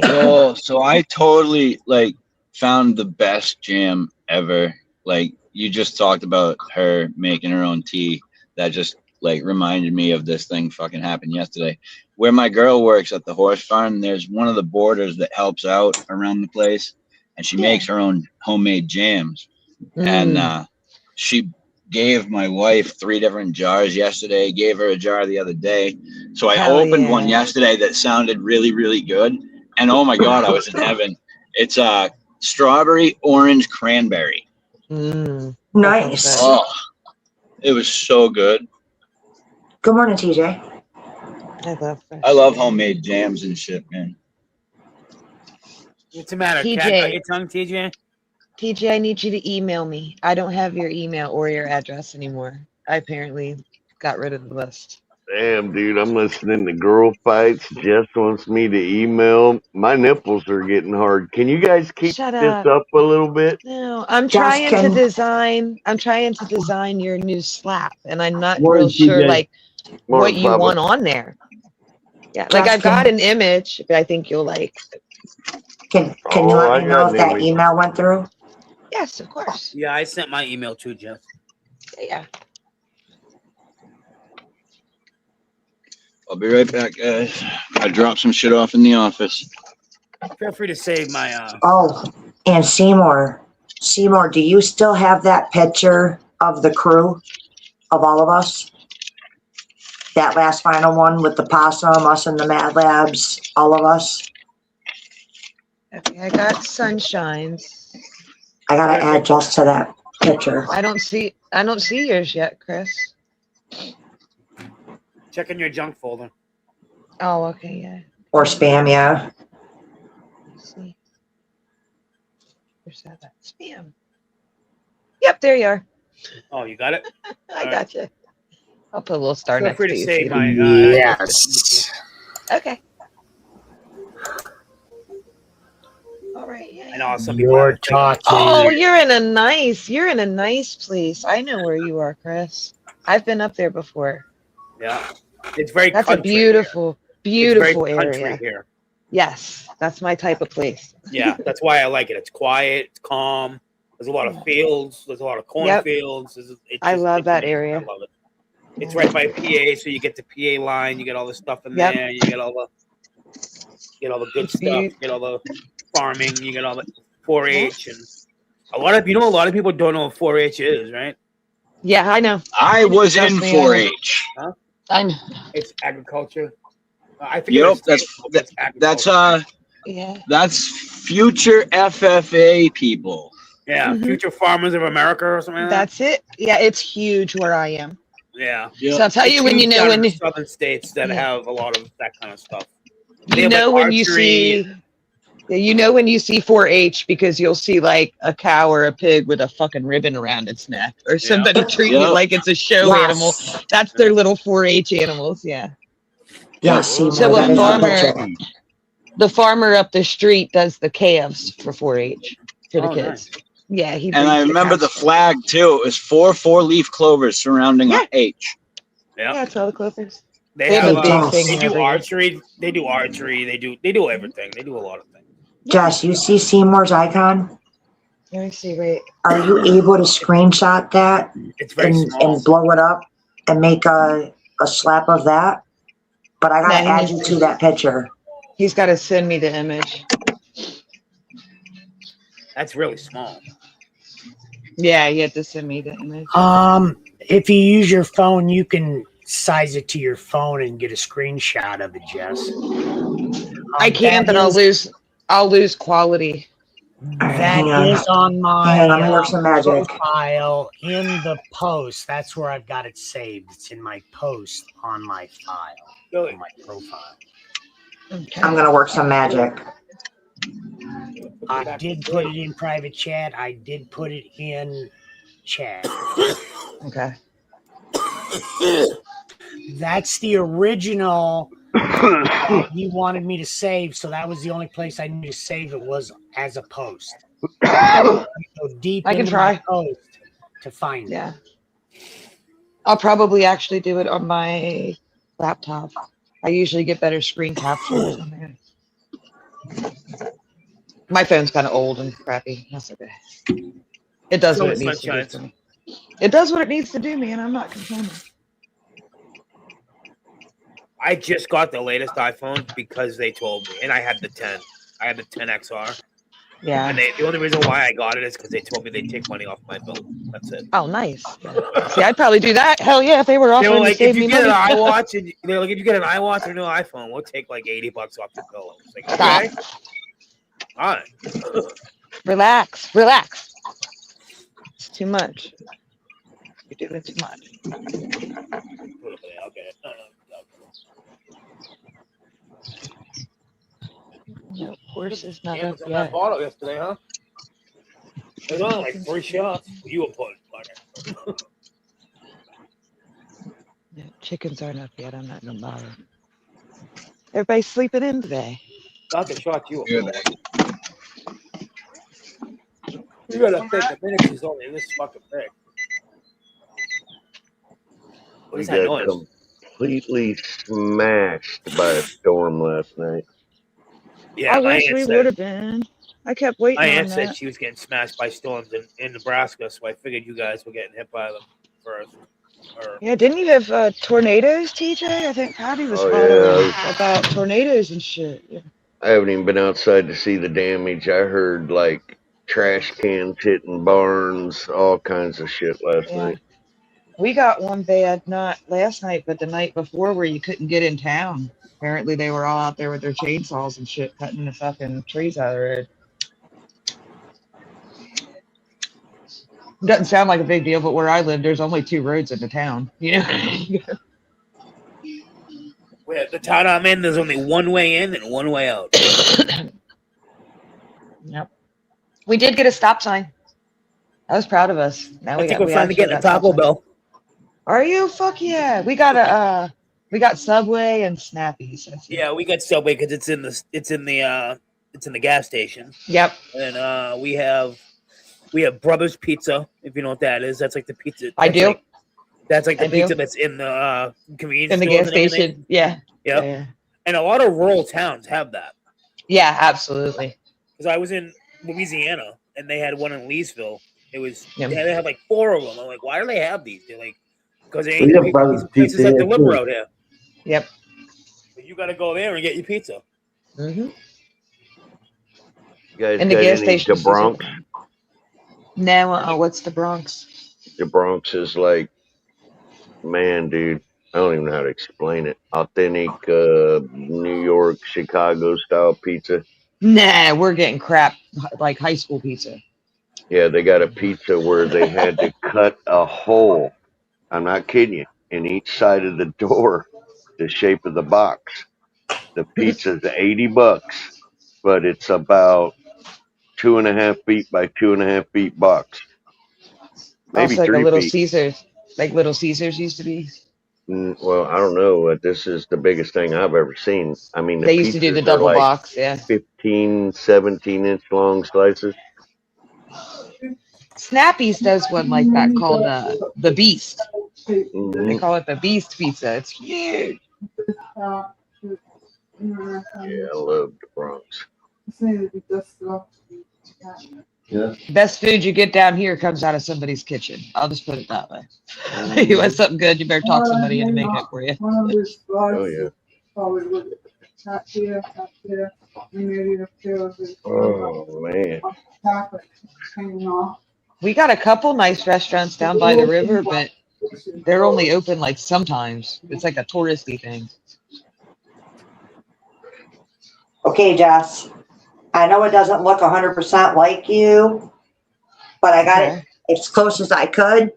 Oh, so I totally like found the best jam ever. Like you just talked about her making her own tea. That just like reminded me of this thing fucking happened yesterday. Where my girl works at the horse farm, there's one of the boarders that helps out around the place, and she makes her own homemade jams. And she gave my wife 3 different jars yesterday, gave her a jar the other day. So I opened one yesterday that sounded really, really good. And oh my God, I was in heaven. It's strawberry, orange, cranberry. Nice. Oh, it was so good. Good morning, TJ. I love homemade jams and shit, man. What's the matter? TJ. Cat got your tongue, TJ? TJ, I need you to email me. I don't have your email or your address anymore. I apparently got rid of the list. Damn, dude, I'm listening to girl fights. Jess wants me to email. My nipples are getting hard. Can you guys keep Shut this up. up a little bit? No, I'm Just trying to can- design. I'm trying to design your new slap, and I'm not Morning, real sure TJ. like Morning, what you Bubba. want on there. Yeah, like I've got an image, but I think you'll like. Can you I let me know got if that an email went through? Yes, of course. Yeah, I sent my email too, Jeff. Yeah. I'll be right back, guys. I dropped some shit off in the office. Feel free to save my Oh, and Seymour, do you still have that picture of the crew, of all of us? That last final one with the possum, us and the Mad Labs, all of us? Okay, I got sunshines. I gotta add just to that picture. I don't see yours yet, Chris. check in your junk folder. Oh, okay, yeah. Or spam, yeah. Let's see. Where's that at? Spam. Yep, there you are. Oh, you got it? I got you. I'll put a little star Feel next free to to you. save so you my can- Yes. Okay. All right. Yeah. I know some people You're have to take- talking. Oh, you're in a nice place. I know where you are, Chris. I've been up there before. Yeah, it's very. That's a country beautiful, here. It's very beautiful country area. here. Yes, that's my type of place. Yeah, that's why I like it. It's quiet. It's calm. There's a lot of fields. There's a lot of cornfields. I love that area. I love it. It's right by PA, so you get the PA line. You get all the stuff in Yep. there. You get all the good stuff. You get all the farming. You get all the 4-H and a lot of people don't know what 4-H is, right? Yeah, I know. I was Trust in me, I know. 4-H. Huh? I know. It's agriculture. I forget. Yep, what it stands for, but it's agriculture. Yeah. That's future FFA people. Yeah, Mhm. Future Farmers of America or something like that. That's it. Yeah, it's huge where I am. Yeah. Yep. So I'll tell you when you Huge know down when in the you, southern states that Yeah. have a lot of that kind of stuff. They you have, know like, when you archery. see. Yeah, you know when you see 4-H because you'll see like a cow or a pig with a fucking ribbon around its neck, or somebody treating Yep. it like it's a show Yes. animal. That's their little 4-H animals. Yeah. Yeah, Seymour, So that a is the farmer, picture. the farmer up the street does the calves for 4-H for the Oh, kids. Yeah, he. And I brings remember the calves. flag too. It was 4 leaf clovers surrounding Yeah. a H. Yeah. Yeah, it's all the clovers. They They have have a big thing they do every year. archery. They do archery. They do everything. They do a lot of things. Jess, you see Seymour's icon? Let me see. Wait. Are you able to screenshot that It's very and small. blow it up and make a slap of that? But I gotta No, he add you needs to that picture. He's got to send me the image. That's really small. Yeah, you have to send me the image. If you use your phone, you can size it to your phone and get a screenshot of it, Jess. I can, but I'll lose I'll lose quality. That Hang on. is on my Hang on, let me work some magic. profile in the post. That's where I've got it saved. It's in my post on my file, on my profile. I'm gonna work some magic. I did put it in private chat. I did put it in chat. Okay. That's the original that you wanted me to save, so that was the only place I knew to save it was as a post. Go deep I can into try. my post to find it. Yeah. I'll probably actually do it on my laptop. I usually get better screen captures on there. My phone's kind of old and crappy. That's okay. It does what it needs to do for me. It does what it needs to do, man. I'm not complaining. I just got the latest iPhone because they told me, and I had the 10. I had the 10 XR. Yeah. And the only reason why I got it is because they told me they'd take money off my bill. That's it. Oh, nice. See, I'd probably do that. Hell yeah, if they were They offering were like, to save if you me get money. an iWatch, and they're like, if you get an iWatch or a new iPhone, we'll take like $80 off your bill. I was like, Stop. okay. All right. Relax. Relax. It's too much. You're doing too much. Okay. No, horse is not Yeah, up was on that yet. bottle yesterday, huh? It was only like 3 shots. You were putting butter. No, chickens aren't up yet. I'm not gonna bother. Everybody's sleeping in today. Not the shot you were putting. You gotta think the minute she's only this fucking big. What We is that got noise? completely smashed by a storm last night. Yeah, I my wish aunt we said- would have been. I kept waiting My on aunt said that. she was getting smashed by storms in Nebraska, so I figured you guys were getting hit by them first. Or, Yeah, didn't you have tornadoes, TJ? I think Patty was Oh, following yeah. about tornadoes and shit. Yeah. I haven't even been outside to see the damage. I heard like trash cans hitting barns, all kinds of shit last Yeah. night. We got one bad, not last night, but the night before, where you couldn't get in town. Apparently, they were all out there with their chainsaws and shit, cutting the fucking trees out of the road. Doesn't sound like a big deal, but where I live, there's only 2 roads into town. You know. where the town I'm in, there's only one way in and one way out. Yep. We did get a stop sign. I was proud of us. Now I think we're finally getting a Taco Bell. Are you? Fuck yeah. We got we got Subway and Snappies. Yeah, we got Subway because it's in the gas station. Yep. And we have Brothers Pizza, if you know what that is. That's like the pizza. I do. That's like the I do. pizza that's in the convenience In the stores gas and everything. station. Yeah. Yep. Yeah. And a lot of rural towns have that. Yeah, absolutely. Because I was in Louisiana and they had one in Leesville. It was Yep. they had like 4 of them. I'm like, why do they have these? They're like, because they We ain't have Brothers places Pizza that here, deliver too. out here. Yep. But you got to go there and get your pizza. Mm-hmm. You guys And the got gas any station. the Bronx? No, what's the Bronx? The Bronx is like, man, dude, I don't even know how to explain it. Authentic New York, Chicago style pizza. Nah, we're getting crap like high school pizza. Yeah, they got a pizza where they had to cut a hole. I'm not kidding you. In each side of the door, the shape of the box. The pizza's $80, but it's about 2.5 feet by 2.5 feet box. Maybe Also like a 3 Little feet. Caesars. Like Little Caesars used to be. Well, I don't know. But this is the biggest thing I've ever seen. I mean, the They used to do the pizzas are double like box, yeah. 15, 17-inch long slices. Snappies does one like that called the Beast. Mhm. They call it the Beast Pizza. It's huge. Yeah, I love the Bronx. Yeah. Best food you get down here comes out of somebody's kitchen. I'll just put it that way. You want something good, you better talk somebody into making it for you. Oh, yeah. Oh, man. We got a couple nice restaurants down by the river, but they're only open like sometimes. It's like a touristy thing. Okay, Jess. I know it doesn't look 100% like you, but I got it as close as I could.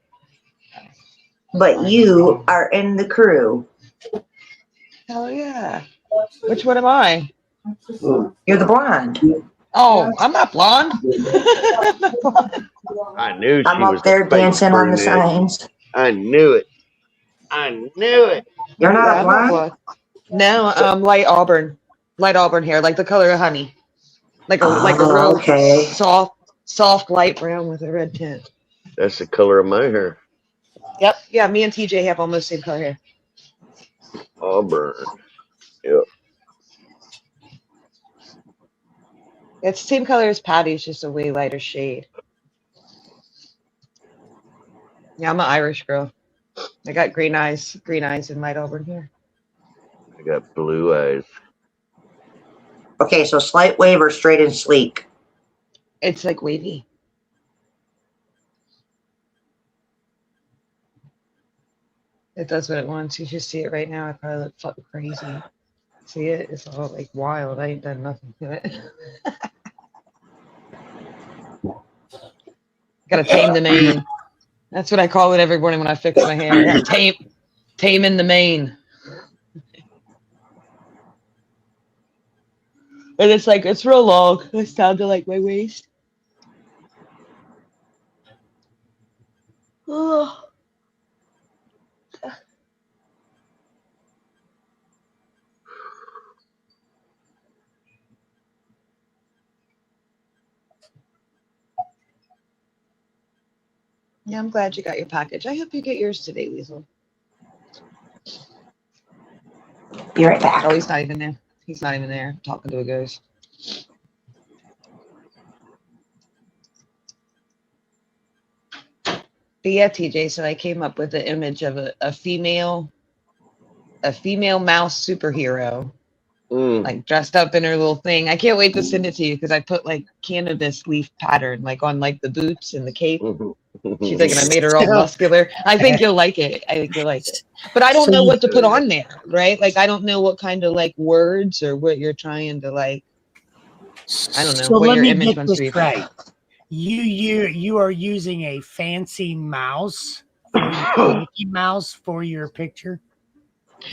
But you are in the crew. Hell yeah. Which one am I? You're the blonde. Oh, I'm not blonde. I knew she I'm was up there a fake dancing on the brunette. signs. I knew it. I knew it. You're not Yeah, a I'm not blonde? No, light auburn hair, like the color of honey, like a real okay. soft light brown with a red tint. That's the color of my hair. Yep. Yeah, me and TJ have almost the same color hair. Auburn. Yep. It's the same color as Patty's, just a way lighter shade. Yeah, I'm an Irish girl. I got green eyes and light auburn hair. I got blue eyes. Okay, so slight wave or straight and sleek? It's like wavy. It does what it wants. You should see it right now. I probably look fucking crazy. See it? It's all like wild. I ain't done nothing to it. Gotta tame the mane. That's what I call it every morning when I fix my hair. I gotta tame in the mane. And it's like, it's real long. It's down to like my waist. Oh. Yeah, I'm glad you got your package. I hope you get yours today, Weasel. Be right back. Oh, he's not even there. He's not even there. I'm talking to a ghost. But yeah, TJ, so I came up with the image of a female mouse superhero. Like dressed up in her little thing. I can't wait to send it to you because I put like cannabis leaf pattern like on like the boots and the cape. She's like, and I made her all muscular. I think you'll like it. But I don't know what to put on there, right? Like I don't know what kind of like words or what you're trying to like. I don't know. So what let your me image get wants to this be. right. You are using a fancy mouse, Mickey Mouse, for your picture.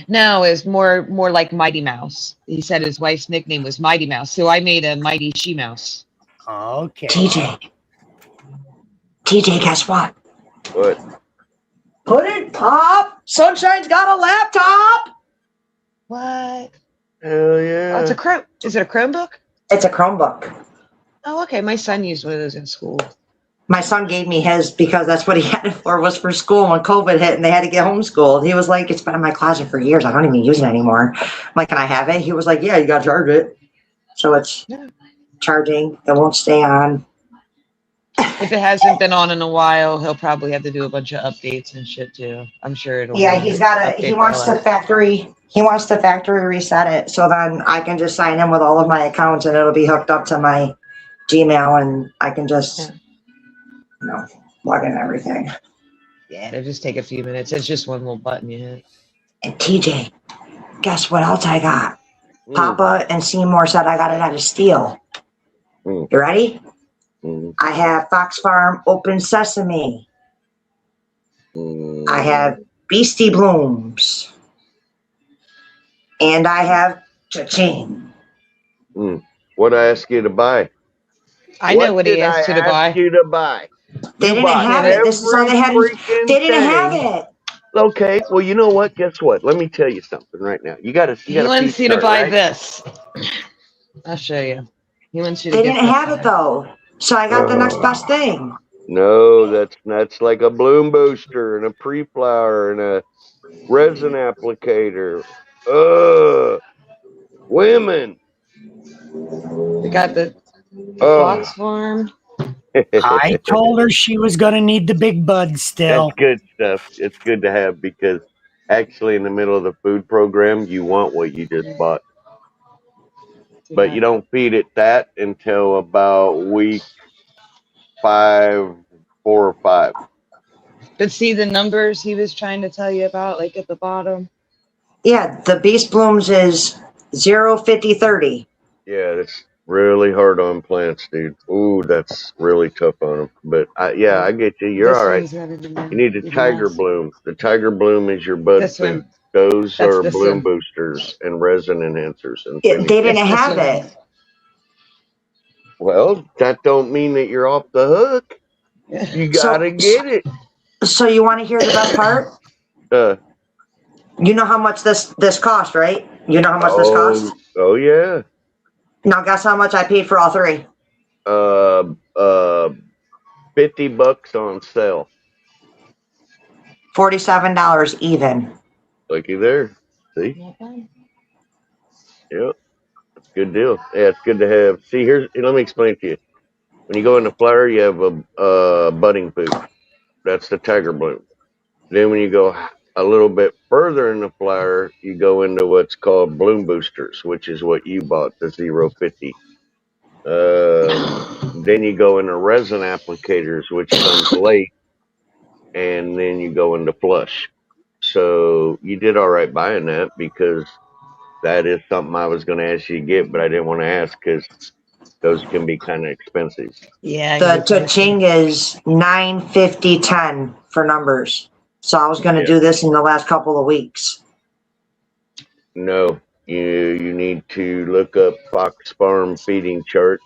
No, it's more like Mighty Mouse. He said his wife's nickname was Mighty Mouse, so I made a Mighty She Mouse. Okay. TJ, guess what? What? Put it pop. Sunshine's got a laptop. What? Hell yeah. Oh, it's a Chrome. Is it a Chromebook? It's a Chromebook. Oh, okay. My son used one of those in school. My son gave me his because that's what he had it for, was for school when COVID hit and they had to get homeschooled. He was like, it's been in my closet for years. I don't even use it anymore. I'm like, can I have it? He was like, yeah, you got to charge it. So it's charging. It won't stay on. If it hasn't been on in a while, he'll probably have to do a bunch of updates and shit too. I'm sure it'll. Yeah, he wants to factory reset it. So then I can just sign in with all of my accounts and it'll be hooked up to my Gmail and I can just, log in everything. Yeah, it'll just take a few minutes. It's just one little button you hit. And TJ, guess what else I got? Papa and Seymour said I got it at a steal. You ready? I have Fox Farm Open Sesame. I have Beastie Blooms. And I have Cha-Ching. What I ask you to buy? I know what he asked you to buy. You to buy. They didn't have it. This is all they had. They didn't have it. Okay, well, you know what? Guess what? Let me tell you something right now. You got to. He wants you to buy this. I'll show you. He wants you to. They didn't have it though, so I got the next best thing. No, that's like a bloom booster and a pre-flower and a resin applicator. Women. We got the Fox Farm. I told her she was going to need the big bud still. That's good stuff. It's good to have because actually in the middle of the food program, you want what you just bought. But you don't feed it that until about week 4 or 5. But see the numbers he was trying to tell you about, like at the bottom? Yeah, the Beast Blooms is 0, 50, 30. Yeah, that's Really hard on plants, dude. Ooh, that's really tough on them. But yeah, I get you. You're This all right. one's rather than You need a even tiger nice. bloom. The tiger bloom is your bud This food. one. Those That's are this bloom one. boosters and resin enhancers and They finishing. didn't It's this have one. it. Well, that don't mean that you're off the hook. You gotta get it. So you want to hear the best part? You know how much this cost, right? You know how much this cost? Oh yeah. Now guess how much I paid for all three? $50 on sale. $47 even. Looky there. See? Yep. That's a good deal. Yeah, it's good to have. See, let me explain to you. When you go in the flower, you have a budding food. That's the tiger bloom. Then when you go a little bit further in the flower, you go into what's called bloom boosters, which is what you bought, the 050. Then you go into resin applicators, which comes late, and then you go into flush. So you did all right buying that, because that is something I was going to ask you to get, but I didn't want to ask because those can be kind of expensive. Yeah. The cha-ching is $9.50.10 for numbers. So I was going to Yeah. do this in the last couple of weeks. No, you need to look up Fox Farm feeding chart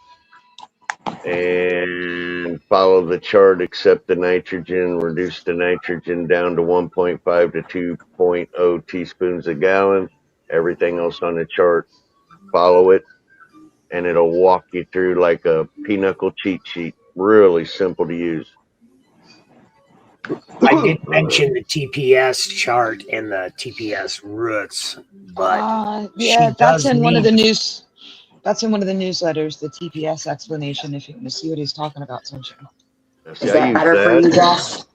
and follow the chart, accept the nitrogen, reduce the nitrogen down to 1.5 to 2.0 teaspoons a gallon. Everything else on the chart, follow it, and it'll walk you through like a pinochle cheat sheet. Really simple to use. I did mention the TPS chart and the TPS roots, but Yeah, she that's does in one of need- the news. That's in one of the newsletters, the TPS explanation. If you want to see what he's talking about, Sunshine. See, I use that.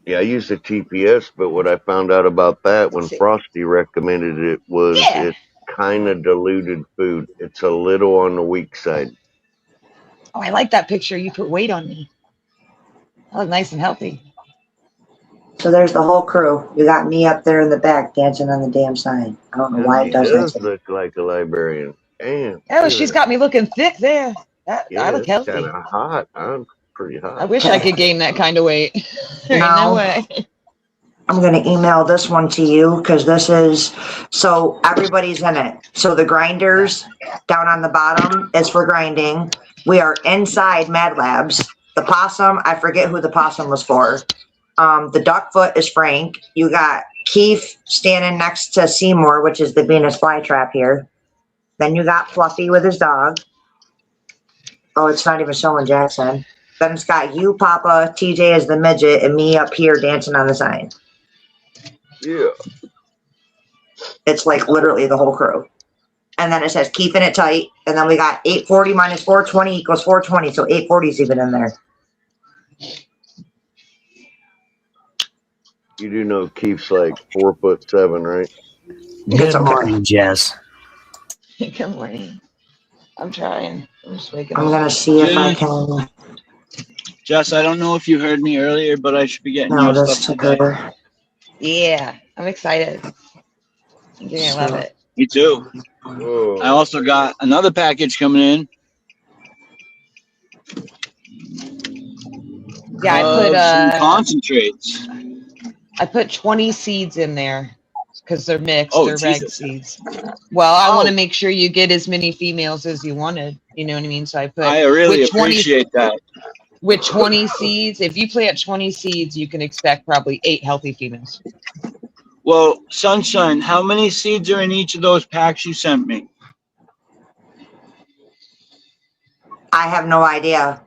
Yeah, I use the TPS, but what I found out about that when Frosty recommended it was it's kind of diluted food. It's a little on the weak side. Oh, I like that picture. You put weight on me. I look nice and healthy. So there's the whole crew. You got me up there in the back dancing on the damn sign. I don't know why it does does that. look like a librarian. Damn. Oh, she's got me looking thick there. Yeah, I look healthy. kind of hot. I'm pretty hot. I wish I could gain that kind of weight. There ain't no No. way. I'm going to email this one to you because this is, so everybody's in it. So the grinders down on the bottom is for grinding. We are inside Mad Labs. The possum, I forget who the possum was for. The duck foot is Frank. You got Keith standing next to Seymour, which is the Venus flytrap here. Then you got Fluffy with his dog. Oh, it's not even showing Jackson. Then it's got you, Papa, TJ as the midget, and me up here dancing on the sign. Yeah. It's like literally the whole crew. And then it says keeping it tight. And then we got 840 minus 420 equals 420. So 840 is even in there. You do know Keith's like 4'7", right? Good morning, Jess. Good morning. I'm trying. I'm just waking I'm up. going to see if I can. Jess, I don't know if you heard me earlier, but I should be getting No, your this stuff took today. her. Yeah, I'm excited. I love it. Me too. I also got another package coming in. Yeah, I put some concentrates. I put 20 seeds in there because they're mixed. Oh, they're rag Jesus. seeds. Well, I want to make sure you get as many females as you wanted. You know what I mean? So I put. I really with 20 appreciate that. With 20 seeds, if you plant 20 seeds, you can expect probably 8 healthy females. Well, Sunshine, how many seeds are in each of those packs you sent me? I have no idea.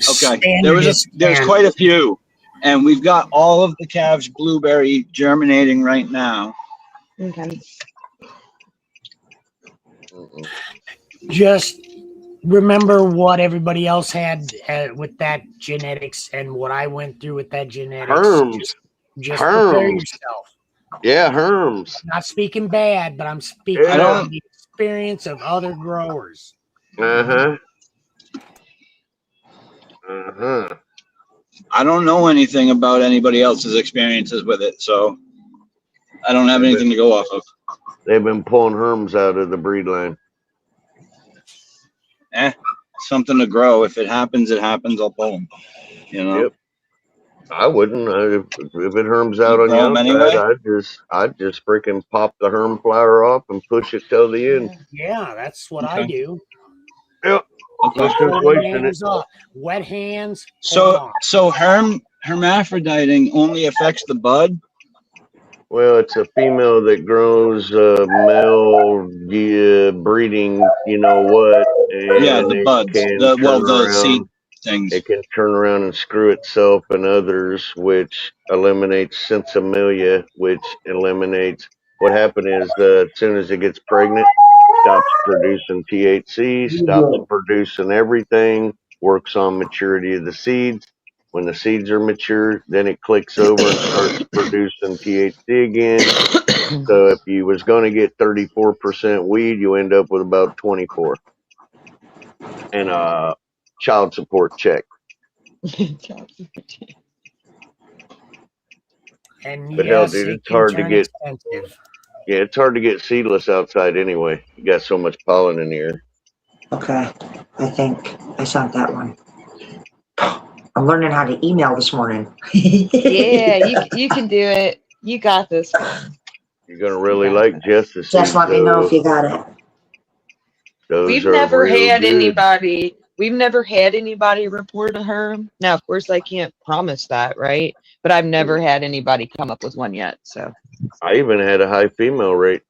Okay, there's quite a few, and we've got all of the calves blueberry germinating right now. Okay. Just remember what everybody else had with that genetics and what I went through with that genetics. Herms. Just prepare Herms. yourself. Yeah, Herms. I'm not speaking bad, but I'm speaking on the experience of other growers. Uh-huh. I don't know anything about anybody else's experiences with it, so I don't have anything to go off of. They've been pulling Herms out of the breed line. something to grow. If it happens, it happens. I'll pull them. You know. Yep. I wouldn't. If it herms out You on grow the 'em outside, anyway? I'd just freaking pop the herm flower off and push it till the end. Yeah, that's what I Okay. do. Yep. No Just sense pull the wasting it. names off. Wet hands. pull 'em So off. hermaphroditing only affects the bud. Well, it's a female that grows male breeding, you know what, Yeah, and the it buds. can The seed things. It can turn around and screw itself and others, which eliminates sensimilia, which eliminates what happened is as soon as it gets pregnant, stops producing THC, stops producing everything, works on maturity of the seeds. When the seeds are mature, then it clicks over and starts producing THC again. So if you was going to get 34% weed, you end up with about 24 and a child support check. And But hell, yes, dude, it it's can hard to turn get. expensive. Yeah, it's hard to get seedless outside anyway. You got so much pollen in the air. Okay, I think I sent that one. I'm learning how to email this morning. Yeah, you can do it. You got this. You're gonna really like Jess's Just seeds, let me know though. if you got it. Those We've are never real had good. anybody. We've never had anybody report a herm. Now, of course, I can't promise that, right? But I've never had anybody come up with one yet. So I even had a high female rate.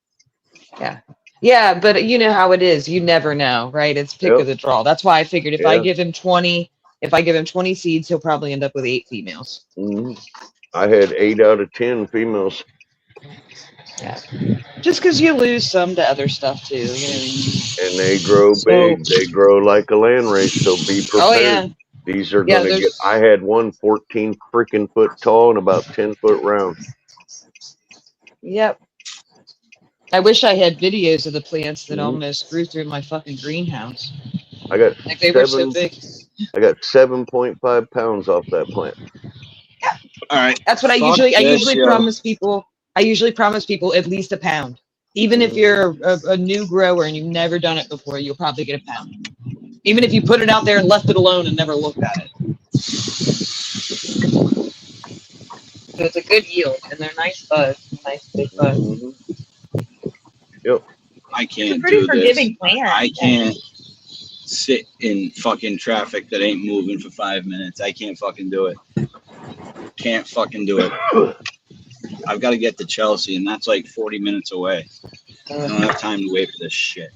yeah, but you know how it is. You never know, right? It's pick Yep. of the draw. That's why I figured if I Yeah. give him 20, if I give him 20 seeds, he'll probably end up with 8 females. Mhm. I had 8 out of 10 females. Yeah. Just because you lose some to other stuff too. You know what I mean? And they grow big. They grow like a land race, so be prepared. Oh yeah. These are Yeah, gonna get. there's- I had one 14 freaking foot tall and about 10 foot round. Yep. I wish I had videos of the plants that Mhm. almost grew through my fucking greenhouse. I got Like they were so 7. big. I got 7.5 pounds off that plant. All right. That's what I Fuck usually this, yo. promise people. I usually promise people at least a pound. Even if you're a new grower and you've never done it before, you'll probably get a pound. Even if you put it out there and left it alone and never looked at it. So it's a good yield and they're nice buds, nice big buds. Yep. I can't pretty do this. forgiving plant. I can't sit in fucking traffic that ain't moving for 5 minutes. I can't fucking do it. Can't fucking do it. I've got to get to Chelsea, and that's like 40 minutes away. I don't have time to wait for this shit.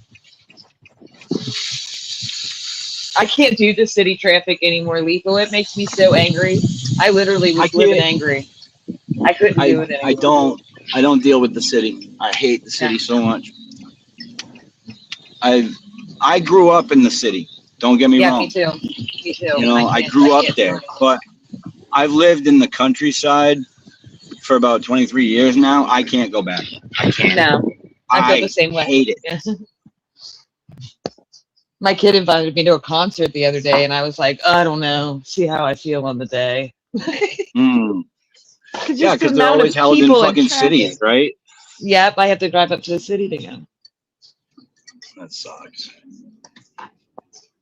I can't do the city traffic anymore, Lethal. It makes me so angry. I literally was living angry. I couldn't do it anymore. I don't deal with the city. I hate the city so much. I grew up in the city. Don't get me wrong. Me too. Me too. You know, I grew up there, but I've lived in the countryside for about 23 years now. I can't go back. I can't. No, I feel the same way. Hate it. My kid invited me to a concert the other day, and I was like, I don't know. See how I feel on the day. Yeah, because they're always held in fucking cities, right? Yep, I have to drive up to the city to go. That sucks.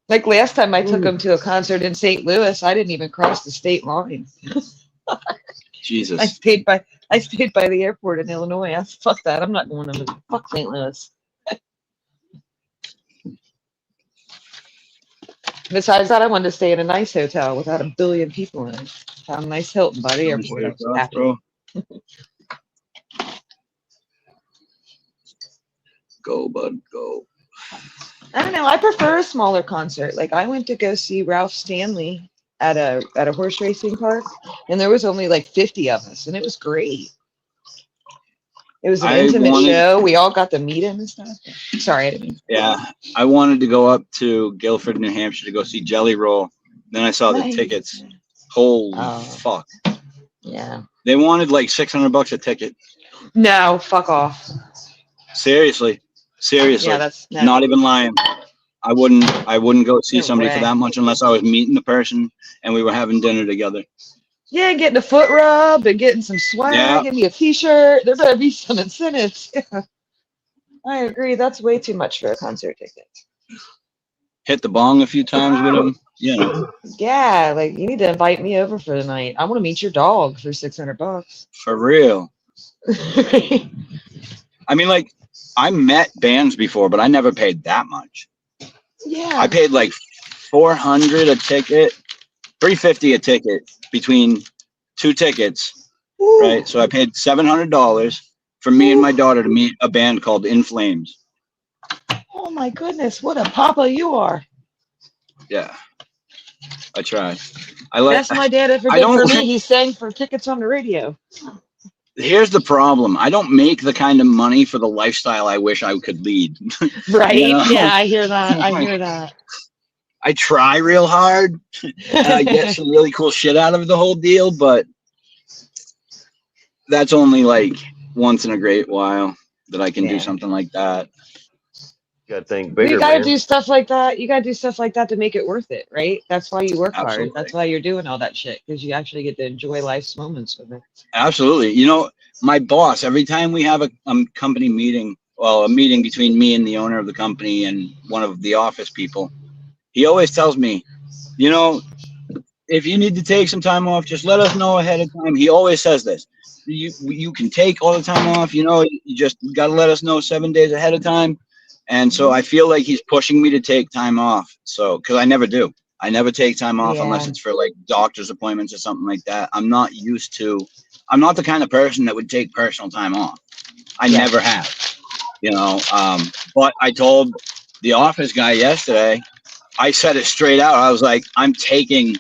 Like last time I took him to a concert in St. Louis, I didn't even cross the state line. Jesus. I stayed by the airport in Illinois. I said, fuck that. I'm not going to fuck St. Louis. Besides that, I wanted to stay in a nice hotel without a billion people in it. Found a nice Hilton by the airport. I was happy. Bro. Go, bud, go. I don't know. I prefer a smaller concert. Like I went to go see Ralph Stanley at a horse racing park, and there was only like 50 of us, and it was great. It was an intimate show. We all got to meet him and stuff. Sorry, I didn't mean. Yeah, I wanted to go up to Guilford, New Hampshire to go see Jelly Roll. Then I saw the tickets. Holy fuck. Yeah. They wanted like $600 a ticket. No, fuck off. Seriously. Yeah, that's not even lying. I wouldn't go see somebody for way. that much unless I was meeting the person and we were having dinner together. Yeah, getting a foot rub and getting some swag, Yeah. give me a t-shirt. There better be some incentives. Yeah. I agree. That's way too much for a concert ticket. hit the bong a few times with him. You know, Yeah, like you need to invite me over for the night. I want to meet your dog for $600. for real. I mean, like, I met bands before, but I never paid that much. Yeah. I paid like $400 a ticket, $350 a ticket between 2 tickets, right? So I paid $700 for me and my daughter to meet a band called In Flames. Oh my goodness, what a papa you are. Yeah, I try. I like. That's my dad ever I did don't. for me. He sang for tickets on the radio. Here's the problem. I don't make the kind of money for the lifestyle I wish I could lead. Right? You know? Yeah, I hear that. I hear that. I try real hard and I get some really cool shit out of the whole deal, but that's only like once in a great while that I can do something like that. Got to think You bigger, gotta man. do stuff like that. You gotta do stuff like that to make it worth it, right? That's why you work hard. Absolutely. That's why you're doing all that shit, because you actually get to enjoy life's moments with it. Absolutely. You know, my boss, every time we have a company meeting, well, a meeting between me and the owner of the company and one of the office people, he always tells me, you know, if you need to take some time off, just let us know ahead of time. He always says this. You can take all the time off, you know, you just got to let us know 7 days ahead of time. And so I feel like he's pushing me to take time off. So, because I never do. I never take time off unless it's for like doctor's appointments or something like that. I'm not the kind of person that would take personal time off. I never have, you know. But I told the office guy yesterday, I said it straight out. I was like, I'm taking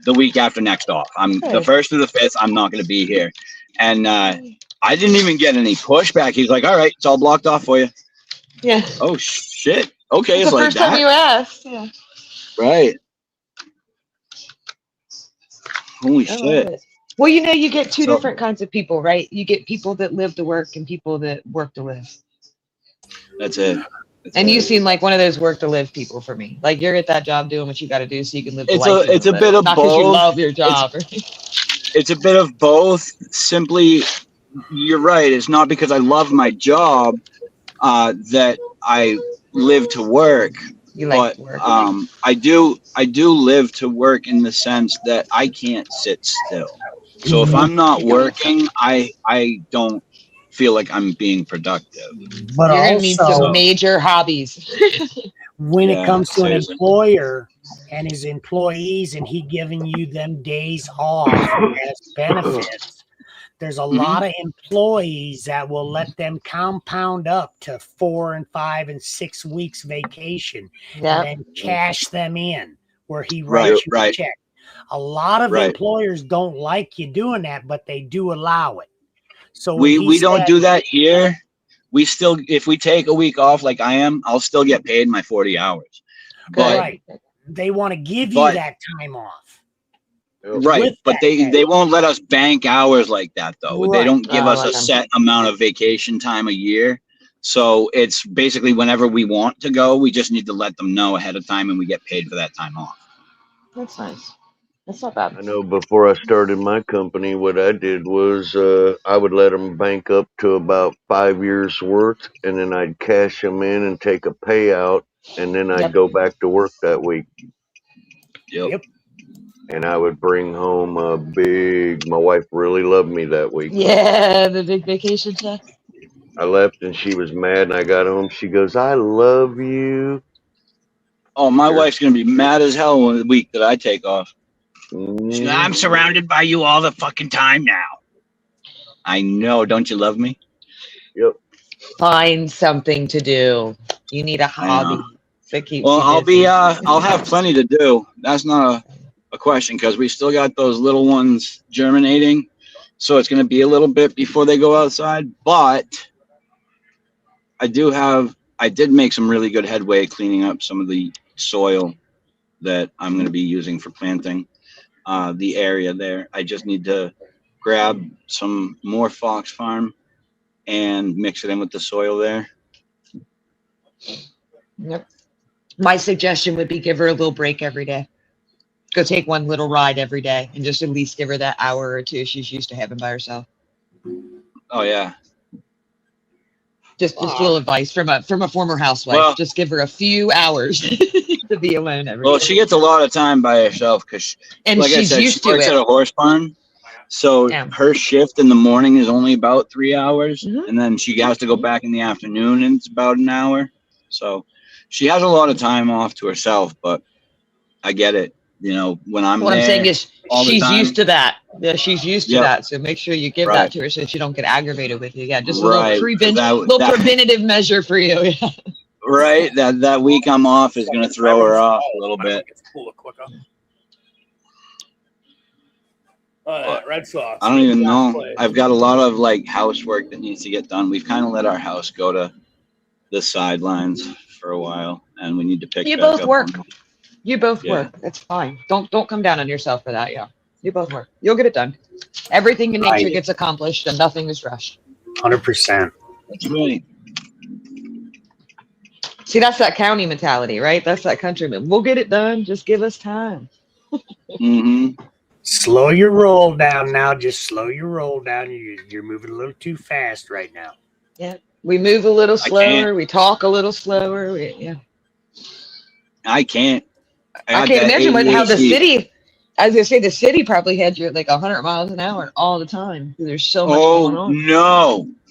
the week after next off. I'm the 1st through the 5th. I'm not going to be here. And I didn't even get any pushback. He's like, all right, it's all blocked off for you. Yeah. Oh shit. Okay, It's it's the like first time that. you asked. Yeah. Right. Holy I love shit. it. Well, you know, you get two So- different kinds of people, right? You get people that live to work and people that work to live. That's it. And you seem like one of those work to live people for me. Like you're at that job doing what you got to do so you can live the It's life. a bit of not because you both. love your job. It's a bit of both. Simply, you're right. It's not because I love my job that I live to work. You like to work. I do live to work in the sense that I can't sit still. So if I'm not working, I don't feel like I'm being productive. But You're gonna need also, some major hobbies. when it Yeah, comes to an seriously. employer and his employees and he giving you them days off as benefits, there's a lot of employees that will let them compound up to 4 and 5 and 6 weeks vacation Yep. and then cash them in where he Right, writes you a right. check. A lot of Right. employers don't like you doing that, but they do allow it. So when We he don't said- do that here. We still, if we take a week off like I am, I'll still get paid my 40 hours. But right. They want to give you but- that time off. right, with but that they won't let us bank hours like that though. They Right. don't give us a like set amount of vacation time a year. So it's basically whenever we want to go, we just need to let them know ahead of time and we get paid for that time off. That's nice. That's not bad. I know before I started my company, what I did was I would let them bank up to about 5 years worth, and then I'd cash them in and take a payout, and then I'd Yep. go back to work that week. Yep. And I would bring home a big. My wife really loved me that week. Yeah, the big vacation check. I left and she was mad, and I got home. She goes, "I love you." Oh, my wife's gonna be mad as hell in the week that I take off. Mm. She's like, I'm surrounded by you all the fucking time now. I know. Don't you love me? Yep. Find something to do. You need a hobby know. that keeps Well, you I'll busy. be. I'll have plenty to do. That's not a question because we still got those little ones germinating, so it's gonna be a little bit before they go outside. But I did make some really good headway cleaning up some of the soil that I'm going to be using for planting. The area there. I just need to grab some more Fox Farm and mix it in with the soil there. Yep. My suggestion would be give her a little break every day. Go take one little ride every day and just at least give her that hour or two she's used to having by herself. Oh yeah. Just a little advice from a former housewife. Well- Just give her a few hours to be alone every Well, day. she gets a lot of time by herself because, And like I she's said, she used to works it. at a horse barn. So Yeah. her shift in the morning is only about 3 hours, Mhm. and then she has to go back in the afternoon, and it's about an hour. So she has a lot of time off to herself. But I get it. You know, when I'm What there, I'm saying is all the she's time, used to that. Yeah, she's used to Yep. that. So make sure you give Right. that to her so she don't get aggravated with you. Yeah, just a Right. little preventative measure for you. Yeah. right. That week I'm off is going to throw her off a little bit. Cooler quicker. That Red Sox. I don't even know. I've got a lot of like housework that needs to get done. We've kind of let our house go to the sidelines for a while, and we need to pick You back both up work. on- You both Yeah. work. That's fine. Don't come down on yourself for that. Yeah. You both work. You'll get it done. Everything in nature Right. gets accomplished and nothing is rushed. 100%. That's right. See, that's that county mentality, right? That's that countryman. We'll get it done. Just give us time. Mm-hmm. Slow your roll down now. Just slow your roll down. You're moving a little too fast right now. Yeah. We move a little I slower. can't. We talk a little slower. Yeah. I can't. I got can't that imagine how the ADHD. city, I was gonna say, the city probably had you at like 100 miles an hour all the time. There's so much going Oh on.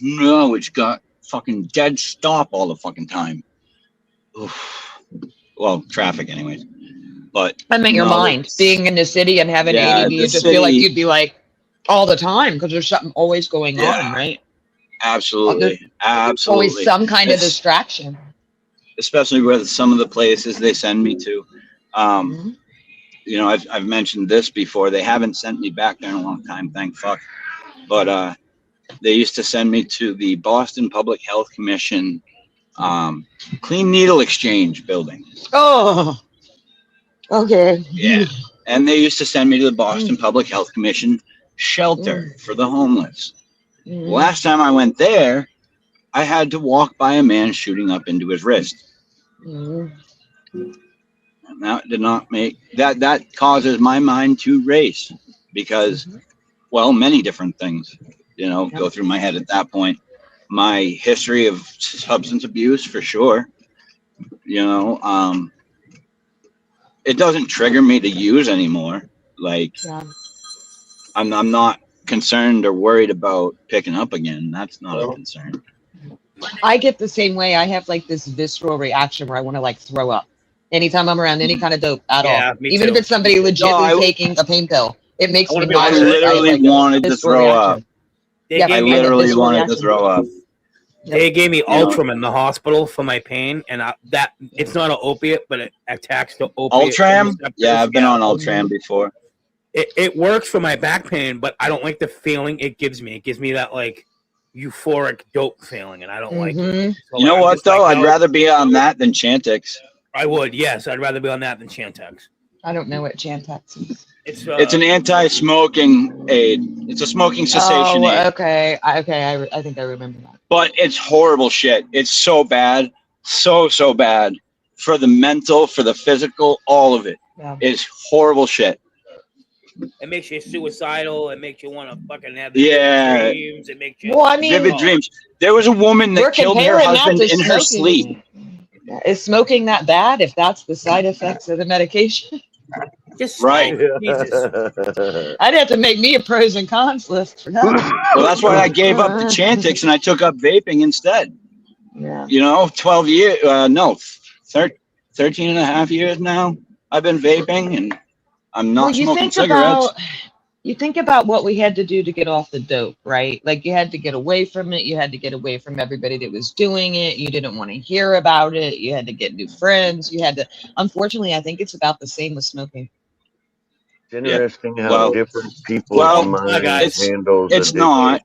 no! It's got fucking dead stop all the fucking time. Oof. Well, traffic, anyways. But I meant your no, mind being in the city and having Yeah, ADD. the You just feel like city- you'd be like all the time because there's something always going on, right? Absolutely, There's absolutely. always some kind of It's- distraction. especially with some of the places they send me to. Mm-hmm. You know, I've mentioned this before. They haven't sent me back there in a long time, thank fuck. But they used to send me to the Boston Public Health Commission Clean Needle Exchange building. Oh, okay. Yeah. And they used to send me to the Boston Public Health Commission shelter for the homeless. Mhm. Last time I went there, I had to walk by a man shooting up into his wrist. Mhm. And that did not make that causes my mind to race because, well, many different things, you know, go through my head at that point. My history of substance abuse, for sure. You know, it doesn't trigger me to use anymore. Like, Yeah. I'm not concerned or worried about picking up again. That's not a concern. I get the same way. I have like this visceral reaction where I want to like throw up anytime I'm around any kind of dope at Yeah, all. me Even too. if it's somebody legitimately No, taking a pain pill, it makes I me wanna be I honest, nauseous. literally like a wanted to visceral throw reaction. up. They Yeah, gave I me I get literally visceral wanted to reaction. throw up. They gave me You know? Ultram in the hospital for my pain, and that it's not an opiate, but it attacks the opiate Ultram? receptors. Yeah, I've been on Ultram before. It works for my back pain, but I don't like the feeling it gives me. It gives me that like euphoric dope feeling, and I don't like it. Mhm. So You know I'm what just like, though? I'd no, rather be on that than Chantix. I would, yes, I'd rather be on that than Chantix. I don't know what Chantix is. It's an anti-smoking aid. It's a smoking cessation Oh, aid, okay. I think I remember that. but it's horrible shit. It's so bad, so bad for the mental, for the physical, all of it. Yeah. It's horrible shit. It makes you suicidal. It makes you want to fucking have Yeah. vivid dreams. It makes you Well, I mean, Vivid dreams. There was a woman that we're killed her comparing that husband to in her smoking. sleep. Is smoking that bad if that's the side effects of the medication? just Right. Jesus. I'd have to make me a pros and cons list for that. Well, that's why I gave up the Chantix and I took up vaping instead. Yeah. You know, 12 years, 13 and a half years now. I've been vaping and I'm not smoking cigarettes. You think about what we had to do to get off the dope, right? Like you had to get away from it. You had to get away from everybody that was doing it. You didn't want to hear about it. You had to get new friends. You had to, unfortunately, I think it's about the same with smoking. It's interesting how Well- different people's well, minds it's- handles It's addiction. not.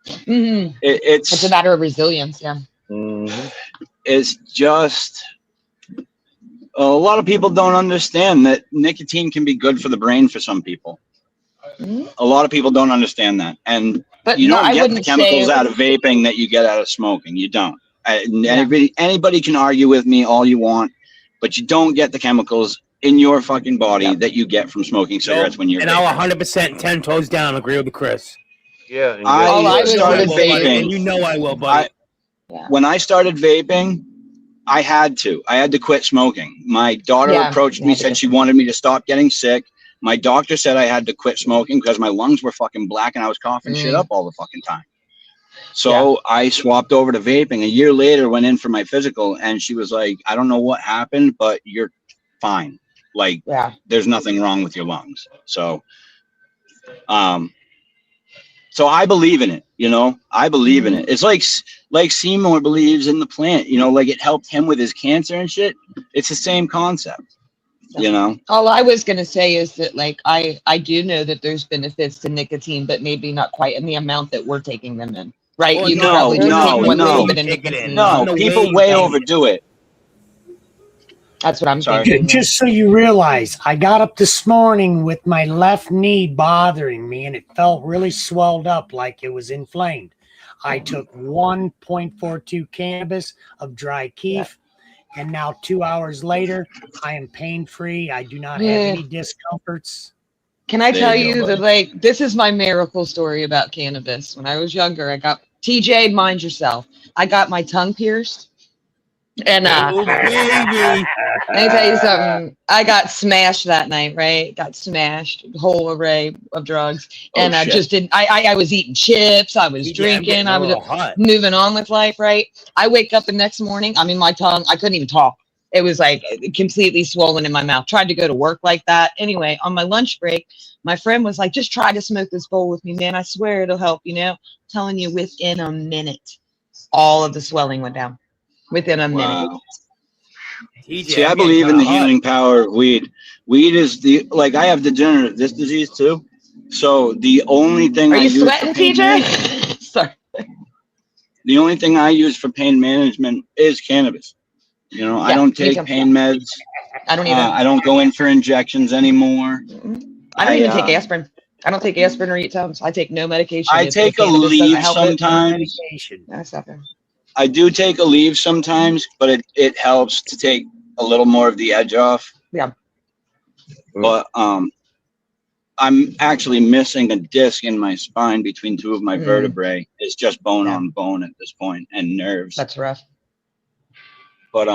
Mm-hmm. It's It's a matter of resilience. Yeah. Mhm. it's just a lot of people don't understand that nicotine can be good for the brain for some people. Mhm. A lot of people don't understand that, and But you no, don't I get the wouldn't chemicals say. out of vaping that you get out of smoking. You don't. Anybody can argue with me all you want, but you don't get the chemicals in your fucking body that you get from smoking cigarettes when you're And I'll vaping. 100% 10 toes down agree with Chris. Yeah, and I All I was started gonna say- vaping. And you know I will, buddy. when I started vaping, I had to quit smoking. My daughter approached me, said she wanted me to stop getting sick. My doctor said I had to quit smoking because my lungs were fucking black and I was coughing shit up all the fucking time. So I swapped over to vaping. A year later, went in for my physical, and she was like, I don't know what happened, but you're fine. Like, there's nothing wrong with your lungs. So, so I believe in it, you know, I believe in it. It's like Seymour believes in the plant, you know, like it helped him with his cancer and shit. It's the same concept, you know? All I was going to say is that, like, I do know that there's benefits to nicotine, but maybe not quite in the amount that we're taking them in. Right? Well, You can probably just take one little bit of nicotine. nicotine. People way overdo it. That's what I'm thinking. Just so you realize, I got up this morning with my left knee bothering me, and it felt really swelled up like it was inflamed. I took 1.42 cannabis of dry keef, and now 2 hours later, I am pain-free. I do not have any discomforts. Can I tell you that, like, this is my miracle story about cannabis. When I was younger, I got TJ, mind yourself. I got my tongue pierced. And let me tell you something. I got smashed that night, right? Got smashed, whole array of drugs. And I just didn't, I was eating chips, I was drinking, I was moving on with life, right? I wake up the next morning, I mean, my tongue, I couldn't even talk. It was like completely swollen in my mouth. Tried to go to work like that. Anyway, on my lunch break, my friend was like, just try to smoke this bowl with me, man. I swear it'll help, you know? I'm telling you, within a minute, all of the swelling went down. Within a minute. See, I believe in the healing power of weed. Weed is like, I have degenerative disc disease too. So the only thing Are you sweating, TJ? Sorry. The only thing I use for pain management is cannabis. You know, I don't take pain meds. I don't either. I don't go in for injections anymore. I don't even take aspirin. I don't take aspirin or eat Tums. I take no medication. I take a leave sometimes. I do take a leave sometimes, but it helps to take a little more of the edge off. Yeah. But I'm actually missing a disc in my spine between two of my vertebrae. It's just bone on bone at this point, and nerves. That's rough. But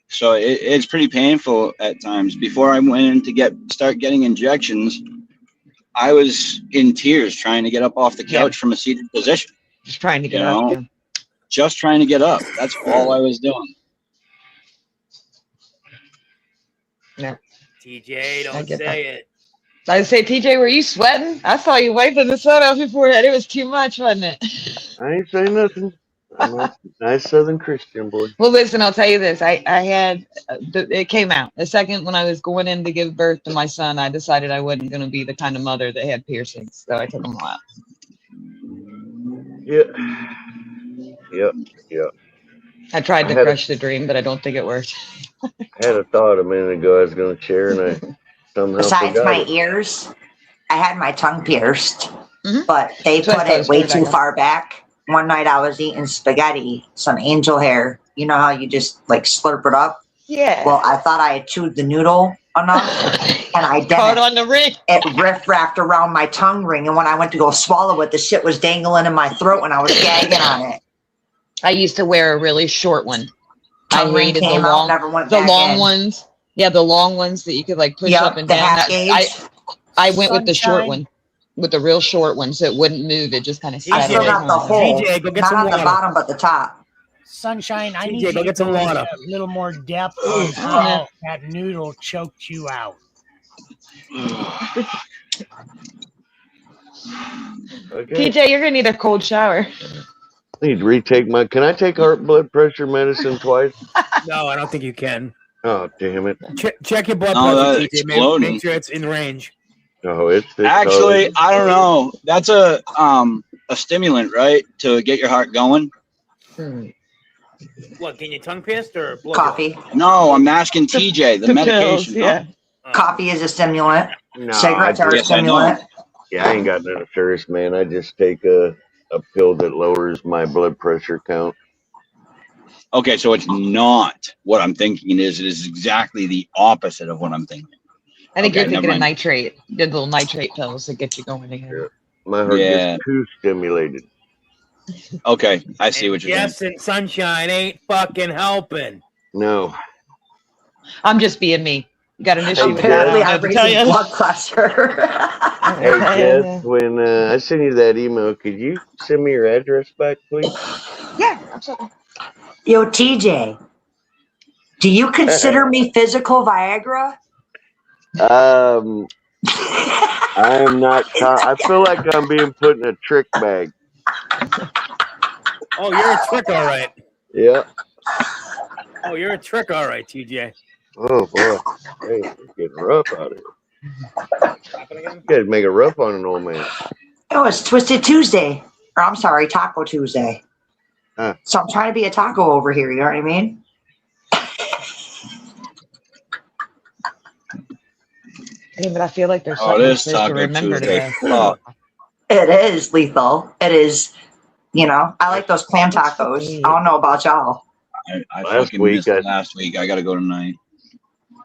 so it's pretty painful at times. Before I went in to start getting injections, I was in tears trying to get up off the couch from a seated position. Just trying to get up. Yeah. Just trying to get up. That's all I was doing. Yeah. TJ, don't say it. I say, TJ, were you sweating? I saw you wiping the sweat off your forehead. It was too much, wasn't it? I ain't saying nothing. I'm a nice Southern Christian boy. Well, listen, I'll tell you this. I had, it came out. The second when I was going in to give birth to my son, I decided I wasn't going to be the kind of mother that had piercings. So I took them all out. Yep. I tried to crush the dream, but I don't think it worked. I had a thought a minute ago I was going to share, and I somehow Besides forgot my it. ears, I had my tongue pierced, but they put it way too far back. One night I was eating spaghetti, some angel hair. You know how you just like slurp it up? Yeah. Well, I thought I had chewed the noodle enough, and I didn't. Caught on the ring. It riff-raffed around my tongue ring, and when I went to go swallow it, the shit was dangling in my throat when I was gagging on it. I used to wear a really short one. Tongue I ring hated came the out, long, never went the back long in. ones. Yeah, the long ones that you could like push up and the down. half I went with the short Sunshine. one, with the real short one, so it wouldn't move. It just kind of I sat still there. got the hole, TJ, go get not some on the water. bottom, but the top. Sunshine, I TJ, need go you to get some go into water. a little more depth on how that noodle choked you out. Okay. PJ, you're gonna need a cold shower. I need to retake my. Can I take heart blood pressure medicine twice? No, I don't think you can. Oh, damn it. Check your blood Oh, pressure, that's TJ. exploding. Make sure it's in range. No, it's Actually, I don't know. That's a stimulant, right? To get your heart going. What, getting your tongue pierced or blood? Coffee. No, I'm asking TJ, the the medication. pills, yeah. Coffee is a stimulant. No, Cigarettes are a Yes, I know. stimulant. Yeah, I ain't got none of thirst, man. I just take a pill that lowers my blood pressure count. Okay, so it's not what I'm thinking it is. It is exactly the opposite of what I'm thinking. I think Okay, you're thinking never of mind. nitrate. The little nitrate pills that get you going again. My heart Yeah. gets too stimulated. Okay, I see what you're saying. Yes, and sunshine ain't fucking helping. No. I'm just being me. Got an issue Hey, with that. I Apparently, don't know I'm what to tell raising you. blood pressure. Hey, Jess, when I send you that email, could you send me your address back, please? Yeah, absolutely. Yo, TJ, do you consider me physical Viagra? I am not. I feel like I'm being put in a trick bag. Oh, you're a trick, all right. Yeah. Oh, you're a trick, all right, TJ. Oh boy, hey, it's getting rough out here. You guys make it rough on an old man. Oh, it's Twisted Tuesday. Or I'm sorry, Taco Tuesday. Huh. So I'm trying to be a taco over here, you know what I mean? Yeah, but I feel like there's Oh, something it I'm is supposed to Taco remember Tuesday. today. Fuck. It is lethal. It is, you know, I like those clam tacos. I don't know about y'all. I Last fucking week, missed it last week. I gotta go tonight.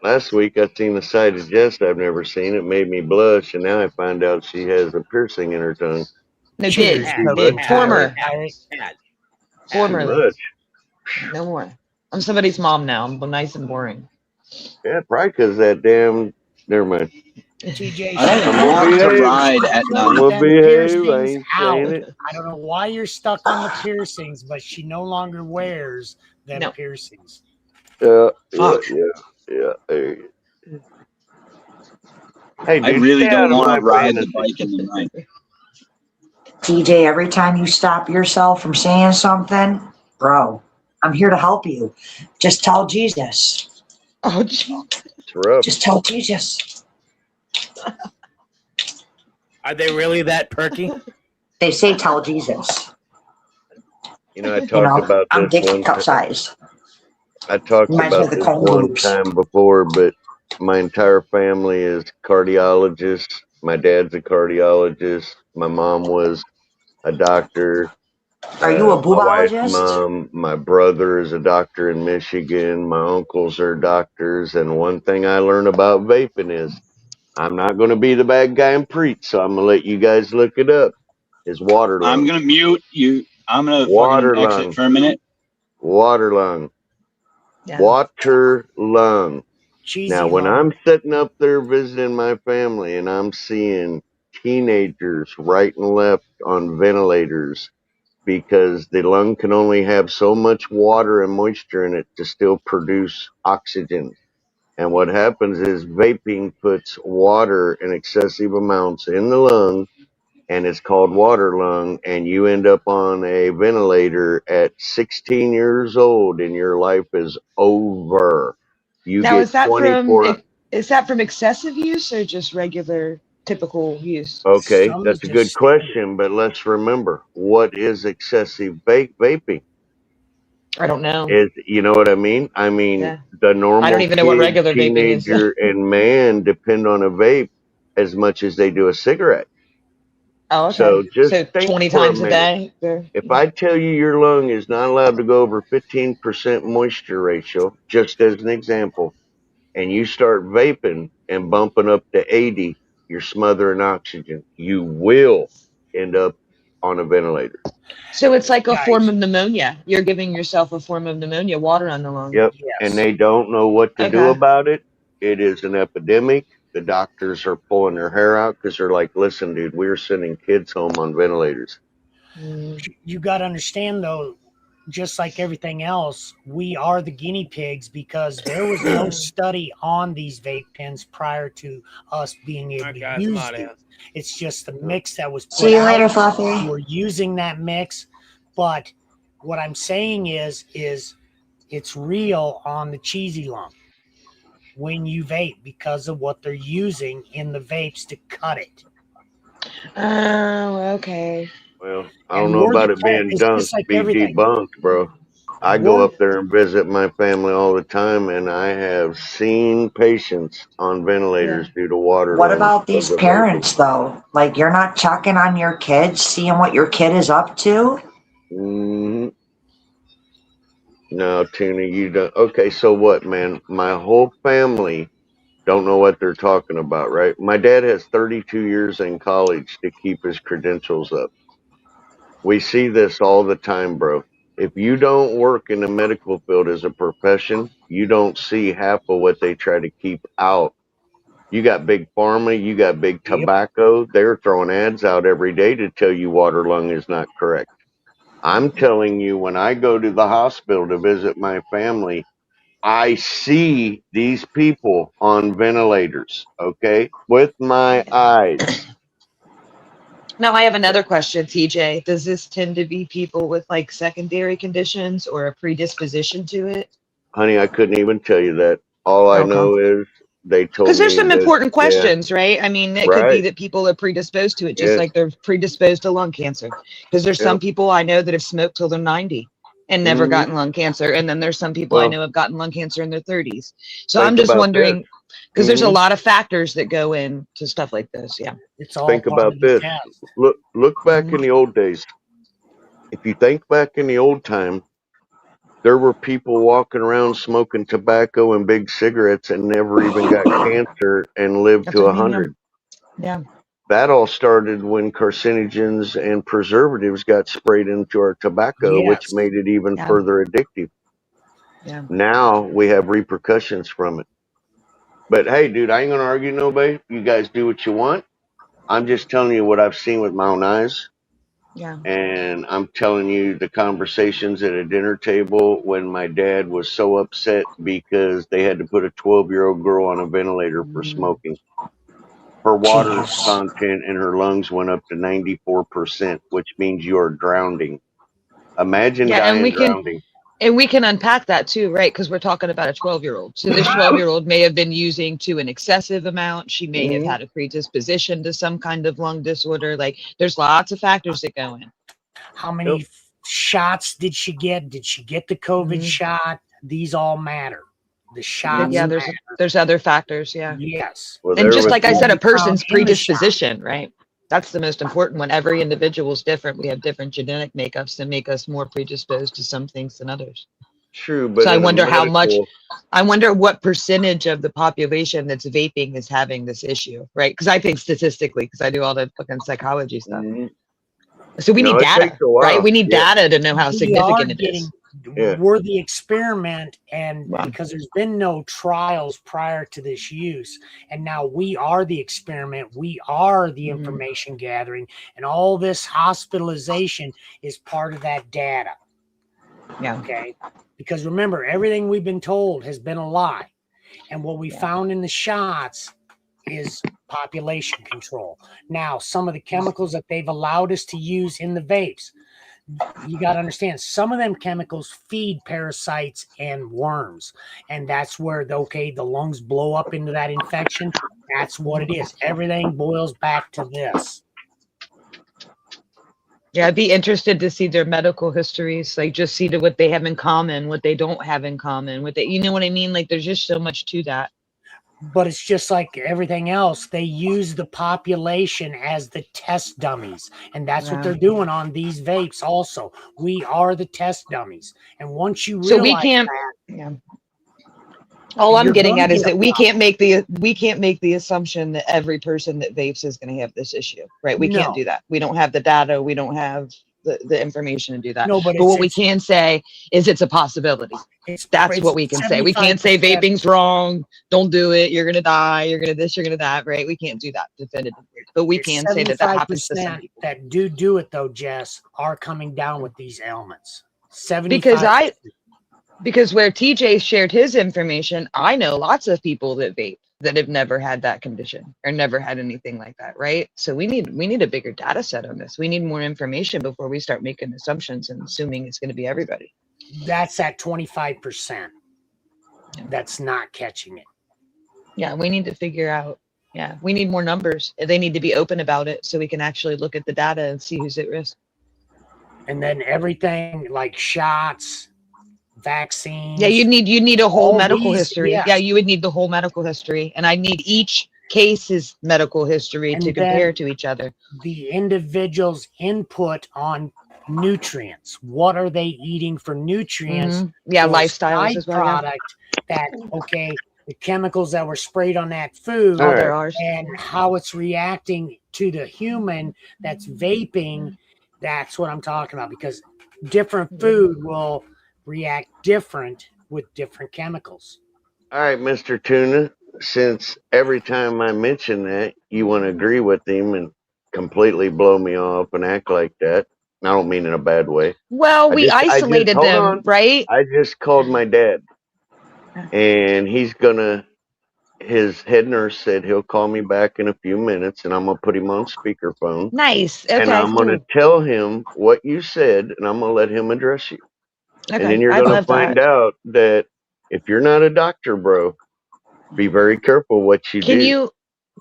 Last week, I seen the side of Jess I've never seen. It made me blush, and now I find out she has a piercing in her tongue. No, Too did. much. Former. Too Formerly. much. No more. I'm somebody's mom now. I'm nice and boring. Yeah, probably because that damn. Never mind. TJ, I don't I'm gonna want to behave. ride at Put I'm night. gonna them behave. I piercings ain't out. saying it. I don't know why you're stuck on the piercings, but she no longer wears them No. piercings. Yeah. Fuck. Hey, hey, I dude, really stay don't out of want my to ride the fantasy. bike in the night. TJ, every time you stop yourself from saying something, bro, I'm here to help you. Just tell Jesus. Oh, gee. It's rough. Just tell Jesus. Are they really that perky? They say tell Jesus. You know, I You talked know, about I'm this Dixie one cup time. size. I talked Reminds me about of the this cone one loops. time before, but my entire family is cardiologists. My dad's a cardiologist. My mom was a doctor. Are you a My wife's boobologist? mom, my brother is a doctor in Michigan. My uncles are doctors. And one thing I learned about vaping is I'm not going to be the bad guy and preach, so I'm going to let you guys look it up. Is water lung. I'm gonna mute you. I'm gonna Water fucking exit lung. for a minute. Water lung. Yeah. Water lung. Cheesy Now, when lung. I'm sitting up there visiting my family and I'm seeing teenagers right and left on ventilators because the lung can only have so much water and moisture in it to still produce oxygen. And what happens is vaping puts water in excessive amounts in the lung, and it's called water lung, and you end up on a ventilator at 16 years old and your life is over. You Now, get 24. from excessive use or just regular typical use? Okay, Some is that's a good just standard. question, but let's remember, what is excessive vaping? I don't know. You know what I mean? I mean, Yeah. the I don't normal even know what kid, regular vaping is. teenager, and man depend on a vape as much as they do a cigarette. Oh, okay. So just So think 20 for a times a minute. day? If I tell you your lung is not allowed to go over 15% moisture ratio, just as an example, and you start vaping and bumping up to 80, you're smothering oxygen. You will end up on a ventilator. So it's like a Guys. form of pneumonia. You're giving yourself a form of pneumonia, water on the lung. Yep. Yes. And they don't know what to do Okay. about it. It is an epidemic. The doctors are pulling their hair out because they're like, listen, dude, we're sending kids home on ventilators. You got to understand, though, just like everything else, we are the guinea pigs because there was no study on these vape pens prior to us being able to guys, I'm use outta these. here. It's just the mix that was put See you out. later, Fluffy. We're using that mix, but what I'm saying is it's real on the cheesy lung when you vape because of what they're using in the vapes to cut it. Oh, okay. Well, I don't And know more about to it tell, being it's dunked, just like be everything. debunked, bro. I go up there and visit my family all the time, and I have seen patients on ventilators due to water What lung about because these of vaping. parents, though? Like, you're not checking on your kids, seeing what your kid is up to? Mhm. No, Tina, you don't. Okay, so what, man? My whole family don't know what they're talking about, right? My dad has 32 years in college to keep his credentials up. We see this all the time, bro. If you don't work in the medical field as a profession, you don't see half of what they try to keep out. You got big pharma, you got big tobacco. They're throwing ads out every day to tell you water lung is not correct. I'm telling you, when I go to the hospital to visit my family, I see these people on ventilators, okay, with my eyes. Now I have another question, TJ. Does this tend to be people with like secondary conditions or a predisposition to it? Honey, I couldn't even tell you that. All I know is they told Because there's me some that, important yeah, questions, right? I mean, it could be right. that people are predisposed to it, just Yes. like they're predisposed to lung cancer. Because there's some Yep. people I know that have smoked till they're 90 and never Mhm. gotten lung cancer. And then there's some people I Well, know have gotten lung cancer in their 30s. So I'm think just about wondering, this. because there's a Mhm. lot of factors that go into stuff like this. Yeah. It's all Think part about of the this. test. Look back in the old days. If you think back in the old time, there were people walking around smoking tobacco and big cigarettes and never even got cancer and lived That's to what I mean. 100. Yeah. That all started when carcinogens and preservatives got sprayed into our tobacco, which Yes. made it even Yeah. further addictive. Yeah. Now we have repercussions from it. But hey, dude, I ain't gonna argue nobody. You guys do what you want. I'm just telling you what I've seen with my own eyes. Yeah. And I'm telling you the conversations at a dinner table when my dad was so upset because they had to put a 12-year-old girl on a ventilator for smoking. Her water Jeez. content in her lungs went up to 94%, which means you're drowning. Imagine Yeah. dying drowning. And we can unpack that too, right? Because we're talking about a 12-year-old. So this 12-year-old may have been using to an excessive amount. She may have had a predisposition to some kind of lung disorder. Like there's lots of factors that go in. How many shots did she get? Did she get the COVID shot? These all matter. The shots Yeah, matter. there's other factors. Yeah. Yes. Well, And there just was like I the- said, a person's Found in the shot. predisposition, right? That's the most important one. Every individual is different. We have different genetic makeups that make us more predisposed to some things than others. True, but So I in a wonder how much, medical- I wonder what percentage of the population that's vaping is having this issue, right? Because I think statistically, because I do all the fucking psychology stuff. So we No, need it data, takes a while. right? We need Yeah. data to know how We significant are it getting, is. Yeah. we're the experiment, and Wow. because there's been no trials prior to this use, and now we are the experiment, we are the information gathering, and all this hospitalization is part of that data. Yeah. Okay. Because remember, everything we've been told has been a lie. And what we found in the shots is population control. Now, some of the chemicals that they've allowed us to use in the vapes, you got to understand, some of them chemicals feed parasites and worms. And that's where, the lungs blow up into that infection. That's what it is. Everything boils back to this. Yeah, I'd be interested to see their medical histories, like just see what they have in common, what they don't have in common, what they, you know what I mean? Like there's just so much to that. But it's just like everything else. They use the population as the test dummies. And that's what Yeah. they're doing on these vapes also. We are the test dummies. And once you realize So we can't, that, yeah. All I'm you're getting gonna at is get a that we can't make the assumption that every person that vapes is going to have this issue, right? We can't No. do that. We don't have the data. We don't have the information to do that. No, but what we it's- can say is it's a possibility. That's what we can say. We can't say 75%. vaping's wrong. Don't do it. You're going to die. You're going to this, you're going to that, right? We can't do that definitively. But we It's can say that that happens to some 75% people. that do it though, Jess, are coming down with these ailments. 75%. Because where TJ shared his information, I know lots of people that vape that have never had that condition or never had anything like that, right? So we need a bigger data set on this. We need more information before we start making assumptions and assuming it's going to be everybody. That's at 25%. That's not catching it. Yeah, we need to figure out. Yeah, we need more numbers. They need to be open about it so we can actually look at the data and see who's at risk. And then everything like shots, vaccines. Yeah, you need a whole all medical these, history. yes. Yeah, you would need the whole medical history, and I need each case's medical history And to then compare to each other. the individual's input on nutrients. What are they eating for nutrients? Mhm. Yeah, for a lifestyles as well, yeah. product that, the chemicals that were sprayed on that food, Oh, they're ours. and how it's reacting to the human that's vaping, That's what I'm talking about, because different food will react different with different chemicals. All right, Mr. Tuna, since every time I mention that, you want to agree with him and completely blow me off and act like that. I don't mean in a bad way. Well, we isolated hold them, on. right? I just called my dad, and his head nurse said he'll call me back in a few minutes, and I'm going to put him on speakerphone. Nice. Okay. And I'm going to tell him what you said, and I'm going to let him address you. Okay. And then you're going to find out that if you're not a doctor, bro, be very careful what you do.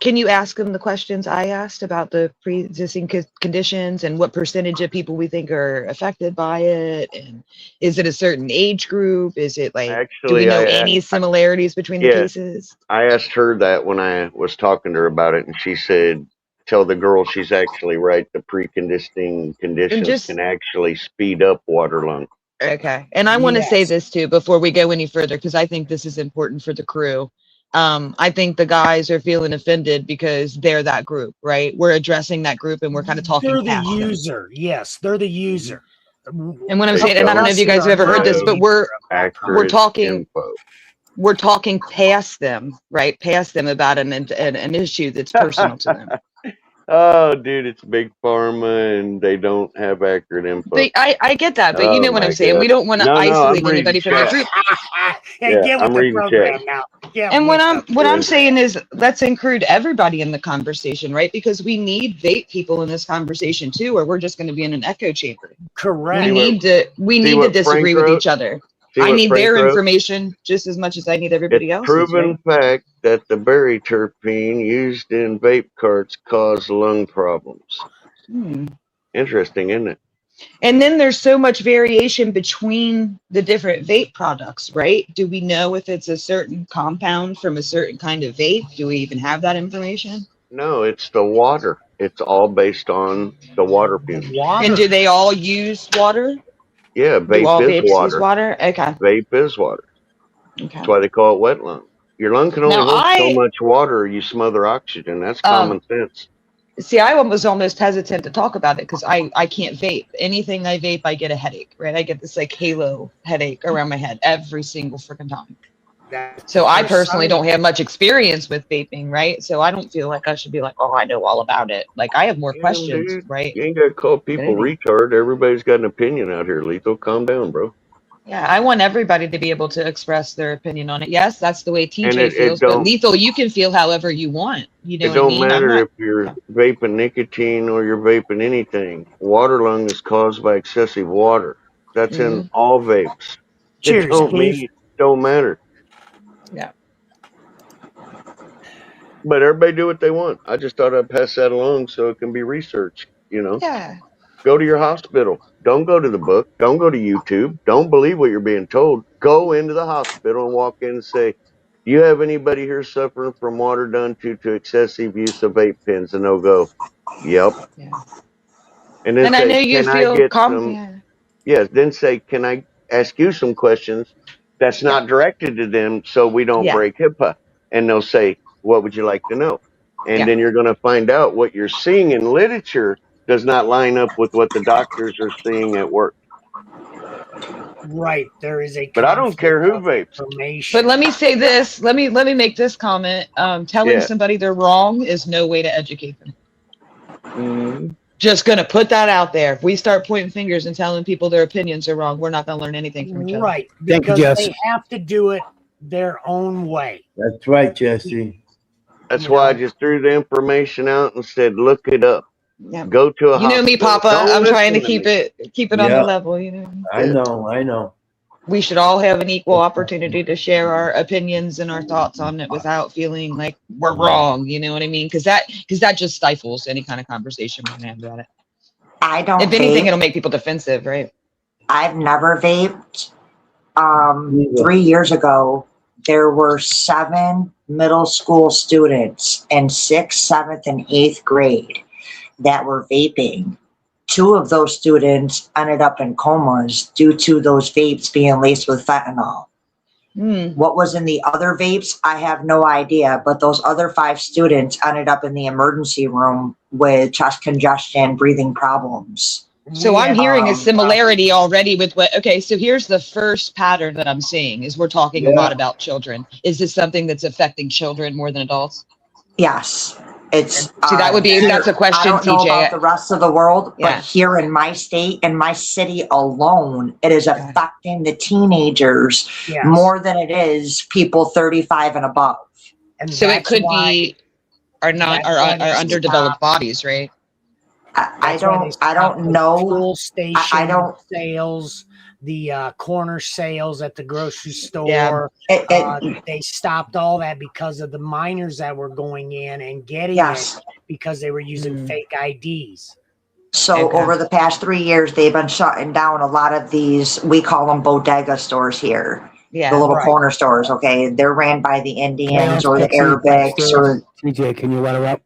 Can you ask him the questions I asked about the pre-existing conditions and what percentage of people we think are affected by it? And is it a certain age group? Is it like, do we know any similarities between the cases? I asked her that when I was talking to her about it, and she said, tell the girl she's actually right. The pre-existing conditions can actually speed up water lung. Okay. And I want to say this too, before we go any further, because I think this is important for the crew. I think the guys are feeling offended because they're that group, right? We're addressing that group and we're kind of talking They're the past them. user. Yes, they're the user. And when I'm saying, and I don't know if you guys have ever heard this, but we're talking past them, right? Past them about an issue that's personal to them. Oh, dude, it's big pharma and they don't have accurate info. But I get that, but you know what I'm saying. We don't want to isolate anybody from the group. Get with the program now. And what I'm saying is, let's include everybody in the conversation, right? Because we need vape people in this conversation too, or we're just going to be in an echo chamber. Correct. We need to disagree with each other. I need their information just as much as I need everybody else's. Proven fact that the berry terpene used in vape carts cause lung problems. Interesting, isn't it? And then there's so much variation between the different vape products, right? Do we know if it's a certain compound from a certain kind of vape? Do we even have that information? No, it's the water. It's all based on the water fumes. And do they all use water? Yeah, vape is water. Use water? Okay. Vape is water. Okay. That's why they call it wet lung. Your lung can only hold so much water, you smother oxygen. That's common sense. See, I was almost hesitant to talk about it because I can't vape. Anything I vape, I get a headache, right? I get this like halo headache around my head every single freaking time. So I personally don't have much experience with vaping, right? So I don't feel like I should be like, oh, I know all about it. Like I have more questions, dude, right? You ain't got to call people retard. Everybody's got an opinion out here, Lethal. Calm down, bro. Yeah, I want everybody to be able to express their opinion on it. Yes, that's the way TJ feels, but Lethal, you can feel however you want. You know it don't matter if you're vaping nicotine or you're vaping anything. Water lung is caused by excessive water. That's in all vapes. Cheers, It don't matter. Yeah. But everybody do what they want. I just thought I'd pass that along so it can be researched, you know? Yeah. Go to your hospital. Don't go to the book. Don't go to YouTube. Don't believe what you're being told. Go into the hospital and walk in and say, do you have anybody here suffering from water done to excessive use of vape pens? And they'll go, yep. Yeah. And then and say, I know you can feel I get some, yes, then say, can I ask you some questions that's not directed to them so we don't break HIPAA? And they'll say, what would you like to know? And then you're going to find out what you're seeing in literature does not line up with what the doctors are seeing at work. Right. There is a But I don't care who vapes. But let me say this. Let me make this comment. Telling somebody they're wrong is no way to educate them. Just gonna put that out there. If we start pointing fingers and telling people their opinions are wrong, we're not gonna learn anything from each other. Right. Because they have to do it their own way. That's right, Jesse. That's why I just threw the information out and said, look it up. Yeah. Go to a You know me, hospital. Papa. Don't I'm trying to listen keep it on the level, you know. I know. We should all have an equal opportunity to share our opinions and our thoughts on it without feeling like we're wrong. You know what I mean? Because that just stifles any kind of conversation we're gonna have about it. I don't. If anything, it'll make people defensive, right? I've never vaped. 3 years ago, there were 7 middle school students in 6th, 7th, and 8th grade that were vaping. 2 of those students ended up in comas due to those vapes being laced with fentanyl. What was in the other vapes, I have no idea, but those other 5 students ended up in the emergency room with chest congestion, breathing problems. So I'm hearing a Um, similarity already with what, okay, so here's the first pattern that I'm seeing is we're talking a Yeah. lot about children. Is this something that's affecting children more than adults? Yes, it's See, that would be, here. that's a question, I don't know about TJ. the rest of the world, Yeah. but here in my state, in my city alone, it is affecting the teenagers Yes. more than it is people 35 and above. And So it that's could why- be our not, that's why they our underdeveloped stop. bodies, right? I That's why they don't stop the know. fuel station I don't. sales, the corner sales at the grocery store. Yeah, they stopped all that because of the minors that were going in and getting Yes. it because they were using fake IDs. So over the past 3 years, they've been shutting down a lot of these, we call them bodega stores here. Yeah. The little Right. corner stores, okay? They're ran by the Indians or the Arabics or TJ, can you let her up?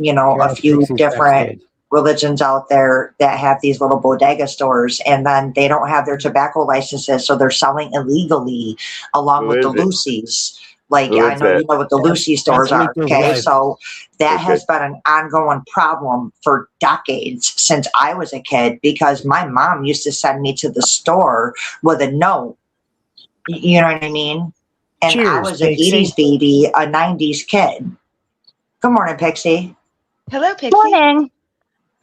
you know, a few different religions out there that have these little bodega stores, and then they don't have their tobacco licenses, so they're selling illegally along Who with the is it? Lucy's. Like, Who I is know that? you know what the Lucy stores are, Rico's okay? wife. So that Okay. has been an ongoing problem for decades since I was a kid, because my mom used to send me to the store with a note. You know what I mean? And I Cheers, was an Pixie. 80s baby, a 90s kid. Good morning, Pixie. Hello, Pixie. Morning.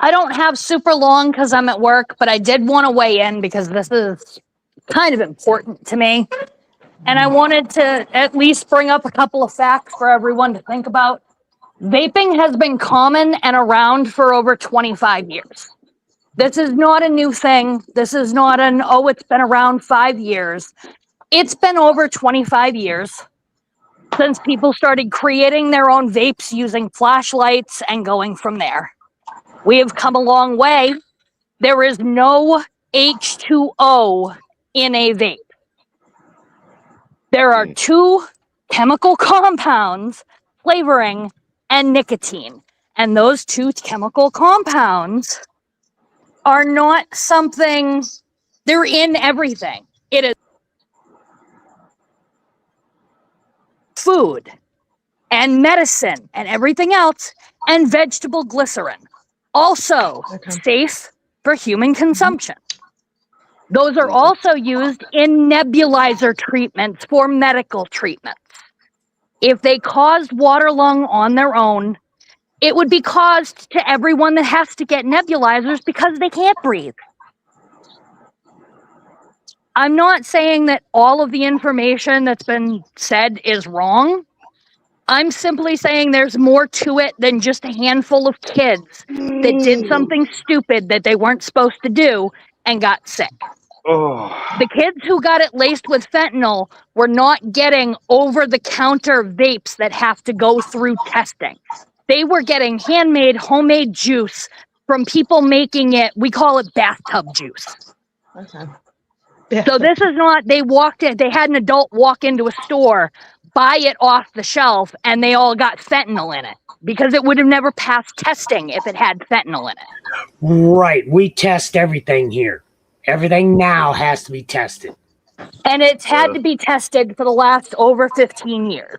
I don't have super long because I'm at work, but I did want to weigh in because this is kind of important to me. And I wanted to at least bring up a couple of facts for everyone to think about. Vaping has been common and around for over 25 years. This is not a new thing. This is not it's been around 5 years. It's been over 25 years since people started creating their own vapes using flashlights and going from there. We have come a long way. There is no H2O in a vape. There are 2 chemical compounds, flavoring, and nicotine. And those 2 chemical compounds are not something, they're in everything. It is food and medicine and everything else, and vegetable glycerin. Also safe for human consumption. Those are also used in nebulizer treatments for medical treatments. If they caused water lung on their own, it would be caused to everyone that has to get nebulizers because they can't breathe. I'm not saying that all of the information that's been said is wrong. I'm simply saying there's more to it than just a handful of kids that did something stupid that they weren't supposed to do and got sick. The kids who got it laced with fentanyl were not getting over-the-counter vapes that have to go through testing. They were getting handmade, homemade juice from people making it, we call it bathtub juice. Okay. So this is not, they had an adult walk into a store, buy it off the shelf, and they all got fentanyl in it because it would have never passed testing if it had fentanyl in it. Right. We test everything here. Everything now has to be tested. And it's had to be tested for the last over 15 years.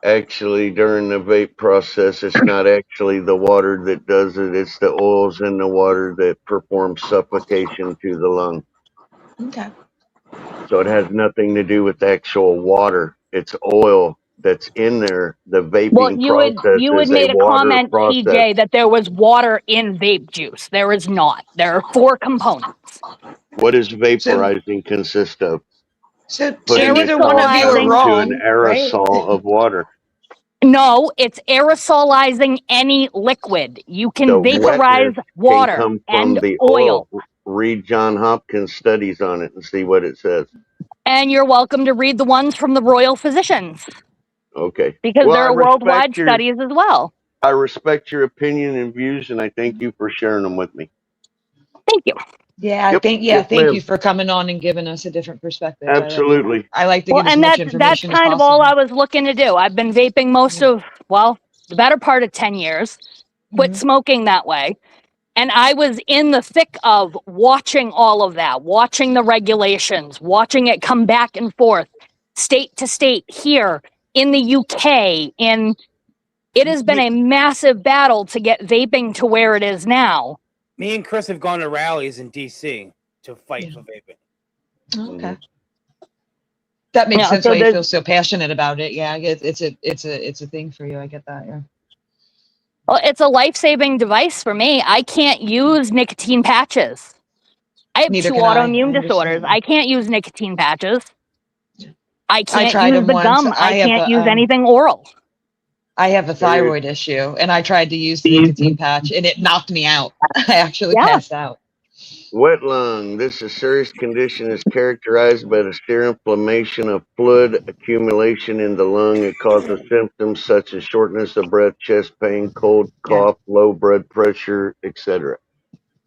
Actually, during the vape process, it's not actually the water that does it. It's the oils in the water that perform suffocation to the lung. Okay. So it has nothing to do with actual water. It's oil that's in there. The vaping process you is had made a water comment, process. TJ, that there was water in vape juice. There is not. There are 4 components. What does vaporizing consist of? So Putting neither a one of you are compound wrong, to an aerosol of water. No, it's aerosolizing any liquid. You can The vaporize wetness water can come from and the oil. Read John Hopkins studies on it and see what it says. And you're welcome to read the ones from the Royal Physicians Okay. because Well, there I are worldwide respect your- studies as well. I respect your opinion and views, and I thank you for sharing them with me. Thank you. Yeah, Yep, thank yes, you ma'am. for coming on and giving us a different perspective. Absolutely. I like to Well, give as and much that's information as kind of possible. all I was looking to do. I've been vaping most of, well, the better part of 10 years, quit smoking that way. And I was in the thick of watching all of that, watching the regulations, watching it come back and forth, state to state, here in the UK, in It has been a massive battle to get vaping to where it is now. Me and Chris have gone to rallies in DC to fight for vaping. Okay. That makes Yeah, sense so why you there's- feel so passionate about it. Yeah, it's a thing for you. I get that. Yeah. Well, it's a life-saving device for me. I can't use nicotine patches. I have Neither 2 can I. autoimmune I disorders. understand. I can't use nicotine patches. I can't tried use them the once. gum. I I have can't a, use anything oral. I have a thyroid issue, and I tried to use the nicotine patch, and it knocked me out. I actually passed out. Wet lung. This is serious condition is characterized by the severe inflammation of fluid accumulation in the lung. It causes symptoms such as shortness of breath, chest pain, cold, cough, low blood pressure, etc.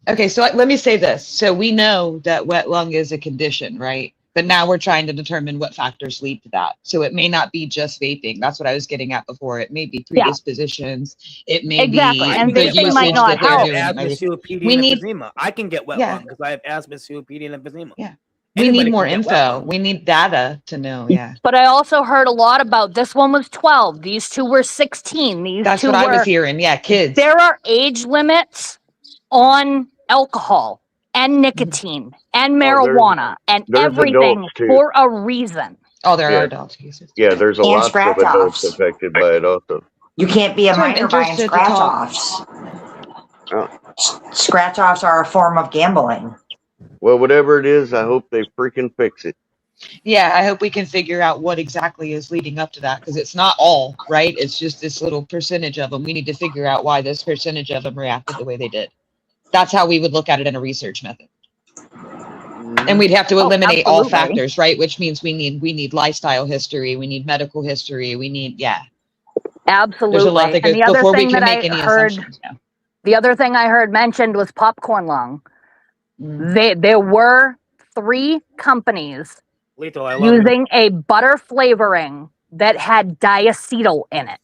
Okay, so let me say this. So we know that wet lung is a condition, right? But now we're trying to determine what factors lead to that. So it may not be just vaping. That's what I was getting at before. It may be predispositions. It may Exactly, be and the vaping might usage not that they're help. doing. Asthma, Maybe. COPD, We and need, emphysema. I can get wet lung because I have asthma, COPD, and emphysema. Yeah. We Anybody need more can get wet info. lung. We need data to know. Yeah. But I also heard a lot about this one was 12. These 2 were 16. These That's 2 what I was were. hearing. Yeah, kids. There are age limits on alcohol and nicotine and marijuana and there's everything adults, too. for a reason. Oh, there Yeah. are adult cases. Yeah, there's a And lot of scratch adults offs. affected by it also. You can't be a So I'm minor buying interested to scratch talk- offs. Oh. Scratch offs are a form of gambling. Well, whatever it is, I hope they freaking fix it. Yeah, I hope we can figure out what exactly is leading up to that, because it's not all, right? It's just this little percentage of them. We need to figure out why this percentage of them reacted the way they did. That's how we would look at it in a research method. And we'd have to eliminate all absolutely. factors, right? Which means we need lifestyle history, we need medical history, we need, yeah. Absolutely. There's a lot that And goes the other before we thing can that make I any heard, assumptions. Yeah. the other thing I heard mentioned was popcorn lung. There were 3 companies Lethal, I love using a butter flavoring that had diacetyl in it.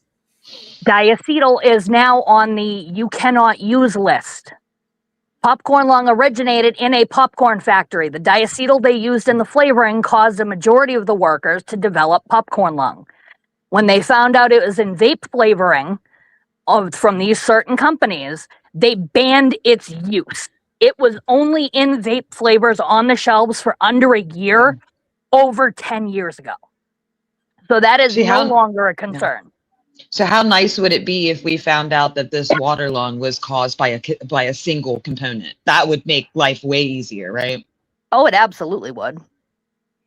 Diacetyl is now on the you cannot use list. Popcorn lung originated in a popcorn factory. The diacetyl they used in the flavoring caused a majority of the workers to develop popcorn lung. When they found out it was in vape flavoring from these certain companies, they banned its use. It was only in vape flavors on the shelves for under a year, over 10 years ago. So that is See, no how- longer a concern. So how nice would it be if we found out that this water lung was caused by a single component? That would make life way easier, right? Oh, it absolutely would.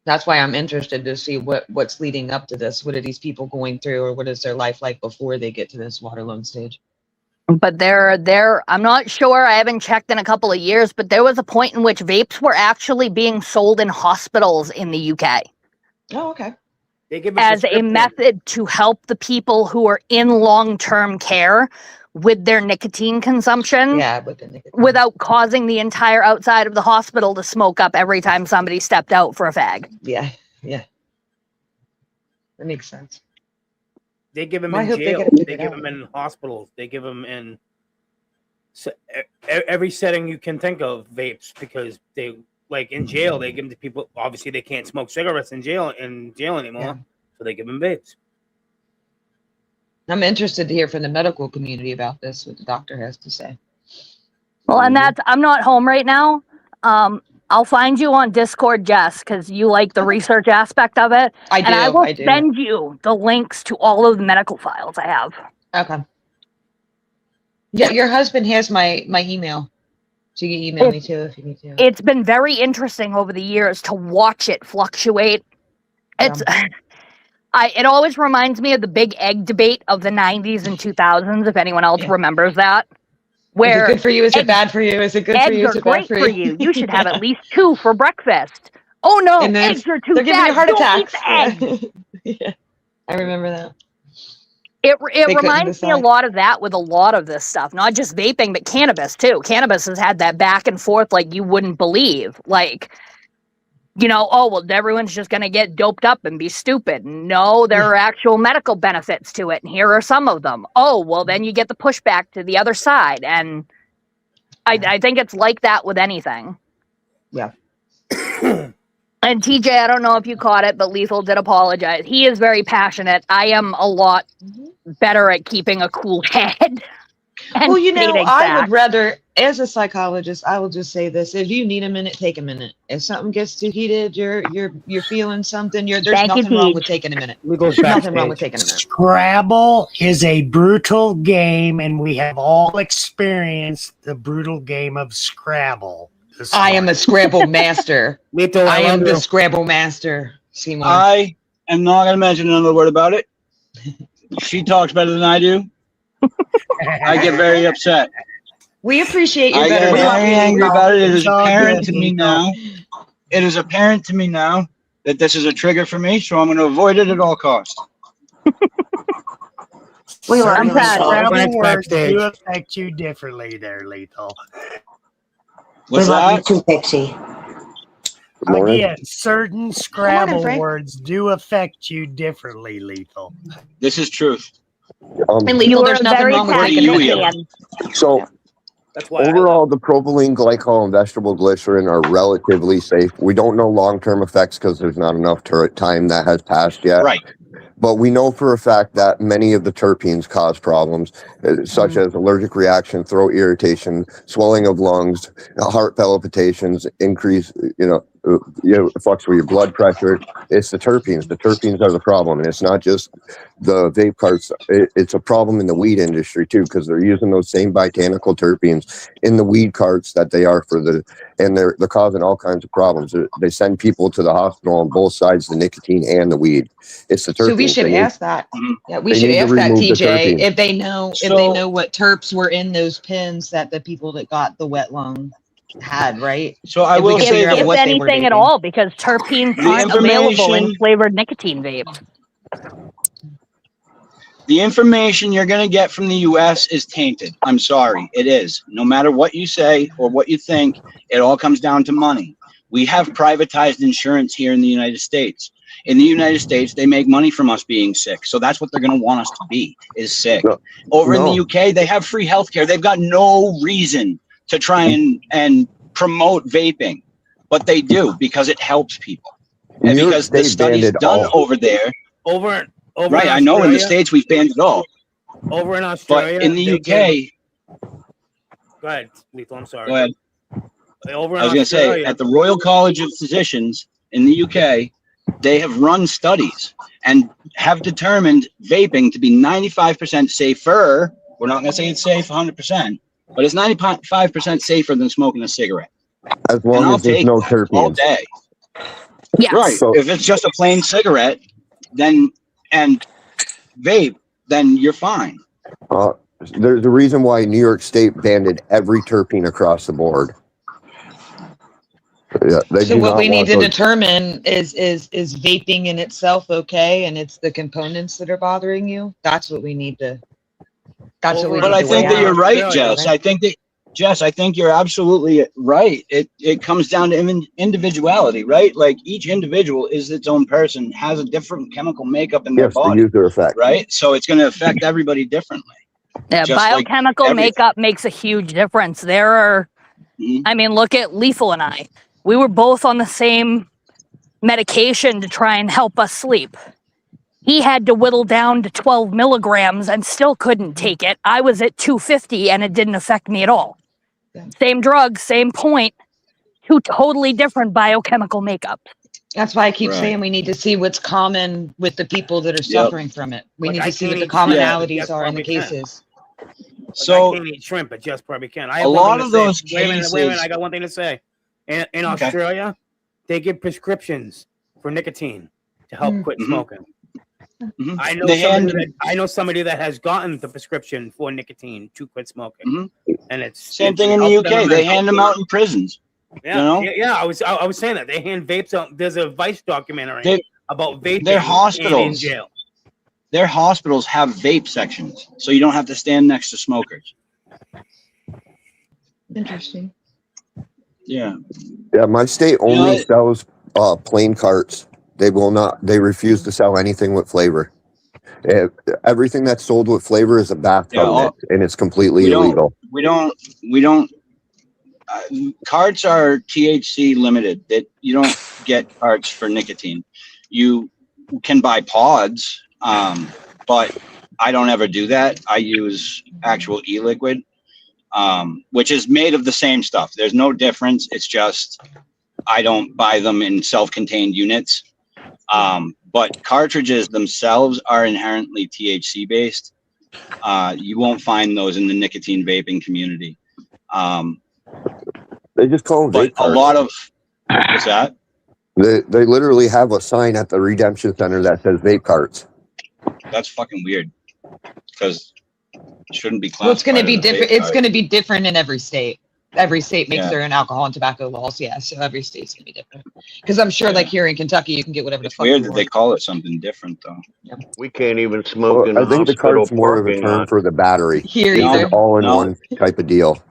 That's why I'm interested to see what's leading up to this. What are these people going through, or what is their life like before they get to this water lung stage? But I'm not sure, I haven't checked in a couple of years, but there was a point in which vapes were actually being sold in hospitals in the UK Oh, okay. They give as a prescription. method to help the people who are in long-term care with their nicotine consumption Yeah, with the nicotine. without causing the entire outside of the hospital to smoke up every time somebody stepped out for a fag. Yeah, yeah. That makes sense. They give them Well, I in hope they jail. get it They figured give out. them in hospitals. They give them in every setting you can think of. Vapes, because they like in jail. They give them to people. Obviously, they can't smoke cigarettes in jail anymore, Yeah. so they give them vapes. I'm interested to hear from the medical community about this, what the doctor has to say. Well, and I'm not home right now. I'll find you on Discord, Jess, because you like the research aspect of it. I And I do, will I do. send you the links to all of the medical files I have. Okay. Yeah, your husband has my email. So you can email me too if you need to. It's been very interesting over the years to watch it fluctuate. It's it always reminds me of the big egg debate of the 90s and 2000s, if anyone else remembers that. Is Where it good for you? Is it eggs- bad for you? Is it good for eggs you? are Is it great bad for you. You should have Yeah. at least 2 for breakfast. Oh no, And then eggs are too they're giving fat. you heart Don't attacks. eat the egg. Yeah. I remember that. It couldn't reminds me a decide. lot of that with a lot of this stuff, not just vaping, but cannabis too. Cannabis has had that back and forth like you wouldn't believe. Like, oh, well, everyone's just going to get doped up and be stupid. No, there are actual medical benefits to it. And here are some of them. Oh, well, then you get the pushback to the other side. And I think it's like that with anything. Yeah. And TJ, I don't know if you caught it, but Lethal did apologize. He is very passionate. I am a lot better at keeping a cool head. And Well, you know, stating I facts. would rather, as a psychologist, I will just say this: if you need a minute, take a minute. If something gets too heated, you're feeling something. There's Thank you, nothing wrong with Teej. taking a minute. We go There's nothing wrong with backstage. taking a minute. Scrabble is a brutal game, and we have all experienced the brutal game of Scrabble. I am a Scrabble master. Lethal, I am love the you. Scrabble master. Seymour. I am not going to mention another word about it. She talks better than I do. I get very upset. We appreciate you I better. get We love very you. angry about it. It is It's all apparent good, to me Lethal. now. It is apparent to me now that this is a trigger for me, so I'm going to avoid it at all costs. We love Certain you, Lethal. Scrabble Thanks, words backstage. do affect you differently there, Lethal. We What's love you that? too, Pixie. Good morning. Again, certain Scrabble Frank. words do affect you differently, Lethal. This is truth. And You Lethal, are there's a nothing very wrong with Where do taking a you passionate minute. heal? man. So That's why. overall, the propylene glycol and vegetable glycerin are relatively safe. We don't know long-term effects because there's not enough time that has passed yet. Right. But we know for a fact that many of the terpenes cause problems, such as allergic reaction, throat irritation, swelling of lungs, heart palpitations, increase, fluctuate your blood pressure. It's the terpenes. The terpenes are the problem. And it's not just the vape carts. It's a problem in the weed industry too, because they're using those same botanical terpenes in the weed carts that they are and they're causing all kinds of problems. They send people to the hospital on both sides, the nicotine and the weed. It's the terpenes. So we should They need- ask that. Yeah, we they should need to ask that, remove the TJ, terpenes. if they know So- what terps were in those pins that the people that got the wet lung had, right? So I If we will can say figure out that If what they were anything at vaping. all, because terpenes The aren't available in information- flavored nicotine vapes. the information you're going to get from the U.S. is tainted. I'm sorry. It is. No matter what you say or what you think, it all comes down to money. We have privatized insurance here in the United States. In the United States, they make money from us being sick. So that's what they're going to want us to be, is sick. No. Over in No. the UK, they have free healthcare. They've got no reason to try and promote vaping, but they do because it helps people. And New York because the State studies banned it done all. over there, Over right? in I know in the Australia- States we've banned it all, Over in but Australia, in the they UK, go ahead, Lethal. I'm sorry. go ahead. Over in I was going to say Australia, at the Royal College of Physicians in the UK, they have run studies and have determined vaping to be 95% safer. We're not going to say it's safe 100%, but it's 95% safer than smoking a cigarette. As long And I'll as there's take no that all terpenes. day. Yes. Right. So- If it's just a plain cigarette, then and vape, then you're fine. There's a reason why New York State banned every terpene across the board. Yeah, they So do what not we need want to those- determine is vaping in itself okay, and it's the components that are bothering you. That's what we need to. That's what we. But need I to think weigh that you're out. right, Jess. I think you're absolutely right. It comes down to individuality, right? Like each individual is its own person, has a different chemical makeup in their Yes, the body, user effect. right? So it's going to affect everybody differently. Yeah, Just like biochemical everything. makeup makes a huge difference. There are, I mean, look at Lethal and I. We were both on the same medication to try and help us sleep. He had to whittle down to 12 milligrams and still couldn't take it. I was at 250 and it didn't affect me at all. Same drug, same point, two totally different biochemical makeups. That's why I keep Right. saying we need to see what's common with the people that are Yep. suffering from it. We Like, need I to see what can't the eat shrimp, commonalities Jess are in the probably can. cases. So I can't eat shrimp, but Jess probably can. I a have one lot thing of to say. those Wait a minute. cases- I got one thing to say. In Okay. Australia, they give prescriptions for nicotine to help quit Mhm. smoking. Mhm. I know They hand- I know somebody that has gotten the prescription for nicotine to quit smoking, and it's Same it's thing in the helped UK. them They and hand them helped out in prisons. Yeah, you know? yeah. I was saying that they hand vapes out. There's a Vice documentary They- about vaping. Their in hospitals. jail. Their hospitals have vape sections, so you don't have to stand next to smokers. Interesting. Yeah. Yeah, my state You know, only it- sells plain carts. They will not. They refuse to sell anything with flavor. Everything that's sold with flavor is a bathtub Yeah, all- mix, and it's completely we don't- illegal. We don't. Carts are THC limited. That you don't get carts for nicotine. You can buy pods, but I don't ever do that. I use actual e-liquid, which is made of the same stuff. There's no difference. It's just I don't buy them in self-contained units. But cartridges themselves are inherently THC based. You won't find those in the nicotine vaping community. They just call them But vape a carts. lot of what's that? They literally have a sign at the Redemption Center that says vape carts. That's fucking weird because it shouldn't be classified. Well, it's going to be as a vape different. It's cart. going to be different in every state. Every state makes Yeah. their own alcohol and tobacco laws. Yeah, so every state's going to be different. Because I'm sure, like here in Kentucky, you can get whatever the It's fuck weird you that want. they call it something different though. We can't even smoke in I think the hospital cart's more of a parking term lot. for the battery. Here It's either. an all-in-one type of deal.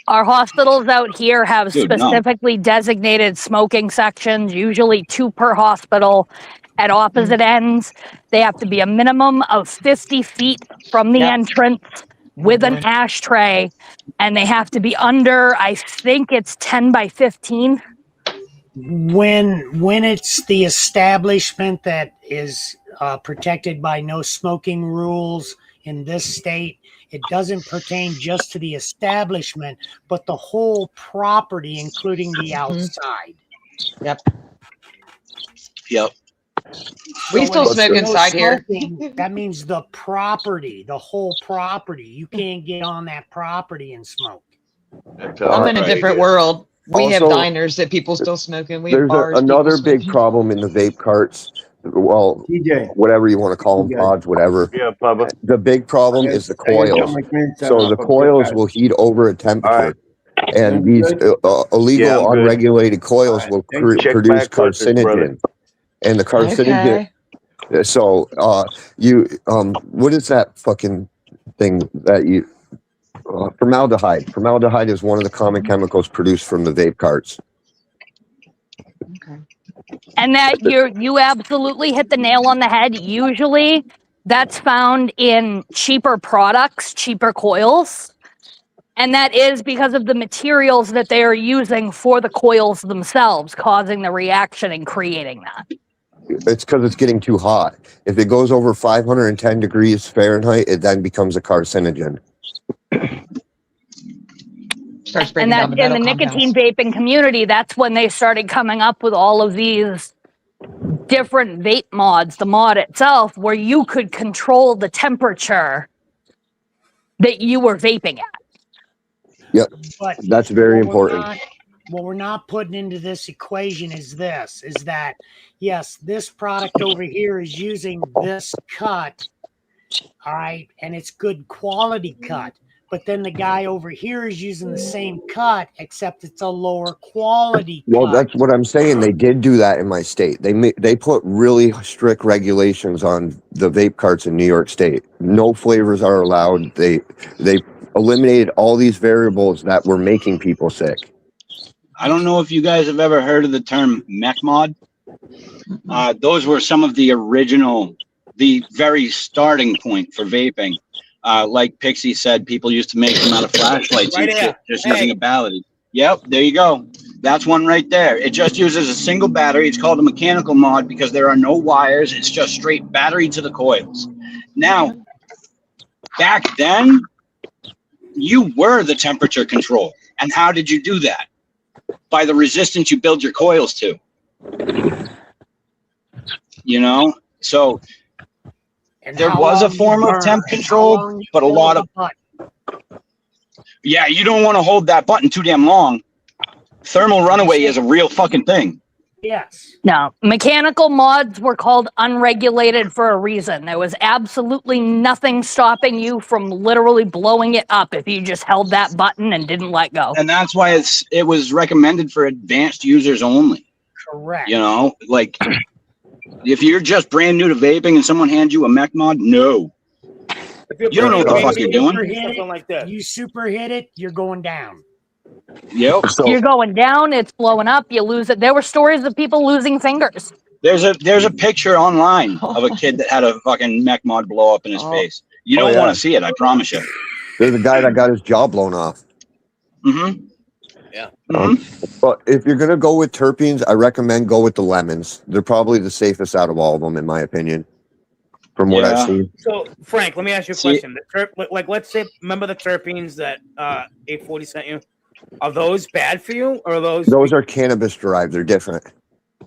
Our hospitals out here have Dude, no. specifically designated smoking sections, usually 2 per hospital at opposite ends. They have to be a minimum of 50 feet from the entrance with an ashtray, and they have to be under, I think it's 10 by 15. When it's the establishment that is protected by no smoking rules in this state, it doesn't pertain just to the establishment, but the whole property, including the outside. Yep. Yep. We still when smoke no inside here. smoking, that means the property, the whole property. You can't get on that property and smoke. I'm in a different world. We have Also, diners that people still smoke in. We have There's bars. another people big smoking. problem in the vape carts. Well, whatever you want to call them, pods, whatever. Yeah, Bubba. The big problem is the I gotta tell coils. my grandson So I'll the go coils get will heat over a temperature. And You these good? illegal, Yeah, I'm good. unregulated coils will Check produce back with us, brother. carcinogen. And the carcinogen. So, what is that fucking thing that you, formaldehyde. Formaldehyde is one of the common chemicals produced from the vape carts. And that you absolutely hit the nail on the head. Usually that's found in cheaper products, cheaper coils. And that is because of the materials that they are using for the coils themselves, causing the reaction and creating that. It's because it's getting too hot. If it goes over 510 degrees Fahrenheit, it then becomes a carcinogen. Starts breaking And down that the in the metal nicotine compounds. vaping community, that's when they started coming up with all of these different vape mods, the mod itself, where you could control the temperature that you were vaping at. Yep. But That's very what we're important. what we're not putting into this equation is that yes, this product over here is using this cut, all right, and it's good quality cut. But then the guy over here is using the same cut, except it's a lower quality Well, cut. that's what I'm saying. They did do that in my state. They put really strict regulations on the vape carts in New York State. No flavors are allowed. They eliminated all these variables that were making people sick. I don't know if you guys have ever heard of the term mech mod. Those were some of the original, the very starting point for vaping. Like Pixie said, people used to make them out of flashlights Right and here. shit, just Hey. using a battery. Yep, there you go. That's one right there. It just uses a single battery. It's called a mechanical mod because there are no wires. It's just straight battery to the coils. Now, back then, you were the temperature control. And how did you do that? By the resistance you build your coils to. You know? So And there how was a long you form of burn, temp how control, long you but a hold lot the of button. yeah, you don't want to hold that button too damn long. Thermal runaway is a real fucking thing. Yes. No, mechanical mods were called unregulated for a reason. There was absolutely nothing stopping you from literally blowing it up if you just held that button and didn't let go. And that's why it was recommended for advanced users only. Correct. You know, like if you're just brand new to vaping and someone hands you a mech mod, no. You don't know what the fuck you're doing. Something like that. You super hit it, you're going down. Yep. You're going down, it's blowing up, you lose it. There were stories of people losing fingers. There's a picture online of a kid that had a fucking mech mod blow up in his face. You don't yeah. want to see it, I promise you. There's a guy that got his jaw blown off. Mm-hmm. Yeah. But if you're gonna go with terpenes, I recommend go with the lemons. They're probably the safest out of all of them, in my opinion, from what I've seen. So, Frank, let me ask you a question. Like, let's say, remember the terpenes that 840 sent you? Are those bad for you, or are those? Those are cannabis derived. They're different.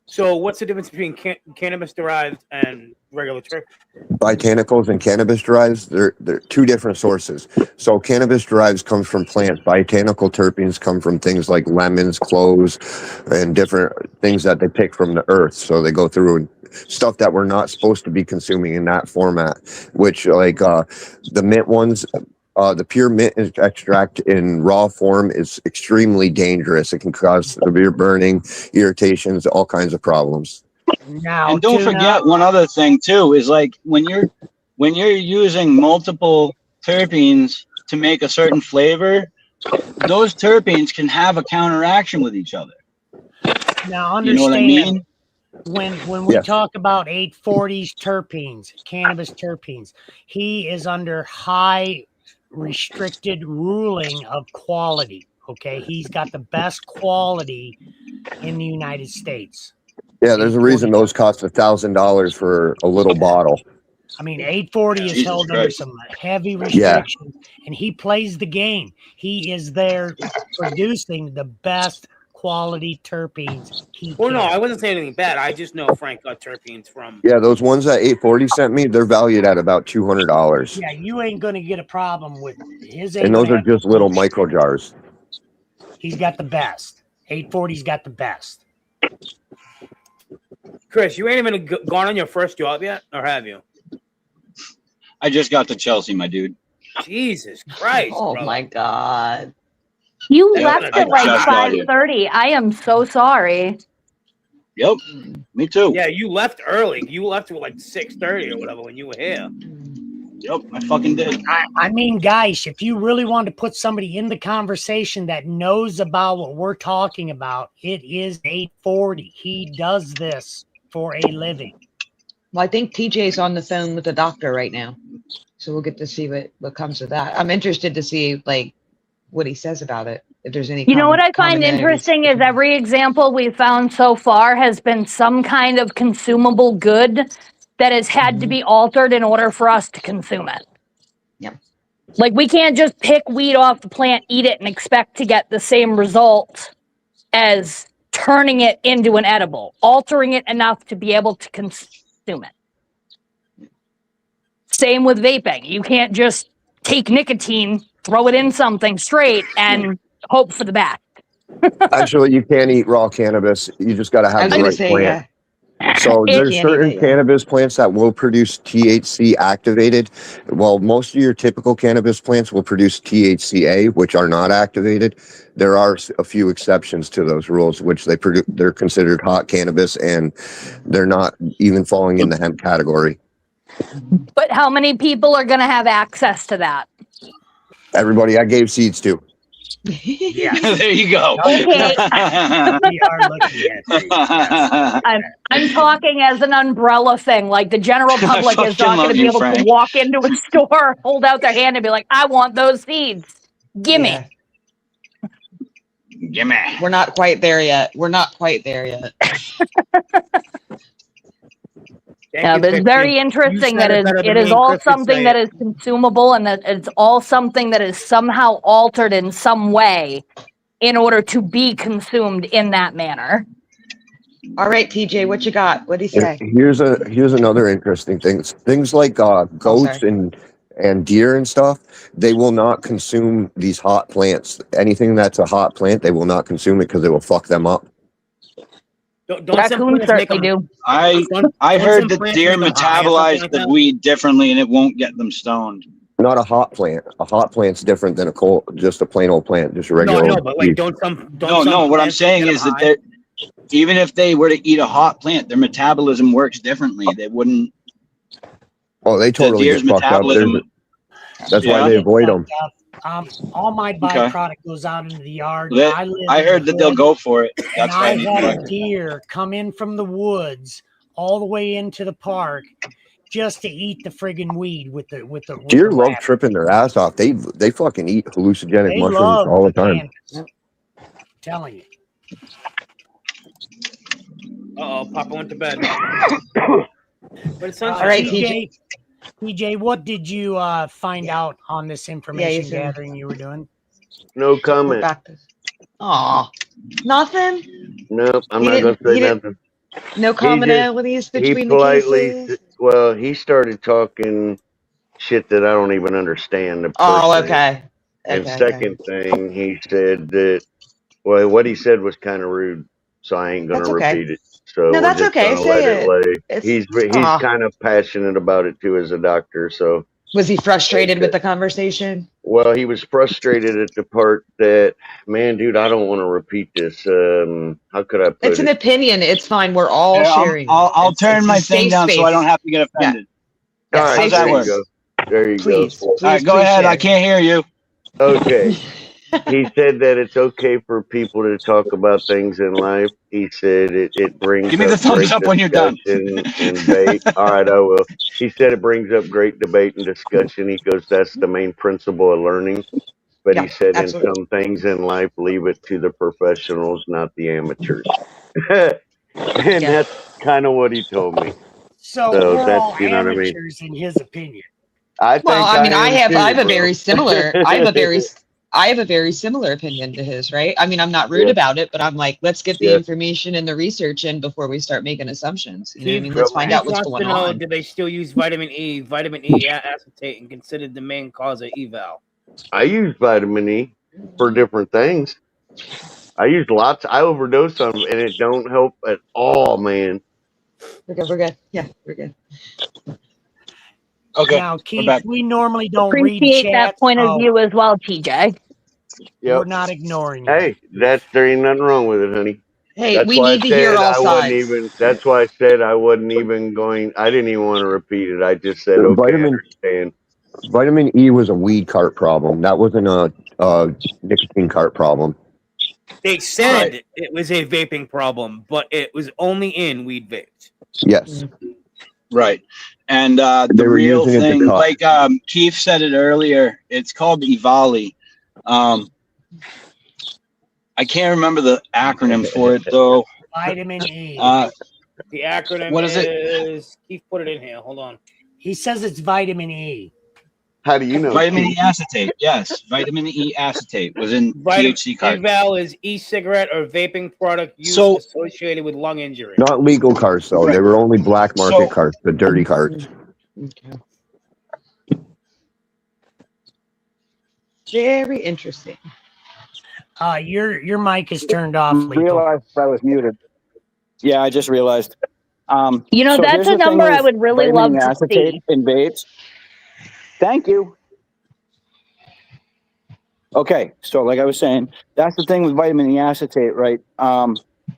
So, what's the difference between cannabis derived and regular terpenes? Botanicals and cannabis derives, they're two different sources. So cannabis derives comes from plants. Botanical terpenes come from things like lemons, cloves, and different things that they pick from the earth. So they go through and stuff that we're not supposed to be consuming in that format, which like the mint ones, the pure mint extract in raw form is extremely dangerous. It can cause severe burning, irritations, all kinds of problems. Now, And don't forget one other thing too is like when you're using multiple terpenes to make a certain flavor, those terpenes can have a counteraction with each other. Now understand, You know what I mean? when we talk about 840s terpenes, cannabis terpenes, he is under high restricted ruling of quality. Okay, he's got the best quality in the United States. Yeah, there's a reason those cost $1,000 for a little bottle. I mean, 840 is Jesus held under Christ. some heavy restrictions, and he plays the game. He is there producing the best quality terpenes. Well, no, I wasn't saying anything bad. I just know Frank got terpenes from. Yeah, those ones that 840 sent me, they're valued at about $200. Yeah, you ain't going to get a problem with his. And those are just little micro jars. He's got the best. 840's got the best. Chris, you ain't even gone on your first job yet, or have you? I just got to Chelsea, my dude. Jesus Christ! Oh brother. my God. You Yeah, left I at like just got here. 5:30. I am so sorry. Yep, me too. Yeah, you left early. You left at like 6:30 or whatever when you were here. Yep, I fucking did. I mean, guys, if you really want to put somebody in the conversation that knows about what we're talking about, it is 840. He does this for a living. Well, I think TJ's on the phone with the doctor right now. So we'll get to see what comes of that. I'm interested to see like what he says about it. If there's any You know what I find commonalities. interesting is every example we've found so far has been some kind of consumable good that has had to be altered in order for us to consume it. Yep. Like we can't just pick weed off the plant, eat it, and expect to get the same result as turning it into an edible, altering it enough to be able to consume it. Same with vaping. You can't just take nicotine, throw it in something straight, and hope for the best. Actually, you can't eat raw cannabis. You just got to I have was the gonna right say, plant. So there's can't eat certain it, yeah. cannabis plants that will produce THC activated. Well, most of your typical cannabis plants will produce THCA, which are not activated. There are a few exceptions to those rules, which they're considered hot cannabis, and they're not even falling in the hemp category. But how many people are going to have access to that? Everybody I gave seeds to. Yeah. There you go. Okay. We are looking at it. Yes. I'm talking as an umbrella thing. Like the general public is fucking not going love to be you, able to Frank. walk into a store, hold out their hand, and be like, "I want those seeds. Gimme." Yeah. Gimme. We're not quite there yet. We're not quite there yet. Yeah, but it's very interesting that it is all something that is consumable and that it's all something that is somehow altered in some way in order to be consumed in that manner. All right, TJ, what you got? What do you say? Here's another interesting thing. Things like goats and deer and stuff, they will not consume these hot plants. Anything that's a hot plant, they will not consume it because it will fuck them up. Raccoons certainly do. I heard that deer metabolize the weed differently and it won't get them stoned. Not a hot plant. A hot plant's different than just a plain old plant, just a regular. No, but like, leaf. No. What I'm saying is that even if they were to eat a hot plant, their metabolism works differently. They wouldn't. Oh, they totally deer's get fucked up. metabolism. That's why they avoid them. All my byproduct goes out into the yard. I heard that they'll go for it. And That's why I I need had to a know. deer come in from the woods all the way into the park just to eat the friggin' weed with the Deer love tripping their ass off. They fucking eat hallucinogenic They mushrooms love all the time. cannabis. telling you. Uh-oh, Papa went to bed. But it's All sunshine. right, though. TJ, what did you find out on this information gathering you were doing? No comment. Aw, nothing. Nope, I'm He not gonna didn't- say he didn't- nothing. No commonalities He between the politely, cases. well, he started talking shit that I don't even understand. The Oh, first thing. okay. And Okay, second thing, he said that, well, what he said was kind of rude, so I ain't gonna That's okay. repeat it. So No, we're that's just okay. gonna Say let it it. lay. It's- He's Aw. kind of passionate about it too as a doctor. So Was he frustrated with the conversation? well, he was frustrated at the part that, man, dude, I don't want to repeat this. How could I put It's an it? opinion. It's fine. We're all Here, sharing. I'll It's turn a my thing safe down so I don't space. have to get Yeah. offended. All right, How's that there work? you go. There you Please, go. All right, go ahead. I can't hear you. Okay. He said that it's okay for people to talk about things in life. He said it brings Give me the up thumbs great up when you're done. discussion and debate. All right, I will. He said it brings up great debate and discussion. He goes, that's the main principle of learning. But Yeah, he said absolutely. in some things in life, leave it to the professionals, not the amateurs. And that's kind of what he told me. So So we're that's, all you know what I mean? amateurs in his opinion. I Well, think I mean, I am have too, a bro. very similar. I have a very similar opinion to his. Right? I mean, I'm not rude Yeah. about it, but I'm like, let's get the Yeah. information and the research in before we start making assumptions. You know what I Keith, mean? Let's find out what's wants going to know, on. do they still use vitamin E acetate and considered the main cause of eval? I use vitamin E for different things. I use lots. I overdose on it, and it don't help at all, man. We're good. We're good. Yeah, we're good. Okay. Now, Keith, back. we normally don't read Appreciate chat, that point of so view as well, TJ. we're Yep. not ignoring you. Hey, there ain't nothing wrong with it, honey. Hey, That's we why need to hear all I wasn't sides. even. That's why I said I wasn't even going. I didn't even want to repeat it. I just said, okay, I understand. Vitamin E was a weed cart problem. That wasn't a nicotine cart problem. They said it was a vaping problem, but it was only in weed vapes. Yes. Right. And They the were real using it to thing, cut. like Keith said it earlier, it's called EVALI. I can't remember the acronym for it though. Vitamin E. The acronym What is it? is Keith put it in here. Hold on. He says it's vitamin E. How do you know? Vitamin E acetate. Yes, vitamin E acetate was in THC card. Eval is e-cigarette or vaping product used So- associated with lung injury. Not legal carts, though. They were only black market carts, the dirty carts. Very interesting. Your mic is turned off, Lethal. Realized I was muted. Yeah, I just realized. You know, so that's here's a the thing number I with would really vitamin love E to acetate see. in vapes. Thank you. Okay, so like I was saying, that's the thing with vitamin E acetate, right?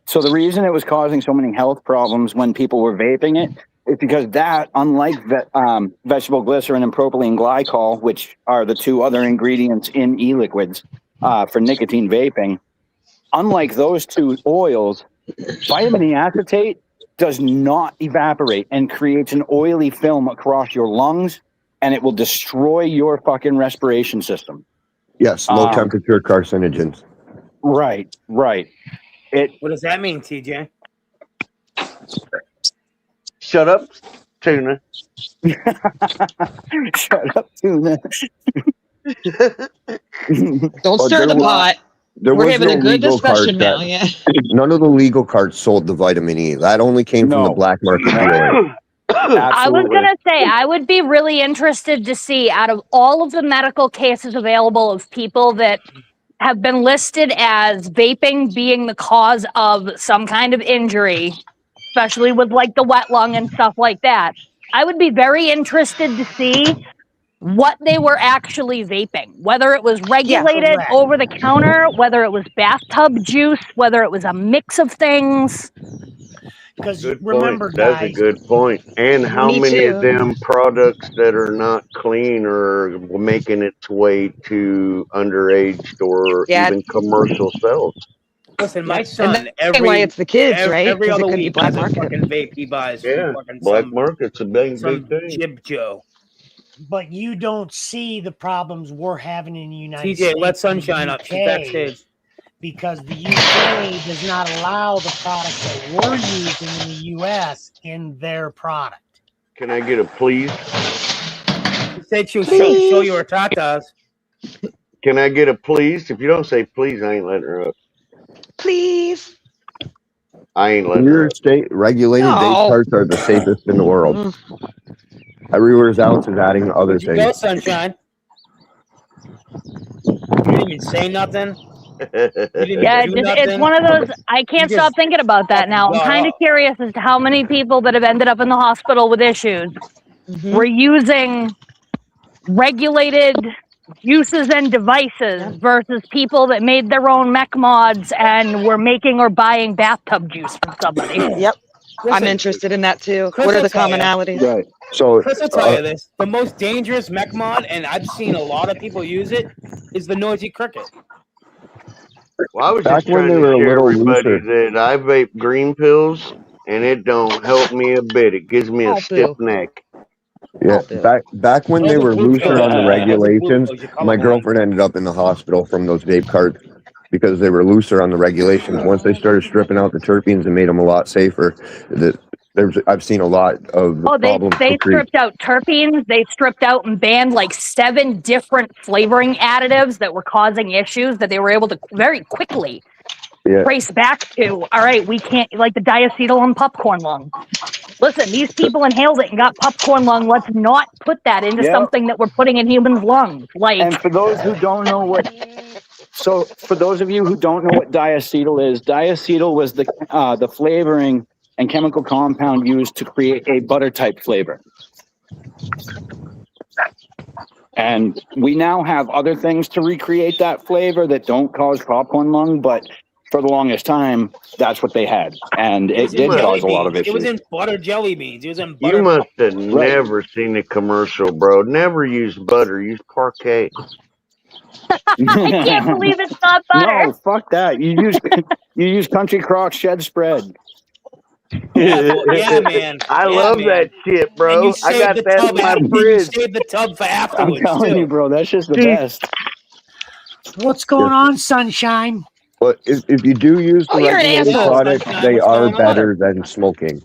So the reason it was causing so many health problems when people were vaping it is because that, unlike vegetable glycerin and propylene glycol, which are the two other ingredients in e-liquids for nicotine vaping, unlike those two oils, vitamin E acetate does not evaporate and creates an oily film across your lungs, and it will destroy your fucking respiration system. Yes, low temperature carcinogens. Right. What does that mean, TJ? Shut up, tuna. Shut up, tuna. Don't stir the pot. We're having a good discussion now. Yeah. None of the legal carts sold the vitamin E. That only came from the black market dealer. I was going to say, I would be really interested to see out of all of the medical cases available of people that have been listed as vaping being the cause of some kind of injury, especially with like the wet lung and stuff like that. I would be very interested to see what they were actually vaping, whether it was regulated correct. over the counter, whether it was bathtub juice, whether it was a mix of things. Because Good remember, point. That's a guys, good point. And how Me many too. of them products that are not clean are making its way to underage or Yeah. even commercial sales? Listen, my And son, that's why it's the kids, right? every 'Cause it other could be week black has a market. fucking vape he buys Yeah, from fucking black some market's a big thing. Jib Joe. but you don't see the problems we're having in the United TJ, States. let and Sunshine up. She's UK. backstage. because the UK does not allow the products that we're using in the US in their product. Can I get a please? She said she'll show you her tatas. Can I get a please? If you don't say please, I ain't letting her up. Please. I ain't letting New her York up. State regulated vape carts are the safest in the world. Everywhere else is adding other Where'd you go, things. Sunshine? You didn't even say nothing. You didn't Yeah, even do it's nothing. one of those. I can't stop thinking about that now. I'm got kind of up. curious as to how many people that have ended up in the hospital with issues were using regulated uses and devices versus people that made their own mech mods and were making or buying bathtub juice from somebody. Yep. I'm interested in that too. Chris What are will the tell ya. commonalities? Right. So Chris will tell you this. The most dangerous mech mod, and I've seen a lot of people use it, is the Noisy Cricket. Well, I was back just when trying they to were a share little everybody looser. that I vape green pills, and it don't help me a bit. It gives me a Oh, stiff boo. neck. Yeah, back when Those they are were blue looser pills. on the Those are blue regulations, pills. You're my colorblind. girlfriend ended up in the hospital from those vape carts because they were looser on the regulations. Once they started stripping out the terpenes and made them a lot safer, I've seen a lot of Oh, problems they decrease. stripped out terpenes. They stripped out and banned like 7 different flavoring additives that were causing issues that they were able to very quickly Yeah. trace back to. All right, we can't, like the diacetyl and popcorn lung. Listen, these people inhaled it and got popcorn lung. Let's not put that into Yep. something that we're putting in humans' lungs. Like, And for those who don't know for those of you who don't know what diacetyl is, diacetyl was the flavoring and chemical compound used to create a butter type flavor. And we now have other things to recreate that flavor that don't cause popcorn lung, but for the longest time, that's what they had. And it was in did jelly cause a lot of beans. It was issues. in butter jelly beans. It was in butter. You must have Right. never seen a commercial, bro. Never use butter. Use parquet. I can't believe it's not butter. No, fuck that. You use Country Crock shed spread. Yeah, man. I Yeah, love man. that shit, And bro. you I save got the that tub in my after. You fridge. save the tub for I'm afterwards telling too. you, bro, that's just the See, best. What's going on, Sunshine? But if you do use the Oh, you're an regulated asshole. products, Sunshine, they what's are going on? better than smoking.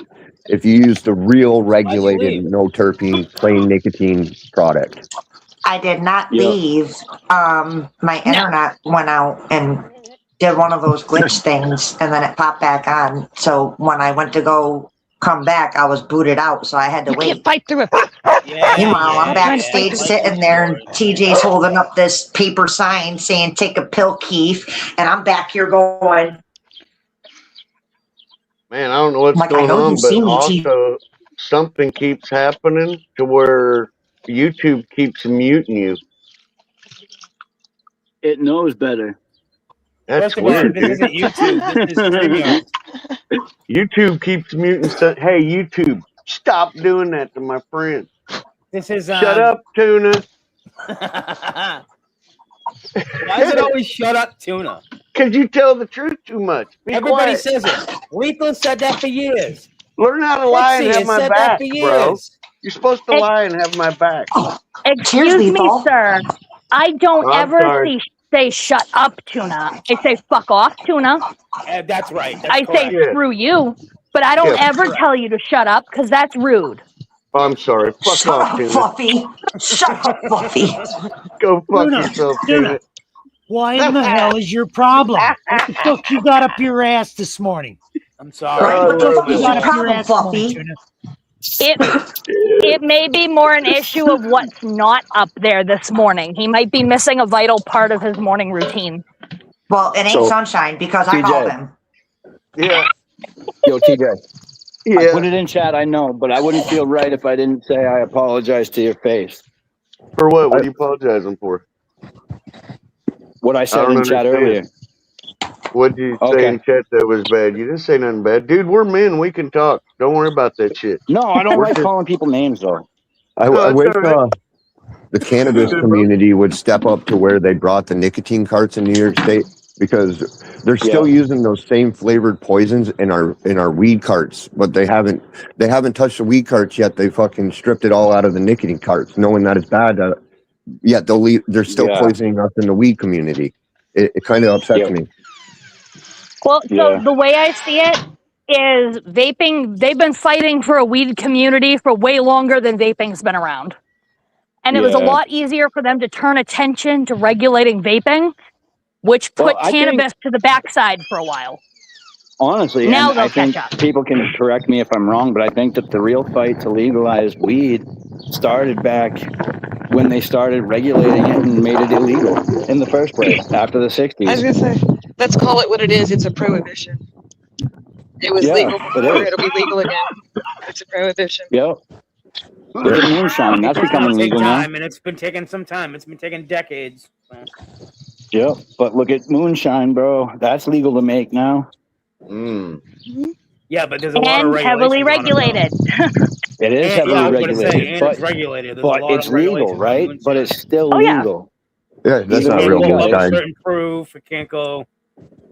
If you use the real Why'd you regulated, leave? no terpene, plain nicotine product. I did not Yeah. leave. My internet went out and did one of those glitch things, and then it popped back on. So when I went to go come back, I was booted out, so I had to You can't wait. fight through it. Yeah, Meanwhile, I'm yeah, backstage yeah. sitting there, and TJ's holding up this paper sign saying "Take a pill, Keith," and I'm back here going, man, I don't know what's like, I going know on, you but see me, Chief. also something keeps happening to where YouTube keeps muting you. It knows better. That's First of all, weird, this dude. isn't YouTube. This is StreamYard. YouTube keeps muting stuff. Hey, YouTube, stop doing that to my friends. This is Shut up, Tuna. Why is it always shut up, Tuna? Because you tell the truth too much. Be Everybody quiet. says it. Lethal said that for years. Learn how to lie and Dixie have has my said back, that for bro. years. You're supposed to lie and have my back. excuse me, Lethal. sir. I don't I'm ever sorry. say shut up, Tuna. I say fuck off, Tuna. That's right. That's I correct. say Yeah. screw you, but I don't Yeah. ever tell you to shut up because that's rude. I'm sorry. Fuck Shut off, up, Tuna. Fluffy. Shut up, Fluffy. Go fuck Tuna, yourself, Tuna. Tuna. What in the hell is your problem? What the fuck you got up your ass this morning? I'm sorry. Right? What the Oh, fuck is You got your up your problem, ass this morning, Fluffy? Tuna. It may be more an issue of what's not up there this morning. He might be missing a vital part of his morning routine. Well, it ain't So, Sunshine because I TJ. called him. Yeah. Yo, TJ. I Yeah. put it in chat, I know, but I wouldn't feel right if I didn't say I apologize to your face. For what? What are you apologizing for? What I I said don't in chat understand. earlier. What did you say Okay. in chat that was bad? You didn't say nothing bad. Dude, we're men. We can talk. Don't worry about that shit. No, I don't We're like just... calling people names though. I No, wish that's all right. the cannabis Good, bro. community would step up to where they brought the nicotine carts in New York State because they're still Yeah. using those same flavored poisons in our weed carts, but they haven't touched the weed carts yet. They fucking stripped it all out of the nicotine carts, knowing that it's bad. Yet they're still Yeah. poisoning us in the weed community. It kind of upsets Yeah. me. Well, so the way I see it is vaping, they've been fighting for a weed community for way longer than vaping's been around. And it was a Yeah. lot easier for them to turn attention to regulating vaping, which put Well, I think- cannabis to the backside for a while. Honestly, Now and they'll I think catch up. people can correct me if I'm wrong, but I think that the real fight to legalize weed started back when they started regulating it and made it illegal in the first place after the 60s. I was gonna say, let's call it what it is. It's a prohibition. It was Yeah, legal it before. is. It'll be legal again. It's a prohibition. Yep. Look at moonshine. That's It's gonna becoming take legal now. time, and it's been taking some time. It's been taking decades. So. Yep. But look at moonshine, bro. That's legal to make now. Yeah, but there's a lot of And heavily regulations on it, regulated. It is And- heavily yeah, I was gonna regulated, say, and but it's regulated. There's a but lot it's of legal, regulations on right? moonshine. But it's still Oh, yeah. legal. Yeah, that's It not can't real go above a moonshine. certain proof. It can't go.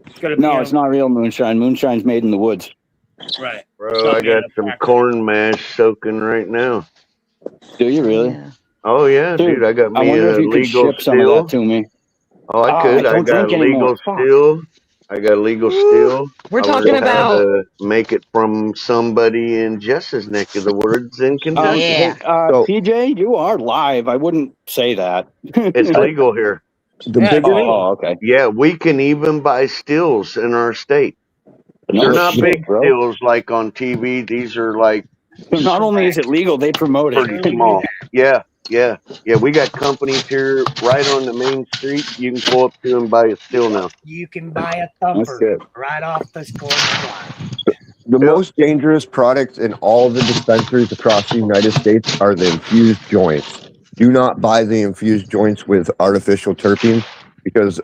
It's gotta be No, it's not real moonshine. Moonshine's made in the woods. right. Bro, I got some corn mash soaking right now. Do you really? Oh yeah, dude. I got I me wonder a if you could legal ship some of still. that to me. Oh, I could. I don't got drink anymore. legal Fuck. still. I got legal still. We're I talking learned how about- to make it from somebody in Jess's neck of the woods in Kentucky. Yeah. TJ, you are live. I wouldn't say that. It's legal here. The Yeah, bigger, Oh, okay. Yeah, we can even buy stills in our state. No They're not shit, big bro. stills like on TV. These are like Not only is it legal, they promote it. pretty small. Yeah. We got companies here right on the main street. You can go up to and buy a still now. You can buy a That's thumper good. right off the score block. the most dangerous product in all the dispensaries across the United States are the infused joints. Do not buy the infused joints with artificial terpenes because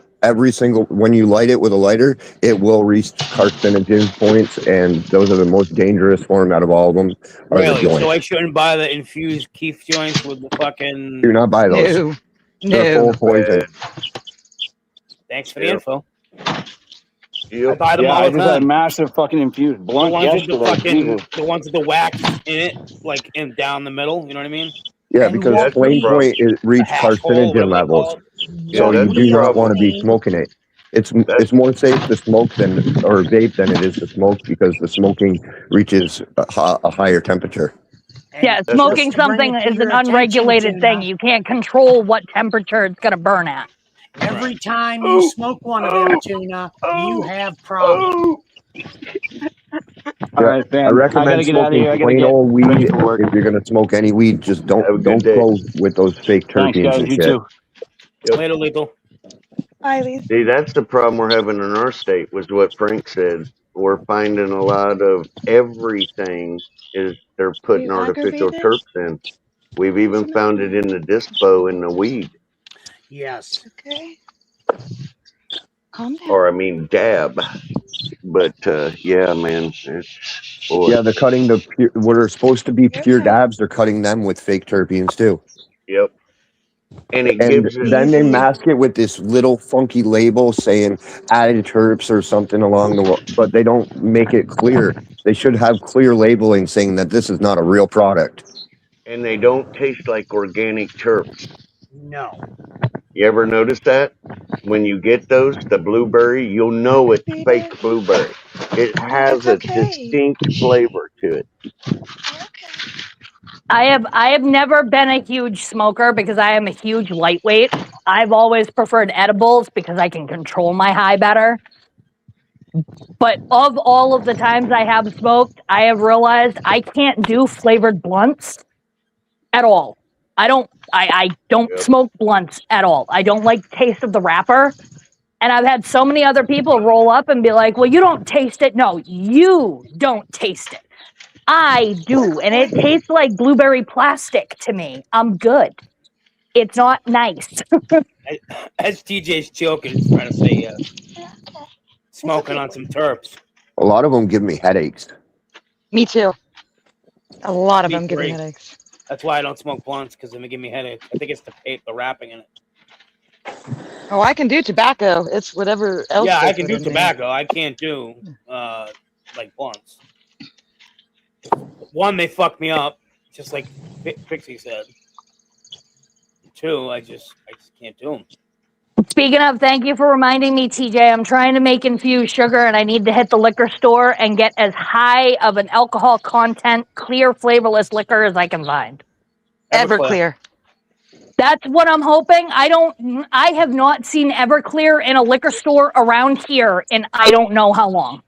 when you light it with a lighter, it will reach carcinogen points, and those are the most dangerous form out of all of them. Are the Really? joints. So I shouldn't buy the infused keef joints with the fucking. Do not buy those. They're full of poison. Thanks for the info. I Yep. buy them Yeah, all I the just had a time. massive fucking infused The blunt ones with the yesterday. fucking, Jesus. the ones with the wax in it, like in down the middle. You know what I mean? Yeah, because That's the flame problem. point is reach Half hole, whatever carcinogen they levels, call it. so Yeah, you that's do the not want to problem. be smoking it. It's more safe to smoke or vape than it is to smoke because the smoking reaches a higher temperature. Yeah, That's smoking just to bring something it to is your an attention, unregulated Tuna. thing. You can't control what temperature it's going to burn at. Every time you smoke one of them, Tuna, you have problems. All right, I fam. I gotta recommend get out of smoking here. I gotta plain get old ready weed. for work. If you're gonna smoke any weed, just Have a don't good day. go with those fake Thanks, terpenes guys. and You shit. too. Later, lethal. Bye, Lee. See, that's the problem we're having in our state. Was what Frank said. We're finding a lot of everything is they're putting you artificial aggravated? terps in. We've even found it in the dispo in the weed, Yes. Okay. Calm down. or I mean dab. But yeah, man, it's boy. Yeah, they're cutting what are supposed to be pure dabs. They're cutting them with fake terpenes too. Yep. And it And gives it. then they mask it with this little funky label saying added terps or something along the way, but they don't make it clear. They should have clear labeling saying that this is not a real product. And they don't taste like organic terps. No. You ever notice that? When you get those, the blueberry, you'll know it's fake blueberry. It has a distinct flavor to it. I have never been a huge smoker because I am a huge lightweight. I've always preferred edibles because I can control my high better. But of all of the times I have smoked, I have realized I can't do flavored blunts at all. I don't smoke blunts at all. I don't like the taste of the wrapper. And I've had so many other people roll up and be like, well, you don't taste it. No, you don't taste it. I do. And it tastes like blueberry plastic to me. I'm good. It's not nice. As TJ's joking, he's trying to say smoking on some terps. A lot of them give me headaches. Me too. A lot of Me them give me three. headaches. That's why I don't smoke blunts, because they give me headaches. I think it's the wrapping in it. Oh, I can do tobacco. It's whatever else. Yeah, they I can put do in there. tobacco. I can't do like blunts. One, they fuck me up, just like Pixie said. Two, I just can't do them. Speaking of, thank you for reminding me, TJ. I'm trying to make infused sugar, and I need to hit the liquor store and get as high of an alcohol content, clear, flavorless liquor as I can find. Everclear. That's what I'm hoping. I have not seen Everclear in a liquor store around here in I don't know how long.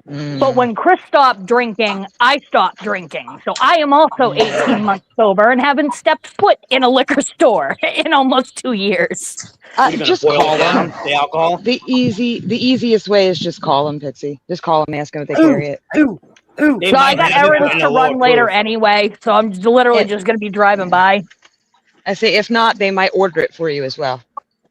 But when Chris stopped drinking, I stopped drinking. So I am also 18 months sober and haven't stepped foot in a liquor store in almost 2 years. Just call them. The alcohol. The easiest way is just call them, Pixie. Just call them, ask them if they carry it. So I got errands to run later anyway, so I'm literally just going to be driving by. I say, if not, they might order it for you as well.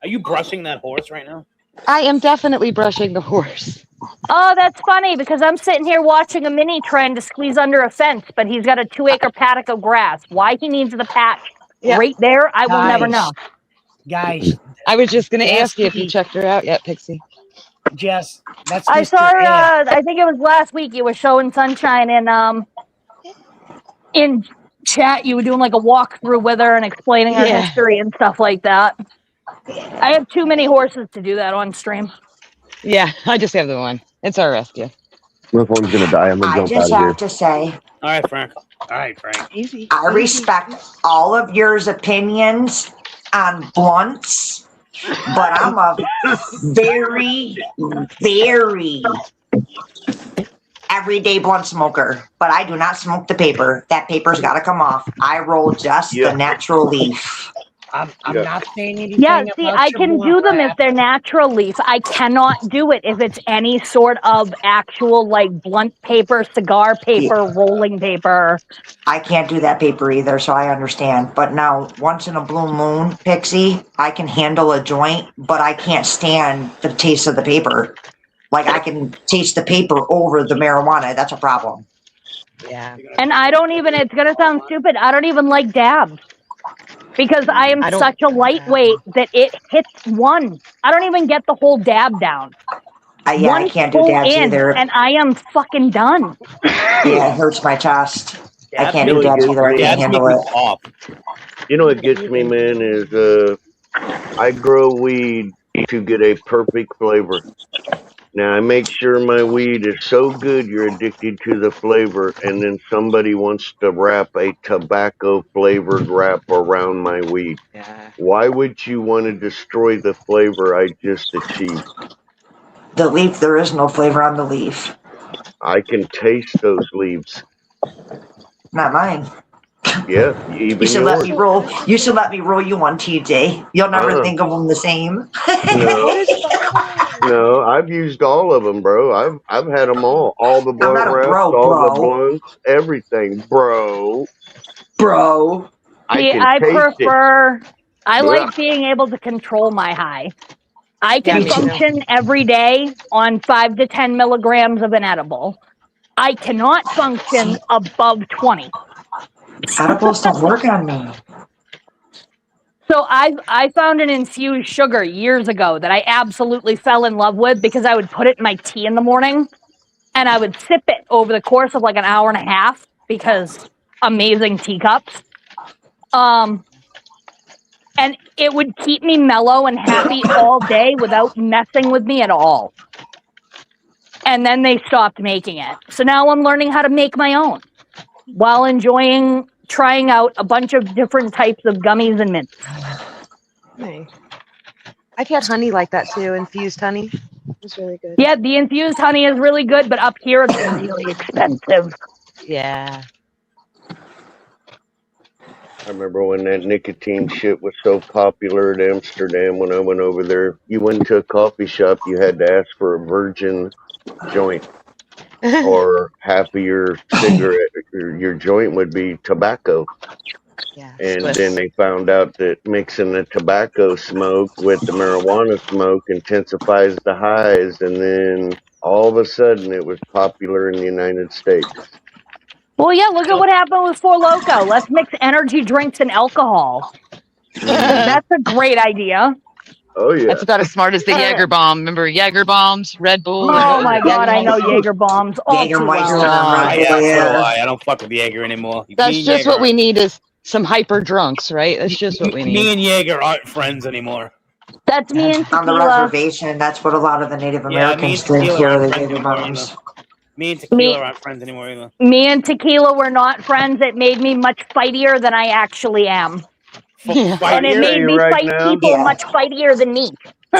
Are you brushing that horse right now? I am definitely brushing the horse. Oh, that's funny because I'm sitting here watching a mini trying to squeeze under a fence, but he's got a 2-acre paddock of grass. Why he needs the patch right there, I will never know. Guys, I was just going to ask you if you checked her out yet, Pixie. Jess, that's I Mr. saw her, Ed. I think it was last week you were showing Sunshine in chat. You were doing like a walkthrough with her and explaining her history and stuff like that. I have too many horses to do that on stream. Yeah, I just have the one. It's our rescue. My phone's gonna die. I'm gonna I jump just out of here. have to say, All right, Frank. Easy. I respect all of your opinions on blunts, but I'm a very, very everyday blunt smoker. But I do not smoke the paper. That paper's got to come off. I roll just the natural leaf. I'm not saying anything. Yeah, see, about I your can blunt do them wrap. if they're natural leaf. I cannot do it if it's any sort of actual like blunt paper, cigar paper, rolling paper. I can't do that paper either, so I understand. But now, once in a blue moon, Pixie, I can handle a joint, but I can't stand the taste of the paper. Like, I can taste the paper over the marijuana. That's a problem. Yeah. And I don't even, it's going to sound stupid, I don't even like dabs. Because I am such a lightweight that it hits one. I don't even get the whole dab down. Yeah, I can't do full dabs in, either. And I am fucking done. Yeah, it hurts my chest. I can't You know do what dabs gets either. I me? can't handle it. You know what gets me, man, is I grow weed to get a perfect flavor. Now I make sure my weed is so good you're addicted to the flavor, and then somebody wants to wrap a tobacco flavored wrap around my weed. Why would you want to destroy the flavor I just achieved? The leaf, there is no flavor on the leaf. I can taste those leaves. Not mine. Yeah, even You should let yours. me roll. You should let me roll you one, TJ. You'll never think of them the same. No, I've used all of them, bro. I've had them all the blunt not a wraps, bro, all bro. the blunts, everything, bro. Bro. See, can I taste prefer, I like Ugh. being able to control my high. I can me too. function every day on 5 to 10 milligrams of an edible. I cannot function above 20. Edibles don't work on me. So I found an infused sugar years ago that I absolutely fell in love with because I would put it in my tea in the morning and I would sip it over the course of like an hour and a half because amazing teacups. And it would keep me mellow and happy all day without messing with me at all. And then they stopped making it. So now I'm learning how to make my own while trying out a bunch of different types of gummies and mints. Nice. I've had honey like that too, infused honey. It's really good. Yeah, the infused honey is really good, but up here it's really expensive. Yeah. I remember when that nicotine shit was so popular at Amsterdam when I went over there. You went to a coffee shop, you had to ask for a virgin joint. Or half of your cigarette, or your joint would be tobacco. Yeah, and then they found out that mixing the tobacco smoke with the marijuana smoke intensifies the highs, and then all of a sudden it was popular in the United States. Well, yeah, look at what happened with Four Loko. Let's mix energy drinks and alcohol. That's a great idea. Oh, yeah. That's about as smart as the Jaeger bomb. Remember Jaeger bombs, Red Bull? Oh my God, I know Jaeger bombs. All too well. I don't fuck with Jaeger anymore. That's Me and just Jaeger what we need is some hyper drunks, right? That's just what we need. Me and Jaeger aren't friends anymore. That's me and On the tequila. reservation, that's what a lot of the Native Yeah, me and Americans drink tequila here. aren't They friends Native anymore either. Americans. Me and tequila aren't friends anymore either. Me and tequila were not friends. It made me much fightier than I actually am. And it made me right fight now. people much fightier than me.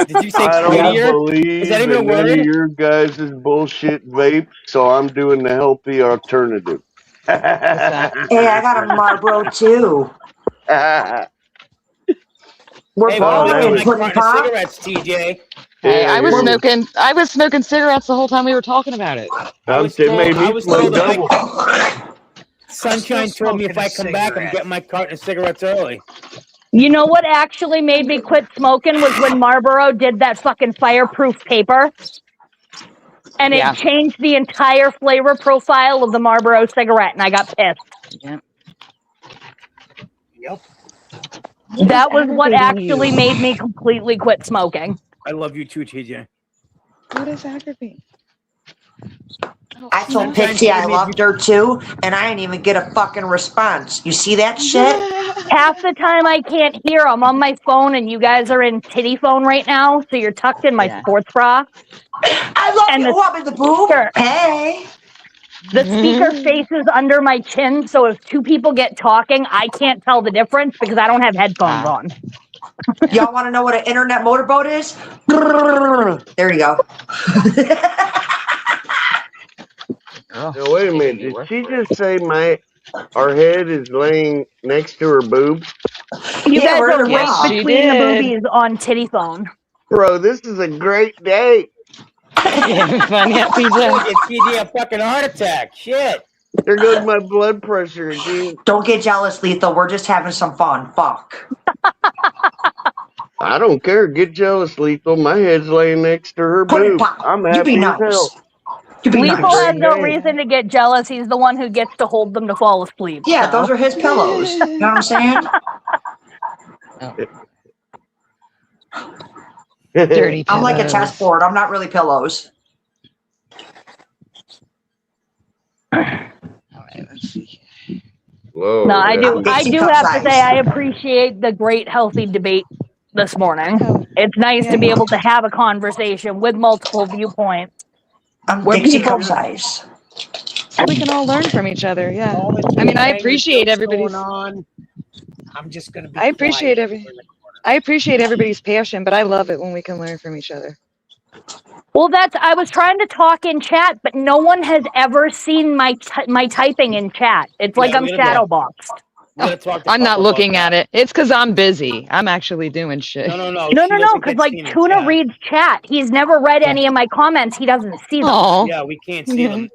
Did you say I don't fightier? believe Is that even a in none of word? your guys' bullshit vape, so I'm doing the healthy alternative. Hey, I got a Marlboro too. We're Hey, both when in my pudding carton of pop. cigarettes, TJ. Hey, I was here. smoking. I was smoking cigarettes the whole time we were talking about it. I was It told, made I me was smoke told that double. Sunshine told me if I come back, I'm getting my carton of cigarettes early. You know what actually made me quit smoking was when Marlboro did that fucking fireproof paper. And Yeah. it changed the entire flavor profile of the Marlboro cigarette, and I got pissed. Yep. That was what aggravating actually you? made me completely quit smoking. I love you too, TJ. What is aggravating? I told Pixie I loved her too, and I didn't even get a fucking response. You see that shit? Half the time I can't hear. I'm on my phone, and you guys are in titty phone right now, so you're tucked in my sports bra. I love you. Oh, I'm in the boob. Hey. The speaker faces under my chin, so if two people get talking, I can't tell the difference because I don't have headphones on. Y'all want to know what an internet motorboat is? There you go. Now, wait a minute. Did she just say our head is laying next to her boobs? You guys we're in are a right bra. between the boobies on titty phone. Bro, this is a great day. Funny how TJ. Get TJ a fucking heart attack. Shit. There goes my blood pressure again. Don't get jealous, Lethal. We're just having some fun. Fuck. I don't care. Get jealous, Lethal. My head's laying next to her boob. I'm You be happy as nice. hell. Lethal has no reason to get jealous. He's the one who gets to hold them to fall asleep. Yeah, so. those are his pillows. You know what I'm saying? Dirty I'm like a pillows. chessboard. I'm not really pillows. Whoa, No, I do. Yeah. I do have to say I appreciate the great healthy debate this morning. It's nice to be able to have a conversation with multiple viewpoints. I'm Dixie cup size. So we can all learn from each other. Yeah. All the I mean, I things appreciate that's everybody's. going on. I'm just gonna be. I appreciate quiet. I appreciate everybody's passion, but I love it when we can learn from each other. Well, I was trying to talk in chat, but no one has ever seen my typing in chat. It's like I'm shadow boxed. I'm not looking at it. It's because I'm busy. I'm actually doing shit. No. No, because like Tuna reads chat. He's never read any of my comments. He doesn't see them. Aw. Yeah, we can't see them.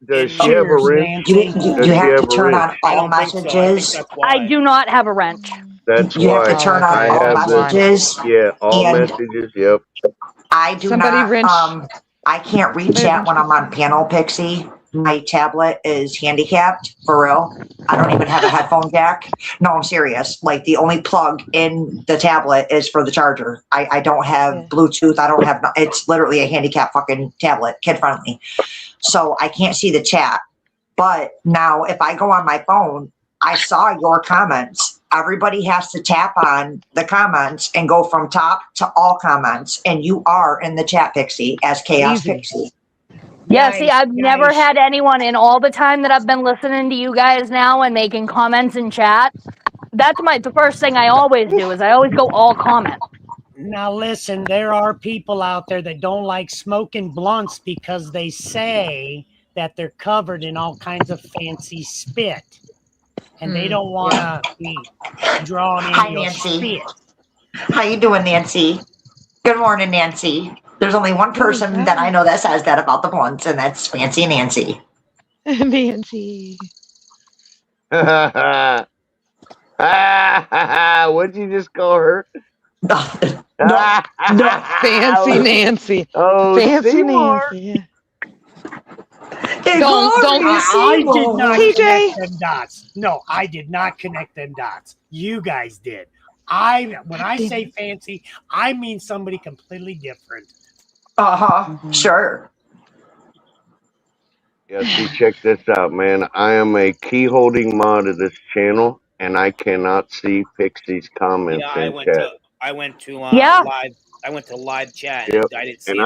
Does she have a wrench? You have to turn on all messages. I do not have a wrench. That's You have why to turn on I all have messages. Yeah, all and messages. Yep. I do Somebody not. wrench- I can't read chat when I'm on panel, Pixie. My tablet is handicapped, for real. I don't even have a headphone jack. No, I'm serious. Like, the only plug in the tablet is for the charger. I don't have Bluetooth. I don't have, it's literally a handicap fucking tablet, kid friendly. So I can't see the chat. But now if I go on my phone, I saw your comments. Everybody has to tap on the comments and go from top to all comments. And you are in the chat, Pixie, as Chaos Easy. Pixie. Yeah, see, I've never had anyone in all the time that I've been listening to you guys now and making comments in chat. That's the first thing I always do is I always go all comments. Now listen, there are people out there that don't like smoking blunts because they say that they're covered in all kinds of fancy spit. And they don't want to be drawn in Hi, your Nancy. spit. How you doing, Nancy? Good morning, Nancy. There's only one person that I know that says that about the blunts, and that's Fancy Nancy. Nancy. What'd you just call her? Fancy Nancy. Oh, Fancy Seymour. Nancy. Yeah. I did not TJ. connect them dots. No, I did not connect them dots. You guys did. When I say fancy, I mean somebody completely different. Sure. Yeah, see, check this out, man. I am a key holding mod of this channel, and I cannot see Pixie's comments Yeah, in chat. I went to Yeah. live. I went to live chat. Yep. And I didn't see And it.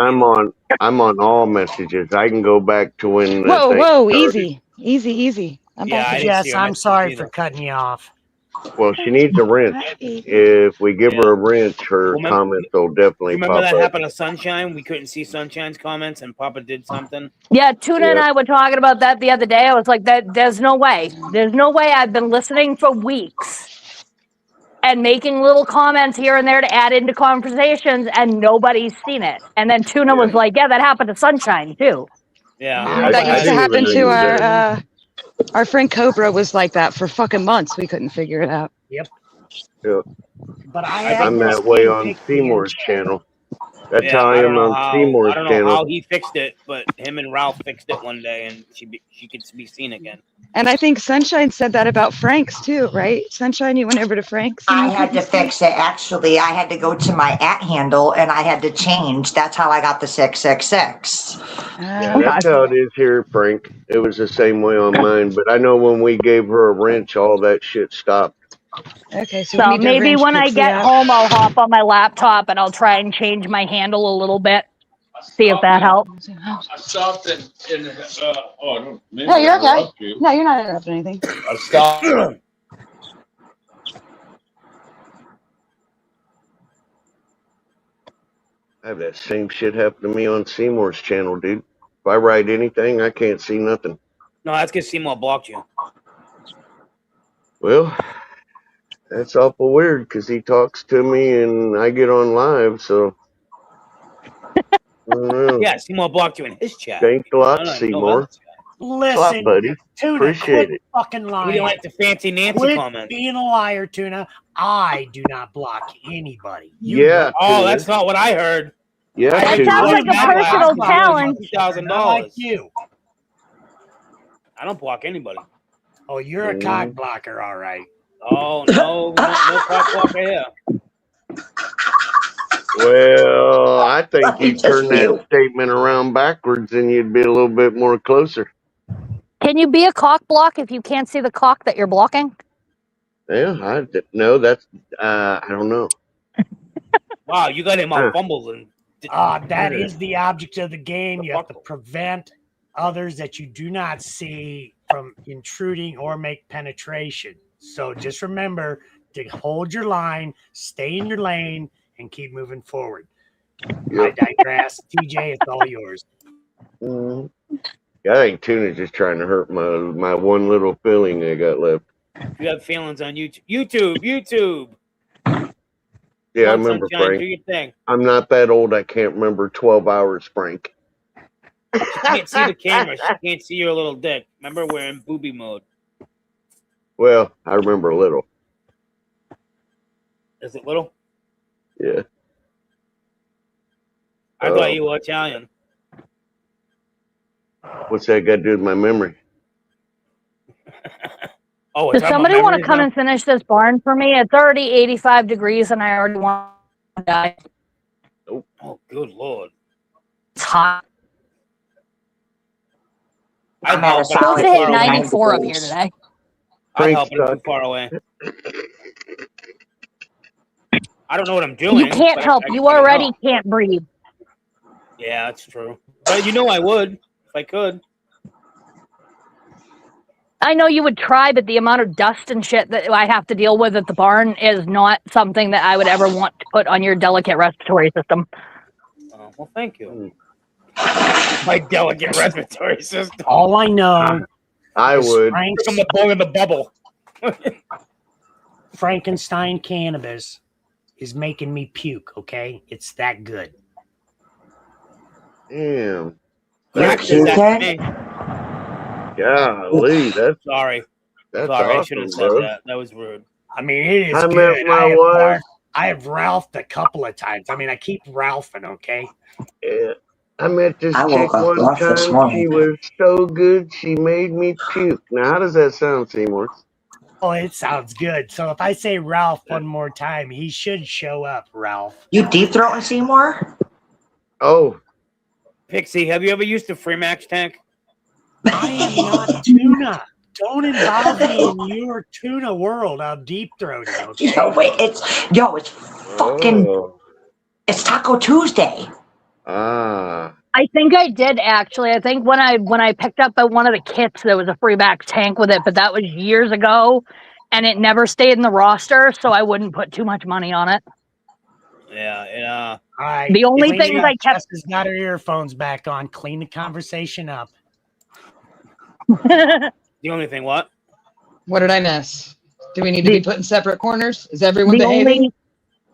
I'm on all messages. I can go back to when. Whoa, thing whoa, started. easy. I'm Yeah, back I in. didn't see Jess, her I'm messages sorry either. for cutting you off. Well, she needs a wrench. If we give her a wrench, her Well, comments will definitely Remember pop that up. happened to Sunshine? We couldn't see Sunshine's comments, and Papa did something. Yeah, Tuna and Yeah. I were talking about that the other day. I was like, there's no way. There's no way. I've been listening for weeks and making little comments here and there to add into conversations, and nobody's seen it. And then Tuna was like, yeah, that happened to Sunshine too. Yeah. That used to didn't happen even to know that. our friend Cobra was like that for fucking months. We couldn't figure it out. Yep. Yeah. But I had I'm this that way thing on picked me in Seymour's chat. channel. That's Yeah, how I I don't am know on how. Seymour's I don't know channel. how he fixed it, but him and Ralph fixed it one day, and she could be seen again. And I think Sunshine said that about Frank's too, right? Sunshine, you went over to Frank's. I had to fix it. Actually, I had to go to my @ and I had to change. That's how I got the 666. Yeah, that's how it is here, Frank. It was the same way on mine, but I know when we gave her a wrench, all that shit stopped. Okay, so, So we need to maybe arrange when I Pixie get out. home, I'll hop on my laptop and I'll try and change my handle a little bit. See if that helps. I stopped in oh, I don't maybe No, you're I okay. interrupt you. No, you're not interrupting anything. I stopped. I have that same shit happen to me on Seymour's channel, dude. If I write anything, I can't see nothing. No, that's because Seymour blocked you. Well, that's awful weird because he talks to me and I get on live, so. I don't know. Yeah, Seymour blocked you in his chat. Thanks a lot, No, no, Seymour. Listen, buddy. Tuna, Appreciate quit it. fucking We lying. don't like the fancy Nancy Quit comment. being a liar, Tuna. I do not block anybody. Yeah, Oh, Tuna. that's not what I heard. Yeah, That Tuna. sounds like a personal challenge. Not like you. I don't block anybody. Oh, you're a cock blocker, all right. Oh no, no cock blocker here. Well, I think you Just turn that you. statement around backwards and you'd be a little bit more closer. Can you be a cock block if you can't see the cock that you're blocking? Yeah, no, that's, I don't know. Wow, you got him all fumbled and. That is the object of the game. You have to prevent others that you do not see from intruding or make penetration. So just remember to hold your line, stay in your lane, and keep moving forward. I digress. TJ, it's all yours. Mhm. I think Tuna's just trying to hurt my one little feeling I got left. You have feelings on YouTube. YouTube. Yeah, I Come on, remember, Sunshine, Frank. do your thing. I'm not that old. I can't remember 12 hours, Frank. She can't see the camera. She can't see your little dick. Remember, we're in booby mode. Well, I remember a little. Is it little? Yeah. I thought you were Italian. What's that got to do with my memory? Oh, Does somebody want to come and finish this barn for me? It's already 85 degrees and I already want to die. Oh, good lord. It's hot. I'd I'm at a help, but It's supposed too to hit far away. 94 up here today. I'd help, but I'm too far away. I don't know what I'm doing. You can't but help. I You can already help. can't breathe. Yeah, that's true. But you know I would if I could. I know you would try, but the amount of dust and shit that I have to deal with at the barn is not something that I would ever want to put on your delicate respiratory system. Oh, well, thank you. My delicate respiratory system. All I know I is would. Frank's I'm the bug in the bubble. Frankenstein cannabis is making me puke, okay? It's that good. Damn. Crack did that to me. Golly, that's Sorry. that's Sorry, I awesome, shouldn't have said bro. that. That was rude. I mean, it is I good. met my wife. I have Ralphed a couple of times. I mean, I keep Ralphing, okay? Yeah. I met this I chick woke up one rough this time. morning. She was so good, she made me puke. Now, how does that sound, Seymour? Oh, it sounds good. So if I say Ralph one more time, he should show up, Ralph. You deep throating Seymour? Oh, Pixie, have you ever used a Freemax tank? I am not Tuna. Don't involve me in your tuna world. I'll deep throat it. Okay? Yo, wait, it's fucking Oh. it's Taco Tuesday. Ah. I think I did actually. I think when I picked up one of the kits, there was a free back tank with it, but that was years ago, and it never stayed in the roster, so I wouldn't put too much money on it. Yeah. All right. The only clean things it up. I kept- Jess has got her earphones back on. Clean the conversation up. The only thing, what? What did I miss? Do we need to be put in separate corners? Is everyone behaving?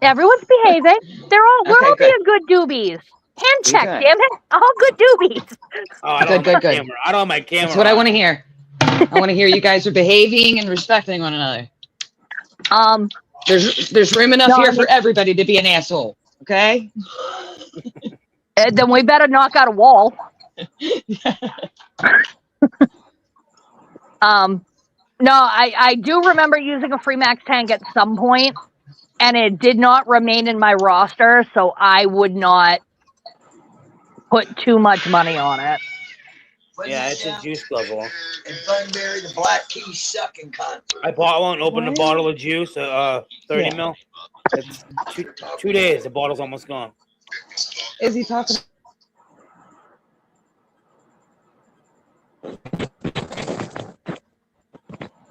Everyone's behaving. We're all good. being good doobies. Hand check, Okay. damn it. All good doobies. Oh, I Good, don't have good, my good. camera. I don't have my camera. That's what I on. want to hear. I want to hear you guys are behaving and respecting one another. There's room enough here for everybody to be an asshole. Okay. Then we better knock out a wall. No, I do remember using a free max tank at some point, and it did not remain in my roster, so I would not put too much money on it. Yeah, it's a juice level. And Bunbury, the black key sucking cunt. I bought one, opened a What? bottle of juice, 30 Yeah. mil. It's 2 days. The bottle's almost gone. Is he talking?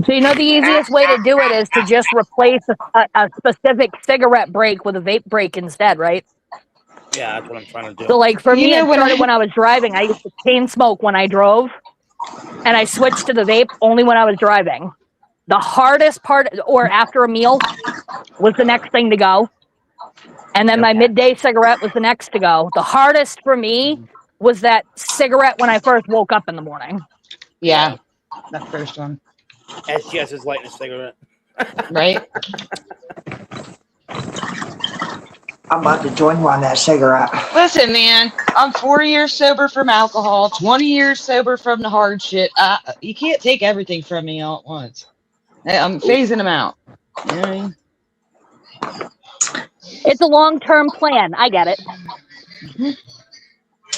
So you know the easiest way to do it is to just replace a specific cigarette break with a vape break instead, right? Yeah, that's what I'm trying to do. So like for You me, know, it when started I- when I was driving. I used to chain smoke when I drove, and I switched to the vape only when I was driving. The hardest part, or after a meal, was the next thing to go. And then my midday cigarette was the next to go. The hardest for me was that cigarette when I first woke up in the morning. Yeah, that first one. SGS is lighting a cigarette. Right? I'm about to join you on that cigarette. Listen, man, I'm 4 years sober from alcohol, 20 years sober from the hard shit. You can't take everything from me all at once. I'm phasing them out. You know what I mean? It's a long-term plan. I get it.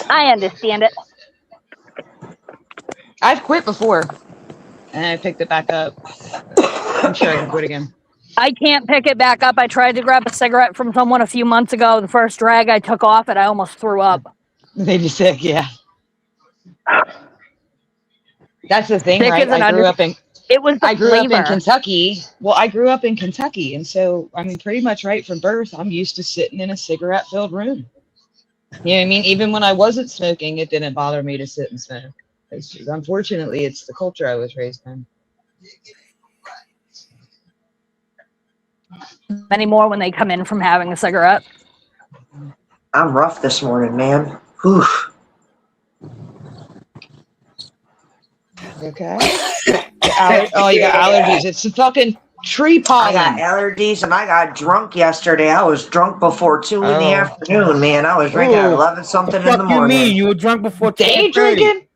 I understand it. I've quit before, and I picked it back up. I'm sure I can quit again. I can't pick it back up. I tried to grab a cigarette from someone a few months ago. The first drag I took off it, I almost threw up. Made you sick, yeah. That's the thing, Sick right? as an I grew up in flavor. Kentucky. Well, I grew up in Kentucky, and so I mean, pretty much right from birth, I'm used to sitting in a cigarette-filled room. You know what I mean? Even when I wasn't smoking, it didn't bother me to sit and smoke. Unfortunately, it's the culture I was raised in. Many more when they come in from having a cigarette. I'm rough this morning, man. Whew. Okay. Oh, you got allergies. It's the fucking tree I pollen. got allergies and I got drunk yesterday. I was drunk before 2 in the Oh. afternoon, man. I was drinking at Ooh. 11 something in What the the fuck you morning. mean? You were drunk before Day 10:30. drinking?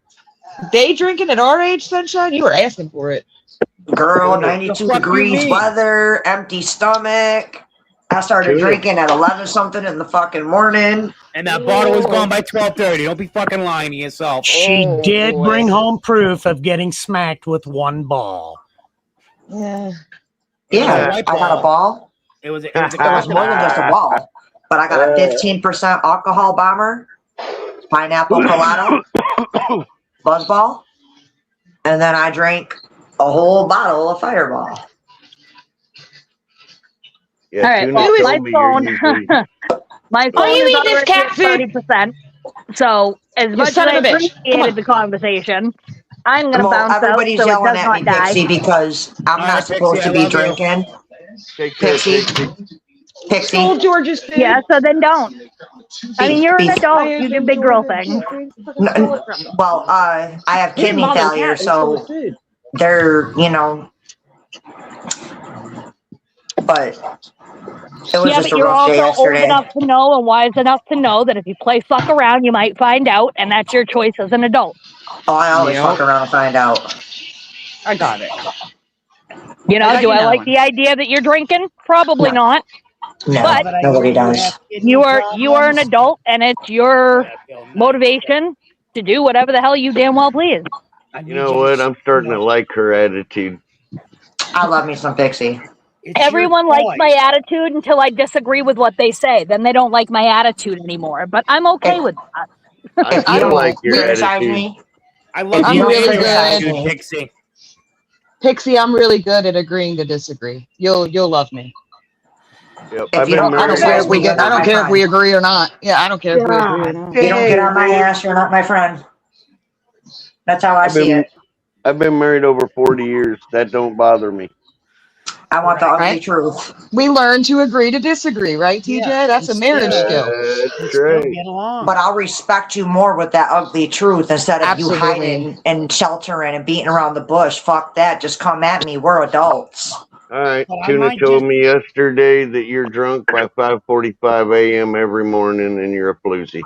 Day drinking at our age, Sunshine? You were asking for it. Girl, What the 92 fuck you degrees mean? weather, empty stomach. I started Dude. drinking at 11 something in the fucking morning. And that bottle was gone by 12:30. Don't be fucking lying to yourself. She Oh, did boy. bring home proof of getting smacked with one ball. Yeah. Yeah, white I got a ball. It was a It was more than just a ball, but I got a 15% alcohol bomber, pineapple colada, buzzball, and then I drank a whole bottle of Fireball. Yeah, All right, Tuna well, told my me you're phone, usually- my Oh, phone you is eat this already cat at food? 30%. So as much as son I of a bitch. Come appreciated on. the conversation, I'm gonna Well, bounce out everybody's so it yelling does at not me, die. Pixie, because I'm All not right, supposed Pixie, to I be love you. drinking. Take care, Pixie. Pixie. Stole Pixie. George's food. Yeah, so then don't. I mean, you're an Beef. adult. You do big girl things. Well, I have He didn't kidney bother the failure, cat, he stole so his food. they're, but it was Yeah, just but a you're rough day also old yesterday. enough to know and wise enough to know that if you play fuck around, you might find out, and that's your choice as an adult. Oh, I always Yep. fuck around and find out. I got it. You know, I got do you I that like one. the idea that you're drinking? Probably No. not. No, But nobody does. you are an adult, and it's your motivation to do whatever the hell you damn well please. You know what? I'm starting to like her attitude. I love me some Pixie. Everyone likes my attitude until I disagree with what they say. Then they don't like my attitude anymore. But I'm okay with that. I feel like your criticize attitude. me, I love I'm you really attitude, good. Pixie. Pixie, I'm really good at agreeing to disagree. You'll love me. Yep, if I've you been don't, I don't married care if we over get. I don't care if we agree or not. Yeah, I don't care if we agree or not. If you don't get on my ass, you're not my friend. That's how I see it. I've been married over 40 years. That don't bother me. I want the ugly Right? truth. We learn to agree to disagree, right, TJ? That's a marriage skill. That's right. But I'll respect you more with that ugly truth instead of you Absolutely. hiding and sheltering and beating around the bush. Fuck that. Just come at me. We're adults. All right. Well, I Tuna might told me yesterday that you're drunk by 5:45 a.m. every morning and you're a floozy.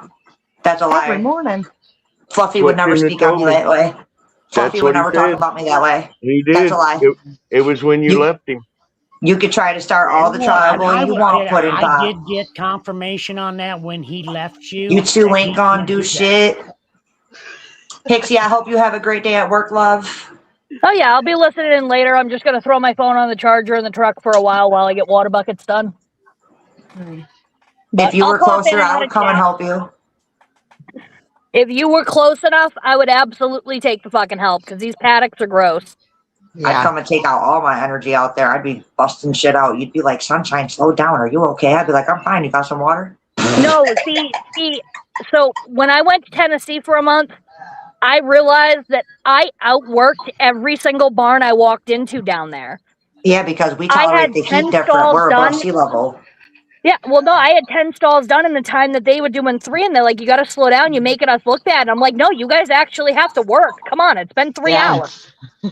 That's a lie. Every morning. Fluffy That's would what never Tuna speak on told me me. that way. Fluffy That's would what he never talk said. about me that way. He did. That's a lie. It was when you left him. You could try to start all the trouble you want, Pudding I Pop. did get confirmation on that when he left you. You two that ain't he gonna did do that. shit. Pixie, I hope you have a great day at work, love. Oh yeah, I'll be listening in later. I'm just gonna throw my phone on the charger in the truck for a while I get water buckets done. If you I'll were pop in closer, and I let would it come and chat. help you. If you were close enough, I would absolutely take the fucking help because these paddocks are gross. I'd come and take out all my energy out there. I'd be busting shit out. You'd be like, Sunshine, slow down. Are you okay? I'd be like, I'm fine. You got some water? No, see, so when I went to Tennessee for a month, I realized that I outworked every single barn I walked into down there. Yeah, because we I tolerate had the 10 heat different. stalls We're above done. sea level. Yeah, well, no, I had 10 stalls done in the time that they were doing 3, and they're like, you got to slow down. You're making us look bad. And I'm like, no, you guys actually have to work. Come on, it's been 3 hours.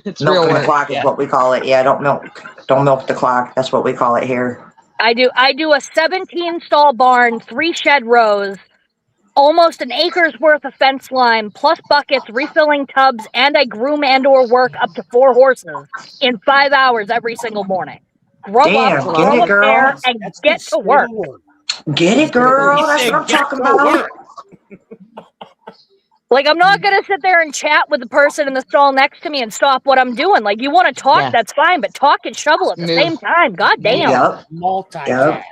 It's Milking real the work. clock is what we call it. Yeah, don't milk the clock. That's what we call it here. I do a 17 stall barn, 3 shed rows, almost an acre's worth of fence line, plus buckets, refilling tubs, and I groom and or work up to 4 horses in 5 hours every single morning. Grow Damn, up, get grow it, a pair, girl. and get to work. Get it, girl. That's what I'm talking about. Like, I'm not going to sit there and chat with the person in the stall next to me and stop what I'm doing. Like, you want to talk, Yeah. that's fine, but talk and shovel at the same time. God damn. Yep. Multitask.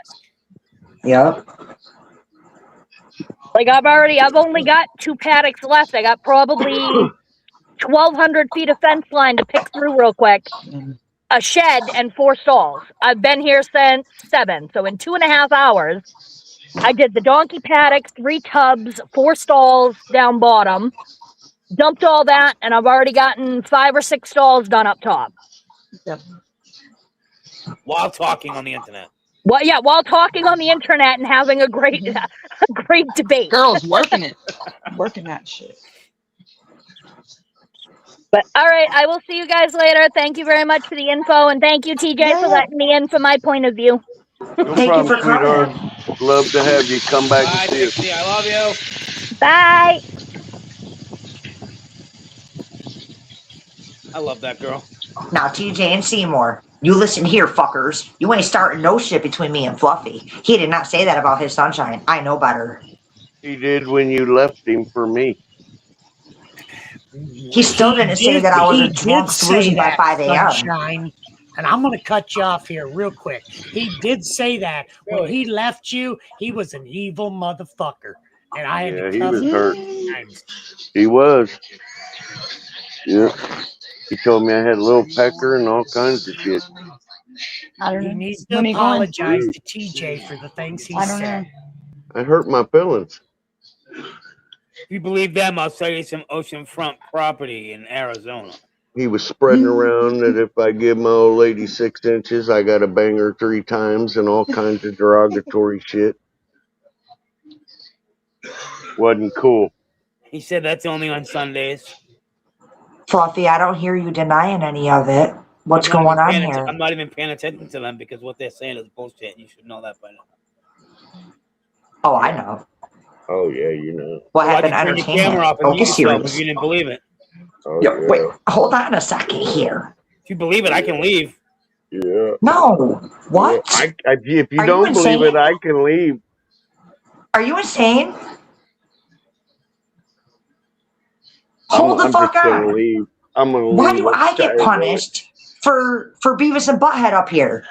Yep. Like, I've only got 2 paddocks left. I got probably 1,200 feet of fence line to pick through real quick. A shed and 4 stalls. I've been here since 7. So in 2.5 hours, I did the donkey paddock, 3 tubs, 4 stalls down bottom, dumped all that, and I've already gotten 5 or 6 stalls done up top. While talking on the internet. Well, yeah, while talking on the internet and having a great debate. Girls working it. Working that shit. But all right, I will see you guys later. Thank you very much for the info, and thank you, TJ, for letting me in from my point of view. No problem, sweetheart. Love to have you come back Bye, and see us. Pixie. I love you. Bye. I love that girl. Now, TJ and Seymour, you listen here, fuckers. You ain't starting no shit between me and Fluffy. He did not say that about his Sunshine. I know better. He did when you left him for me. He still didn't say that I was a drunk floozy by 5 a.m. Sunshine, and I'm going to cut you off here real quick. He did say that when he left you, he was an evil motherfucker. And I had Yeah, to he cut was him hurt. times. He was. Yeah. He told me I had a little pecker and all kinds of shit. He needs to apologize to TJ for the things he said. I hurt my feelings. If you believe them, I'll sell you some oceanfront property in Arizona. He was spreading around that if I give my old lady 6 inches, I got to bang her 3 times and all kinds of derogatory shit. Wasn't cool. He said that's only on Sundays. Fluffy, I don't hear you denying any of it. What's I'm not going even on paying here? I'm not even paying attention to them because what they're saying is bullshit. You should know that by now. Oh, I know. Oh, yeah, you know. What Why'd happened? you turn your camera off Entertainment. and mute Focus yourself if series. you didn't believe it? Oh, Yo, yeah. wait, hold on a second here. If you believe it, I can leave. Yeah. No. What? If you Are don't you believe insane? it, I can leave. Are you insane? Hold the I'm fuck just gonna on. leave. I'm gonna Why leave do I get upstairs. punished for Beavis and Butthead up here?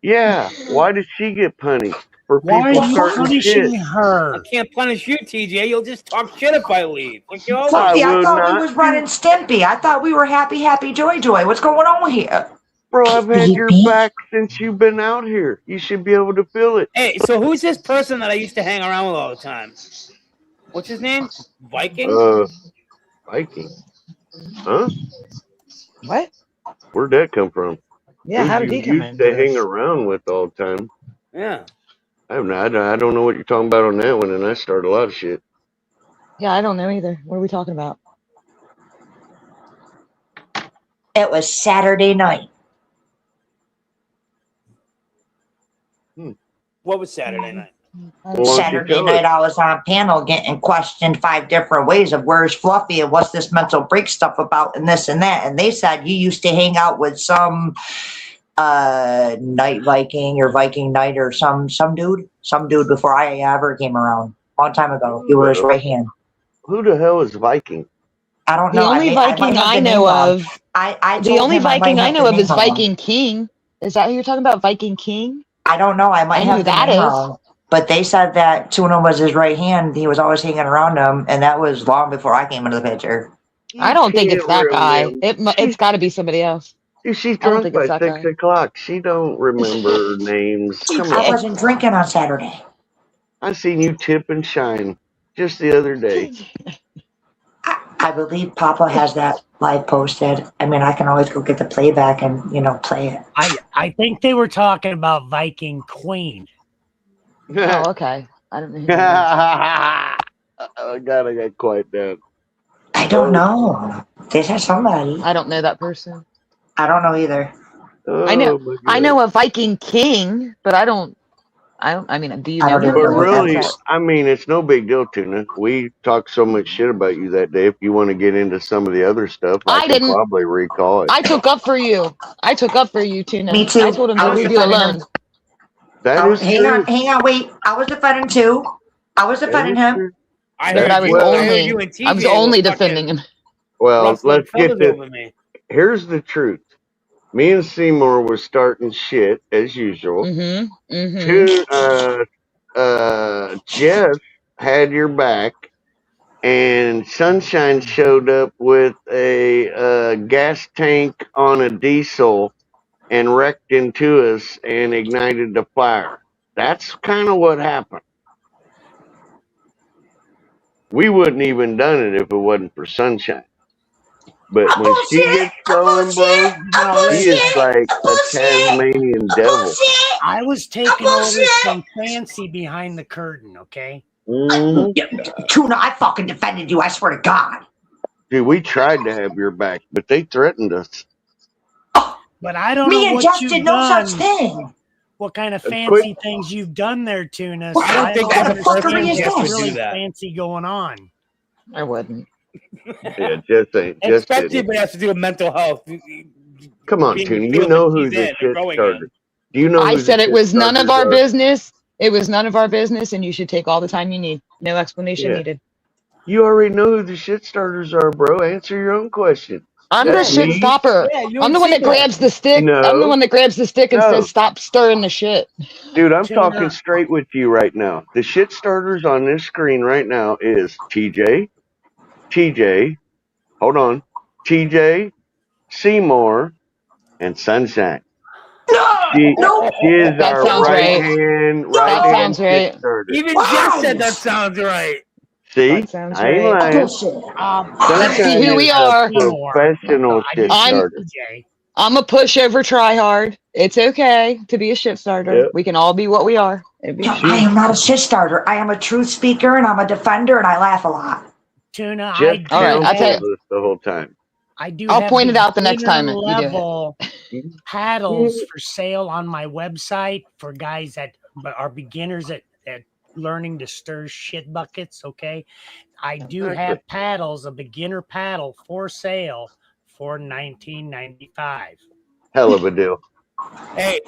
Yeah. Why did she get punished for Why people are you starting punishing shit? her? I can't punish you, TJ. You'll just talk shit if I leave. Like you always Fluffy, I will thought we not. was running Stimpy. I thought we were happy, joy. What's going on here? Bro, I've had your back since you've been out here. You should be able to feel it. Hey, so who's this person that I used to hang around with all the time? What's his name? Viking? Viking. Huh? What? Where'd that come from? Yeah, Who'd how did you he come used into to hang this? around with all the time? Yeah. I don't know what you're talking about on that one, and I start a lot of shit. Yeah, I don't know either. What are we talking about? It was Saturday night. What was Saturday night? Saturday night, I was on panel getting questioned 5 different ways of where's Fluffy and what's this mental break stuff about and this and that. And they said you used to hang out with some night Viking or Viking Knight or some dude before I ever came around. A long time ago. You were his right hand. Who the hell is Viking? I don't The know. only Viking I know of. The only Viking I know of is Viking King. Is that who you're talking about? Viking King? I don't know. I might I know have who the that name is. wrong. But they said that Tuna was his right hand. He was always hanging around him, and that was long before I came into the picture. I don't think it's that can't guy. remember. It's got to be somebody else. Dude, she's I don't drunk think by it's that 6 guy. o'clock. She don't remember names. Come I on. wasn't drinking on Saturday. I seen you tip and shine just the other day. I believe Papa has that live posted. I mean, I can always go get the playback and play it. I think they were talking about Viking Queen. Oh, okay. I don't know. Oh God, I got quiet down. I don't know. They said somebody. I don't know that person. I don't know either. I know a Viking King, but I mean, do you know him? But really, I mean, it's no big deal, Tuna. We talked so much shit about you that day. If you want to get into some of the other stuff, I can didn't. probably recall it. I took up for you. Tuna. Me too. I told him I to was leave you defending alone. him. That is hang true. on, wait. I was defending too. I was defending him. I But heard I was you, I only, heard you and TJ I was only were defending him. Well, ruffling let's get feathers this. over me. Here's the truth. Me and Seymour was starting shit as usual. Jeff had your back, and Sunshine showed up with a gas tank on a diesel and wrecked into us and ignited the fire. That's kind of what happened. We wouldn't even done it if it wasn't for Sunshine. But when she gets going, bro, she is like a Tasmanian devil. I was taking orders from Fancy behind the curtain, okay? Tuna, I fucking defended you. I swear to God. Dude, we tried to have your back, but they threatened us. But I don't Me know and what Jeff you've did no done. such thing. What kind of Quick. fancy things you've done there, Tuna? What I kind don't of fuckery understand is what's this? really Do that. fancy going on. I wouldn't. Yeah, just ain't. Just Especially if didn't. it has to do with mental health. Come on, Being Tuna. the You field know that who he's the in and shit growing started. in. Do you know I who the said it shit was none of starters our are? business. It was none of our business, and you should take all the time you need. No explanation Yeah. needed. You already know who the shit starters are, bro. Answer your own question. I'm the That's shit me. stopper. Yeah, you I'm and the one that Seymour. grabs the stick. I'm the No. one that grabs the stick and No. says, "Stop stirring the shit." Dude, I'm Tuna. talking straight with you right now. The shit starters on this screen right now is TJ, hold on, TJ, Seymour, and Sunshine. She is That our sounds right right. hand That sounds shit right. starter. Even Jeff said that sounds right. See, That sounds I ain't right. lying. Let's see Sunshine who is we a are. professional shit starter. I'm a pushover, try hard. It's okay to be a shit starter. Yep. We can all be what we are. I am not a shit starter. I am a truth speaker and I'm a defender and I laugh a lot. Tuna, Jeff All right, I'll tell counseled you. us the whole time. I do I'll have point it out the next time beginner you do it. level paddles for sale on my website for guys that are beginners at learning to stir shit buckets. Okay, I do have paddles, a beginner paddle for sale for $19.95. Hell of a deal. Hey,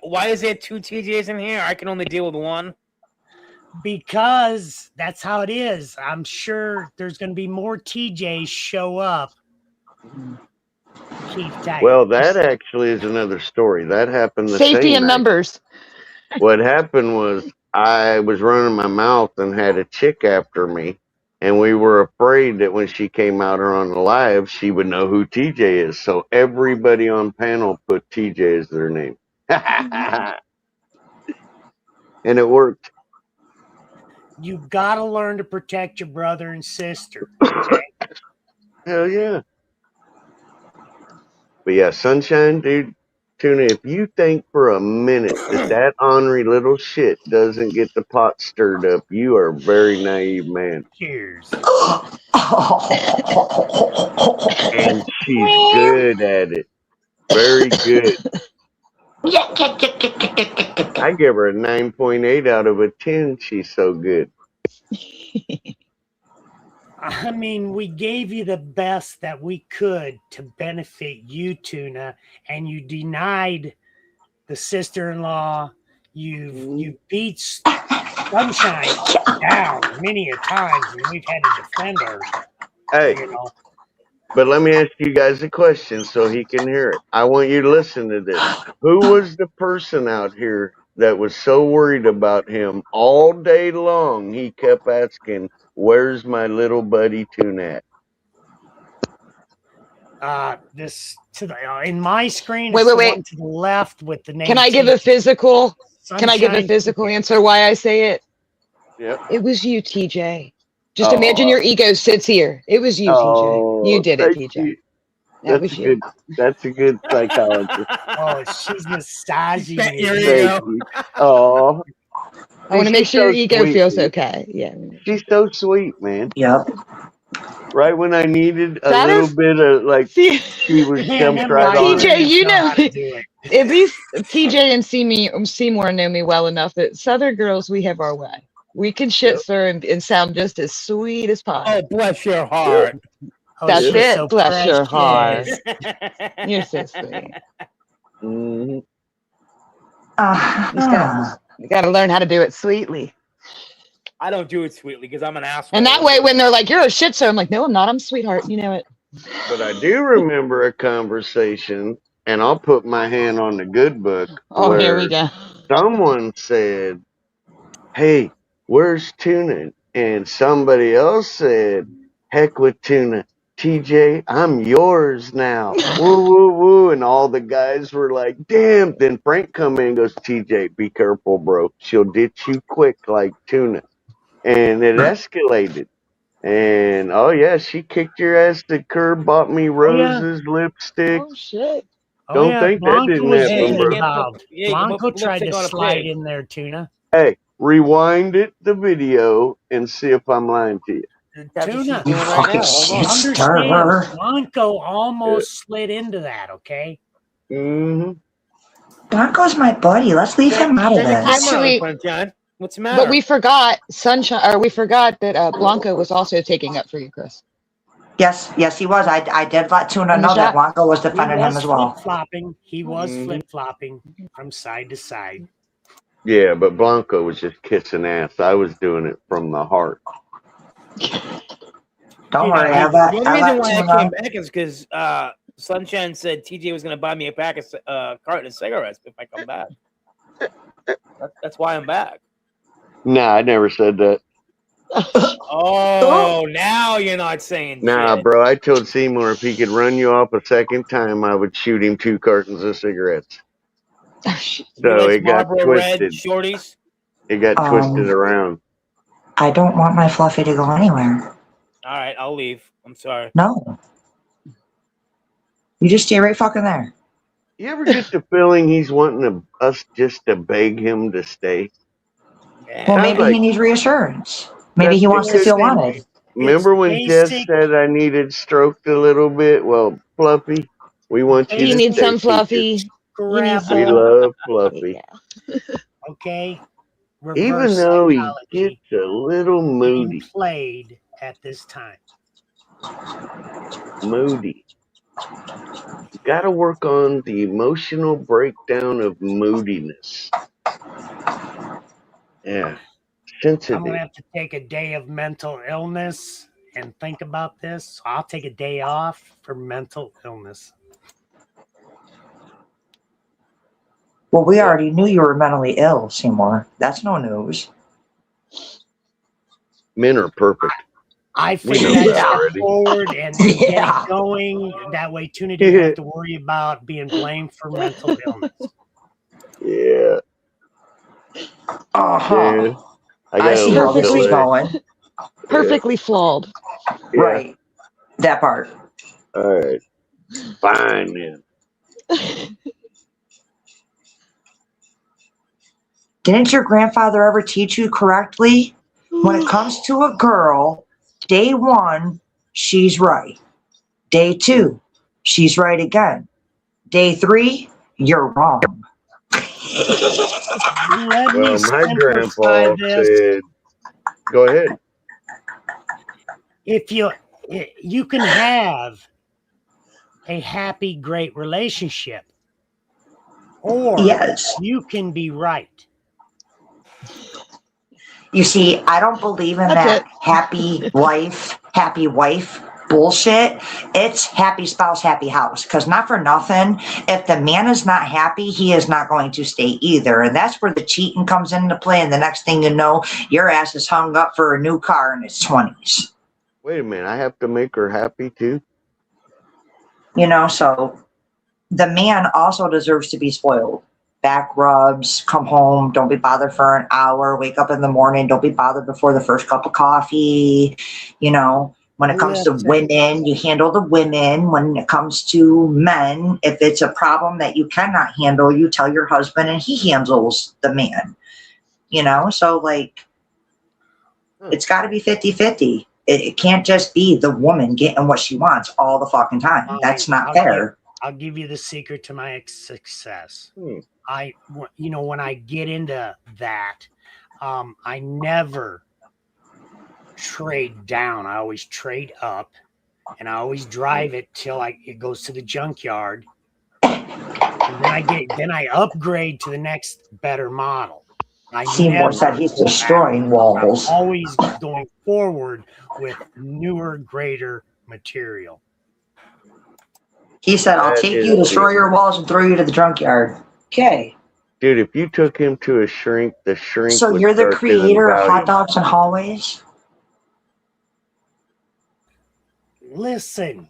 why is there 2 TJs in here? I can only deal with one. Because that's how it is. I'm sure there's going to be more TJs show up Keep tight. Well, that actually is another story. That happened the Safety same in night. numbers. What happened was I was running my mouth and had a chick after me, and we were afraid that when she came out or on the live, she would know who TJ is. So everybody on panel put TJ as their name. And it worked. You gotta learn to protect your brother and sister. Okay? Hell yeah. But yeah, Sunshine, dude, Tuna, if you think for a minute that ornery little shit doesn't get the pot stirred up, you are a very naive man. Cheers. And she's good at it. Very good. I give her a 9.8 out of a 10. She's so good. I mean, we gave you the best that we could to benefit you, Tuna, and you denied the sister-in-law. You beat Sunshine down many a times, and we've had to defend her. Hey, you know. but let me ask you guys a question so he can hear it. I want you to listen to this. Who was the person out here that was so worried about him all day long? He kept asking, "Where's my little buddy Tuna at?" This to the in my screen. Wait, it's wait, the wait. one to the left with the name. Can I give a TJ. physical? Can I give a Sunshine physical answer why I say it? Yep. It was you, TJ. Just imagine your ego sits here. It was you, TJ. You did it, thank TJ. you. That was you. That's a good psychologist. Oh, she's massaging Your you. Thank you. Oh, I want to make she's sure your so ego sweet, feels dude. okay. Yeah. She's so sweet, man. Yep. Right when I needed a That little is- bit of like, See, she was Man, jumped them right on TJ, it. you know, how to do it. at least TJ and Seymour know me well enough that Southern girls, we have our way. We can shit stir and sound just as sweet as pie. Oh, bless your heart. Oh, That's she's it. so Bless your heart. precious. You're so sweet. Mhm. You gotta learn how to do it sweetly. I don't do it sweetly because I'm an asshole. And that way, when they're like, "You're a shit stir," I'm like, "No, I'm not. I'm a sweetheart. You know it." But I do remember a conversation, and I'll put my hand on the good book, Oh, where here we go. someone said, "Hey, where's Tuna?" And somebody else said, "Heck with Tuna. TJ, I'm yours now." Woo, woo, woo. And all the guys were like, "Damn." Then Frank come in and goes, "TJ, be careful, bro. She'll ditch you quick like Tuna." And it escalated. And oh yeah, she kicked your ass to the curb, bought me roses, lipstick. Oh shit. Don't yeah, think that Blanco didn't was happen, bro. involved. Yeah, you can Blanco put tried to lipstick on a slide pig. in there, Tuna. Hey, rewind the video and see if I'm lying to you. That's what she's Tuna, doing right now. Hold on. understand, Blanco almost slid into that, okay? Mm-hmm. Blanco's my buddy. Let's leave him out of this. Actually, Sunshine. What's the matter? but we forgot we forgot that Blanco was also taking up for you, Chris. Yes, he was. I did let Tuna In the know that chat. Blanco was He defending him was as well. flip-flopping. He was Mhm. flip-flopping from side to side. Yeah, but Blanco was just kissing ass. I was doing it from the heart. Don't You worry, know, I the let only reason why I Tuna. came back is because Sunshine said TJ was going to buy me a pack of carton of cigarettes if I come back. That's why I'm back. Nah, I never said that. Oh, now you're not saying Nah, shit. bro, I told Seymour if he could run you off a second time, I would shoot him 2 cartons of cigarettes. He So likes it got Marlboro Red twisted. shorties. It got twisted around. I don't want my Fluffy to go anywhere. All right, I'll leave. I'm sorry. No. You just stay right fucking there. You ever get the feeling he's wanting us just to beg him to stay? Well, Sounds maybe like he needs reassurance. Maybe he wants to feel wanted. Remember when Jess said I needed stroked a little bit? Well, Fluffy, we want you You to need stay, some teacher. Fluffy. You need We some. love Fluffy. Okay? Even Reverse though he psychology gets a little being moody. played at this time. Moody. You got to work on the emotional breakdown of moodiness. Yeah. I'm Sensitive. gonna have to take a day of mental illness and think about this. I'll take a day off for mental illness. Well, we already knew you were mentally ill, Seymour. That's no news. Men are perfect. I We figured know I'd that step already. forward and get it going. That way, Tuna didn't have to worry about being blamed for mental illness. Yeah. Uh-huh. I see how this is going. Perfectly flawed. Yeah. Right. That part. All right. Fine then. Didn't your grandfather ever teach you correctly? When it comes to a girl, day 1, she's right. Day 2, she's right again. Day 3, you're wrong. Let me Well, my simplify grandpa this. said, go ahead. If you can have a happy, great relationship, or Yes. you can be right. You see, I don't believe in that happy wife bullshit. It's happy spouse, happy house. Because not for nothing, if the man is not happy, he is not going to stay either. And that's where the cheating comes into play. And the next thing you know, your ass is hung up for a new car in his 20s. Wait a minute. I have to make her happy too? You know, so the man also deserves to be spoiled. Back rubs, come home, don't be bothered for an hour, wake up in the morning, don't be bothered before the first cup of coffee. You know, when it comes to women, you handle the women. When it comes to men, if it's a problem that you cannot handle, you tell your husband and he handles the man. You know, so like, it's got to be 50-50. It can't just be the woman getting what she wants all the fucking time. That's not fair. I'll give you the secret to my success. When I get into that, I never trade down. I always trade up, and I always drive it till it goes to the junkyard. And then I upgrade to the next better model. Seymour said he's destroying walls. I'm always going forward with newer, greater material. He said, I'll take you, destroy your walls, and throw you to the junkyard. Okay. Dude, if you took him to a shrink, the shrink So would you're the start giving creator of value. hot dogs and hallways? Listen,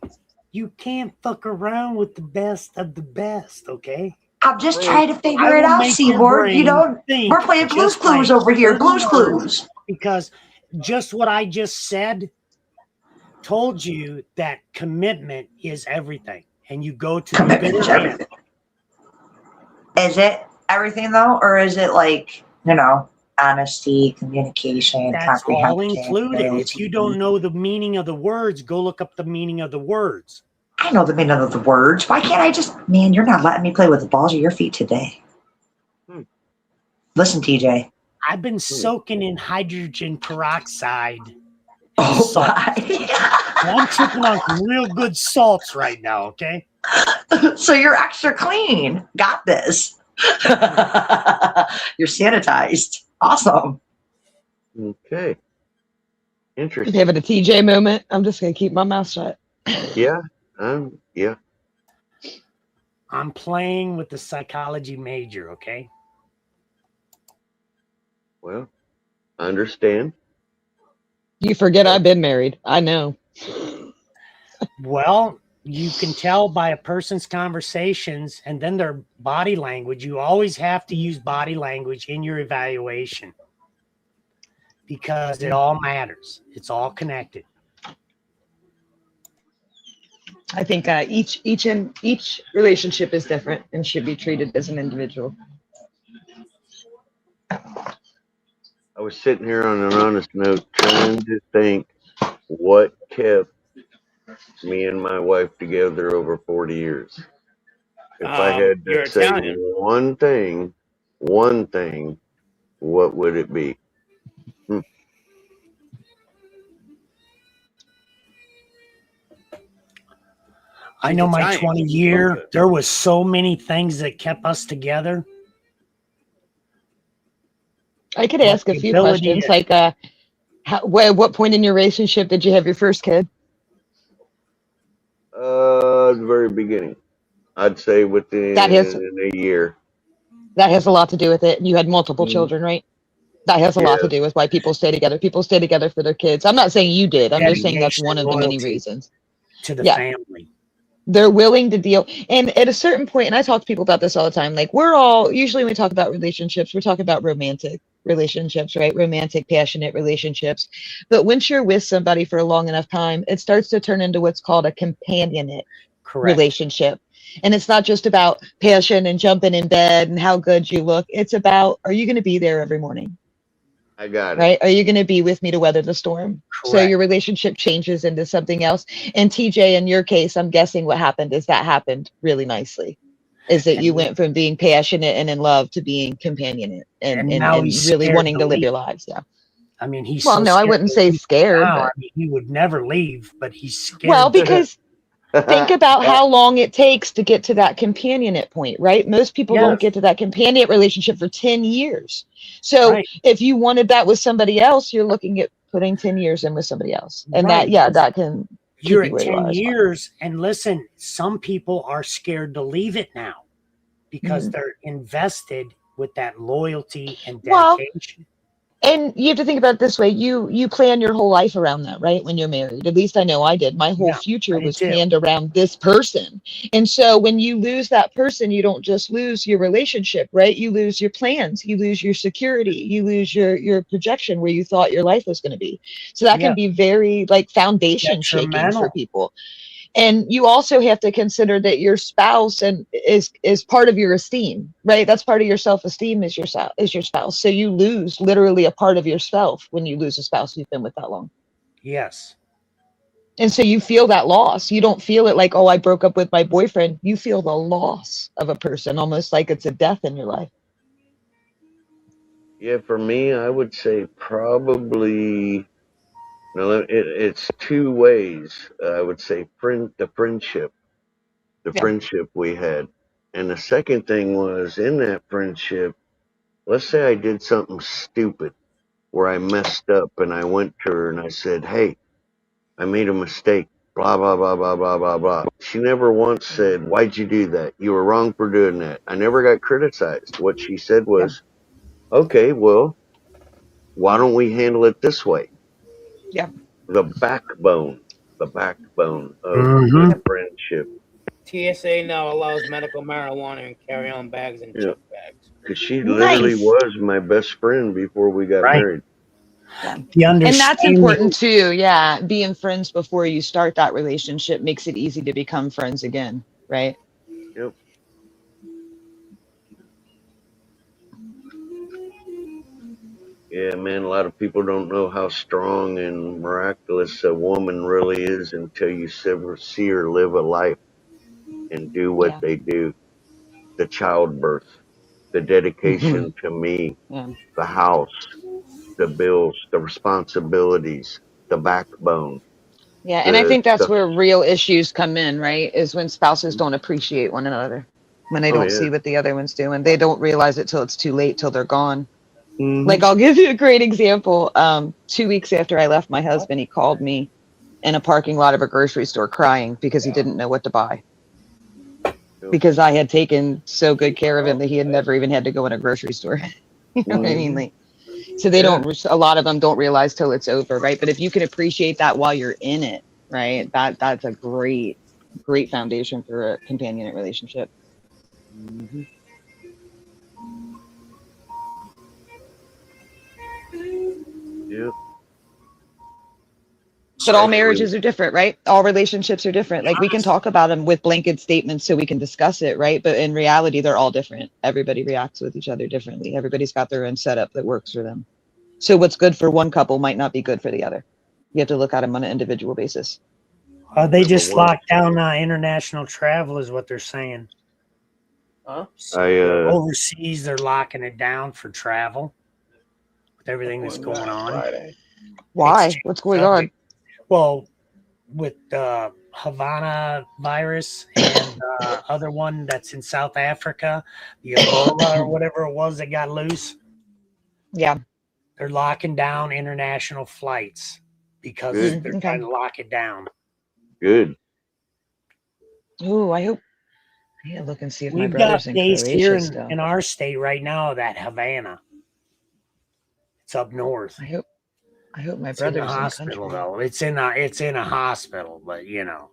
you can't fuck around with the best of the best, okay? I'm just trying to figure it out, Seymour. You don't. We're playing Blue's Clues over here. Blue's Clues. Because just what I just said told you that commitment is everything, and you go to the bitter end. Is it everything though, or is it like, you know, honesty, communication, That's all comprehension? included. If you don't know the meaning of the words, go look up the meaning of the words. I know the meaning of the words. Why can't I just? Man, you're not letting me play with the balls of your feet today. Listen, TJ. I've been soaking in hydrogen peroxide. Oh, salt. I'm tripping on some real good salts right now, okay? So you're extra clean. Got this. You're sanitized. Awesome. Okay. Interesting. Having a TJ moment. I'm just gonna keep my mouth shut. Yeah. Yeah. I'm playing with the psychology major, okay? Well, I understand. You forget I've been married. I know. Well, you can tell by a person's conversations and then their body language. You always have to use body language in your evaluation because it all matters. It's all connected. I think each relationship is different and should be treated as an individual. I was sitting here on an honest note trying to think what kept me and my wife together over 40 years. If I had You're to say Italian. one thing, what would it be? I know my Italian. 20 year, there was so many things that kept us together. I could ask a few questions like, What point in your relationship did you have your first kid? The very beginning. I'd say within a year. That has a lot to do with it. You had multiple children, right? That has a lot to Yes. do with why people stay together. People stay together for their kids. I'm not saying you did. I'm just saying that's Dedication, one of the many loyalty reasons. to the Yeah. family. They're willing to deal. And at a certain point, and I talk to people about this all the time, like we're all, usually when we talk about relationships, we're talking about romantic relationships, right? Romantic, passionate relationships. But once you're with somebody for a long enough time, it starts to turn into what's called a companionate relationship. And it's not just about passion and jumping in bed and how good you look. It's about, are you going to be there every morning? I got it. Right? Are you going to be with me to weather the storm? So your relationship changes into something else. And TJ, in your case, I'm guessing what happened is that happened really nicely. Is that you went from being passionate and in love to being companionate and now he's really scared wanting to live leave. your lives. Yeah. I mean, he's Well, so no, I scared wouldn't to say leave scared, now. but I mean, he would never leave, but he's scared. well, because think about how long it takes to get to that companionate point, right? Most people don't get to that companionate relationship for 10 years. So if you wanted that with somebody else, you're looking at putting 10 years in with somebody else. And Right. that can keep You're you at where you 10 are as well. years, and listen, some people are scared to leave it now because Mhm. they're invested with that loyalty and Well, dedication. and you have to think about it this way. You plan your whole life around that, right? When you're married, at least I know I did. My whole future was planned around this person. And so when you lose that person, you don't just lose your relationship, right? You lose your plans, you lose your security, you lose your projection where you thought your life was going to be. So that can be very like foundation shaking for Detrimental. people. And you also have to consider that your spouse is part of your esteem, right? That's part of your self-esteem is your spouse. So you lose literally a part of yourself when you lose a spouse you've been with that long. Yes. And so you feel that loss. You don't feel it like, oh, I broke up with my boyfriend. You feel the loss of a person, almost like it's a death in your life. Yeah, for me, I would say probably. No, it's two ways. I would say the friendship we had, and the second thing was in that friendship. Let's say I did something stupid where I messed up, and I went to her and I said, "Hey, I made a mistake." Blah blah blah blah blah blah blah. She never once said, "Why'd you do that? You were wrong for doing that." I never got criticized. What she said was, "Okay, well, why don't we handle it this way?" Yeah. The backbone of the friendship. TSA now allows medical marijuana in carry-on bags and Yeah, check bags. because she literally was my best friend before we got married. And that's important too. Yeah. Being friends before you start that relationship makes it easy to become friends again. Right. Yep. Yeah, man, a lot of people don't know how strong and miraculous a woman really is until you see her live a life and do what they do. The childbirth, the dedication to me, the house, the bills, the responsibilities, the backbone. Yeah. And I think that's where real issues come in, right? Is when spouses don't appreciate one another, when they don't see what the other one's doing. They don't realize it till it's too late, till they're gone. Like, I'll give you a great example. 2 weeks after I left my husband, he called me in a parking lot of a grocery store crying because he didn't know what to buy. Because I had taken so good care of him that he had never even had to go in a grocery store. You know what I mean? Like, so they don't, a lot of them don't realize till it's over, right? But if you can appreciate that while you're in it, right? That's a great foundation for a companionate relationship. Yep. But all marriages are different, right? All relationships are different. Like, we can talk about them with blanket statements so we can discuss it, right? But in reality, they're all different. Everybody reacts with each other differently. Everybody's got their own setup that works for them. So what's good for one couple might not be good for the other. You have to look at them on an individual basis. They just locked down international travel is what they're saying. Huh? So overseas, they're locking it down for travel with everything that's going on. Why? What's going on? Well, with the Havana virus and other one that's in South Africa, the Ebola or whatever it was that got loose. Yeah. They're locking down international flights because Good. they're trying to lock it down. Good. Ooh, I hope. Yeah, look and see if my We've got brother's in days here Croatia still. in our state right now that Havana. It's up north. I hope my It's in the brother's in hospital country. though. It's in a hospital, but you know.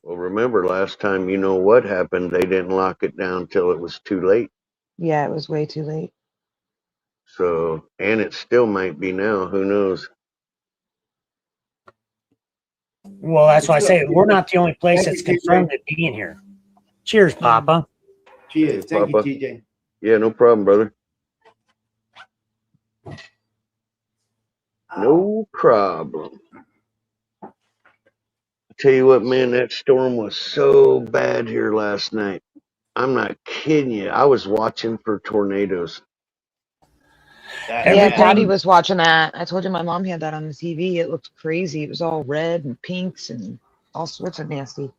Well, remember last time, you know what happened? They didn't lock it down till it was too late. Yeah, it was way too late. So, and it still might be now. Who knows? Well, that's why I say we're not the only place that's confirmed it being here. Cheers, Papa. Cheers. Thank Papa. you, TJ. Yeah, no problem, brother. No problem. I tell you what, man, that storm was so bad here last night. I'm not kidding you. I was watching for tornadoes. Yeah, Patty was watching that. I told you my mom had that on the TV. It looked crazy. It was all red and pinks and all sorts of nasty.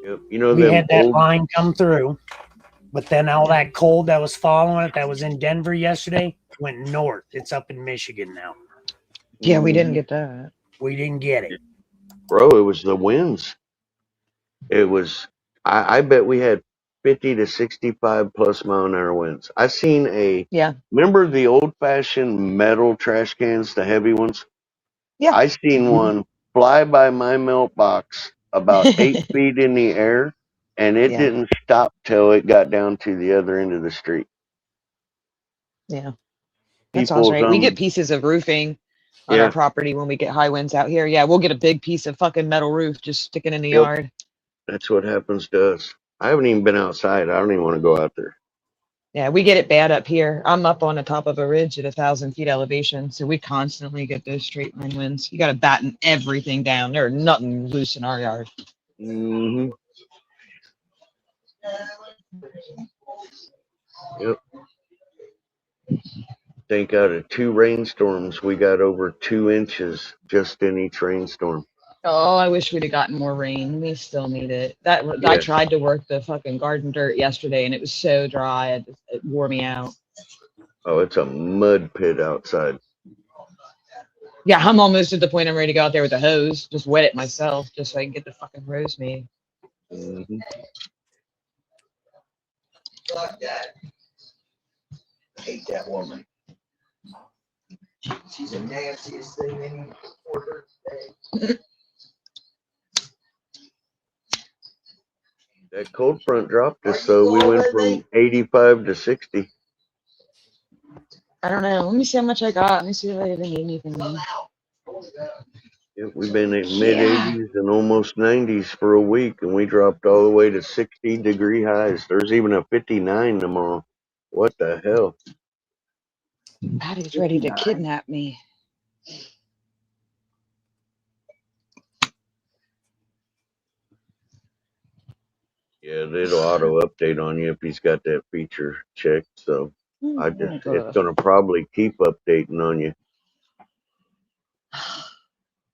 Yep. You know, We them had that old, line come through, but then all that cold that was following it, that was in Denver yesterday, went north. It's up in Michigan now. Yeah, we didn't get that. We didn't get it. bro, it was the winds. It was, I bet we had 50 to 65 plus mile an hour winds. I seen remember the old fashioned metal trash cans, the heavy ones? Yeah. I seen one fly by my mailbox about 8 feet in the air, and it Yeah. didn't stop till it got down to the other end of the street. Yeah. That sounds People's right. We get pieces of roofing on Yeah. our property when we get high winds out here. Yeah, we'll get a big piece of fucking metal roof just sticking in the Yep. yard. That's what happens to us. I haven't even been outside. I don't even want to go out there. Yeah, we get it bad up here. I'm up on the top of a ridge at 1,000 feet elevation, so we constantly get those straight line winds. You got to batten everything down. There's nothing loose in our yard. Mm-hmm. Yep. Think out of 2 rainstorms, we got over 2 inches just in each rainstorm. Oh, I wish we'd have gotten more rain. We still need it. I Yeah. tried to work the fucking garden dirt yesterday, and it was so dry. It wore me out. Oh, it's a mud pit outside. Yeah, I'm almost at the point I'm ready to go out there with a hose, just wet it myself, just so I can get the fucking rose made. Mm-hmm. Fuck that. I hate that woman. She's the nastiest thing in for her today. That cold front dropped us, so we went from 85 to 60. I don't know. Let me see how much I got. Let me see if I even need anything. Yeah, we've been at mid 80s and almost 90s for a week, and we dropped all the way to 60-degree highs. There's even a 59 tomorrow. What the hell? Patty's ready to kidnap me. Yeah, it'll auto update on you if he's got that feature checked. So it's gonna probably keep updating on you.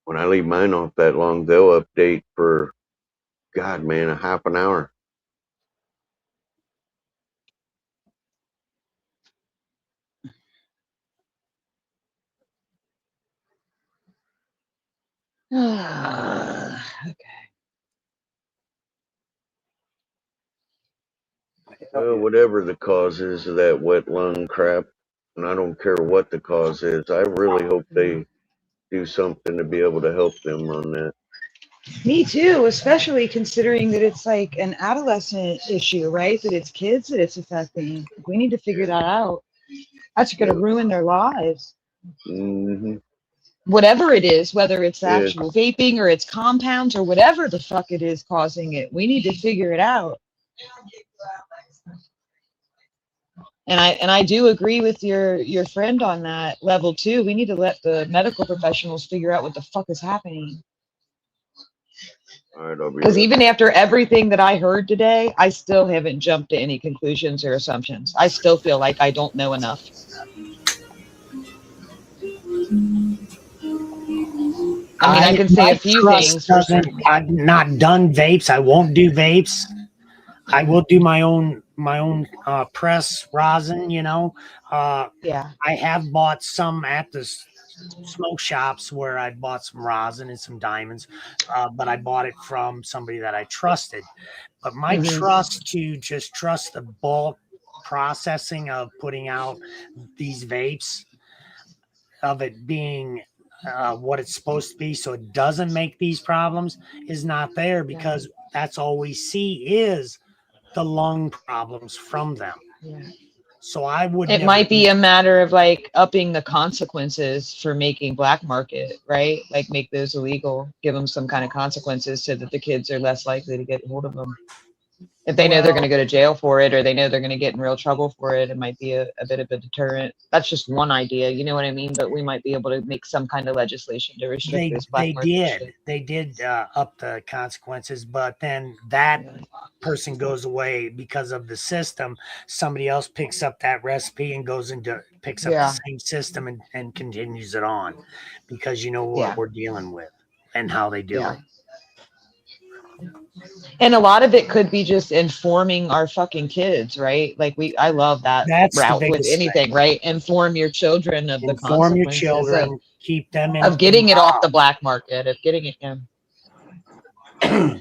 When I leave mine off that long, they'll update for, God, man, a half an hour. Okay. Well, whatever the cause is of that wet lung crap, and I don't care what the cause is, I really hope they do something to be able to help them on that. Me too, especially considering that it's like an adolescent issue, right? That it's kids that it's affecting. We need to figure that out. That's going to ruin their lives. Mm-hmm. Whatever it is, whether it's Yeah. actual vaping or it's compounds or whatever the fuck it is causing it, we need to figure it out. And I do agree with your friend on that level too. We need to let the medical professionals figure out what the fuck is happening. All right, I'll be Because right even after everything that I heard today, I still haven't jumped to any conclusions or assumptions. I still feel like I don't know enough. I mean, I can say my a few trust things. I've not done vapes. I won't do vapes. I will do my own my own press rosin, you know. Yeah. I have bought some at the smoke shops where I bought some rosin and some diamonds, but I bought it from somebody that I trusted. But my trust to just trust the bulk processing of putting out these vapes, of it being what it's supposed to be, so it doesn't make these problems, is not there, because that's all we see is the lung problems from them. Yeah. So I would. It might be a matter of like upping the consequences for making black market, right? Like make those illegal, give them some kind of consequences so that the kids are less likely to get hold of them. If they know they're going to go to jail for it, or they know they're going to get in real trouble for it, it might be a bit of a deterrent. That's just one idea, you know what I mean? But we might be able to make some kind of legislation to restrict this black market shit. They did up the consequences, but then that person goes away because of the system. Somebody else picks up that recipe and picks up the same system and continues it on, because you know what we're dealing with and how they do it. And a lot of it could be just informing our fucking kids, right? Like I love that route with anything, right? Inform your children of the consequences. Inform your children, keep them of getting it off the black market, of getting it in.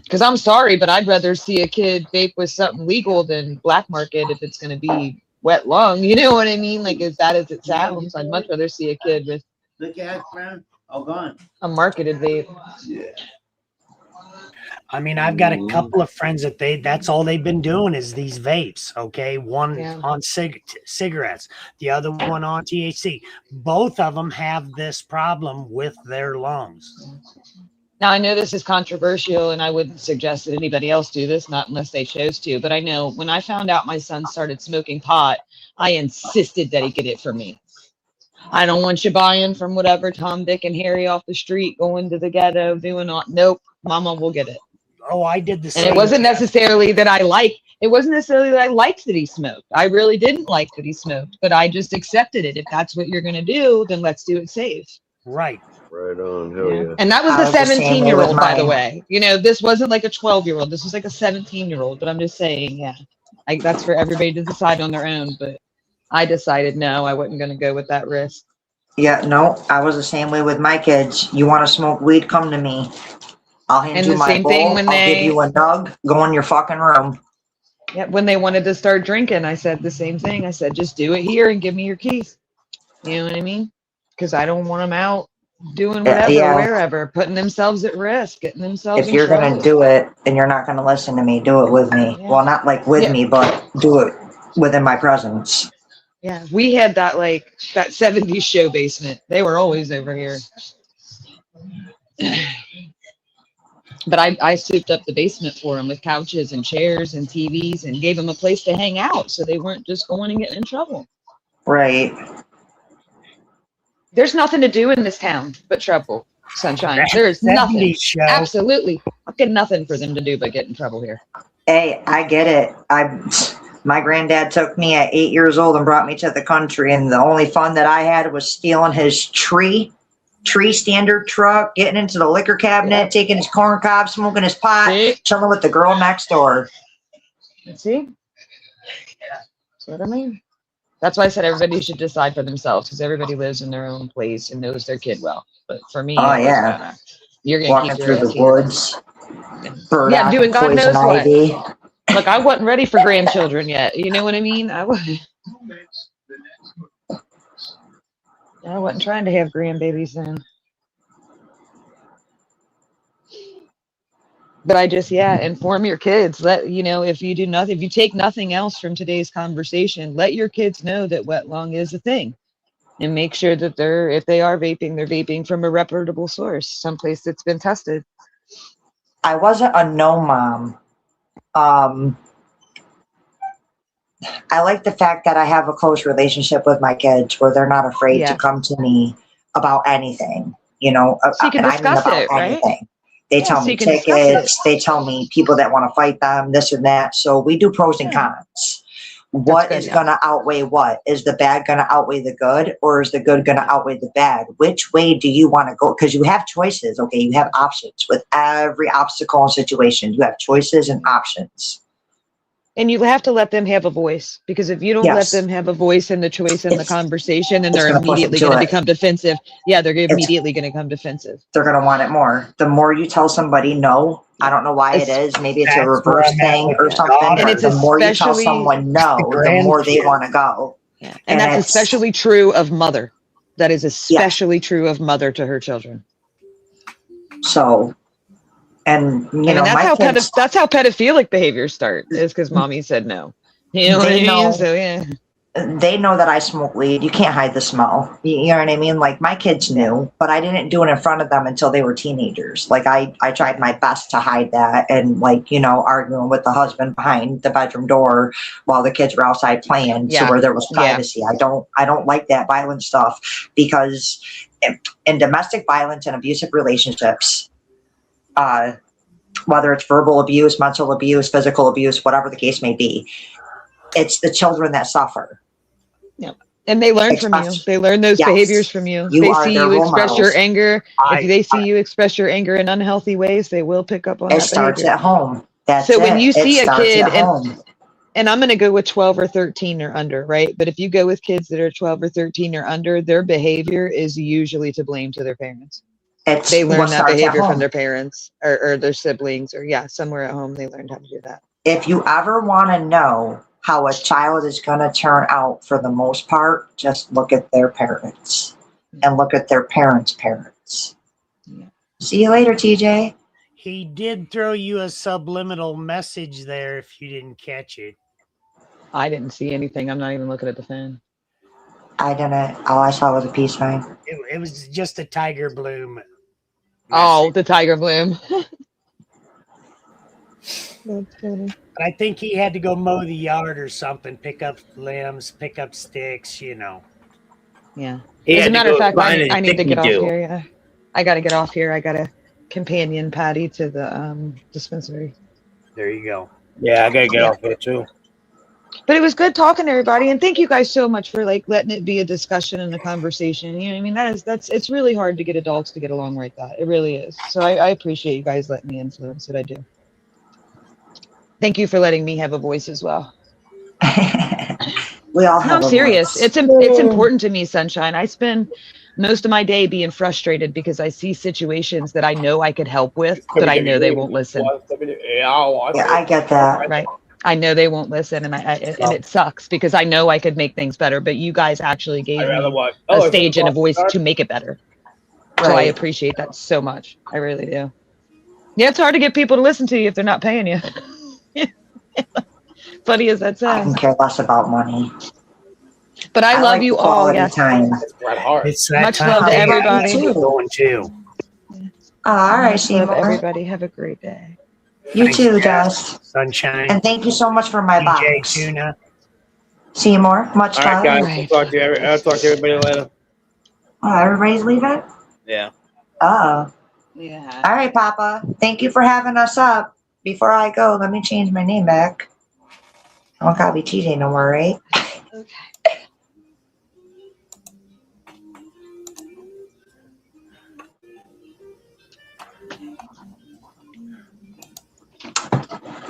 Because I'm sorry, but I'd rather see a kid vape with something legal than black market if it's going to be wet lung. You know what I mean? Like as bad as it sounds, I'd much rather see a kid with a marketed vape. Yeah. I mean, I've got a couple of friends that's all they've been doing is these vapes. Okay. One on cigarettes, the other one on THC. Both of them have this problem with their lungs. Now, I know this is controversial and I wouldn't suggest that anybody else do this, not unless they chose to. But I know when I found out my son started smoking pot, I insisted that he get it for me. I don't want you buying from whatever Tom, Dick, and Harry off the street, going to the ghetto, doing all. Nope, Mama will get it. Oh, I did the same. And it wasn't necessarily that I liked that he smoked. I really didn't like that he smoked, but I just accepted it. If that's what you're going to do, then let's do it safe. Right. Right on. Hell yeah. And that was a 17-year-old, by the way. You know, this wasn't like a 12-year-old. This was like a 17-year-old. But I'm just saying, that's for everybody to decide on their own. But I decided, no, I wasn't going to go with that risk. Yeah, no, I was the same way with my kids. You want to smoke weed? Come to me. I'll hand you my bowl. I'll give you a nug. Go in your fucking room. Yeah, when they wanted to start drinking, I said the same thing. I said, just do it here and give me your keys. You know what I mean? Because I don't want them out doing whatever, wherever, putting themselves at risk, getting themselves If you're going to do it and you're not going to listen to me, do it with me. Yeah. Well, not like with me, but do it within my presence. Yeah, we had that 70s show basement. They were always over here. But I souped up the basement for them with couches and chairs and TVs and gave them a place to hang out so they weren't just going and getting in trouble. Right. There's nothing to do in this town but trouble, sunshine. There is nothing. Absolutely fucking nothing for them to do but get in trouble here. Hey, I get it. My granddad took me at 8 years old and brought me to the country, and the only fun that I had was stealing his tree standard truck, getting into the liquor cabinet, taking his corn cob, smoking his pot, chilling with the girl next door. See? That's what I mean. That's why I said everybody should decide for themselves, because everybody lives in their own place and knows their kid well. But for me, you're going to walking through the woods. Yeah, doing God knows what. Look, I wasn't ready for grandchildren yet. You know what I mean? I wasn't trying to have grandbabies then. But I just, inform your kids. If you do nothing, if you take nothing else from today's conversation, let your kids know that wet lung is a thing. And make sure that if they are vaping, they're vaping from a reputable source, someplace that's been tested. I wasn't a no mom. I like the fact that I have a close relationship with my kids where they're not afraid to come to me about anything, so you can discuss it, right? Anything. They tell me tickets, they tell me people that want to fight them, this and that. So we do pros and cons. What is going to outweigh what? Is the bad going to outweigh the good, or is the good going to outweigh the bad? Which way do you want to go? Because you have choices, okay? You have options with every obstacle and situation. You have choices and options. And you have to let them have a voice, because if you don't let Yes. them have a voice and the choice in the conversation, then it's they're gonna push them immediately to going to it. become defensive. Yeah, they're It's immediately going to become defensive. they're gonna want it more. The more you tell somebody no, I don't know why it is. Maybe it's a That's where reverse I'm at thing with or the something. daughter. And But it's the more you tell especially someone no, the more they grandkid. want to go. and And that's it's especially true of mother. That is yeah. especially true of mother to her children. So, and you I mean, know, that's my how kids, that's how pedophilic behaviors start, is because mommy said no. You know what I they mean? know So yeah. they know that I smoke weed. You can't hide the smell. You know what I mean? Like my kids knew, but I didn't do it in front of them until they were teenagers. Like I tried my best to hide that, and like, you know, arguing with the husband behind the bedroom door while the kids were outside playing, so Yeah. where there was Yeah. privacy. I don't like that violent stuff, because in domestic violence and abusive relationships, whether it's verbal abuse, mental abuse, physical abuse, whatever the case may be, it's the children that suffer. Yep. And they learn from you. Especially, They learn those behaviors yes, from you. you They are see their you role express your models. anger. If I they see you express your anger in unhealthy ways, they will pick up on It that starts behavior. at home. That's So when it. you It see a starts kid, at home. and I'm going to go with 12 or 13 or under, right? But if you go with kids that are 12 or 13 or under, their behavior is usually to blame to their parents. It's They learn what that starts at behavior from home. their parents or their siblings, or yeah, somewhere at home they learned how to do that. If you ever want to know how a child is going to turn out, for the most part, just look at their parents and look at their parents' parents. Yeah. See you later, TJ. He did throw you a subliminal message there if you didn't catch it. I didn't see anything. I'm not even looking at the phone. I didn't. All I saw was a peace sign. It was just a tiger bloom. Oh, the tiger bloom. That's funny. But I think he had to go mow the yard or something, pick up limbs, pick up sticks, you know. Yeah. He As a had to matter of go fact, find his I need to get off sticky-do. here. Yeah. I got to get off here. I got a companion Patty to the dispensary. There you go. Yeah, I gotta get Yeah. off here too. But it was good talking to everybody, and thank you guys so much for like letting it be a discussion and a conversation. You know what I mean? That's it's really hard to get adults to get along like that. It really is. So I appreciate you guys letting me influence it. I do. Thank you for letting me have a voice as well. We all No, have I'm a serious. voice. It's important to me, Sunshine. I spend most of my day being frustrated because I see situations that I know I could help with, but I know they won't listen. Yeah, I get that. Right. I know they won't listen, and and it sucks because I know I could make things better, but you guys actually gave me a stage and a voice to make it better. So I Right. appreciate that so much. I really do. Yeah, it's hard to get people to listen to you if they're not paying you. Funny as that I sounds. can care less about money. But I love like you all. quality Yes. time. It's that Much time love of to day. everybody. You too. Going too. All right, Much love, Seymour. everybody. Have a great day. You Thanks, too, Jess. Jess. Sunshine. And thank you so much for my DJ box. Tuna. Seymour, much All right, love. guys. Right. I'll talk to everybody later. Oh, everybody's leaving? Yeah. Oh. Yeah. All right, Papa. Thank you for having us up. Before I go, let me change my name back. I don't gotta be TJ no more, right? Okay.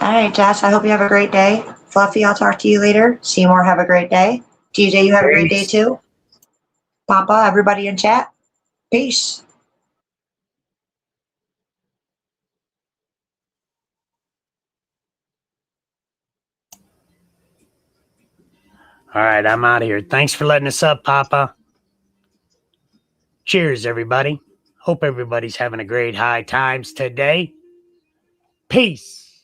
All right, Jess, I hope you have a great day. Fluffy, I'll talk to you later. Seymour, have a great day. TJ, you have a great day Peace. too. Papa, everybody in chat. Peace. All right, I'm out of here. Thanks for letting us up, Papa. Cheers, everybody. Hope everybody's having a great high times today. Peace.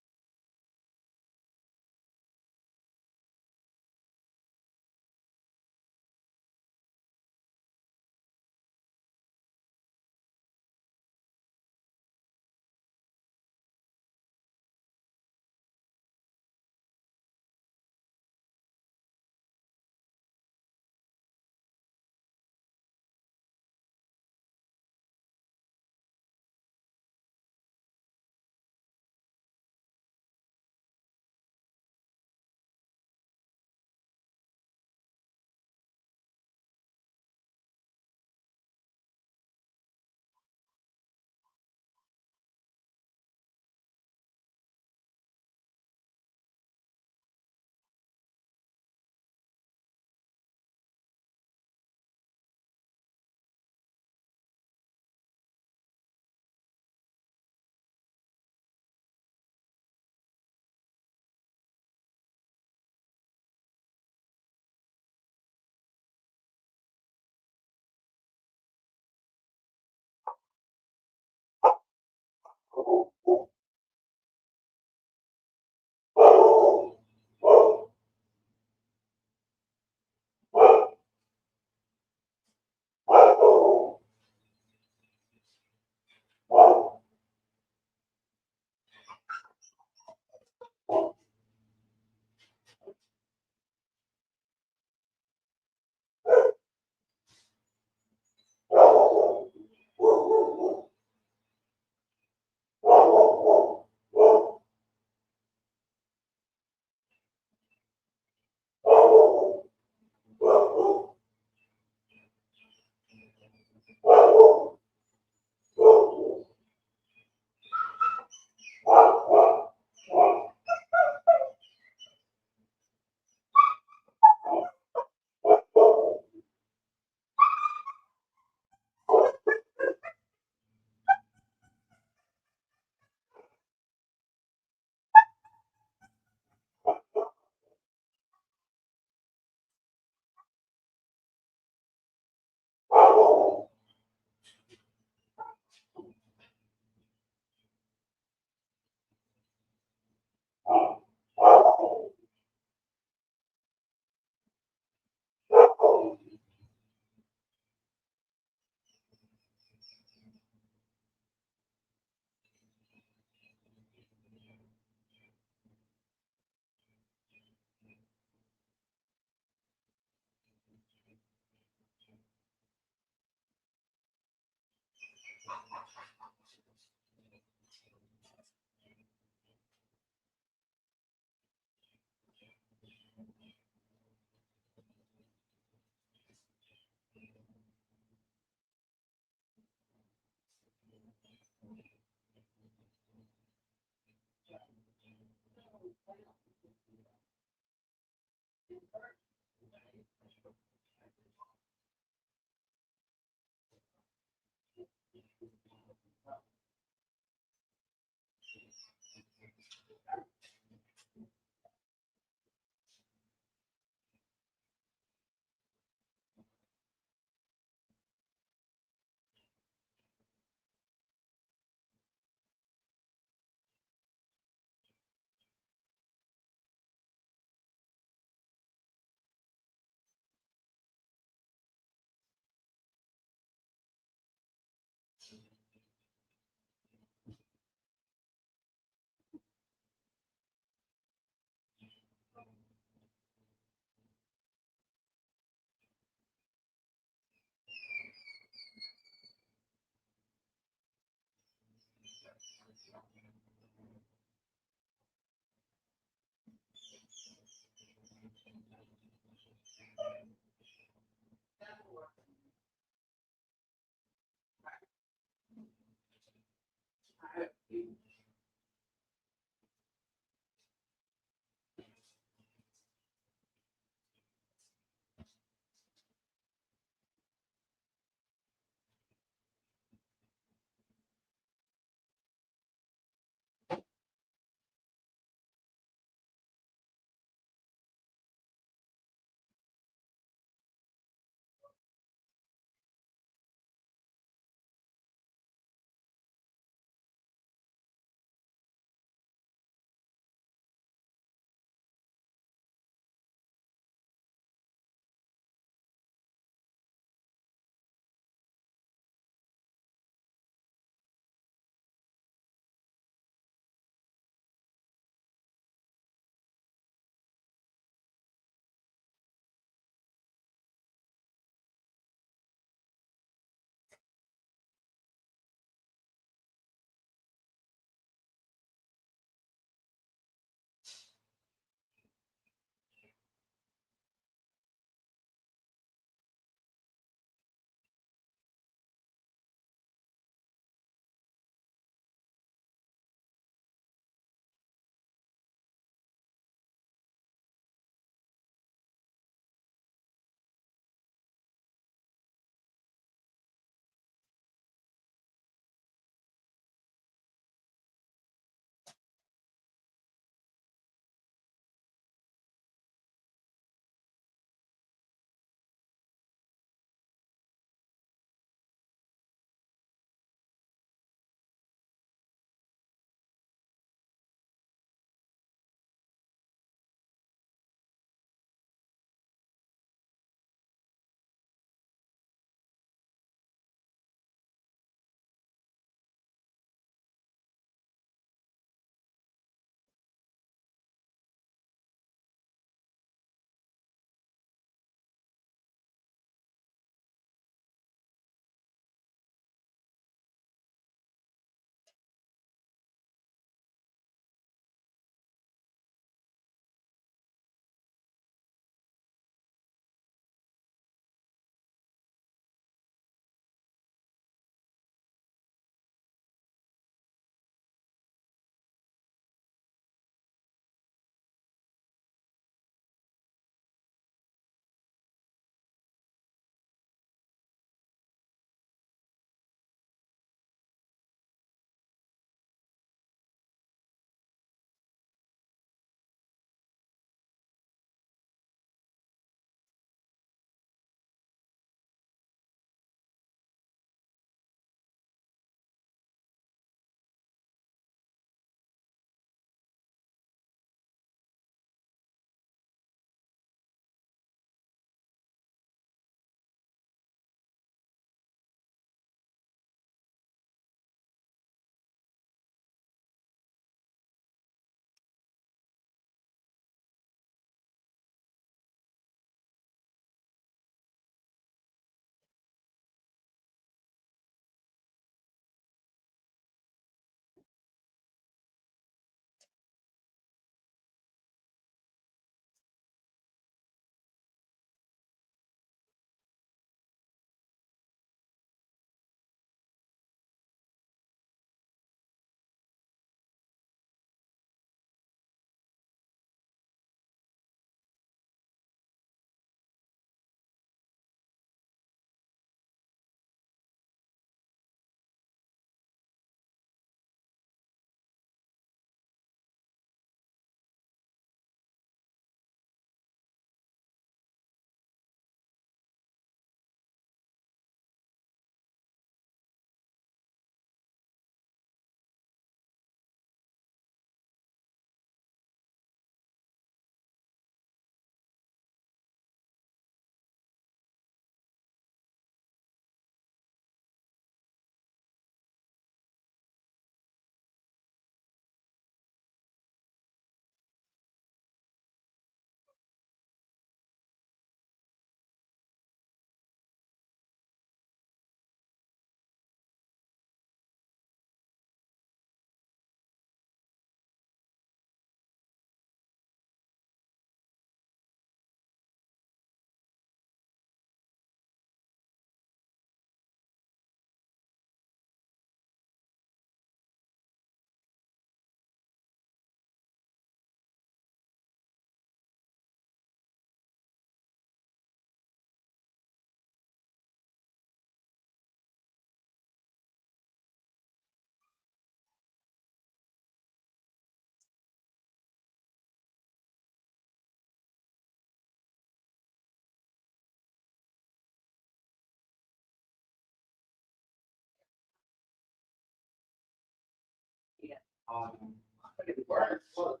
It works. Look.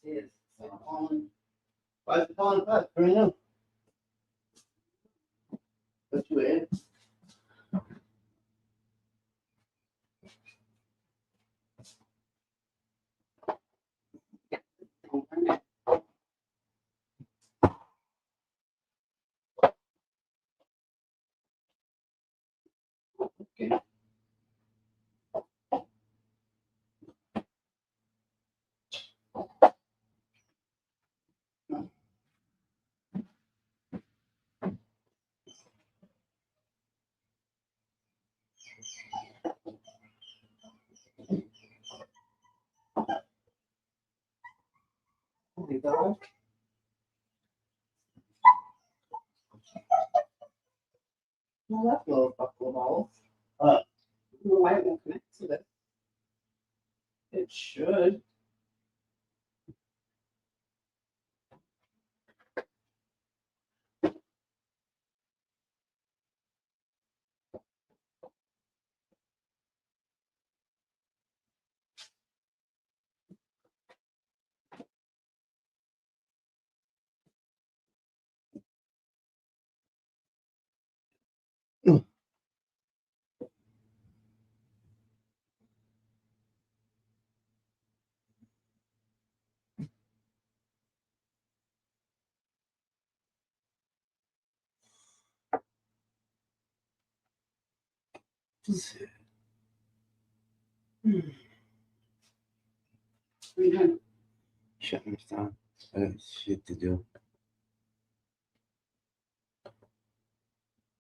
It's on. Why is it falling apart? Brand new. That's weird. Okay. There we go. Well, that's a little couple of balls. Why it won't connect to this? It should. Shut this down. I got shit to do.